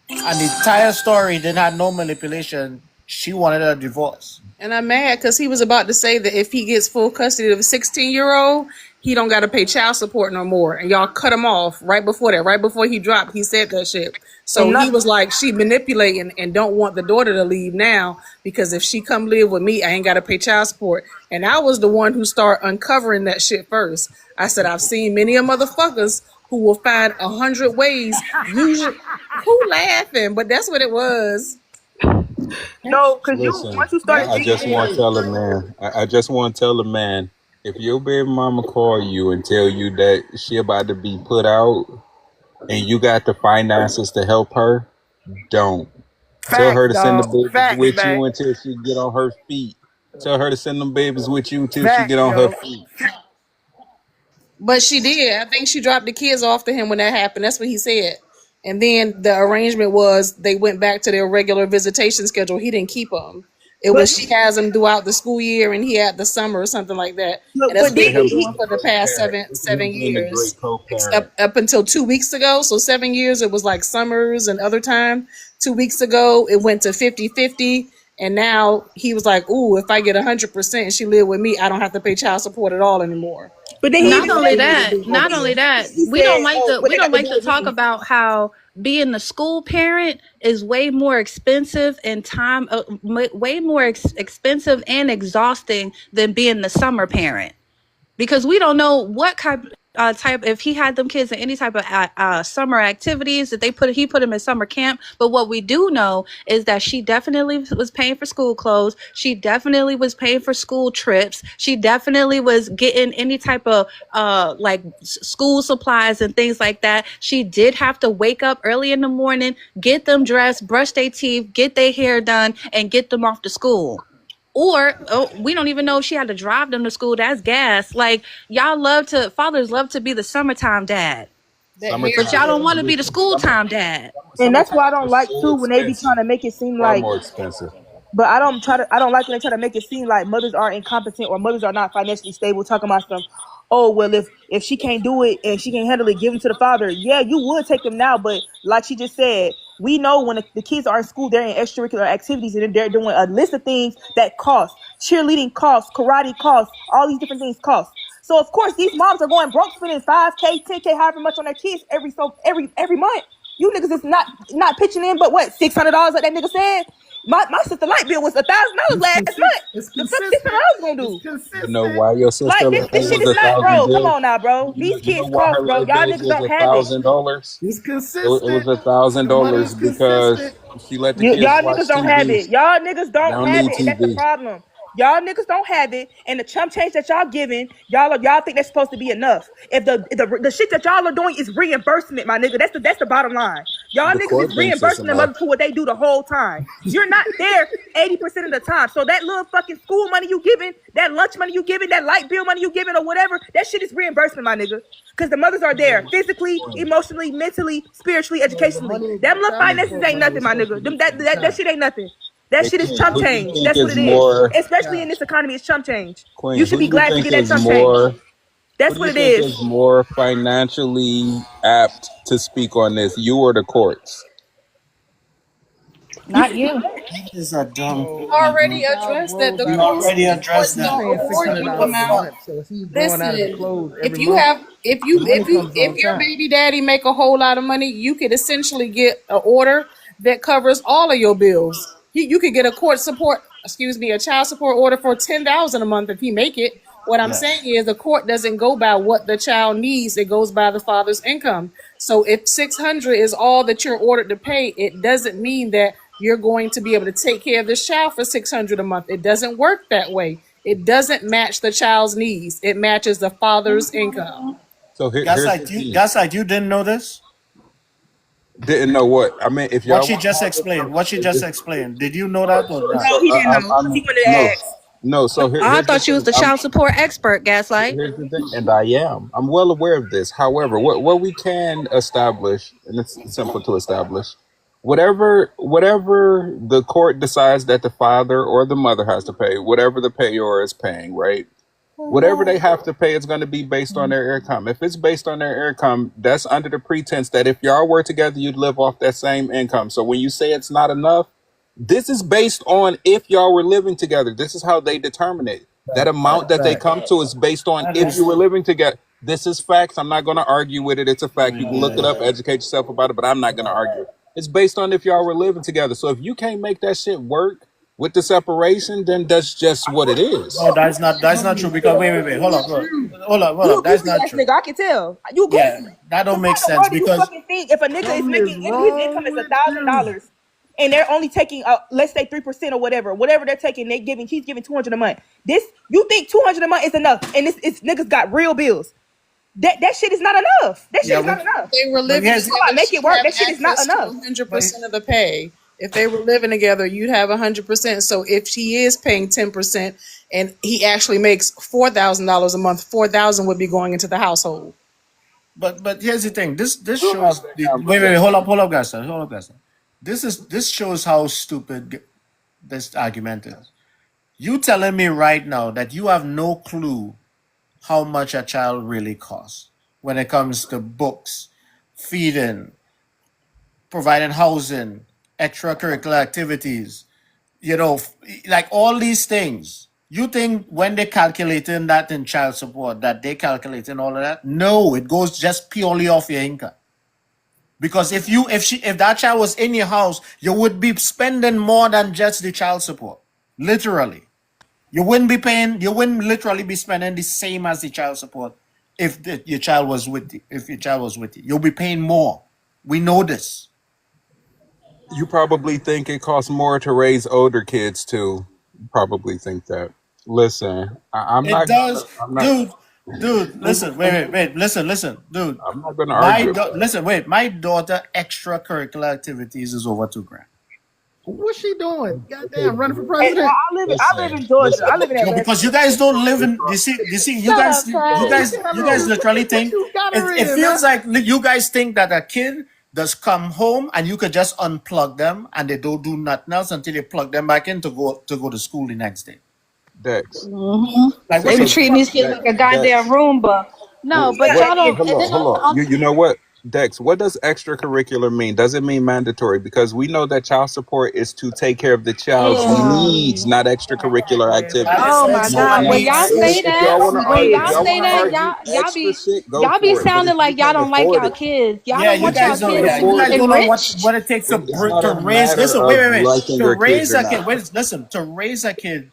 Speaker 20: And the entire story didn't have no manipulation. She wanted a divorce.
Speaker 13: And I'm mad because he was about to say that if he gets full custody of a 16-year-old, he don't got to pay child support no more. And y'all cut him off right before that. Right before he dropped, he said that shit. So
Speaker 6: And not
Speaker 13: he was like, she manipulating and don't want the daughter to leave now because if she come live with me, I ain't got to pay child support. And I was the one who started uncovering that shit first. I said, I've seen many of motherfuckers who will find 100 ways. Usually, who laughing? But that's what it was.
Speaker 6: no, because you
Speaker 8: Listen,
Speaker 6: once you started
Speaker 8: I
Speaker 6: digging
Speaker 8: just want to
Speaker 6: in,
Speaker 8: tell a man. I just want to tell a man, if your baby mama call you and tell you that she about to be put out and you got the finances to help her, don't. Tell her
Speaker 6: facts,
Speaker 8: to send the
Speaker 6: dog,
Speaker 8: babies
Speaker 6: facts,
Speaker 8: with
Speaker 6: back,
Speaker 8: you until she get on her feet. Tell her to send them babies with you until she get
Speaker 6: facts,
Speaker 8: on her
Speaker 6: yo.
Speaker 8: feet.
Speaker 13: But she did. I think she dropped the kids off to him when that happened. That's what he said. And then the arrangement was they went back to their regular visitation schedule. He didn't keep them. It
Speaker 6: But
Speaker 13: was she has them throughout the school year and he had the summer or something like that. And that's
Speaker 6: but
Speaker 13: what they've
Speaker 6: did
Speaker 13: been
Speaker 8: Him
Speaker 13: doing
Speaker 6: he?
Speaker 13: for the
Speaker 8: being a
Speaker 13: past
Speaker 8: co-parent.
Speaker 13: seven
Speaker 8: Him being a great
Speaker 13: years.
Speaker 8: co-parent.
Speaker 13: Up until 2 weeks ago. So 7 years, it was like summers and other time. 2 weeks ago, it went to 50-50. And now he was like, ooh, if I get 100% and she live with me, I don't have to pay child support at all anymore.
Speaker 6: But then he
Speaker 13: Because
Speaker 6: even
Speaker 22: Not
Speaker 13: he
Speaker 22: only
Speaker 6: said,
Speaker 13: agreed to
Speaker 22: that,
Speaker 13: do both
Speaker 22: not
Speaker 13: of
Speaker 22: only
Speaker 13: them.
Speaker 22: that,
Speaker 6: he
Speaker 22: we don't
Speaker 6: said,
Speaker 22: like
Speaker 6: "Oh,
Speaker 22: to
Speaker 6: what
Speaker 22: we
Speaker 6: they
Speaker 22: don't
Speaker 6: got to
Speaker 22: like
Speaker 6: do
Speaker 22: to
Speaker 6: with
Speaker 22: talk
Speaker 6: me."
Speaker 22: about how being the school parent is way more expensive and time way more expensive and exhausting than being the summer parent, because we don't know what type if he had them kids in any type of summer activities that he put him in summer camp. But what we do know is that she definitely was paying for school clothes. She definitely was paying for school trips. She definitely was getting any type of like school supplies and things like that. She did have to wake up early in the morning, get them dressed, brush their teeth, get their hair done, and get them off to school. Or we don't even know if she had to drive them to school. That's gas. Like, fathers love to be the summertime dad,
Speaker 13: That hair
Speaker 22: but
Speaker 8: Summertime.
Speaker 22: y'all don't
Speaker 13: shit.
Speaker 22: want to be the
Speaker 8: Listen,
Speaker 22: school time dad.
Speaker 6: And that's why I
Speaker 8: summertime
Speaker 6: don't
Speaker 8: is
Speaker 6: like
Speaker 8: so
Speaker 6: too when they be trying
Speaker 8: expensive.
Speaker 6: to make it seem
Speaker 8: Far
Speaker 6: like.
Speaker 8: more expensive.
Speaker 6: But I don't like when they try to make it seem like mothers are incompetent or mothers are not financially stable. Talking about some, oh well, if she can't do it and she can't handle it, give them to the father. Yeah, you would take them now, but like she just said, we know when the kids are in school, they're in extracurricular activities and they're doing a list of things that cost. Cheerleading costs, karate costs, all these different things cost. So of course these moms are going broke, spending 5K, 10K, however much on their kids every month. You niggas is not pitching in, but what, $600 like that nigga said? My sister light bill was $1,000
Speaker 20: It's
Speaker 6: last month.
Speaker 20: It's
Speaker 6: The fuck $600
Speaker 20: consistent.
Speaker 6: gonna
Speaker 20: It's
Speaker 6: do?
Speaker 8: You know
Speaker 20: consistent.
Speaker 8: why your sister
Speaker 6: Like
Speaker 8: light
Speaker 6: this
Speaker 8: bill
Speaker 6: shit
Speaker 8: was
Speaker 6: is
Speaker 8: a
Speaker 6: not,
Speaker 8: thousand
Speaker 6: bro. Come
Speaker 8: bill?
Speaker 6: on now, bro. These
Speaker 8: You know
Speaker 6: kids
Speaker 8: why
Speaker 6: cost,
Speaker 8: her
Speaker 6: bro.
Speaker 8: light
Speaker 6: Y'all
Speaker 8: bill
Speaker 6: niggas
Speaker 8: was
Speaker 6: don't
Speaker 8: a
Speaker 6: have it.
Speaker 8: thousand dollars?
Speaker 20: It's
Speaker 8: It was
Speaker 20: consistent.
Speaker 8: a thousand
Speaker 20: The money
Speaker 8: dollars
Speaker 20: is
Speaker 8: because
Speaker 20: consistent.
Speaker 8: she let the kids
Speaker 6: Y'all
Speaker 8: watch
Speaker 6: niggas don't have
Speaker 8: TV.
Speaker 6: it. Y'all niggas
Speaker 8: They
Speaker 6: don't
Speaker 8: don't
Speaker 6: have
Speaker 8: need
Speaker 6: it, and that's the
Speaker 8: TV.
Speaker 6: problem. Y'all niggas don't have it, and the chump change that y'all giving, y'all think that's supposed to be enough. If the shit that y'all are doing is reimbursement, my nigga, that's the bottom line. Y'all
Speaker 8: The
Speaker 6: niggas
Speaker 8: court
Speaker 6: is
Speaker 8: thinks it's
Speaker 6: reimbursing the
Speaker 8: enough.
Speaker 6: mothers for what they do the whole time. You're not there 80% of the time. So that little fucking school money you giving, that lunch money you giving, that light bill money you giving, or whatever, that shit is reimbursement, my nigga. Because the mothers are there physically, emotionally, mentally, spiritually,
Speaker 20: No, the
Speaker 6: educationally.
Speaker 20: money,
Speaker 6: Them
Speaker 20: the
Speaker 6: little
Speaker 20: child
Speaker 6: finances
Speaker 20: support
Speaker 6: ain't
Speaker 20: money
Speaker 6: nothing,
Speaker 20: is
Speaker 6: my
Speaker 20: supposed to
Speaker 6: nigga.
Speaker 20: be
Speaker 6: Them,
Speaker 20: for the
Speaker 6: that
Speaker 20: child.
Speaker 6: shit ain't nothing. That
Speaker 8: Hey
Speaker 6: shit is
Speaker 8: Queen,
Speaker 6: chump
Speaker 8: who do you
Speaker 6: change.
Speaker 8: think
Speaker 6: That's what
Speaker 8: is
Speaker 6: it is.
Speaker 8: more
Speaker 6: Especially in
Speaker 20: Yeah.
Speaker 6: this economy, it's chump change. You
Speaker 8: Queen?
Speaker 6: should
Speaker 8: Who
Speaker 6: be
Speaker 8: do you
Speaker 6: glad to
Speaker 8: think
Speaker 6: get that
Speaker 8: is
Speaker 6: chump change.
Speaker 8: more? Who
Speaker 6: That's
Speaker 8: do
Speaker 6: what
Speaker 8: you
Speaker 6: it
Speaker 8: think
Speaker 6: is.
Speaker 8: is more financially apt to speak on this? You or the courts?
Speaker 19: Not you.
Speaker 20: That is a dumb
Speaker 15: So
Speaker 20: point,
Speaker 15: if the
Speaker 13: Already
Speaker 20: man.
Speaker 15: child
Speaker 13: addressed that
Speaker 15: grows
Speaker 13: the
Speaker 20: We
Speaker 15: out of
Speaker 20: already
Speaker 13: courts
Speaker 20: addressed
Speaker 15: he's
Speaker 20: that.
Speaker 13: don't
Speaker 15: paying
Speaker 20: What,
Speaker 15: six
Speaker 13: award
Speaker 20: what,
Speaker 15: hundred
Speaker 13: you
Speaker 20: what the
Speaker 15: dollars a
Speaker 13: amount.
Speaker 20: fuck?
Speaker 15: month. So if he's growing out of the
Speaker 13: Listen,
Speaker 15: clothes
Speaker 13: if
Speaker 15: every
Speaker 13: you
Speaker 15: month,
Speaker 13: have
Speaker 15: the money comes
Speaker 13: if
Speaker 15: on
Speaker 13: your
Speaker 15: time.
Speaker 13: baby daddy make a whole lot of money, you could essentially get an order that covers all of your bills. You could get a court support, excuse me, a child support order for 10,000 a month if he make it. What I'm saying
Speaker 20: Yes.
Speaker 13: is the court doesn't go by what the child needs; it goes by the father's income. So if 600 is all that you're ordered to pay, it doesn't mean that you're going to be able to take care of this child for 600 a month. It doesn't work that way. It doesn't match the child's needs. It matches the father's income.
Speaker 8: So here's the
Speaker 20: Gaslight,
Speaker 8: thing.
Speaker 20: Gaslight, you didn't know this?
Speaker 8: Didn't know what I mean. If
Speaker 20: What
Speaker 8: y'all
Speaker 20: she
Speaker 8: want to
Speaker 20: just
Speaker 8: have this
Speaker 20: explained. What she
Speaker 8: conversation,
Speaker 20: just explained. Did you know
Speaker 8: sure,
Speaker 20: that or
Speaker 8: sure.
Speaker 20: not?
Speaker 8: So
Speaker 19: No, he didn't know because he
Speaker 8: I'm
Speaker 19: wanted to
Speaker 8: no,
Speaker 19: ask.
Speaker 8: no. So
Speaker 22: I
Speaker 8: here's the
Speaker 22: thought you was
Speaker 8: thing.
Speaker 22: the child support expert, Gaslight.
Speaker 8: Here's the thing, and I am. I'm well aware of this. However, what we can establish, and it's simple to establish, whatever the court decides that the father or the mother has to pay, whatever the payor is paying, right? Whatever they have to pay is going to be based on their income. If it's based on their income, that's under the pretense that if y'all were together, you'd live off that same income. So when you say it's not enough, this is based on if y'all were living together. This is how they determine it. That amount
Speaker 20: That's
Speaker 8: that they
Speaker 20: fact.
Speaker 8: come to is based on
Speaker 20: That
Speaker 8: if you
Speaker 20: is.
Speaker 8: were living together. This is facts. I'm not going to argue with it. It's a fact. You can look it
Speaker 20: Yeah.
Speaker 8: up, educate yourself about it, but I'm not going to argue it. It's based on if y'all were living together. So if you can't make that shit work with the separation, then that's just what it is.
Speaker 20: No, that's not true. Because wait. Hold up, hold
Speaker 6: You
Speaker 20: up.
Speaker 6: a
Speaker 20: That's
Speaker 6: goofy
Speaker 20: not
Speaker 6: ass
Speaker 20: true.
Speaker 6: nigga. I can tell. You
Speaker 20: Yeah,
Speaker 6: goofy.
Speaker 20: that
Speaker 6: Cause
Speaker 20: don't make
Speaker 6: how in the
Speaker 20: sense
Speaker 6: world do you
Speaker 20: because
Speaker 6: fucking think if a nigga is
Speaker 15: Something
Speaker 6: making
Speaker 15: is
Speaker 6: his income
Speaker 15: wrong
Speaker 6: is
Speaker 15: with you.
Speaker 6: $1,000 and they're only taking let's say 3% or whatever they're taking, he's giving 200 a month. This you think 200 a month is enough, and it's niggas got real bills. That shit is not enough. That shit
Speaker 20: yeah,
Speaker 6: is not enough.
Speaker 13: They were
Speaker 20: but
Speaker 13: living
Speaker 20: here's
Speaker 6: Talk about
Speaker 13: together,
Speaker 6: make it
Speaker 13: she'd
Speaker 6: work.
Speaker 13: have
Speaker 6: That shit is not
Speaker 13: access to
Speaker 6: enough.
Speaker 13: 100% of the pay. If they were living together, you'd have 100%. So if she is paying 10% and he actually makes $4,000 a month, 4,000 would be going into the household.
Speaker 20: but here's the thing. This
Speaker 8: We'll have
Speaker 20: shows
Speaker 8: that
Speaker 20: the wait,
Speaker 8: conversation.
Speaker 20: hold up, guys. This shows how stupid this argument is. You telling me right now that you have no clue how much a child really costs when it comes to books, feeding, providing housing, extracurricular activities, like all these things. You think when they calculating that in child support that they calculating all of that? No, it goes just purely off your income. Because if that child was in your house, you would be spending more than just the child support. Literally. You wouldn't literally be spending the same as the child support your child was with you. If your child was with you, you'll be paying more. We know this.
Speaker 8: You probably think it costs more to raise older kids too. You probably think that. Listen, I'm
Speaker 20: It
Speaker 8: not gonna.
Speaker 20: does,
Speaker 8: I'm not.
Speaker 20: dude. Listen, wait. Listen, dude.
Speaker 8: I'm not gonna argue about it.
Speaker 20: Listen, wait. My daughter extracurricular activities is over $2,000.
Speaker 15: What's she doing?
Speaker 8: Okay,
Speaker 15: Goddamn, running for
Speaker 6: And
Speaker 15: president.
Speaker 6: I live in Georgia. I live in
Speaker 20: No,
Speaker 6: Atlanta.
Speaker 20: because you guys don't live
Speaker 8: This
Speaker 20: in. You see,
Speaker 19: Shut up, Chad.
Speaker 20: you guys literally
Speaker 15: What
Speaker 20: think
Speaker 15: you got her
Speaker 20: it
Speaker 15: in, man?
Speaker 20: feels like you guys think that a kid does come home and you could just unplug them and they don't do nothing else until you plug them back in to go to school the next day.
Speaker 8: Dex.
Speaker 19: Hmm.
Speaker 20: Like
Speaker 19: They
Speaker 20: what
Speaker 19: be
Speaker 20: the
Speaker 8: So
Speaker 19: treating
Speaker 20: fuck?
Speaker 19: these kids
Speaker 8: Dex,
Speaker 19: like a goddamn
Speaker 8: Dex.
Speaker 19: Roomba.
Speaker 8: What?
Speaker 19: No, but
Speaker 8: What?
Speaker 19: y'all don't.
Speaker 8: Hold
Speaker 19: And
Speaker 8: on,
Speaker 19: then
Speaker 8: hold on. You know what, Dex? What does extracurricular mean? Does it mean mandatory? Because we know that child support is to take care of the child's
Speaker 19: yeah.
Speaker 8: needs, not extracurricular
Speaker 15: Man,
Speaker 20: That
Speaker 8: activities.
Speaker 20: is
Speaker 19: Oh my
Speaker 20: also
Speaker 8: So
Speaker 20: a
Speaker 19: God.
Speaker 8: now,
Speaker 19: When
Speaker 20: need.
Speaker 19: y'all
Speaker 8: if,
Speaker 19: say
Speaker 8: if
Speaker 19: that,
Speaker 8: y'all want to
Speaker 19: when
Speaker 8: argue, if
Speaker 19: y'all
Speaker 8: y'all
Speaker 19: say
Speaker 8: want to
Speaker 19: that,
Speaker 8: argue
Speaker 19: y'all
Speaker 8: extra
Speaker 19: be
Speaker 8: shit, go
Speaker 19: y'all be
Speaker 8: for it. But
Speaker 19: sounding
Speaker 8: if you
Speaker 19: like y'all
Speaker 8: can't
Speaker 19: don't like
Speaker 8: afford
Speaker 19: y'all
Speaker 8: it,
Speaker 19: kids. Y'all
Speaker 20: Yeah,
Speaker 19: don't
Speaker 20: you
Speaker 19: want
Speaker 8: if
Speaker 19: y'all
Speaker 8: you
Speaker 20: guys don't.
Speaker 8: can't
Speaker 19: kids
Speaker 20: Yeah, you
Speaker 8: afford
Speaker 20: guys
Speaker 8: it,
Speaker 20: don't know what
Speaker 19: enriched.
Speaker 20: what it takes
Speaker 8: it's not
Speaker 20: to
Speaker 8: a
Speaker 20: raise.
Speaker 8: matter
Speaker 20: Listen,
Speaker 8: of
Speaker 20: wait.
Speaker 8: liking
Speaker 20: To
Speaker 8: your kids
Speaker 20: raise
Speaker 8: or
Speaker 20: a
Speaker 8: not.
Speaker 20: kid. Wait, listen. To raise a kid,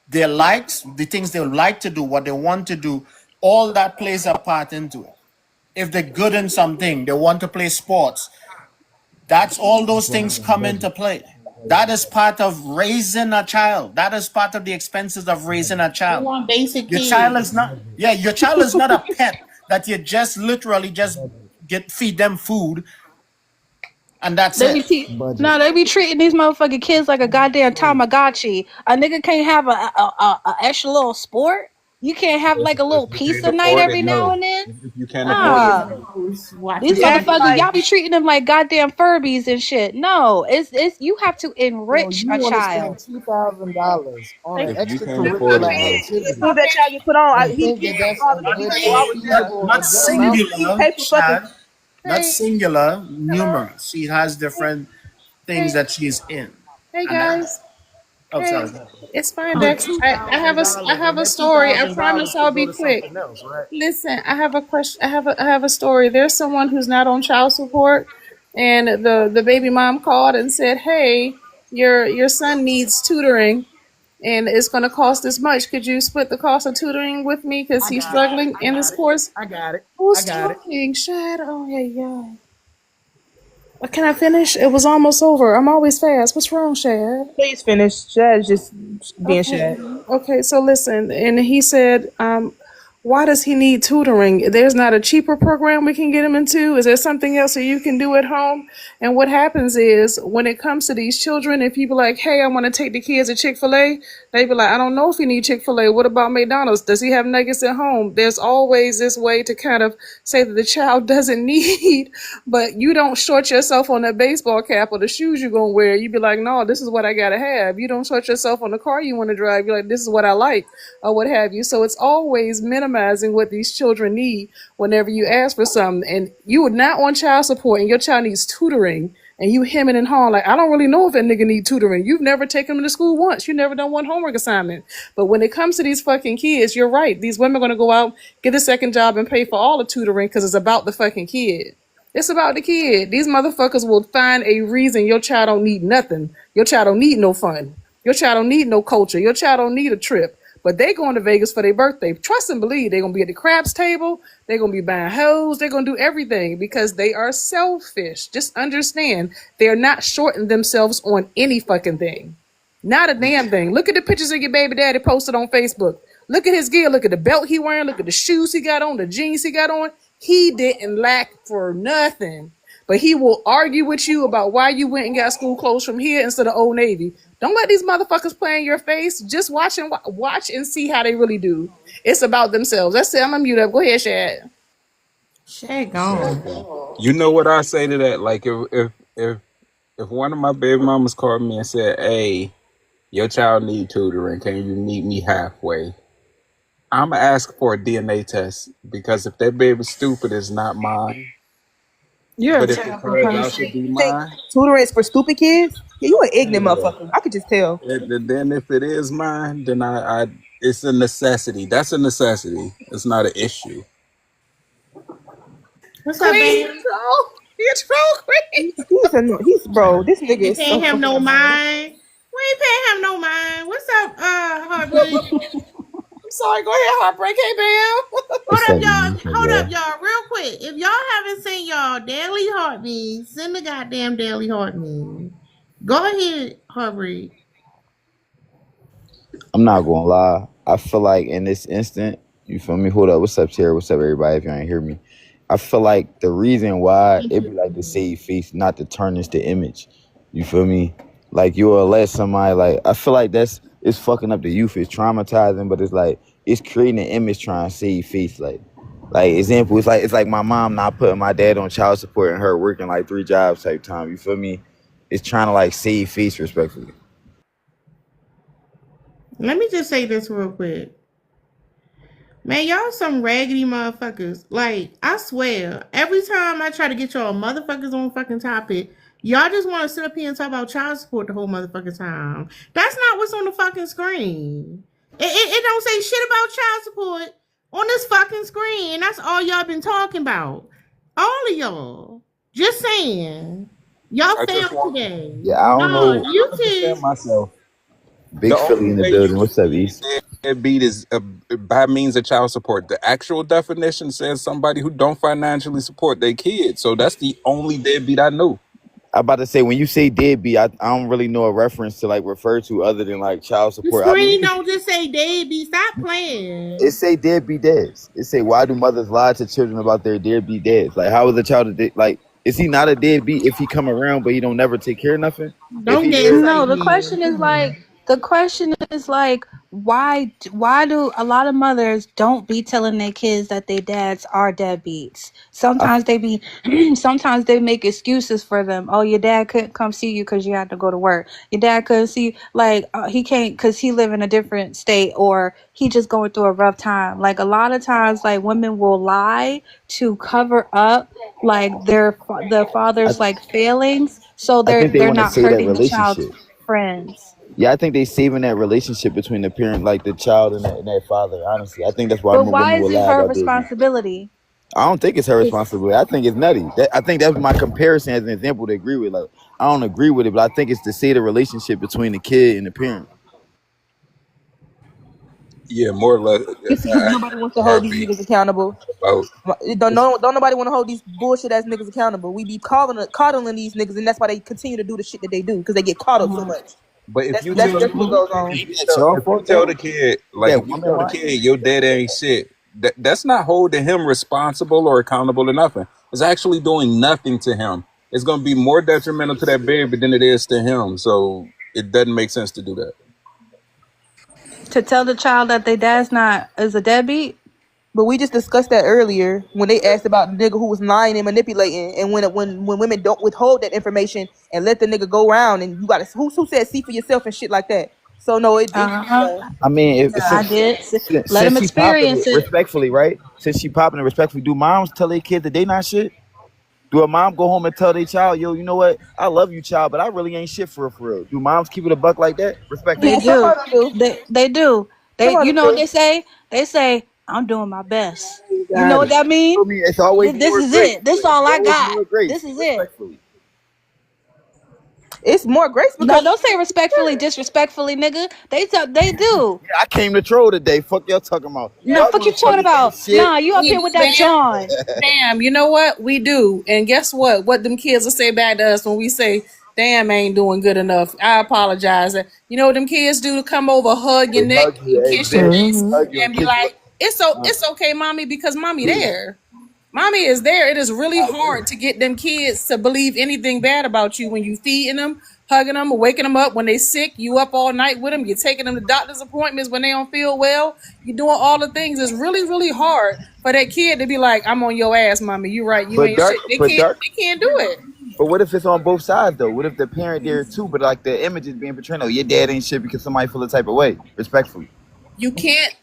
Speaker 20: their likes, the things they like to do, what they want to do, all that plays a part into it. If they're good in something, they want to play sports. That's all those things come into play. That is part of raising a child. That is part of the expenses of raising a
Speaker 2: They
Speaker 20: child.
Speaker 2: want basic
Speaker 20: Your child
Speaker 2: needs.
Speaker 20: is not, yeah, your child is not a pet that you just literally just feed them food and that's
Speaker 19: They
Speaker 20: it.
Speaker 19: be
Speaker 15: budget.
Speaker 19: no, they be treating these motherfucking kids like a goddamn Tamagotchi. A nigga can't have a extra little sport. You can't have like a little
Speaker 8: If you can't
Speaker 19: pizza night
Speaker 8: afford it,
Speaker 19: every now
Speaker 8: no.
Speaker 19: and then.
Speaker 8: If you can't afford it,
Speaker 19: Nah.
Speaker 8: no.
Speaker 19: These
Speaker 2: Watching
Speaker 6: Yeah, I be
Speaker 19: motherfuckers,
Speaker 2: TV.
Speaker 6: like,
Speaker 19: y'all be treating them like goddamn Furbies and shit. No, it's you have to
Speaker 15: So
Speaker 19: enrich
Speaker 15: you
Speaker 19: a
Speaker 15: want to spend
Speaker 19: child.
Speaker 15: $2,000 on an
Speaker 8: If you can't afford
Speaker 15: extracurricular
Speaker 8: it, no.
Speaker 6: as
Speaker 15: activity
Speaker 6: soon as that child get put on,
Speaker 15: and
Speaker 6: he
Speaker 15: think
Speaker 6: me
Speaker 15: that
Speaker 6: and my
Speaker 15: that's a
Speaker 6: father be
Speaker 15: good,
Speaker 6: thankful I was there.
Speaker 15: foreseeable,
Speaker 20: Not
Speaker 15: a good amount?
Speaker 6: We
Speaker 20: singular,
Speaker 6: pay for fucking
Speaker 20: Chad. Not singular, numerous. It has different. things that she's in.
Speaker 13: Hey
Speaker 20: And that,
Speaker 13: guys.
Speaker 20: oh,
Speaker 13: Hey,
Speaker 20: sorry.
Speaker 13: it's fine,
Speaker 10: The
Speaker 13: Dex.
Speaker 10: two
Speaker 13: I have
Speaker 10: thousand
Speaker 13: I
Speaker 10: dollars
Speaker 13: have
Speaker 10: and
Speaker 13: a
Speaker 10: that two
Speaker 13: story. I
Speaker 10: thousand dollars
Speaker 13: promise I'll
Speaker 10: could go
Speaker 13: be
Speaker 10: to
Speaker 13: quick.
Speaker 10: something else, right?
Speaker 13: Listen, I have a question. I have a story. There's someone who's not on child support, and the baby mom called and said, "Hey, your son needs tutoring, and it's going to cost this much. Could you split the cost of tutoring with me because
Speaker 10: I
Speaker 13: he's
Speaker 10: got it.
Speaker 13: struggling
Speaker 10: I
Speaker 13: in this
Speaker 10: got it.
Speaker 13: course?"
Speaker 10: I got it. I
Speaker 13: Who's
Speaker 10: got it.
Speaker 13: talking? Shad. Oh yeah, yeah. Can I finish? It was almost over. I'm always fast. What's wrong, Shad?
Speaker 6: Please finish. Shad's just being
Speaker 13: Okay.
Speaker 6: Shad.
Speaker 13: Okay. So listen, and he said, why does he need tutoring? There's not a cheaper program we can get him into. Is there something else that you can do at home? And what happens is when it comes to these children, if you be like, hey, I want to take the kids to Chick-fil-A, they be like, I don't know if he need Chick-fil-A. What about McDonald's? Does he have nuggets at home? There's always this way to kind of say that the child doesn't need, but you don't short yourself on that baseball cap or the shoes you're gonna wear. You be like, no, this is what I gotta have. You don't short yourself on the car you want to drive. You're like, this is what I like, or what have you. So it's always minimizing what these children need whenever you ask for something. And you are not on child support and your child needs tutoring and you hemming and hawing like, I don't really know if that nigga need tutoring. You've never taken him to school once. You never done one homework assignment. But when it comes to these fucking kids, you're right. These women are going to go out, get a second job and pay for all the tutoring because it's about the fucking kid. It's about the kid. These motherfuckers will find a reason your child don't need nothing. Your child don't need no fun. Your child don't need no culture. Your child don't need a trip. But they going to Vegas for their birthday. Trust and believe they're gonna be at the craps table. They're gonna be buying hoes. They're gonna do everything because they are selfish. Just understand they're not shorting themselves on any fucking thing. Not a damn thing. Look at the pictures of your baby daddy posted on Facebook. Look at his gear. Look at the belt he wearing. Look at the shoes he got on. The jeans he got on. He didn't lack for nothing. But he will argue with you about why you went and got school clothes from here instead of Old Navy. Don't let these motherfuckers play in your face. Just watch and see how they really do. It's about themselves. That's it. I'm gonna mute up. Go ahead, Shad.
Speaker 2: Shit gone.
Speaker 8: You know what I say to that? Like if one of my baby mamas called me and said, "Hey, your child need tutoring. Can you meet me halfway?" I'm gonna ask for a DNA test because if that baby's stupid, it's not mine.
Speaker 6: You're a
Speaker 8: But if it
Speaker 6: terrible
Speaker 8: turns out to
Speaker 6: person.
Speaker 8: be
Speaker 6: You think
Speaker 8: mine,
Speaker 6: tutoring is for stupid kids? Yeah, you an ignorant
Speaker 8: yeah.
Speaker 6: motherfucker. I could just tell.
Speaker 8: Then if it is mine, then I it's a necessity. That's a necessity. It's not an issue.
Speaker 2: What's up,
Speaker 13: Queen,
Speaker 2: babe?
Speaker 13: you troll, Queen.
Speaker 6: He's bro. This nigga
Speaker 2: Ain't
Speaker 6: is so
Speaker 2: paying him
Speaker 6: fucking
Speaker 2: no
Speaker 6: annoying.
Speaker 2: mind. We ain't paying him no mind. What's up, Heartbreak?
Speaker 13: I'm sorry. Go ahead, Heartbreak. Hey, Bam.
Speaker 3: What's up, man?
Speaker 2: Hold up, y'all, real quick. If y'all haven't seen y'all daily heartbeat, send the goddamn daily heartbeat. Go ahead, Heartbreak.
Speaker 4: I'm not gonna lie. I feel like in this instant, you feel me? Hold up. What's up, Terry? What's up, everybody? If you ain't hear me, I feel like the reason why it be like to save face, not to tarnish the image. You feel me? Like you will let somebody like. I feel like it's fucking up the youth. It's traumatizing, but it's like it's creating an image trying to save face. Like example, it's like my mom not putting my dad on child support and her working like 3 jobs type time. You feel me? It's trying to like save face respectfully.
Speaker 2: Let me just say this real quick. Man, y'all some raggedy motherfuckers. Like, I swear, every time I try to get y'all motherfuckers on fucking topic, y'all just want to sit up here and talk about child support the whole motherfucking time. That's not what's on the fucking screen. It don't say shit about child support on this fucking screen. That's all y'all been talking about. All of y'all. Just saying. Y'all
Speaker 8: I just
Speaker 2: failed
Speaker 8: want
Speaker 2: today.
Speaker 4: Yeah, I don't
Speaker 2: No,
Speaker 4: know.
Speaker 2: you
Speaker 8: understand
Speaker 2: kids.
Speaker 8: myself. The
Speaker 4: Big
Speaker 8: only
Speaker 4: Philly in the
Speaker 8: way you
Speaker 4: building.
Speaker 8: can
Speaker 4: What's up,
Speaker 8: be
Speaker 4: East?
Speaker 8: deadbeat is by means of child support. The actual definition says somebody who don't financially support their kids. So that's the only deadbeat I know.
Speaker 4: I about to say when you say deadbeat, I don't really know a reference to like refer to other than like child
Speaker 2: The
Speaker 4: support. I mean,
Speaker 2: screen don't just say Debbie. Stop
Speaker 4: it
Speaker 2: playing.
Speaker 4: say deadbeat dads. It say why do mothers lie to children about their deadbeat dads? Like how is a child like is he not a deadbeat if he come around but he don't never take care of nothing? If
Speaker 2: Don't
Speaker 4: he there,
Speaker 2: gaslight
Speaker 19: No, the
Speaker 2: me.
Speaker 19: question is
Speaker 2: Come
Speaker 19: like,
Speaker 2: on.
Speaker 22: The question is like, why do a lot of mothers don't be telling their kids that their dads are deadbeats?
Speaker 4: I,
Speaker 22: Sometimes they be sometimes they make excuses for them. Oh, your dad couldn't come see you because you had to go to work. Your dad couldn't see you, like he can't because he live in a different state, or he just going through a rough time. Like a lot of times, like women will lie to cover up like the
Speaker 4: I,
Speaker 22: father's like failings, so
Speaker 4: I think they
Speaker 22: they're
Speaker 4: want to
Speaker 22: not
Speaker 4: save that
Speaker 22: hurting the child's
Speaker 4: relationship.
Speaker 22: friends.
Speaker 4: Yeah, I think they saving that relationship between the parent, like the child and that father. Honestly, I think that's why
Speaker 22: But
Speaker 4: women
Speaker 22: why is
Speaker 4: will
Speaker 22: it
Speaker 4: lie
Speaker 22: her
Speaker 4: about doing it.
Speaker 22: responsibility?
Speaker 4: I don't think it's her
Speaker 22: 'Cause-
Speaker 4: responsibility. I think it's nutty. I think that's my comparison as an example to agree with. Like, I don't agree with it, but I think it's to save the relationship between the kid and the parent.
Speaker 8: Yeah, more or less.
Speaker 6: It's because
Speaker 8: I
Speaker 6: nobody wants to hold these
Speaker 8: heartbeat
Speaker 6: niggas accountable.
Speaker 8: about.
Speaker 6: Don't nobody want to hold these bullshit ass niggas accountable. We be coddling these niggas, and that's why they continue to do the shit that they do because they get caught up so much.
Speaker 8: But if
Speaker 6: That's
Speaker 8: you
Speaker 6: that's
Speaker 8: tell
Speaker 6: that's what goes on.
Speaker 4: Ain't that your
Speaker 8: if you
Speaker 4: fault
Speaker 8: tell
Speaker 4: though?
Speaker 8: the kid,
Speaker 4: Ain't
Speaker 8: like
Speaker 4: that
Speaker 8: if you
Speaker 4: woman
Speaker 8: tell the
Speaker 4: lying?
Speaker 8: kid your dad ain't shit, that's not holding him responsible or accountable to nothing. It's actually doing nothing to him. It's gonna be more detrimental to that baby than it is to him. So it doesn't make sense to do that.
Speaker 22: to tell the child that their dad's not is a deadbeat.
Speaker 6: But we just discussed that earlier when they asked about the nigga who was lying and manipulating, and when women don't withhold that information and let the nigga go around, and you got to who said see for yourself and shit like that. So no, it
Speaker 22: Uh huh.
Speaker 6: yeah.
Speaker 4: I mean,
Speaker 22: Yeah, I did. Let
Speaker 4: since
Speaker 22: them
Speaker 4: she popping it
Speaker 22: experience it.
Speaker 4: respectfully, right? Since she popping it respectfully, do moms tell their kids that they not shit? Do a mom go home and tell their child, yo, you know what? I love you, child, but I really ain't shit for real, for real. Do moms keep it a buck like that?
Speaker 22: They
Speaker 6: Yeah,
Speaker 4: Respectfully?
Speaker 6: some
Speaker 22: do.
Speaker 6: of them do.
Speaker 22: They do.
Speaker 6: Some
Speaker 22: They
Speaker 6: of
Speaker 22: you
Speaker 6: them
Speaker 22: know what
Speaker 6: do.
Speaker 22: they say? They say I'm doing my best.
Speaker 4: You
Speaker 22: You know
Speaker 4: got
Speaker 22: what
Speaker 4: it.
Speaker 22: that mean?
Speaker 4: For me, it's always
Speaker 22: This
Speaker 4: more
Speaker 22: is
Speaker 4: grace.
Speaker 22: it. This
Speaker 4: It's
Speaker 22: all I
Speaker 4: always
Speaker 22: got.
Speaker 4: more grace,
Speaker 22: This is it.
Speaker 4: respectfully.
Speaker 6: It's more grace
Speaker 22: No,
Speaker 6: because
Speaker 22: don't say respectfully, disrespectfully, nigga. They do.
Speaker 4: Yeah, I came to troll today. Fuck y'all talking about.
Speaker 22: Nah,
Speaker 4: Y'all
Speaker 22: fuck you talking
Speaker 4: motherfuckers ain't
Speaker 22: about.
Speaker 4: shit.
Speaker 22: Nah, you up
Speaker 13: We
Speaker 22: here
Speaker 13: do,
Speaker 22: with that
Speaker 13: bam.
Speaker 22: John.
Speaker 13: Damn, you know what? We do. And guess what? What them kids will say back to us when we say, damn, I ain't doing good enough. I apologize. You know what them kids do to come over, hug your
Speaker 4: They
Speaker 13: neck
Speaker 4: hug you,
Speaker 13: and kiss your
Speaker 4: exactly.
Speaker 13: face
Speaker 6: Mhm.
Speaker 4: Hug you and
Speaker 13: and be
Speaker 4: kiss you.
Speaker 13: like, it's okay, mommy, because mommy there. Mommy is there. It is really
Speaker 4: I agree.
Speaker 13: hard to get them kids to believe anything bad about you when you feeding them, hugging them, or waking them up when they sick. You up all night with them. You're taking them to doctor's appointments when they don't feel well. You're doing all the things. It's really, really hard for that kid to be like, "I'm on your ass, mommy. You right. You
Speaker 4: But
Speaker 13: ain't
Speaker 4: dark,
Speaker 13: shit." They
Speaker 4: but
Speaker 13: can't.
Speaker 4: dark.
Speaker 13: They can't do it.
Speaker 4: But what if it's on both sides though? What if the parent there too, but like the image is being portrayed? Oh, your dad ain't shit because somebody feel the type of way. Respectfully.
Speaker 13: You can't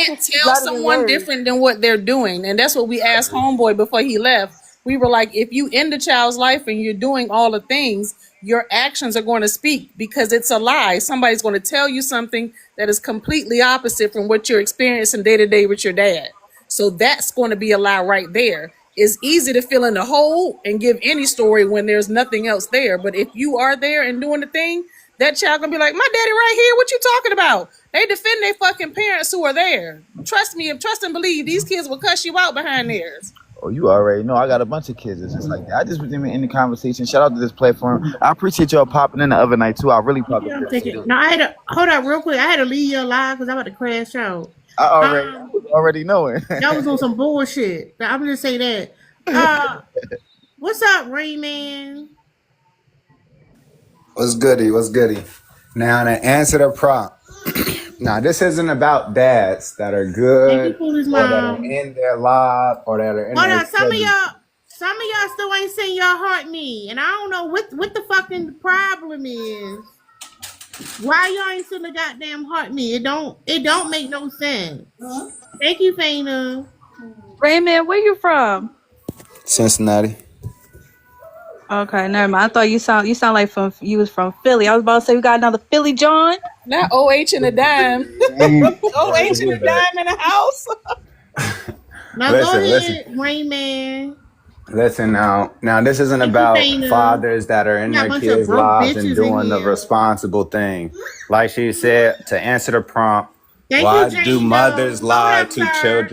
Speaker 6: Actions speak
Speaker 13: tell
Speaker 6: louder than
Speaker 13: someone
Speaker 6: words.
Speaker 13: different than what they're doing. And that's what we
Speaker 4: I
Speaker 13: asked
Speaker 4: agree.
Speaker 13: homeboy before he left. We were like, if you end the child's life and you're doing all the things, your actions are going to speak because it's a lie. Somebody's going to tell you something that is completely opposite from what you're experiencing day to day with your dad. So that's going to be a lie right there. It's easy to fill in the hole and give any story when there's nothing else there. But if you are there and doing the thing, that child gonna be like, my daddy right here. What you talking about? They defend their fucking parents who are there. Trust me, trust and believe these kids will cuss you out behind theirs.
Speaker 4: Oh, you already know. I got a bunch of kids that's just like that. I just was in the conversation. Shout out to this platform. I appreciate y'all popping in the other night too. I really fucking
Speaker 2: Yeah, I'm
Speaker 4: appreciate
Speaker 2: taking.
Speaker 4: it.
Speaker 2: No, I had to hold up real quick. I had to leave you alive because I'm about to crash out.
Speaker 4: I was already knowing.
Speaker 2: Y'all was on some bullshit. I'm just say that. Uh, what's up, Rayman?
Speaker 7: What's goody? What's goody? Now to answer the prompt. Now this isn't about dads that are
Speaker 2: Thank you,
Speaker 7: good
Speaker 2: Cooley's
Speaker 7: or that are
Speaker 2: mom.
Speaker 7: in their life or that are in
Speaker 2: Hold
Speaker 7: their
Speaker 2: on,
Speaker 7: children.
Speaker 2: some of y'all still ain't saying y'all heart me, and I don't know what the fucking problem is. Why y'all ain't still the goddamn heart me? It don't make no sense. Thank you, Fana.
Speaker 22: Raymond, where you from?
Speaker 7: Cincinnati.
Speaker 22: Okay, never mind. I thought you sound like you was from Philly. I was about to say we got another Philly John.
Speaker 13: Not OH and a dime.
Speaker 7: James,
Speaker 13: OH and a dime in the house.
Speaker 2: Now go
Speaker 7: listen.
Speaker 2: ahead, Rayman.
Speaker 7: Listen now this isn't
Speaker 2: Thank you,
Speaker 7: about
Speaker 2: Fana.
Speaker 7: fathers that are in
Speaker 2: We got a
Speaker 7: their
Speaker 2: bunch of
Speaker 7: kids'
Speaker 2: broke
Speaker 7: lives and
Speaker 2: bitches in
Speaker 7: doing the
Speaker 2: here.
Speaker 7: responsible thing. Like she said, to answer the prompt,
Speaker 2: Thank you,
Speaker 7: why do
Speaker 2: Jane Doe.
Speaker 7: mothers
Speaker 2: Hold
Speaker 7: lie
Speaker 2: up,
Speaker 7: to
Speaker 2: sir.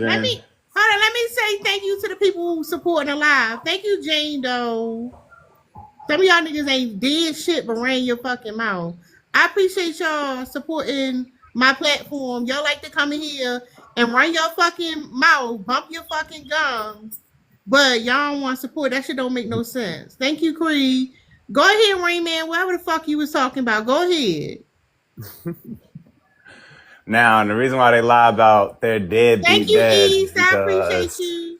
Speaker 2: Let
Speaker 7: children?
Speaker 2: me hold on. Let me say thank you to the people who supporting the live. Thank you, Jane Doe. Some of y'all niggas ain't did shit but ran your fucking mouth. I appreciate y'all supporting my platform. Y'all like to come in here and run your fucking mouth, bump your fucking gums, but y'all don't want support. That shit don't make no sense. Thank you, Creed. Go ahead, Rain Man. Whatever the fuck you was talking about. Go ahead.
Speaker 7: Now, the reason why they lie about their
Speaker 2: Thank
Speaker 7: deadbeat
Speaker 2: you,
Speaker 7: dads is
Speaker 2: East. I appreciate
Speaker 7: because
Speaker 2: you.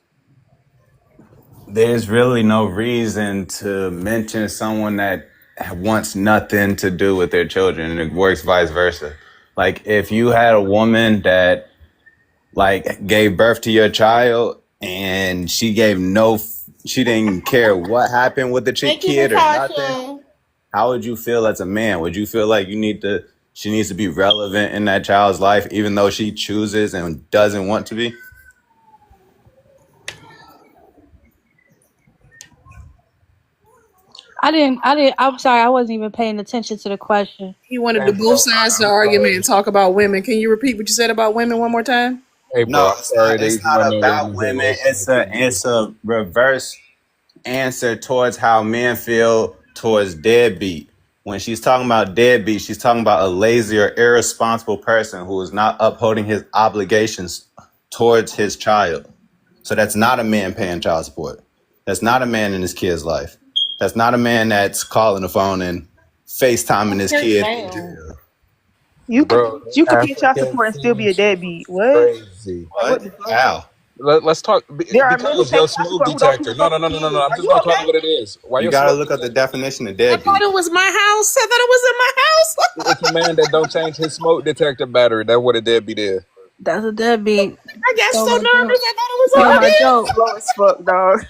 Speaker 7: there's really no reason to mention someone that wants nothing to do with their children, and it works vice versa. Like, if you had a woman that like gave birth to your child and she didn't care what happened with the
Speaker 2: Thank you,
Speaker 7: kid or nothing,
Speaker 2: Natasha.
Speaker 7: how would you feel as a man? Would you feel like she needs to be relevant in that child's life even though she chooses and doesn't want to be?
Speaker 22: I'm sorry, I wasn't even paying attention to the question.
Speaker 13: He wanted
Speaker 8: Hey,
Speaker 13: to both
Speaker 8: bro.
Speaker 13: sides of the
Speaker 8: I'm
Speaker 13: argument and
Speaker 8: sorry.
Speaker 13: talk about women. Can you repeat what you said about women one more time?
Speaker 8: Hey,
Speaker 7: No,
Speaker 8: bro. I'm sorry.
Speaker 7: it's
Speaker 8: They
Speaker 7: not
Speaker 8: wasn't
Speaker 7: about
Speaker 8: around here
Speaker 7: women.
Speaker 8: listening to you.
Speaker 7: It's a reverse answer towards how men feel towards deadbeat. When she's talking about deadbeat, she's talking about a lazy or irresponsible person who is not upholding his obligations towards his child. So that's not a man paying child support. That's not a man in his kid's life. That's not a man that's calling the phone and FaceTiming his
Speaker 2: Yes,
Speaker 7: kid in
Speaker 2: ma'am.
Speaker 7: jail.
Speaker 8: Bro,
Speaker 22: You could
Speaker 8: the
Speaker 22: pay child
Speaker 8: African
Speaker 22: support and still be a
Speaker 8: finish
Speaker 22: deadbeat. What?
Speaker 8: crazy.
Speaker 22: Like what
Speaker 7: What?
Speaker 22: the fuck?
Speaker 7: How?
Speaker 8: Let's talk
Speaker 22: There are men who
Speaker 8: because
Speaker 22: pay
Speaker 8: your
Speaker 22: child
Speaker 8: smoke
Speaker 22: support who don't
Speaker 8: detector.
Speaker 22: even
Speaker 8: No,
Speaker 22: fuck
Speaker 8: no,
Speaker 22: with
Speaker 8: no, no, no,
Speaker 22: kids.
Speaker 8: no. I'm
Speaker 22: Are
Speaker 8: just
Speaker 22: you
Speaker 8: gonna tell you
Speaker 22: okay?
Speaker 8: what it is. Why
Speaker 7: You
Speaker 8: your
Speaker 7: gotta
Speaker 8: smoke
Speaker 7: look up the
Speaker 8: detector?
Speaker 7: definition of
Speaker 13: I thought
Speaker 7: deadbeat.
Speaker 13: it was my house. I thought it was in my house.
Speaker 8: It's a man that don't change his smoke detector battery. That's what a deadbeat is.
Speaker 22: That's a deadbeat.
Speaker 13: I got so
Speaker 22: Stole my
Speaker 13: nervous.
Speaker 22: joke.
Speaker 13: I thought it was
Speaker 22: Stole
Speaker 13: on
Speaker 22: my
Speaker 13: here.
Speaker 22: joke.
Speaker 6: Slow as fuck, dog.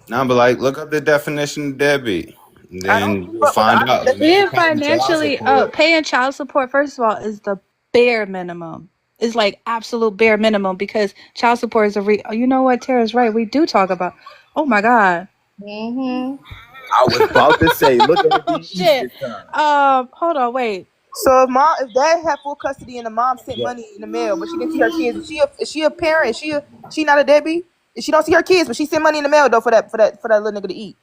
Speaker 7: No, but like, look up the definition of deadbeat. And
Speaker 6: I don't
Speaker 7: then
Speaker 6: keep
Speaker 7: you'll
Speaker 6: up with the
Speaker 7: find out. A man
Speaker 22: Being
Speaker 7: paying child
Speaker 22: financially,
Speaker 7: support.
Speaker 22: paying child support, first of all, is the bare minimum. It's like absolute bare minimum because child support is oh, you know what? Tara's right. We do talk about. Oh my god.
Speaker 2: Mm-hmm.
Speaker 4: I was about to say, look at it
Speaker 22: Oh
Speaker 4: be
Speaker 22: shit.
Speaker 4: Easter time.
Speaker 22: Hold on. Wait.
Speaker 6: So if dad had full custody and the mom sent money in the mail, but she didn't see her kids, is she a parent? She not a deadbeat? If she don't see her kids, but she sent money in the mail though for that little nigga to eat.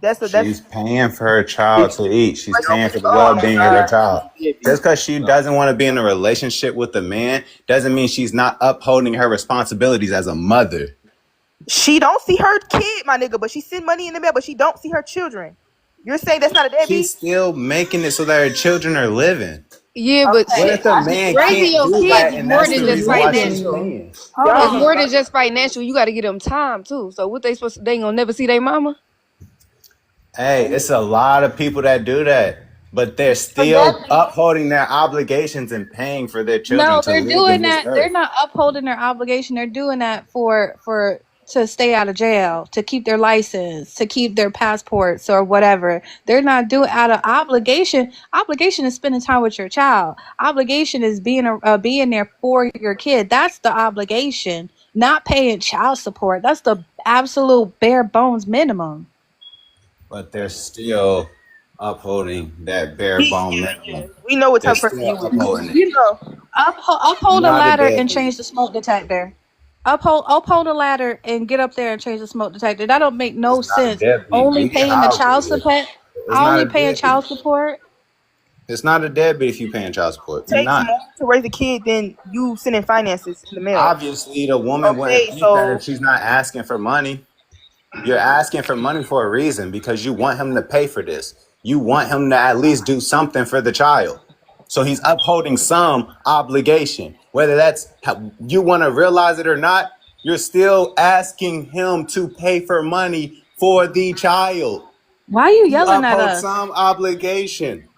Speaker 6: That's
Speaker 7: She's paying for her child to eat. She's
Speaker 6: but
Speaker 7: paying
Speaker 6: she,
Speaker 7: for the
Speaker 6: oh my
Speaker 7: well-being of her
Speaker 6: god.
Speaker 7: child. Just because she doesn't want to be in a relationship with a man doesn't mean she's not upholding her responsibilities as a mother.
Speaker 6: She don't see her kid, my nigga, but she send money in the mail, but she don't see her children. You're saying that's not a
Speaker 7: She's
Speaker 6: deadbeat?
Speaker 7: still making it so that her children are living.
Speaker 19: Yeah, but
Speaker 7: What
Speaker 6: Okay.
Speaker 7: if a man
Speaker 19: raising
Speaker 7: can't
Speaker 19: your
Speaker 7: do
Speaker 19: kids
Speaker 7: that
Speaker 19: is
Speaker 7: and
Speaker 19: more
Speaker 7: that's
Speaker 19: than
Speaker 7: the
Speaker 19: just
Speaker 7: reason why she's
Speaker 19: financial.
Speaker 7: paying?
Speaker 22: Hold
Speaker 19: It's
Speaker 22: on.
Speaker 19: more than just financial. You got to get them time too. So what they supposed to? They ain't gonna never see their mama.
Speaker 7: Hey, it's a lot of people that do that, but they're
Speaker 22: But
Speaker 7: still upholding their obligations and paying for their children
Speaker 22: no,
Speaker 7: to
Speaker 22: they're
Speaker 7: live
Speaker 22: doing
Speaker 7: in this
Speaker 22: that. They're
Speaker 7: earth.
Speaker 22: not upholding their obligation. They're doing that for to stay out of jail, to keep their license, to keep their passports or whatever. They're not doing out of obligation. Obligation is spending time with your child. Obligation is being there for your kid. That's the obligation. Not paying child support. That's the absolute bare bones minimum.
Speaker 7: But they're still upholding that bare bone minimum.
Speaker 6: We know what
Speaker 7: They're
Speaker 6: type of person
Speaker 7: still
Speaker 6: you is.
Speaker 7: upholding it.
Speaker 6: You know.
Speaker 22: Uphold a
Speaker 7: Not a
Speaker 22: ladder and
Speaker 7: deadbeat.
Speaker 22: change the smoke detector. Uphold a ladder and get up there and change the smoke detector. That don't make no
Speaker 7: It's not a
Speaker 22: sense.
Speaker 7: deadbeat.
Speaker 22: Only
Speaker 7: You
Speaker 22: paying the
Speaker 7: child
Speaker 22: child
Speaker 7: support.
Speaker 22: support.
Speaker 7: It's not
Speaker 22: Only
Speaker 7: a
Speaker 22: paying child
Speaker 7: deadbeat.
Speaker 22: support.
Speaker 7: It's not a deadbeat if you paying child support. You're
Speaker 6: Takes
Speaker 7: not.
Speaker 6: more to raise a kid than you sending finances in the mail.
Speaker 7: Obviously, the woman wouldn't
Speaker 6: Okay,
Speaker 7: think that if
Speaker 6: so
Speaker 7: she's not asking for money. You're asking for money for a reason because you want him to pay for this. You want him to at least do something for the child. So he's upholding some obligation. Whether that's how you want to realize it or not, you're still asking him to pay for money for the child.
Speaker 22: Why are you
Speaker 7: He
Speaker 22: yelling at
Speaker 7: upholds
Speaker 22: us?
Speaker 7: some obligation.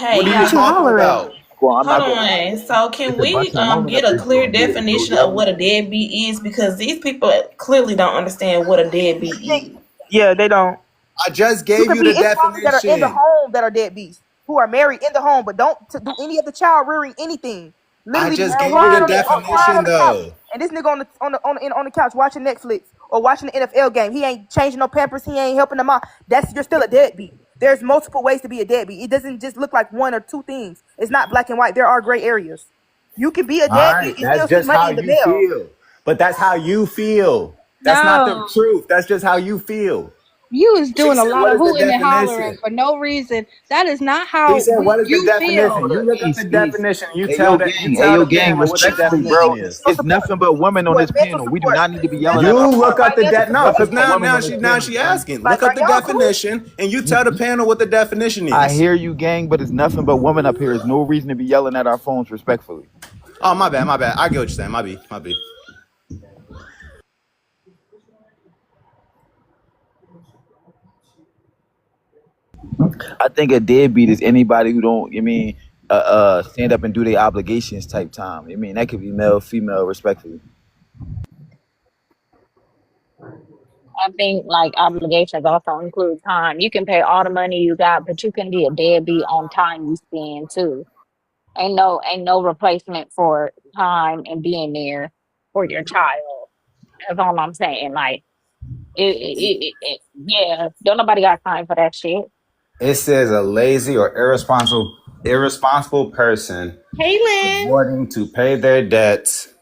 Speaker 7: What
Speaker 11: Hey,
Speaker 7: are
Speaker 22: Look
Speaker 7: you
Speaker 22: at you
Speaker 11: y'all.
Speaker 7: talking
Speaker 22: hollering.
Speaker 7: about?
Speaker 4: Well, I'm
Speaker 11: Hold
Speaker 4: not gonna lie.
Speaker 11: on. So can
Speaker 4: It's a bunch
Speaker 11: we
Speaker 4: of women
Speaker 11: get
Speaker 4: up
Speaker 11: a
Speaker 4: there
Speaker 11: clear
Speaker 4: gonna be a good
Speaker 11: definition of
Speaker 4: daddy.
Speaker 11: what a deadbeat is? Because these people clearly don't understand what a deadbeat is.
Speaker 6: yeah, they don't.
Speaker 7: I just
Speaker 6: You
Speaker 7: gave
Speaker 6: could
Speaker 7: you
Speaker 6: be
Speaker 7: the
Speaker 6: it's fathers that are in the
Speaker 7: definition.
Speaker 6: home that are deadbeats who are married in the home but don't do any of the child rearing anything.
Speaker 7: I
Speaker 6: Literally
Speaker 7: just
Speaker 6: just
Speaker 7: gave you the
Speaker 6: crying
Speaker 7: definition
Speaker 6: on the couch.
Speaker 7: though.
Speaker 6: And this nigga on the couch watching Netflix or watching the NFL game. He ain't changing no pampers. He ain't helping them out. You're still a deadbeat. There's multiple ways to be a deadbeat. It doesn't just look like one or two things. It's not black and white. There are gray areas. You can be a
Speaker 7: All right,
Speaker 6: deadbeat and
Speaker 7: that's
Speaker 6: still see
Speaker 7: just
Speaker 6: money
Speaker 7: how
Speaker 6: in the
Speaker 7: you
Speaker 6: mail.
Speaker 7: feel. But that's how you feel. That's not the
Speaker 22: No.
Speaker 7: truth. That's just how you feel.
Speaker 22: You is
Speaker 7: She
Speaker 22: doing a
Speaker 7: said,
Speaker 22: lot
Speaker 7: what
Speaker 22: of
Speaker 7: is the
Speaker 22: hooting and hollering
Speaker 7: definition?
Speaker 22: for no reason. That is not
Speaker 7: She
Speaker 22: how
Speaker 7: said, what is the
Speaker 22: you
Speaker 7: definition?
Speaker 22: feel.
Speaker 7: You look up the definition. You
Speaker 4: Hey
Speaker 7: tell
Speaker 4: yo,
Speaker 7: that. You
Speaker 4: gang. Hey
Speaker 7: tell
Speaker 4: yo,
Speaker 7: the
Speaker 4: gang.
Speaker 7: panel what the
Speaker 4: Respectfully,
Speaker 7: definition
Speaker 4: bro.
Speaker 7: is.
Speaker 4: It's nothing but women on this
Speaker 6: Mental
Speaker 4: panel. We do
Speaker 6: support,
Speaker 4: not need to be yelling at
Speaker 7: You
Speaker 4: our
Speaker 7: look
Speaker 4: partners.
Speaker 7: up the
Speaker 6: financial
Speaker 7: no,
Speaker 6: support.
Speaker 4: Nothing
Speaker 7: because
Speaker 4: but
Speaker 7: now
Speaker 4: women
Speaker 7: now
Speaker 4: on this
Speaker 7: she now
Speaker 4: panel,
Speaker 7: she
Speaker 4: gang.
Speaker 7: asking.
Speaker 6: Like,
Speaker 7: Look up
Speaker 6: are
Speaker 7: the
Speaker 6: y'all cool?
Speaker 7: definition, and you tell the panel what the definition
Speaker 4: I
Speaker 7: is.
Speaker 4: hear you, gang, but it's nothing but women up here. There's no reason to be yelling at our phones. Respectfully.
Speaker 7: Oh, my bad, my bad. I get what you're saying. My B, my B.
Speaker 4: I think a deadbeat is anybody who don't. I mean, stand up and do their obligations type time. I mean, that could be male, female, respectfully.
Speaker 18: I think like obligations also include time. You can pay all the money you got, but you can be a deadbeat on time you spend too. Ain't no replacement for time and being there for your child. That's all I'm saying. Like yeah, don't nobody got time for that shit.
Speaker 7: It says a lazy or irresponsible person
Speaker 2: Hey, Lynn.
Speaker 7: avoiding to pay their debts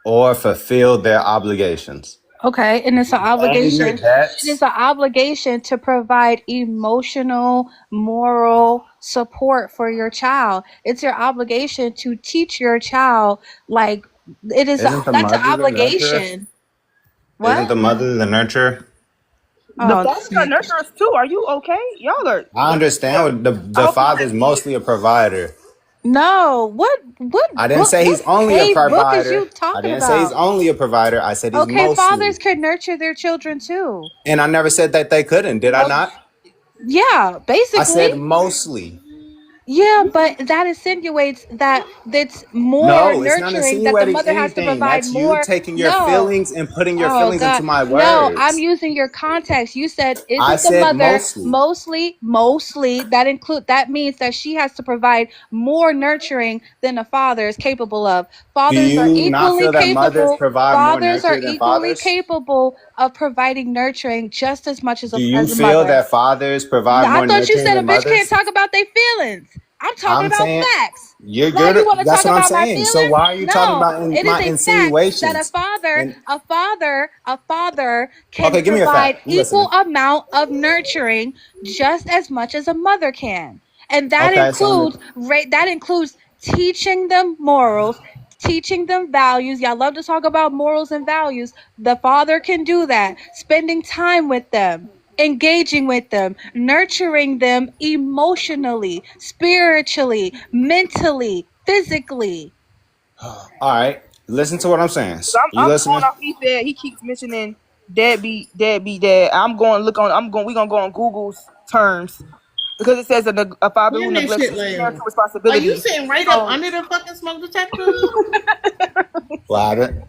Speaker 7: or fulfill their obligations.
Speaker 22: Okay, and it's an
Speaker 7: Paying your
Speaker 22: obligation. It is
Speaker 7: debts.
Speaker 22: an obligation to provide emotional, moral support for your child. It's your obligation to teach your child, like
Speaker 7: Isn't the
Speaker 22: that's an
Speaker 7: mother the nurturer?
Speaker 22: obligation.
Speaker 7: Isn't
Speaker 22: What?
Speaker 7: the mother the nurturer?
Speaker 6: The
Speaker 22: Oh,
Speaker 6: fathers are nurturers too. Are you okay? Y'all are.
Speaker 7: I understand what
Speaker 6: I
Speaker 7: the
Speaker 6: hope you
Speaker 7: father's
Speaker 6: understand.
Speaker 7: mostly a provider.
Speaker 22: no. What
Speaker 7: I didn't
Speaker 22: book?
Speaker 7: say
Speaker 22: What
Speaker 7: he's only a
Speaker 22: page book is
Speaker 7: provider.
Speaker 22: you
Speaker 7: I
Speaker 22: talking
Speaker 7: didn't say he's
Speaker 22: about?
Speaker 7: only a provider. I said he's
Speaker 22: Okay,
Speaker 7: mostly.
Speaker 22: fathers could nurture their children too.
Speaker 7: And I never said that they couldn't. Did I
Speaker 22: Oh,
Speaker 7: not?
Speaker 22: yeah,
Speaker 7: I
Speaker 22: basically.
Speaker 7: said mostly.
Speaker 22: Yeah, but that insinuates that that's more
Speaker 7: No, it's not
Speaker 22: nurturing, that the
Speaker 7: insinuating
Speaker 22: mother has to
Speaker 7: anything.
Speaker 22: provide
Speaker 7: That's you
Speaker 22: more.
Speaker 7: taking your
Speaker 22: No.
Speaker 7: feelings and putting your
Speaker 22: Oh
Speaker 7: feelings into
Speaker 22: God.
Speaker 7: my
Speaker 22: No, I'm
Speaker 7: words.
Speaker 22: using your context. You said,
Speaker 7: I
Speaker 22: isn't the
Speaker 7: said
Speaker 22: mother
Speaker 7: mostly.
Speaker 22: mostly that means that she has to provide more nurturing than a father is capable of.
Speaker 7: Do
Speaker 22: Fathers are
Speaker 7: you not
Speaker 22: equally
Speaker 7: feel that mothers
Speaker 22: capable.
Speaker 7: provide more
Speaker 22: Fathers are
Speaker 7: nurture than
Speaker 22: equally
Speaker 7: fathers?
Speaker 22: capable of providing nurturing just as much
Speaker 7: Do you
Speaker 22: as a
Speaker 7: feel
Speaker 22: mother.
Speaker 7: that fathers provide
Speaker 22: I
Speaker 7: more
Speaker 22: thought you
Speaker 7: nurturing
Speaker 22: said a
Speaker 7: than
Speaker 22: bitch can't
Speaker 7: mothers?
Speaker 22: talk about their feelings. I'm talking
Speaker 7: I'm
Speaker 22: about
Speaker 7: saying
Speaker 22: facts.
Speaker 7: you're
Speaker 22: Now you want to
Speaker 7: that's
Speaker 22: talk
Speaker 7: what I'm
Speaker 22: about my
Speaker 7: saying. So
Speaker 22: feelings?
Speaker 7: why are you talking
Speaker 22: No,
Speaker 7: about
Speaker 22: it is
Speaker 7: my
Speaker 22: a fact that
Speaker 7: insinuations? And
Speaker 22: a father can
Speaker 7: okay, give me a
Speaker 22: provide
Speaker 7: fact. I'm
Speaker 22: equal
Speaker 7: listening.
Speaker 22: amount of nurturing just as much as a mother can. And that
Speaker 7: Okay, so
Speaker 22: includes teaching them morals, teaching them values. Y'all love to talk about morals and values. The father can do that. Spending time with them, engaging with them, nurturing them emotionally, spiritually, mentally, physically.
Speaker 7: all right, listen to what I'm saying. You
Speaker 6: I'm going
Speaker 7: listening?
Speaker 6: off. He said he keeps mentioning deadbeat, deadbeat, dad. I'm going to look on. I'm going. We gonna go on Google's terms because it says a father who
Speaker 2: Damn that
Speaker 6: neglects
Speaker 2: shit,
Speaker 6: his
Speaker 2: Lynn.
Speaker 6: marital
Speaker 2: Are you
Speaker 6: responsibilities.
Speaker 2: sitting right up
Speaker 6: So
Speaker 2: under the fucking smoke detector?
Speaker 7: Louder.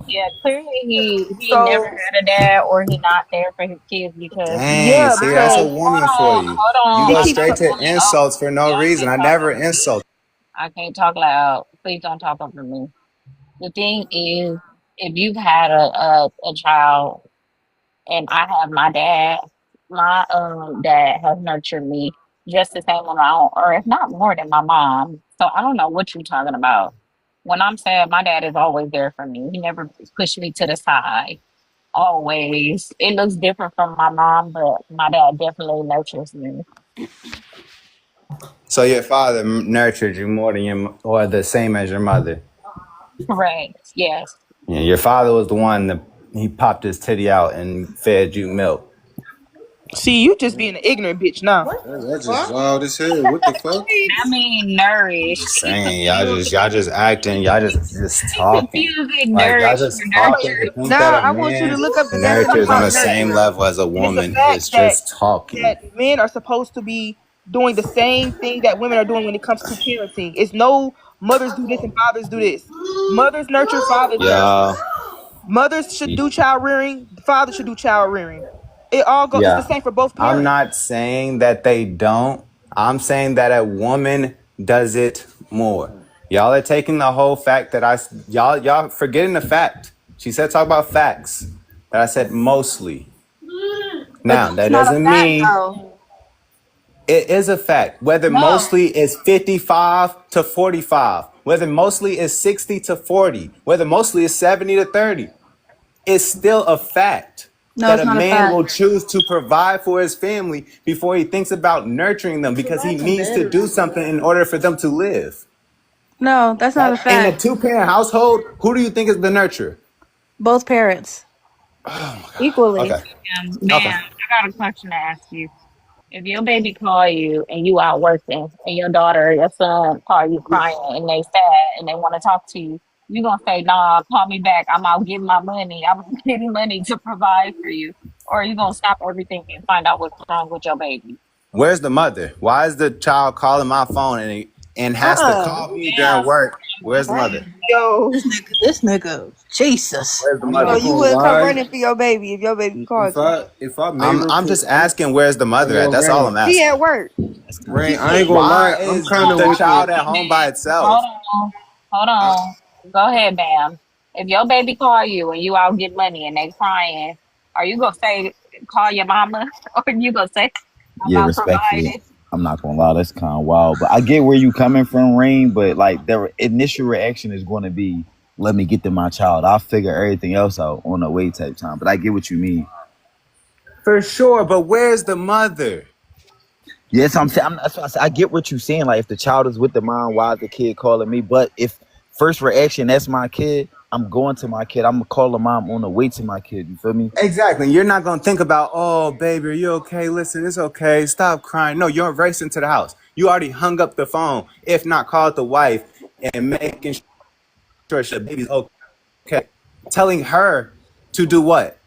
Speaker 18: Yeah, clearly he never
Speaker 6: so
Speaker 18: had a dad or he not there for his kids because
Speaker 7: Dang,
Speaker 6: yeah,
Speaker 7: see, that's a
Speaker 6: because
Speaker 7: woman for you.
Speaker 18: hold
Speaker 7: You
Speaker 18: on,
Speaker 6: he
Speaker 7: go
Speaker 18: I
Speaker 6: keeps.
Speaker 7: straight
Speaker 18: got
Speaker 7: to
Speaker 18: something. Oh,
Speaker 7: insults for no
Speaker 18: y'all
Speaker 7: reason.
Speaker 18: can't
Speaker 7: I
Speaker 18: talk
Speaker 7: never
Speaker 18: over me.
Speaker 7: insult.
Speaker 18: I can't talk loud. Please don't talk over me. The thing is, if you've had a child and I have my dad has nurtured me just the same amount, or if not more than my mom. So I don't know what you're talking about. When I'm sad, my dad is always there for me. He never pushed me to the side. Always. It looks different from my mom, but my dad definitely nurtures me.
Speaker 7: So your father nurtured you more than or the same as your mother.
Speaker 18: Correct. Yes.
Speaker 7: Yeah, your father was the one that he popped his titty out and fed you milk.
Speaker 6: See, you just being an ignorant bitch now.
Speaker 2: What the
Speaker 17: That's just
Speaker 2: fuck?
Speaker 17: wild as hell. What the fuck?
Speaker 18: I mean
Speaker 7: I'm
Speaker 18: nourished.
Speaker 7: just
Speaker 18: He
Speaker 7: saying,
Speaker 18: confused
Speaker 7: y'all just acting, y'all just
Speaker 18: he
Speaker 7: talking.
Speaker 18: confusing
Speaker 7: Like y'all
Speaker 18: nourished for
Speaker 7: just talking to
Speaker 18: nurture.
Speaker 7: think that
Speaker 6: Now
Speaker 7: a
Speaker 6: I want you to
Speaker 7: man
Speaker 6: look up the definition
Speaker 7: nurtures on
Speaker 6: of
Speaker 7: the same
Speaker 6: nurturer,
Speaker 7: level as a
Speaker 6: and it's a
Speaker 7: woman
Speaker 6: fact
Speaker 7: is
Speaker 6: that
Speaker 7: just talking.
Speaker 6: men are supposed to be doing the same thing that women are doing when it comes to parenting. It's no mothers do this and fathers do this. Mothers nurture, fathers nurture.
Speaker 7: Yeah,
Speaker 6: Mothers should do child rearing. Fathers should do child rearing. It all go. It's the
Speaker 7: yeah.
Speaker 6: same for both
Speaker 7: I'm
Speaker 6: parents.
Speaker 7: not saying that they don't. I'm saying that a woman does it more. Y'all are taking the whole fact that y'all forgetting the fact. She said talk about facts. That I said mostly.
Speaker 6: But
Speaker 7: Now
Speaker 6: that's
Speaker 7: that
Speaker 6: not a
Speaker 7: doesn't
Speaker 6: fact,
Speaker 7: mean
Speaker 6: though.
Speaker 7: it is a fact. Whether
Speaker 6: No,
Speaker 7: mostly is 55 to 45, whether mostly is 60 to 40, whether mostly is 70 to 30, it's still a fact.
Speaker 22: No,
Speaker 7: that
Speaker 22: it's
Speaker 7: a
Speaker 22: not a
Speaker 7: man
Speaker 22: fact.
Speaker 7: will choose to provide for his family before he thinks about nurturing them because he
Speaker 2: Provide some
Speaker 7: needs to do
Speaker 2: batteries.
Speaker 7: something in order for them to live.
Speaker 22: No, that's not a
Speaker 7: That in a
Speaker 22: fact.
Speaker 7: two-parent household, who do you think is the nurturer?
Speaker 22: Both parents equally.
Speaker 7: Okay. Okay.
Speaker 18: Man, I got a question to ask you. If your baby call you and you out working and your daughter or your son call you crying and they sad and they want to talk to you, you gonna say, nah, call me back. I'm out getting my money. I'm getting money to provide for you. Or you gonna stop everything and find out what's wrong with your baby.
Speaker 7: Where's the mother? Why is the child calling my phone and has to
Speaker 22: Uh-uh.
Speaker 7: call me during
Speaker 18: Damn,
Speaker 7: work? Where's the
Speaker 18: right.
Speaker 7: mother?
Speaker 19: Yo,
Speaker 22: This nigga, Jesus.
Speaker 7: Where's the
Speaker 17: I'm
Speaker 19: so
Speaker 17: not
Speaker 7: mother?
Speaker 19: you
Speaker 17: gonna
Speaker 19: would come
Speaker 17: lie.
Speaker 19: running for your baby if your baby called you.
Speaker 17: If I may real
Speaker 7: I'm
Speaker 17: quick,
Speaker 7: just asking where's the
Speaker 17: hey
Speaker 7: mother at.
Speaker 17: yo,
Speaker 7: That's all
Speaker 17: Rain,
Speaker 7: I'm
Speaker 19: She at
Speaker 7: asking.
Speaker 19: work.
Speaker 17: Rain,
Speaker 19: She
Speaker 17: I ain't
Speaker 19: said,
Speaker 17: gonna
Speaker 7: Why
Speaker 17: lie. I'm
Speaker 7: is
Speaker 17: kind of
Speaker 7: the
Speaker 17: with
Speaker 7: child
Speaker 17: the.
Speaker 7: at home by
Speaker 18: Hold
Speaker 7: itself?
Speaker 18: on. Hold
Speaker 17: I,
Speaker 18: on. Go ahead, Bam. If your baby call you and you out get money and they crying, are you gonna say call your mama or you gonna say I'm
Speaker 4: Yeah,
Speaker 18: out
Speaker 4: respectfully,
Speaker 18: providing?
Speaker 4: I'm not gonna lie, that's kind of wild. But I get where you coming from, Rain. But like, their initial reaction is going to be, "Let me get to my child. I'll figure everything else out on the way." Type time. But I get what you mean.
Speaker 7: For sure, but where's the mother?
Speaker 4: Yes, I'm saying. That's what I, say. I get what you're saying. Like, if the child is with the mom, why is the kid calling me? But if first reaction, that's my kid. I'm going to my kid. I'm gonna call the mom on the way to my kid. You feel me?
Speaker 7: Exactly. You're not gonna think about, oh baby, are you okay? Listen, it's okay. Stop crying. No, you're racing to the house. You already hung up the phone, if not called the wife and making sure the baby's okay. Telling her to do what?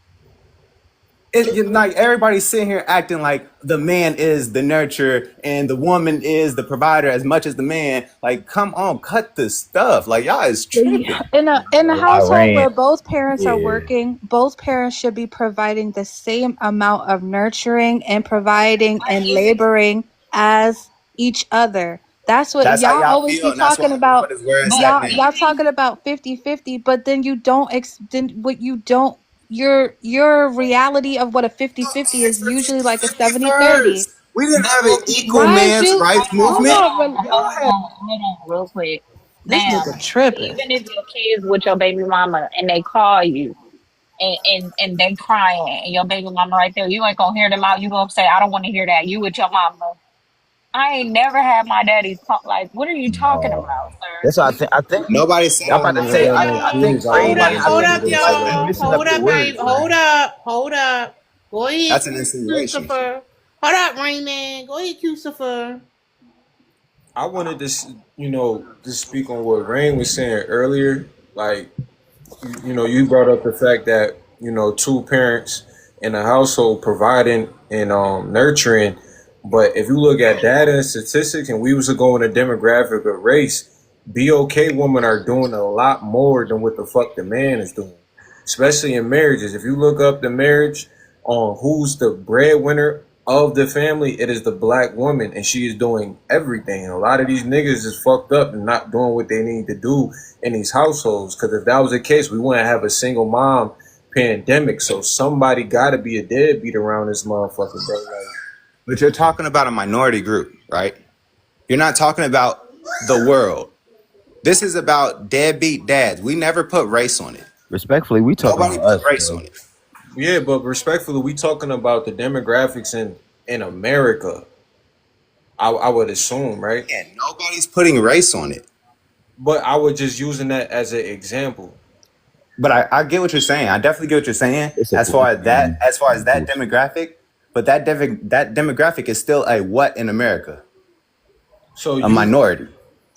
Speaker 7: Like everybody's sitting here acting like the man is the nurturer and the woman is the provider as much as the man. Like, come on, cut the stuff. Like, y'all is tripping.
Speaker 22: In a
Speaker 4: Lie,
Speaker 22: household
Speaker 4: Rain.
Speaker 22: where both parents are
Speaker 4: Yeah.
Speaker 22: working, both parents should be providing the same amount of nurturing and providing and
Speaker 18: But is it
Speaker 22: laboring as each other. That's what
Speaker 7: That's how
Speaker 22: y'all
Speaker 7: y'all
Speaker 22: always
Speaker 7: feel,
Speaker 22: be
Speaker 7: and that's
Speaker 22: talking
Speaker 7: why the
Speaker 22: about.
Speaker 7: world is where it's
Speaker 18: but
Speaker 7: at
Speaker 22: Y'all
Speaker 7: now.
Speaker 22: y'all
Speaker 18: even
Speaker 22: talking about 50-50, but then you don't then what you don't your reality of what a 50-50 is usually like a 70-30.
Speaker 7: First, we didn't have an
Speaker 18: but
Speaker 7: equal
Speaker 22: Why is
Speaker 7: man's
Speaker 22: you
Speaker 7: rights
Speaker 22: hold
Speaker 7: movement.
Speaker 22: on, y'all have
Speaker 18: hold on real quick.
Speaker 22: this
Speaker 18: Damn.
Speaker 22: nigga tripping.
Speaker 18: Even if your kids with your baby mama and they call you and they crying and your baby mama right there, you ain't gonna hear them out. You gonna say, I don't want to hear that. You with your mama. I ain't never had my daddy talk like, what are you talking about,
Speaker 4: No.
Speaker 18: sir?
Speaker 4: That's what I think. I think
Speaker 7: Nobody said
Speaker 4: I'm
Speaker 7: I
Speaker 4: about
Speaker 7: don't
Speaker 4: to
Speaker 7: want to
Speaker 4: say.
Speaker 7: hear
Speaker 2: Hold
Speaker 7: that.
Speaker 4: I think
Speaker 2: on.
Speaker 17: I
Speaker 2: Hold
Speaker 4: Rain.
Speaker 17: wanted
Speaker 2: up,
Speaker 4: Like,
Speaker 17: to
Speaker 4: I
Speaker 17: say
Speaker 2: hold
Speaker 4: think
Speaker 2: up,
Speaker 17: something
Speaker 4: you
Speaker 17: too,
Speaker 4: might be
Speaker 17: though.
Speaker 2: y'all.
Speaker 4: mixing up
Speaker 2: Hold
Speaker 4: the
Speaker 2: up, babe.
Speaker 4: words,
Speaker 2: Hold
Speaker 4: Rain.
Speaker 2: up. Hold up. Go ahead,
Speaker 7: That's an insinuation.
Speaker 2: Christopher. Hold up, Raymond. Go ahead, Christopher.
Speaker 17: I wanted to, to speak on what Rain was saying earlier. Like, you brought up the fact that two parents in a household providing and nurturing, but if you look at data and statistics, and we was to go in a demographic of race, BOK women are doing a lot more than what the fuck the man is doing, especially in marriages. If you look up the marriage on who's the breadwinner of the family, it is the black woman, and she is doing everything. A lot of these niggas is fucked up and not doing what they need to do in these households. Because if that was the case, we wouldn't have a single mom pandemic. So somebody got to be a deadbeat around this motherfucker, bro. Like,
Speaker 7: But you're talking about a minority group, right? You're not talking about the world. This is about deadbeat dads. We never put race on it.
Speaker 4: Respectfully, we talking
Speaker 7: Nobody
Speaker 4: about
Speaker 7: put
Speaker 4: us,
Speaker 7: race
Speaker 4: bro.
Speaker 7: on it.
Speaker 17: yeah, but respectfully, we talking about the demographics in America. I would assume, right?
Speaker 7: Yeah, nobody's putting race on it.
Speaker 17: But I was just using that as an example.
Speaker 7: But I get what you're saying. I definitely get what you're saying
Speaker 4: It's a black man.
Speaker 7: as far as that demographic. But that demographic is still a what in America?
Speaker 17: So
Speaker 7: A
Speaker 17: you,
Speaker 7: minority.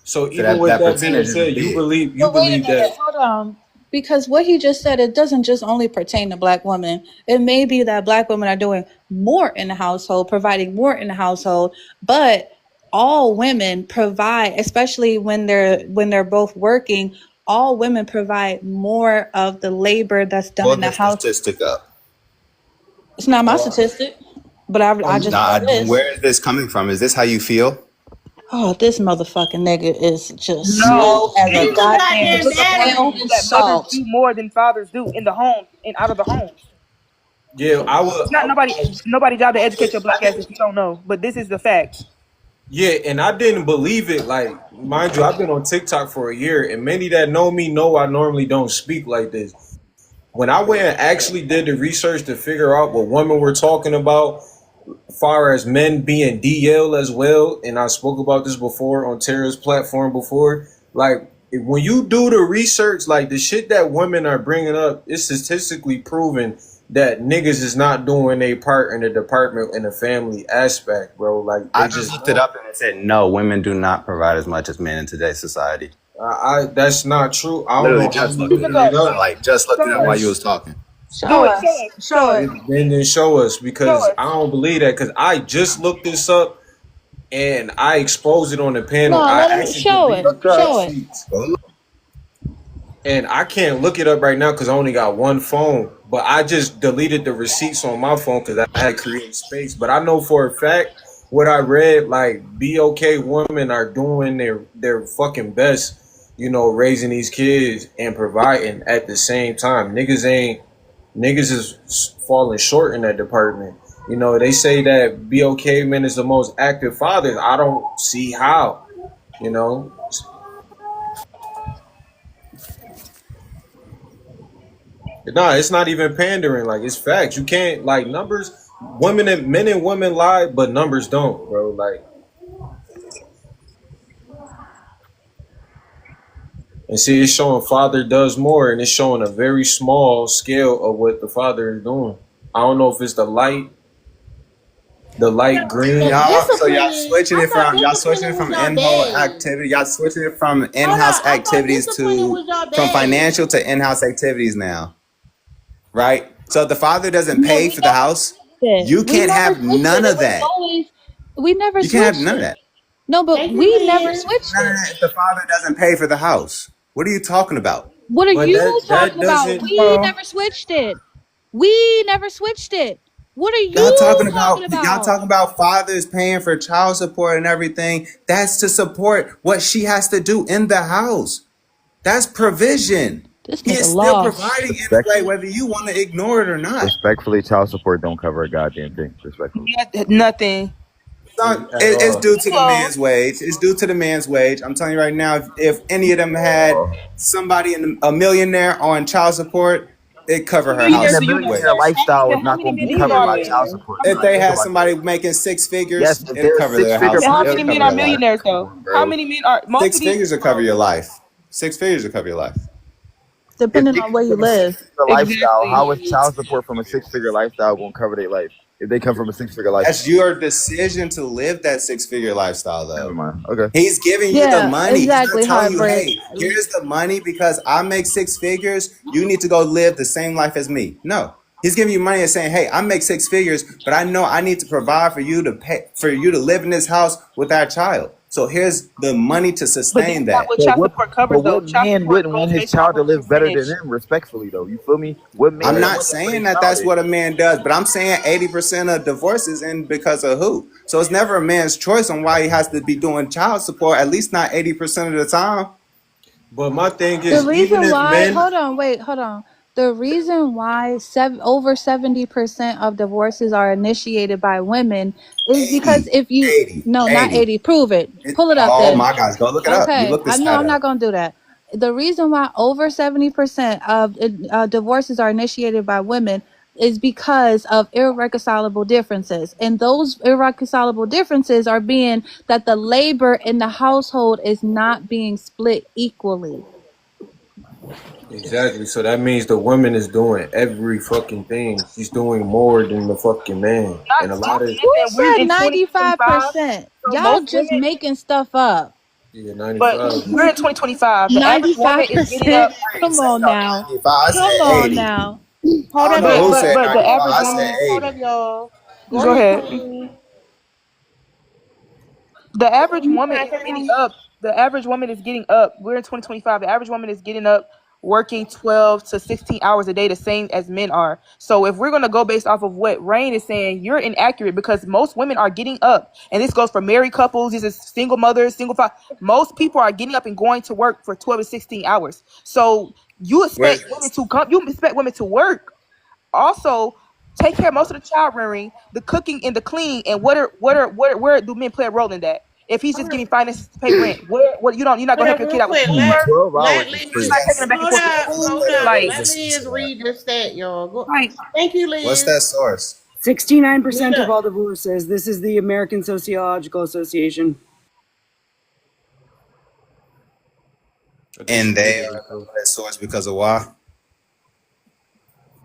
Speaker 17: so
Speaker 7: So
Speaker 17: even
Speaker 7: that
Speaker 17: with
Speaker 7: that
Speaker 17: that being
Speaker 7: percentage isn't
Speaker 17: said, you
Speaker 7: big.
Speaker 17: believe you
Speaker 22: But wait a
Speaker 17: believe
Speaker 22: minute,
Speaker 17: that.
Speaker 22: hold on. Because what he just said, it doesn't just only pertain to black women. It may be that black women are doing more in the household, providing more in the household, but all women provide, especially when they're both working, all women provide more of the labor that's done
Speaker 7: Pull
Speaker 22: in the
Speaker 7: the
Speaker 22: house.
Speaker 7: statistic up.
Speaker 22: It's not my
Speaker 17: Oh,
Speaker 22: statistic, but I just know
Speaker 7: Now,
Speaker 22: this.
Speaker 7: where is this coming from? Is this how you feel?
Speaker 22: Oh, this motherfucking nigga is just
Speaker 17: no,
Speaker 22: slow as a
Speaker 2: Read the
Speaker 22: goddamn
Speaker 2: goddamn
Speaker 17: look up on
Speaker 22: snail
Speaker 17: Google
Speaker 22: in
Speaker 2: data.
Speaker 17: that mothers
Speaker 22: salt.
Speaker 17: do more than fathers do in the home and out of the homes.
Speaker 7: Yeah, I would.
Speaker 17: It's not nobody job to educate your black ass if you don't know. But this is the facts. Yeah, and I didn't believe it. Like, mind you, I've been on TikTok for a year, and many that know me know I normally don't speak like this.
Speaker 9: when I went and actually did the research to figure out what women were talking about, far as men being DL as well, and I spoke about this before on Tara's platform before. Like, when you do the research, like the shit that women are bringing up, it's statistically proven that niggas is not doing their part in the department in the family aspect, bro. Like
Speaker 7: I
Speaker 9: they
Speaker 7: just
Speaker 9: just
Speaker 7: looked it
Speaker 9: don't.
Speaker 7: up and it said no, women do not provide as much as men in today's society.
Speaker 9: I That's not true. I don't
Speaker 7: Literally
Speaker 9: know how
Speaker 7: just
Speaker 9: you
Speaker 7: looked it
Speaker 9: looking
Speaker 7: up.
Speaker 9: it up.
Speaker 7: Like just looked it up
Speaker 6: Show
Speaker 7: while you
Speaker 6: us.
Speaker 7: was talking.
Speaker 19: Show
Speaker 6: Do it. Show
Speaker 19: us.
Speaker 6: us.
Speaker 19: Show us.
Speaker 9: Then show us
Speaker 6: Show
Speaker 9: because I
Speaker 6: us.
Speaker 9: don't believe that because I just looked this up and I exposed it on the panel.
Speaker 22: No,
Speaker 9: I
Speaker 22: let him
Speaker 9: actually
Speaker 22: show it.
Speaker 9: deleted
Speaker 7: Look
Speaker 9: the
Speaker 7: up.
Speaker 22: Show it.
Speaker 9: receipts. And I can't look it up right now because I only got one phone. But I just deleted the receipts on my phone because I had to create space. But I know for a fact what I read, like BOK women are doing their fucking best, raising these kids and providing at the same time. Niggas is falling short in that department. They say that BOK men is the most active fathers. I don't see how. You know, No, it's not even pandering. Like it's facts. You can't like numbers. Women and men and women lie, but numbers don't, bro. Like, and see, it's showing father does more, and it's showing a very small scale of what the father is doing. I don't know if it's the light
Speaker 2: The
Speaker 9: green.
Speaker 7: So y'all
Speaker 2: disciplining,
Speaker 7: switching
Speaker 2: I
Speaker 7: it
Speaker 2: thought
Speaker 7: from
Speaker 2: disciplining was y'all
Speaker 7: in-home
Speaker 2: bag.
Speaker 7: activity. Y'all switching it from
Speaker 2: Hold
Speaker 7: in-house
Speaker 2: on, I thought
Speaker 7: activities
Speaker 2: disciplining
Speaker 7: to
Speaker 2: was y'all
Speaker 7: from
Speaker 2: bag.
Speaker 7: financial to in-house activities now, right? So if the father doesn't
Speaker 22: No,
Speaker 7: pay
Speaker 22: we
Speaker 7: for the
Speaker 22: never
Speaker 7: house,
Speaker 22: switched it.
Speaker 7: you
Speaker 22: We
Speaker 7: can't
Speaker 22: never
Speaker 7: have
Speaker 22: switched
Speaker 7: none
Speaker 22: it. It
Speaker 7: of
Speaker 22: was
Speaker 7: that.
Speaker 22: always we never
Speaker 7: You can't have
Speaker 22: switched
Speaker 7: none of
Speaker 22: it.
Speaker 7: that.
Speaker 22: No, but
Speaker 2: Thank you,
Speaker 22: we never
Speaker 2: Ken.
Speaker 22: switched
Speaker 7: None of
Speaker 22: it.
Speaker 7: that if the father doesn't pay for the house. What are you talking about?
Speaker 22: What are
Speaker 9: But
Speaker 22: you
Speaker 9: that
Speaker 22: talking about?
Speaker 9: doesn't.
Speaker 22: We
Speaker 6: Oh.
Speaker 22: never switched it. We never switched it. What are
Speaker 7: Y'all
Speaker 22: you
Speaker 7: talking
Speaker 22: talking
Speaker 7: about y'all
Speaker 22: about?
Speaker 7: talking about fathers paying for child support and everything. That's to support what she has to do in the house. That's provision.
Speaker 22: This
Speaker 7: He
Speaker 22: nigga
Speaker 7: is still
Speaker 22: lost.
Speaker 7: providing in a way,
Speaker 4: Respectfully,
Speaker 7: whether you want to ignore it or not.
Speaker 4: respectfully, child support don't cover a goddamn thing. Respectfully.
Speaker 6: Nothing.
Speaker 9: At
Speaker 7: It's
Speaker 9: all.
Speaker 7: due to the
Speaker 6: Close.
Speaker 7: man's wage. It's due to the man's wage. I'm telling you right now, if any of them had
Speaker 4: Uh,
Speaker 7: somebody a millionaire on child support, it
Speaker 6: How
Speaker 7: cover
Speaker 6: many
Speaker 7: her
Speaker 4: Even
Speaker 6: millionaires
Speaker 7: house
Speaker 4: a
Speaker 6: do you know,
Speaker 4: millionaire
Speaker 6: sir?
Speaker 7: wage.
Speaker 4: lifestyle is
Speaker 6: How
Speaker 4: not
Speaker 6: many
Speaker 4: going to be
Speaker 6: men
Speaker 4: covered
Speaker 6: are
Speaker 4: by
Speaker 6: there?
Speaker 4: child
Speaker 7: Millionaire.
Speaker 4: support.
Speaker 6: How
Speaker 7: If
Speaker 6: many?
Speaker 4: Like,
Speaker 7: they
Speaker 4: think
Speaker 7: had
Speaker 4: about
Speaker 7: somebody
Speaker 4: that.
Speaker 7: making six
Speaker 4: Yes,
Speaker 7: figures,
Speaker 4: if
Speaker 7: it'll
Speaker 4: there's
Speaker 7: cover
Speaker 4: six
Speaker 7: their
Speaker 4: figure
Speaker 7: house.
Speaker 6: How
Speaker 4: men
Speaker 6: many
Speaker 7: It'll
Speaker 6: men
Speaker 7: cover
Speaker 6: are
Speaker 7: their
Speaker 4: making it,
Speaker 7: life.
Speaker 6: millionaires
Speaker 4: come
Speaker 6: though?
Speaker 4: on,
Speaker 6: How
Speaker 4: bro.
Speaker 6: many men are most
Speaker 7: Six
Speaker 6: of these?
Speaker 7: figures will cover your life. 6 figures will cover your life.
Speaker 4: If
Speaker 22: Depending
Speaker 4: they
Speaker 22: on
Speaker 4: come
Speaker 22: where you
Speaker 4: from a six
Speaker 22: live.
Speaker 4: figure lifestyle, how is
Speaker 6: Exactly.
Speaker 4: child support from a six figure lifestyle going to cover their life? If they come from a six figure lifestyle,
Speaker 7: That's your decision to live that 6 figure lifestyle,
Speaker 4: never
Speaker 7: though.
Speaker 4: mind. Okay.
Speaker 7: He's giving you the
Speaker 22: Yeah,
Speaker 7: money. He's not
Speaker 22: exactly.
Speaker 7: telling you,
Speaker 22: Heartbreak.
Speaker 7: hey, here's the money because I make 6 figures. You need to go live the same life as me. No. He's giving you money and saying, hey, I make 6 figures, but I know I need to provide for you to pay for you to live in this house with our child. So here's the money to
Speaker 6: But
Speaker 7: sustain
Speaker 6: that's not
Speaker 7: that.
Speaker 6: what
Speaker 4: But
Speaker 6: child
Speaker 4: what
Speaker 6: support
Speaker 4: but
Speaker 6: covers though.
Speaker 4: what
Speaker 6: Child
Speaker 4: man
Speaker 6: support
Speaker 4: wouldn't
Speaker 6: goes
Speaker 4: want his
Speaker 6: based off
Speaker 4: child to
Speaker 6: of a
Speaker 4: live better than
Speaker 6: percentage.
Speaker 4: him, respectfully though? You feel me? What
Speaker 7: I'm
Speaker 4: man
Speaker 7: not
Speaker 4: wouldn't want
Speaker 7: saying
Speaker 4: his
Speaker 7: that
Speaker 4: child
Speaker 7: that's
Speaker 4: to
Speaker 7: what a man does, but I'm saying 80% of divorces end because of who. So it's never a man's choice on why he has to be doing child support, at least not 80% of the time.
Speaker 9: But my thing
Speaker 22: The
Speaker 9: is, even
Speaker 22: reason
Speaker 9: if
Speaker 22: why,
Speaker 9: men,
Speaker 22: hold on, wait, hold on. The reason why over 70% of divorces are initiated by women is because
Speaker 7: 80,
Speaker 22: if you,
Speaker 7: 80,
Speaker 22: no, not
Speaker 7: 80.
Speaker 22: 80, prove it. Pull it up
Speaker 7: Oh
Speaker 22: then.
Speaker 7: my gosh, go look it up. You
Speaker 22: Okay.
Speaker 7: look this
Speaker 22: No,
Speaker 7: stat
Speaker 22: I'm not
Speaker 7: up.
Speaker 22: going to do that. The reason why over 70% of divorces are initiated by women is because of irreconcilable differences. And those irreconcilable differences are being that the labor in the household is not being split equally.
Speaker 9: exactly. So that means the woman is doing every fucking thing. She's doing more than the fucking man, and a
Speaker 6: Not
Speaker 9: lot
Speaker 6: to
Speaker 9: of
Speaker 22: Who
Speaker 6: mention we're
Speaker 22: said
Speaker 6: in 2025,
Speaker 22: 95%?
Speaker 6: so
Speaker 22: Y'all
Speaker 6: most
Speaker 22: just
Speaker 6: women.
Speaker 22: making stuff up.
Speaker 9: yeah,
Speaker 6: But
Speaker 9: 95.
Speaker 6: we're in 2025. The average woman is getting
Speaker 22: 95%?
Speaker 6: up.
Speaker 7: I ain't
Speaker 22: Come
Speaker 7: say
Speaker 22: on
Speaker 7: no
Speaker 22: now.
Speaker 7: 95. I
Speaker 22: Come
Speaker 7: said
Speaker 22: on
Speaker 7: 80.
Speaker 22: now.
Speaker 7: I
Speaker 2: Hold
Speaker 7: don't
Speaker 2: up,
Speaker 7: know
Speaker 6: But
Speaker 7: who
Speaker 2: y'all.
Speaker 6: but
Speaker 7: said
Speaker 6: but the
Speaker 7: 95.
Speaker 2: Hold
Speaker 6: average
Speaker 7: I
Speaker 6: woman.
Speaker 7: said
Speaker 2: up. Hold
Speaker 7: 80.
Speaker 2: up, y'all. Go
Speaker 6: Go
Speaker 2: ahead,
Speaker 6: ahead.
Speaker 2: Queen.
Speaker 6: The average
Speaker 2: You
Speaker 6: woman
Speaker 2: trying
Speaker 6: is
Speaker 2: to say
Speaker 6: getting
Speaker 2: something?
Speaker 6: up. The average woman is getting up. We're in 2025. The average woman is getting up working 12 to 16 hours a day, the same as men are. So if we're going to go based off of what Rain is saying, you're inaccurate because most women are getting up. And this goes for married couples, this is single mothers, single fathers. Most people are getting up and going to work for 12 to 16 hours. So you
Speaker 7: Where's
Speaker 6: expect women
Speaker 7: this?
Speaker 6: to come, you expect women to work. Also, take care of most of the child rearing, the cooking and the cleaning, and where do men play a role in that? if he's just giving finances to pay rent? What you're not
Speaker 2: Hold
Speaker 6: gonna help
Speaker 2: up
Speaker 6: your
Speaker 2: real
Speaker 6: kid out with
Speaker 2: quick.
Speaker 6: schoolwork?
Speaker 4: 12 hours
Speaker 2: Let
Speaker 4: is
Speaker 6: He's
Speaker 2: Liz.
Speaker 6: not
Speaker 4: crazy.
Speaker 6: taking them back and
Speaker 2: Hold
Speaker 6: forth to
Speaker 2: up.
Speaker 6: school.
Speaker 2: Hold up.
Speaker 6: Like,
Speaker 2: Let Liz read the stat, y'all. Go.
Speaker 6: like
Speaker 2: Thank you,
Speaker 7: What's
Speaker 2: Liz.
Speaker 7: that source?
Speaker 12: 69% of
Speaker 2: Nita.
Speaker 12: all divorces. This is the American Sociological Association.
Speaker 9: I think
Speaker 7: And
Speaker 9: she
Speaker 7: they
Speaker 9: did
Speaker 7: are
Speaker 9: it
Speaker 7: know
Speaker 9: though.
Speaker 7: that source because of why?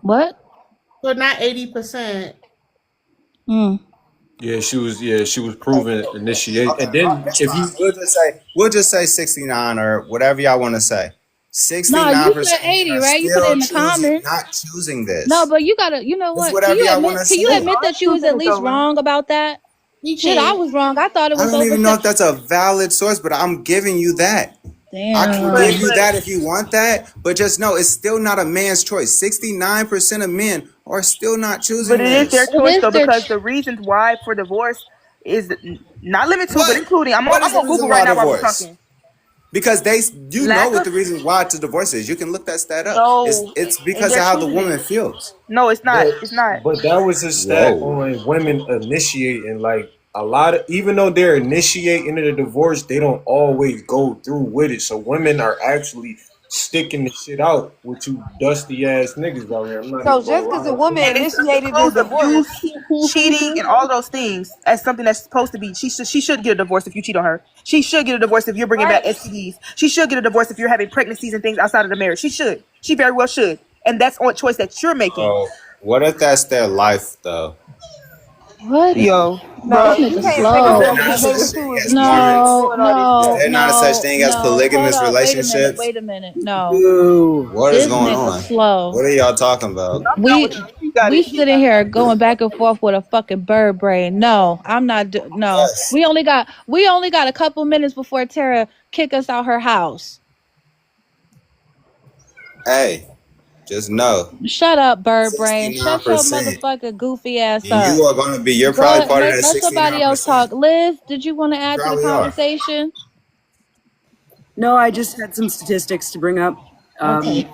Speaker 22: What?
Speaker 2: But not 80%.
Speaker 22: Mm.
Speaker 9: Yeah, she was proven initiate.
Speaker 7: Okay,
Speaker 9: And then
Speaker 7: that's
Speaker 9: if
Speaker 7: fine.
Speaker 9: you
Speaker 7: We'll just say 69 or whatever y'all want to say.
Speaker 22: No, you said
Speaker 7: 69% of men
Speaker 22: 80,
Speaker 7: are
Speaker 22: right? You put it
Speaker 7: still
Speaker 22: in the
Speaker 7: choosing
Speaker 22: comments.
Speaker 7: not choosing
Speaker 22: No,
Speaker 7: this.
Speaker 22: but you gotta, you know
Speaker 7: It's
Speaker 22: what?
Speaker 7: whatever y'all want to
Speaker 22: Can you
Speaker 7: say.
Speaker 22: admit that you was at least wrong about that?
Speaker 2: He
Speaker 22: Shit, I
Speaker 2: can't.
Speaker 22: was wrong. I thought it
Speaker 7: I
Speaker 22: was
Speaker 7: don't
Speaker 22: over
Speaker 7: even know if
Speaker 22: six.
Speaker 7: that's a valid source, but I'm giving you that. I can
Speaker 22: Damn.
Speaker 7: give you that if you want that, but just know it's still not a man's choice. 69% of men are still not
Speaker 6: but
Speaker 7: choosing
Speaker 6: it is their
Speaker 7: this.
Speaker 22: It
Speaker 6: choice
Speaker 22: is
Speaker 6: though,
Speaker 22: their.
Speaker 6: because the reasons why for divorce is not limited to, but
Speaker 7: What?
Speaker 6: including. I'm
Speaker 7: What is the
Speaker 6: on Google
Speaker 7: reason
Speaker 6: right
Speaker 7: why
Speaker 6: now while we're
Speaker 7: divorce?
Speaker 6: talking.
Speaker 7: Because you know
Speaker 6: Lack
Speaker 7: what
Speaker 6: of
Speaker 7: the reason why to divorce is. You can look that stat up. It's
Speaker 6: no,
Speaker 7: it's
Speaker 6: and
Speaker 7: because
Speaker 6: they're
Speaker 7: of how the
Speaker 6: choosing
Speaker 7: woman
Speaker 6: it.
Speaker 7: feels.
Speaker 6: No, it's not.
Speaker 9: but
Speaker 6: It's not.
Speaker 9: but that was a stat
Speaker 4: Whoa.
Speaker 9: on women initiating. Like a lot of, even though they're initiating the divorce, they don't always go through with it. So women are actually sticking the shit out with you dusty ass niggas out here. I'm not
Speaker 19: So
Speaker 9: even gonna
Speaker 19: just because
Speaker 9: lie.
Speaker 19: a woman
Speaker 6: And it
Speaker 19: initiated the
Speaker 6: includes
Speaker 19: divorce,
Speaker 6: abuse, cheating, and all those things as something that's supposed to be. She should get a divorce if you cheat on her. She should get a divorce if you're bringing back
Speaker 19: right?
Speaker 6: STDs. She should get a divorce if you're having pregnancies and things outside of the marriage. She should. She very well should. And that's a choice that you're making.
Speaker 7: Oh, what if that's their life though?
Speaker 22: What?
Speaker 6: Yo,
Speaker 19: No,
Speaker 22: This
Speaker 6: bro,
Speaker 19: you
Speaker 22: nigga
Speaker 19: can't
Speaker 6: you
Speaker 19: take
Speaker 7: Is
Speaker 19: a
Speaker 7: there
Speaker 22: slow.
Speaker 19: woman
Speaker 7: not
Speaker 19: and
Speaker 7: a
Speaker 19: make
Speaker 7: such
Speaker 19: her
Speaker 7: thing
Speaker 19: choose
Speaker 7: as
Speaker 19: between you and
Speaker 7: marriage?
Speaker 22: No,
Speaker 19: doing all this
Speaker 7: Is
Speaker 22: no,
Speaker 19: stuff.
Speaker 7: there not a such
Speaker 22: no,
Speaker 7: thing as
Speaker 22: no. Hold
Speaker 7: polygamous
Speaker 22: up. Wait a minute.
Speaker 7: relationships?
Speaker 22: Wait a minute. No.
Speaker 12: Boo.
Speaker 7: What is
Speaker 22: This
Speaker 7: going
Speaker 22: nigga
Speaker 7: on?
Speaker 22: slow.
Speaker 7: What are y'all talking about?
Speaker 6: I'm done
Speaker 22: We
Speaker 6: with you. You got
Speaker 22: we
Speaker 6: it.
Speaker 22: sitting here going back and forth with a fucking bird brain. No, I'm not. No,
Speaker 7: Yes.
Speaker 22: we only got a couple minutes before Tara kick us out her house.
Speaker 7: Hey, just know
Speaker 22: Shut up, bird brain. Shut your
Speaker 7: 69%.
Speaker 22: motherfucking goofy ass up.
Speaker 7: You are going to be, you're
Speaker 22: Go
Speaker 7: probably
Speaker 22: ahead,
Speaker 7: part of that
Speaker 22: let somebody else
Speaker 7: 69%.
Speaker 22: talk. Liz, did you want to
Speaker 7: You
Speaker 22: add to the
Speaker 7: probably are.
Speaker 22: conversation?
Speaker 12: No, I just had some statistics to bring up.
Speaker 22: Okay.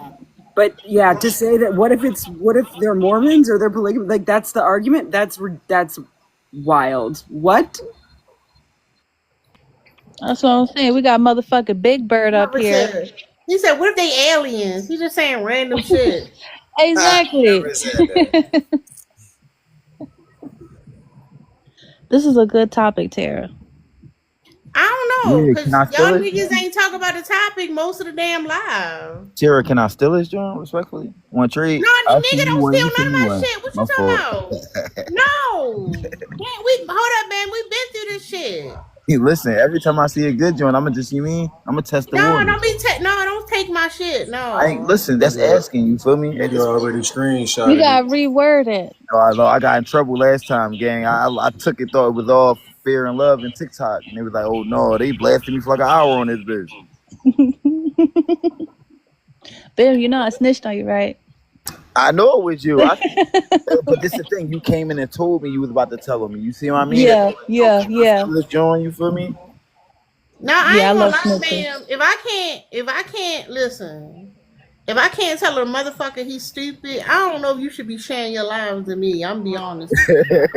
Speaker 12: But yeah, to say that what if they're Mormons or they're polygamous? Like that's the argument. That's wild. What?
Speaker 22: That's what I'm saying. We got motherfucking Big Bird up
Speaker 2: Never
Speaker 22: here.
Speaker 2: said. He said, "What if they aliens?" He's just saying random shit.
Speaker 7: I
Speaker 22: Exactly.
Speaker 7: never said that.
Speaker 22: This is a good topic, Tara.
Speaker 2: I don't know,
Speaker 4: Yeah, can
Speaker 2: cause
Speaker 4: I steal
Speaker 2: y'all
Speaker 4: it?
Speaker 2: niggas ain't talk about the topic most of the damn live.
Speaker 4: Tara, can I steal this joint respectfully? Want trade?
Speaker 2: No,
Speaker 4: I'll
Speaker 2: nigga,
Speaker 4: send you
Speaker 2: don't
Speaker 4: one.
Speaker 2: steal
Speaker 4: You
Speaker 2: none
Speaker 4: send
Speaker 2: of
Speaker 4: me
Speaker 2: my
Speaker 4: one.
Speaker 2: shit. What you
Speaker 4: My fault.
Speaker 2: talking about? No, can't we? Hold up, man. We been through this shit.
Speaker 4: Hey, listen, every time I see a good joint, I'm gonna test the
Speaker 2: No,
Speaker 4: waters.
Speaker 2: don't be. No, don't take my shit.
Speaker 4: I ain't
Speaker 2: No.
Speaker 4: listen. That's
Speaker 9: Nigga,
Speaker 4: asking you. Feel me? At
Speaker 9: nigga
Speaker 4: this point,
Speaker 9: already
Speaker 22: You
Speaker 9: screenshotted it.
Speaker 22: gotta reword it.
Speaker 4: I got in trouble last time, gang. I took it, thought it was all fair and love and TikTok, and they was like, "Oh no, they blasted me for like an hour on this bitch."
Speaker 22: Bill, you know I snitched on you, right?
Speaker 4: I know it was you. But this is the thing. You came in and told me you was about to tell me. You see what I mean? That
Speaker 22: Yeah,
Speaker 4: you like, yo,
Speaker 22: yeah,
Speaker 4: can I
Speaker 22: yeah.
Speaker 4: steal this joint? You feel me?
Speaker 2: No, I
Speaker 22: Yeah, I
Speaker 2: ain't gonna
Speaker 22: love
Speaker 2: lie,
Speaker 22: snitching.
Speaker 2: ma'am. If I can't listen, if I can't tell a motherfucker he's stupid, I don't know if you should be sharing your lives with me. I'm be honest with you.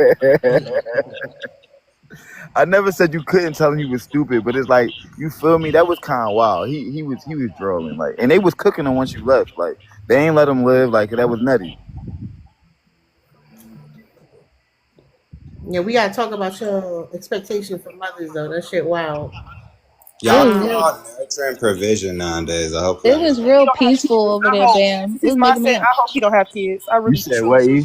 Speaker 4: I never said you couldn't tell him he was stupid, but it's like you feel me. That was kind of wild. He was drawing like, and they was cooking him once you left. Like they ain't let him live. Like that was nutty.
Speaker 2: Yeah, we gotta talk about your expectation for mothers though. That shit wild.
Speaker 22: It
Speaker 7: Y'all
Speaker 22: was
Speaker 7: be
Speaker 22: real.
Speaker 2: Um,
Speaker 7: all nurturing provision nowadays. I hope
Speaker 22: It
Speaker 7: y'all know
Speaker 22: was
Speaker 7: that.
Speaker 6: He
Speaker 22: real
Speaker 6: don't have kids.
Speaker 22: peaceful over
Speaker 6: I
Speaker 22: there,
Speaker 6: hope.
Speaker 22: Bam.
Speaker 6: This
Speaker 22: It
Speaker 6: is
Speaker 22: was
Speaker 6: my
Speaker 22: making
Speaker 6: mindset.
Speaker 22: me.
Speaker 6: I hope he don't have kids. I
Speaker 4: You
Speaker 6: really
Speaker 4: said
Speaker 6: truly
Speaker 4: what?
Speaker 6: do.
Speaker 4: E?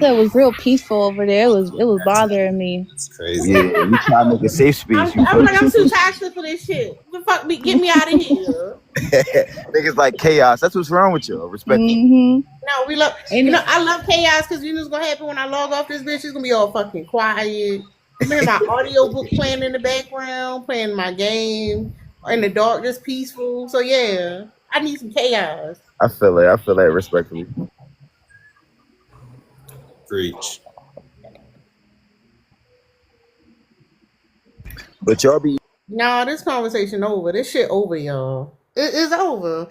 Speaker 22: Said it was real peaceful over there. It was bothering me.
Speaker 7: It's crazy.
Speaker 4: Yeah, we try to make a safe space. You
Speaker 2: I'm
Speaker 4: feel
Speaker 2: like, I'm
Speaker 4: me?
Speaker 2: too toxic for this shit. The fuck me, get me out of here.
Speaker 4: Niggas like chaos. That's what's wrong with you. Respectfully.
Speaker 22: Mm-hmm.
Speaker 2: No, we love.
Speaker 22: Ain't it?
Speaker 2: I love chaos because you know what's gonna happen when I log off this bitch. It's gonna be all fucking quiet. I'm gonna have my audio book playing in the background, playing my game in the dark, just peaceful. So yeah, I need some chaos.
Speaker 4: I feel it. I feel that respectfully.
Speaker 7: Preach.
Speaker 4: But y'all be
Speaker 2: No, this conversation over. This shit over, y'all. It's over.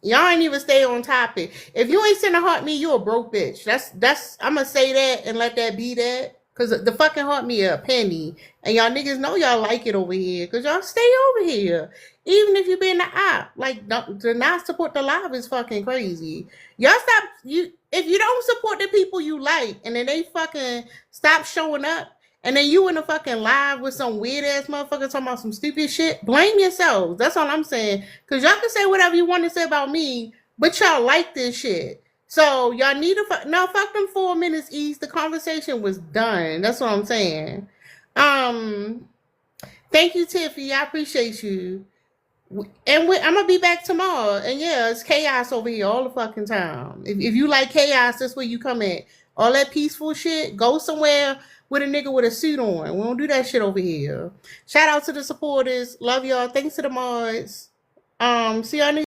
Speaker 2: Y'all ain't even stay on topic. If you ain't send a heart me, you a broke bitch. That's I'm gonna say that and let that be that. Cause the fucking heart me a penny. And y'all niggas know y'all like it over here. Cause y'all stay over here. Even if you be in the app. Like to not support the live is fucking crazy. Y'all stop if you don't support the people you like and then they fucking stop showing up and then you in a fucking live with some weird ass motherfucker talking about some stupid shit, blame yourselves. That's all I'm saying. Cause y'all can say whatever you want to say about me, but y'all like this shit. So y'all need to no fuck them 4 minutes east. The conversation was done. That's what I'm saying. Thank you, Tiffy. I appreciate you. And I'm gonna be back tomorrow. And yeah, it's chaos over here all the fucking time. If you like chaos, that's where you come at. All that peaceful shit, go somewhere with a nigga with a suit on. We don't do that shit over here. Shout out to the supporters. Love y'all. Thanks to the mods. See y'all next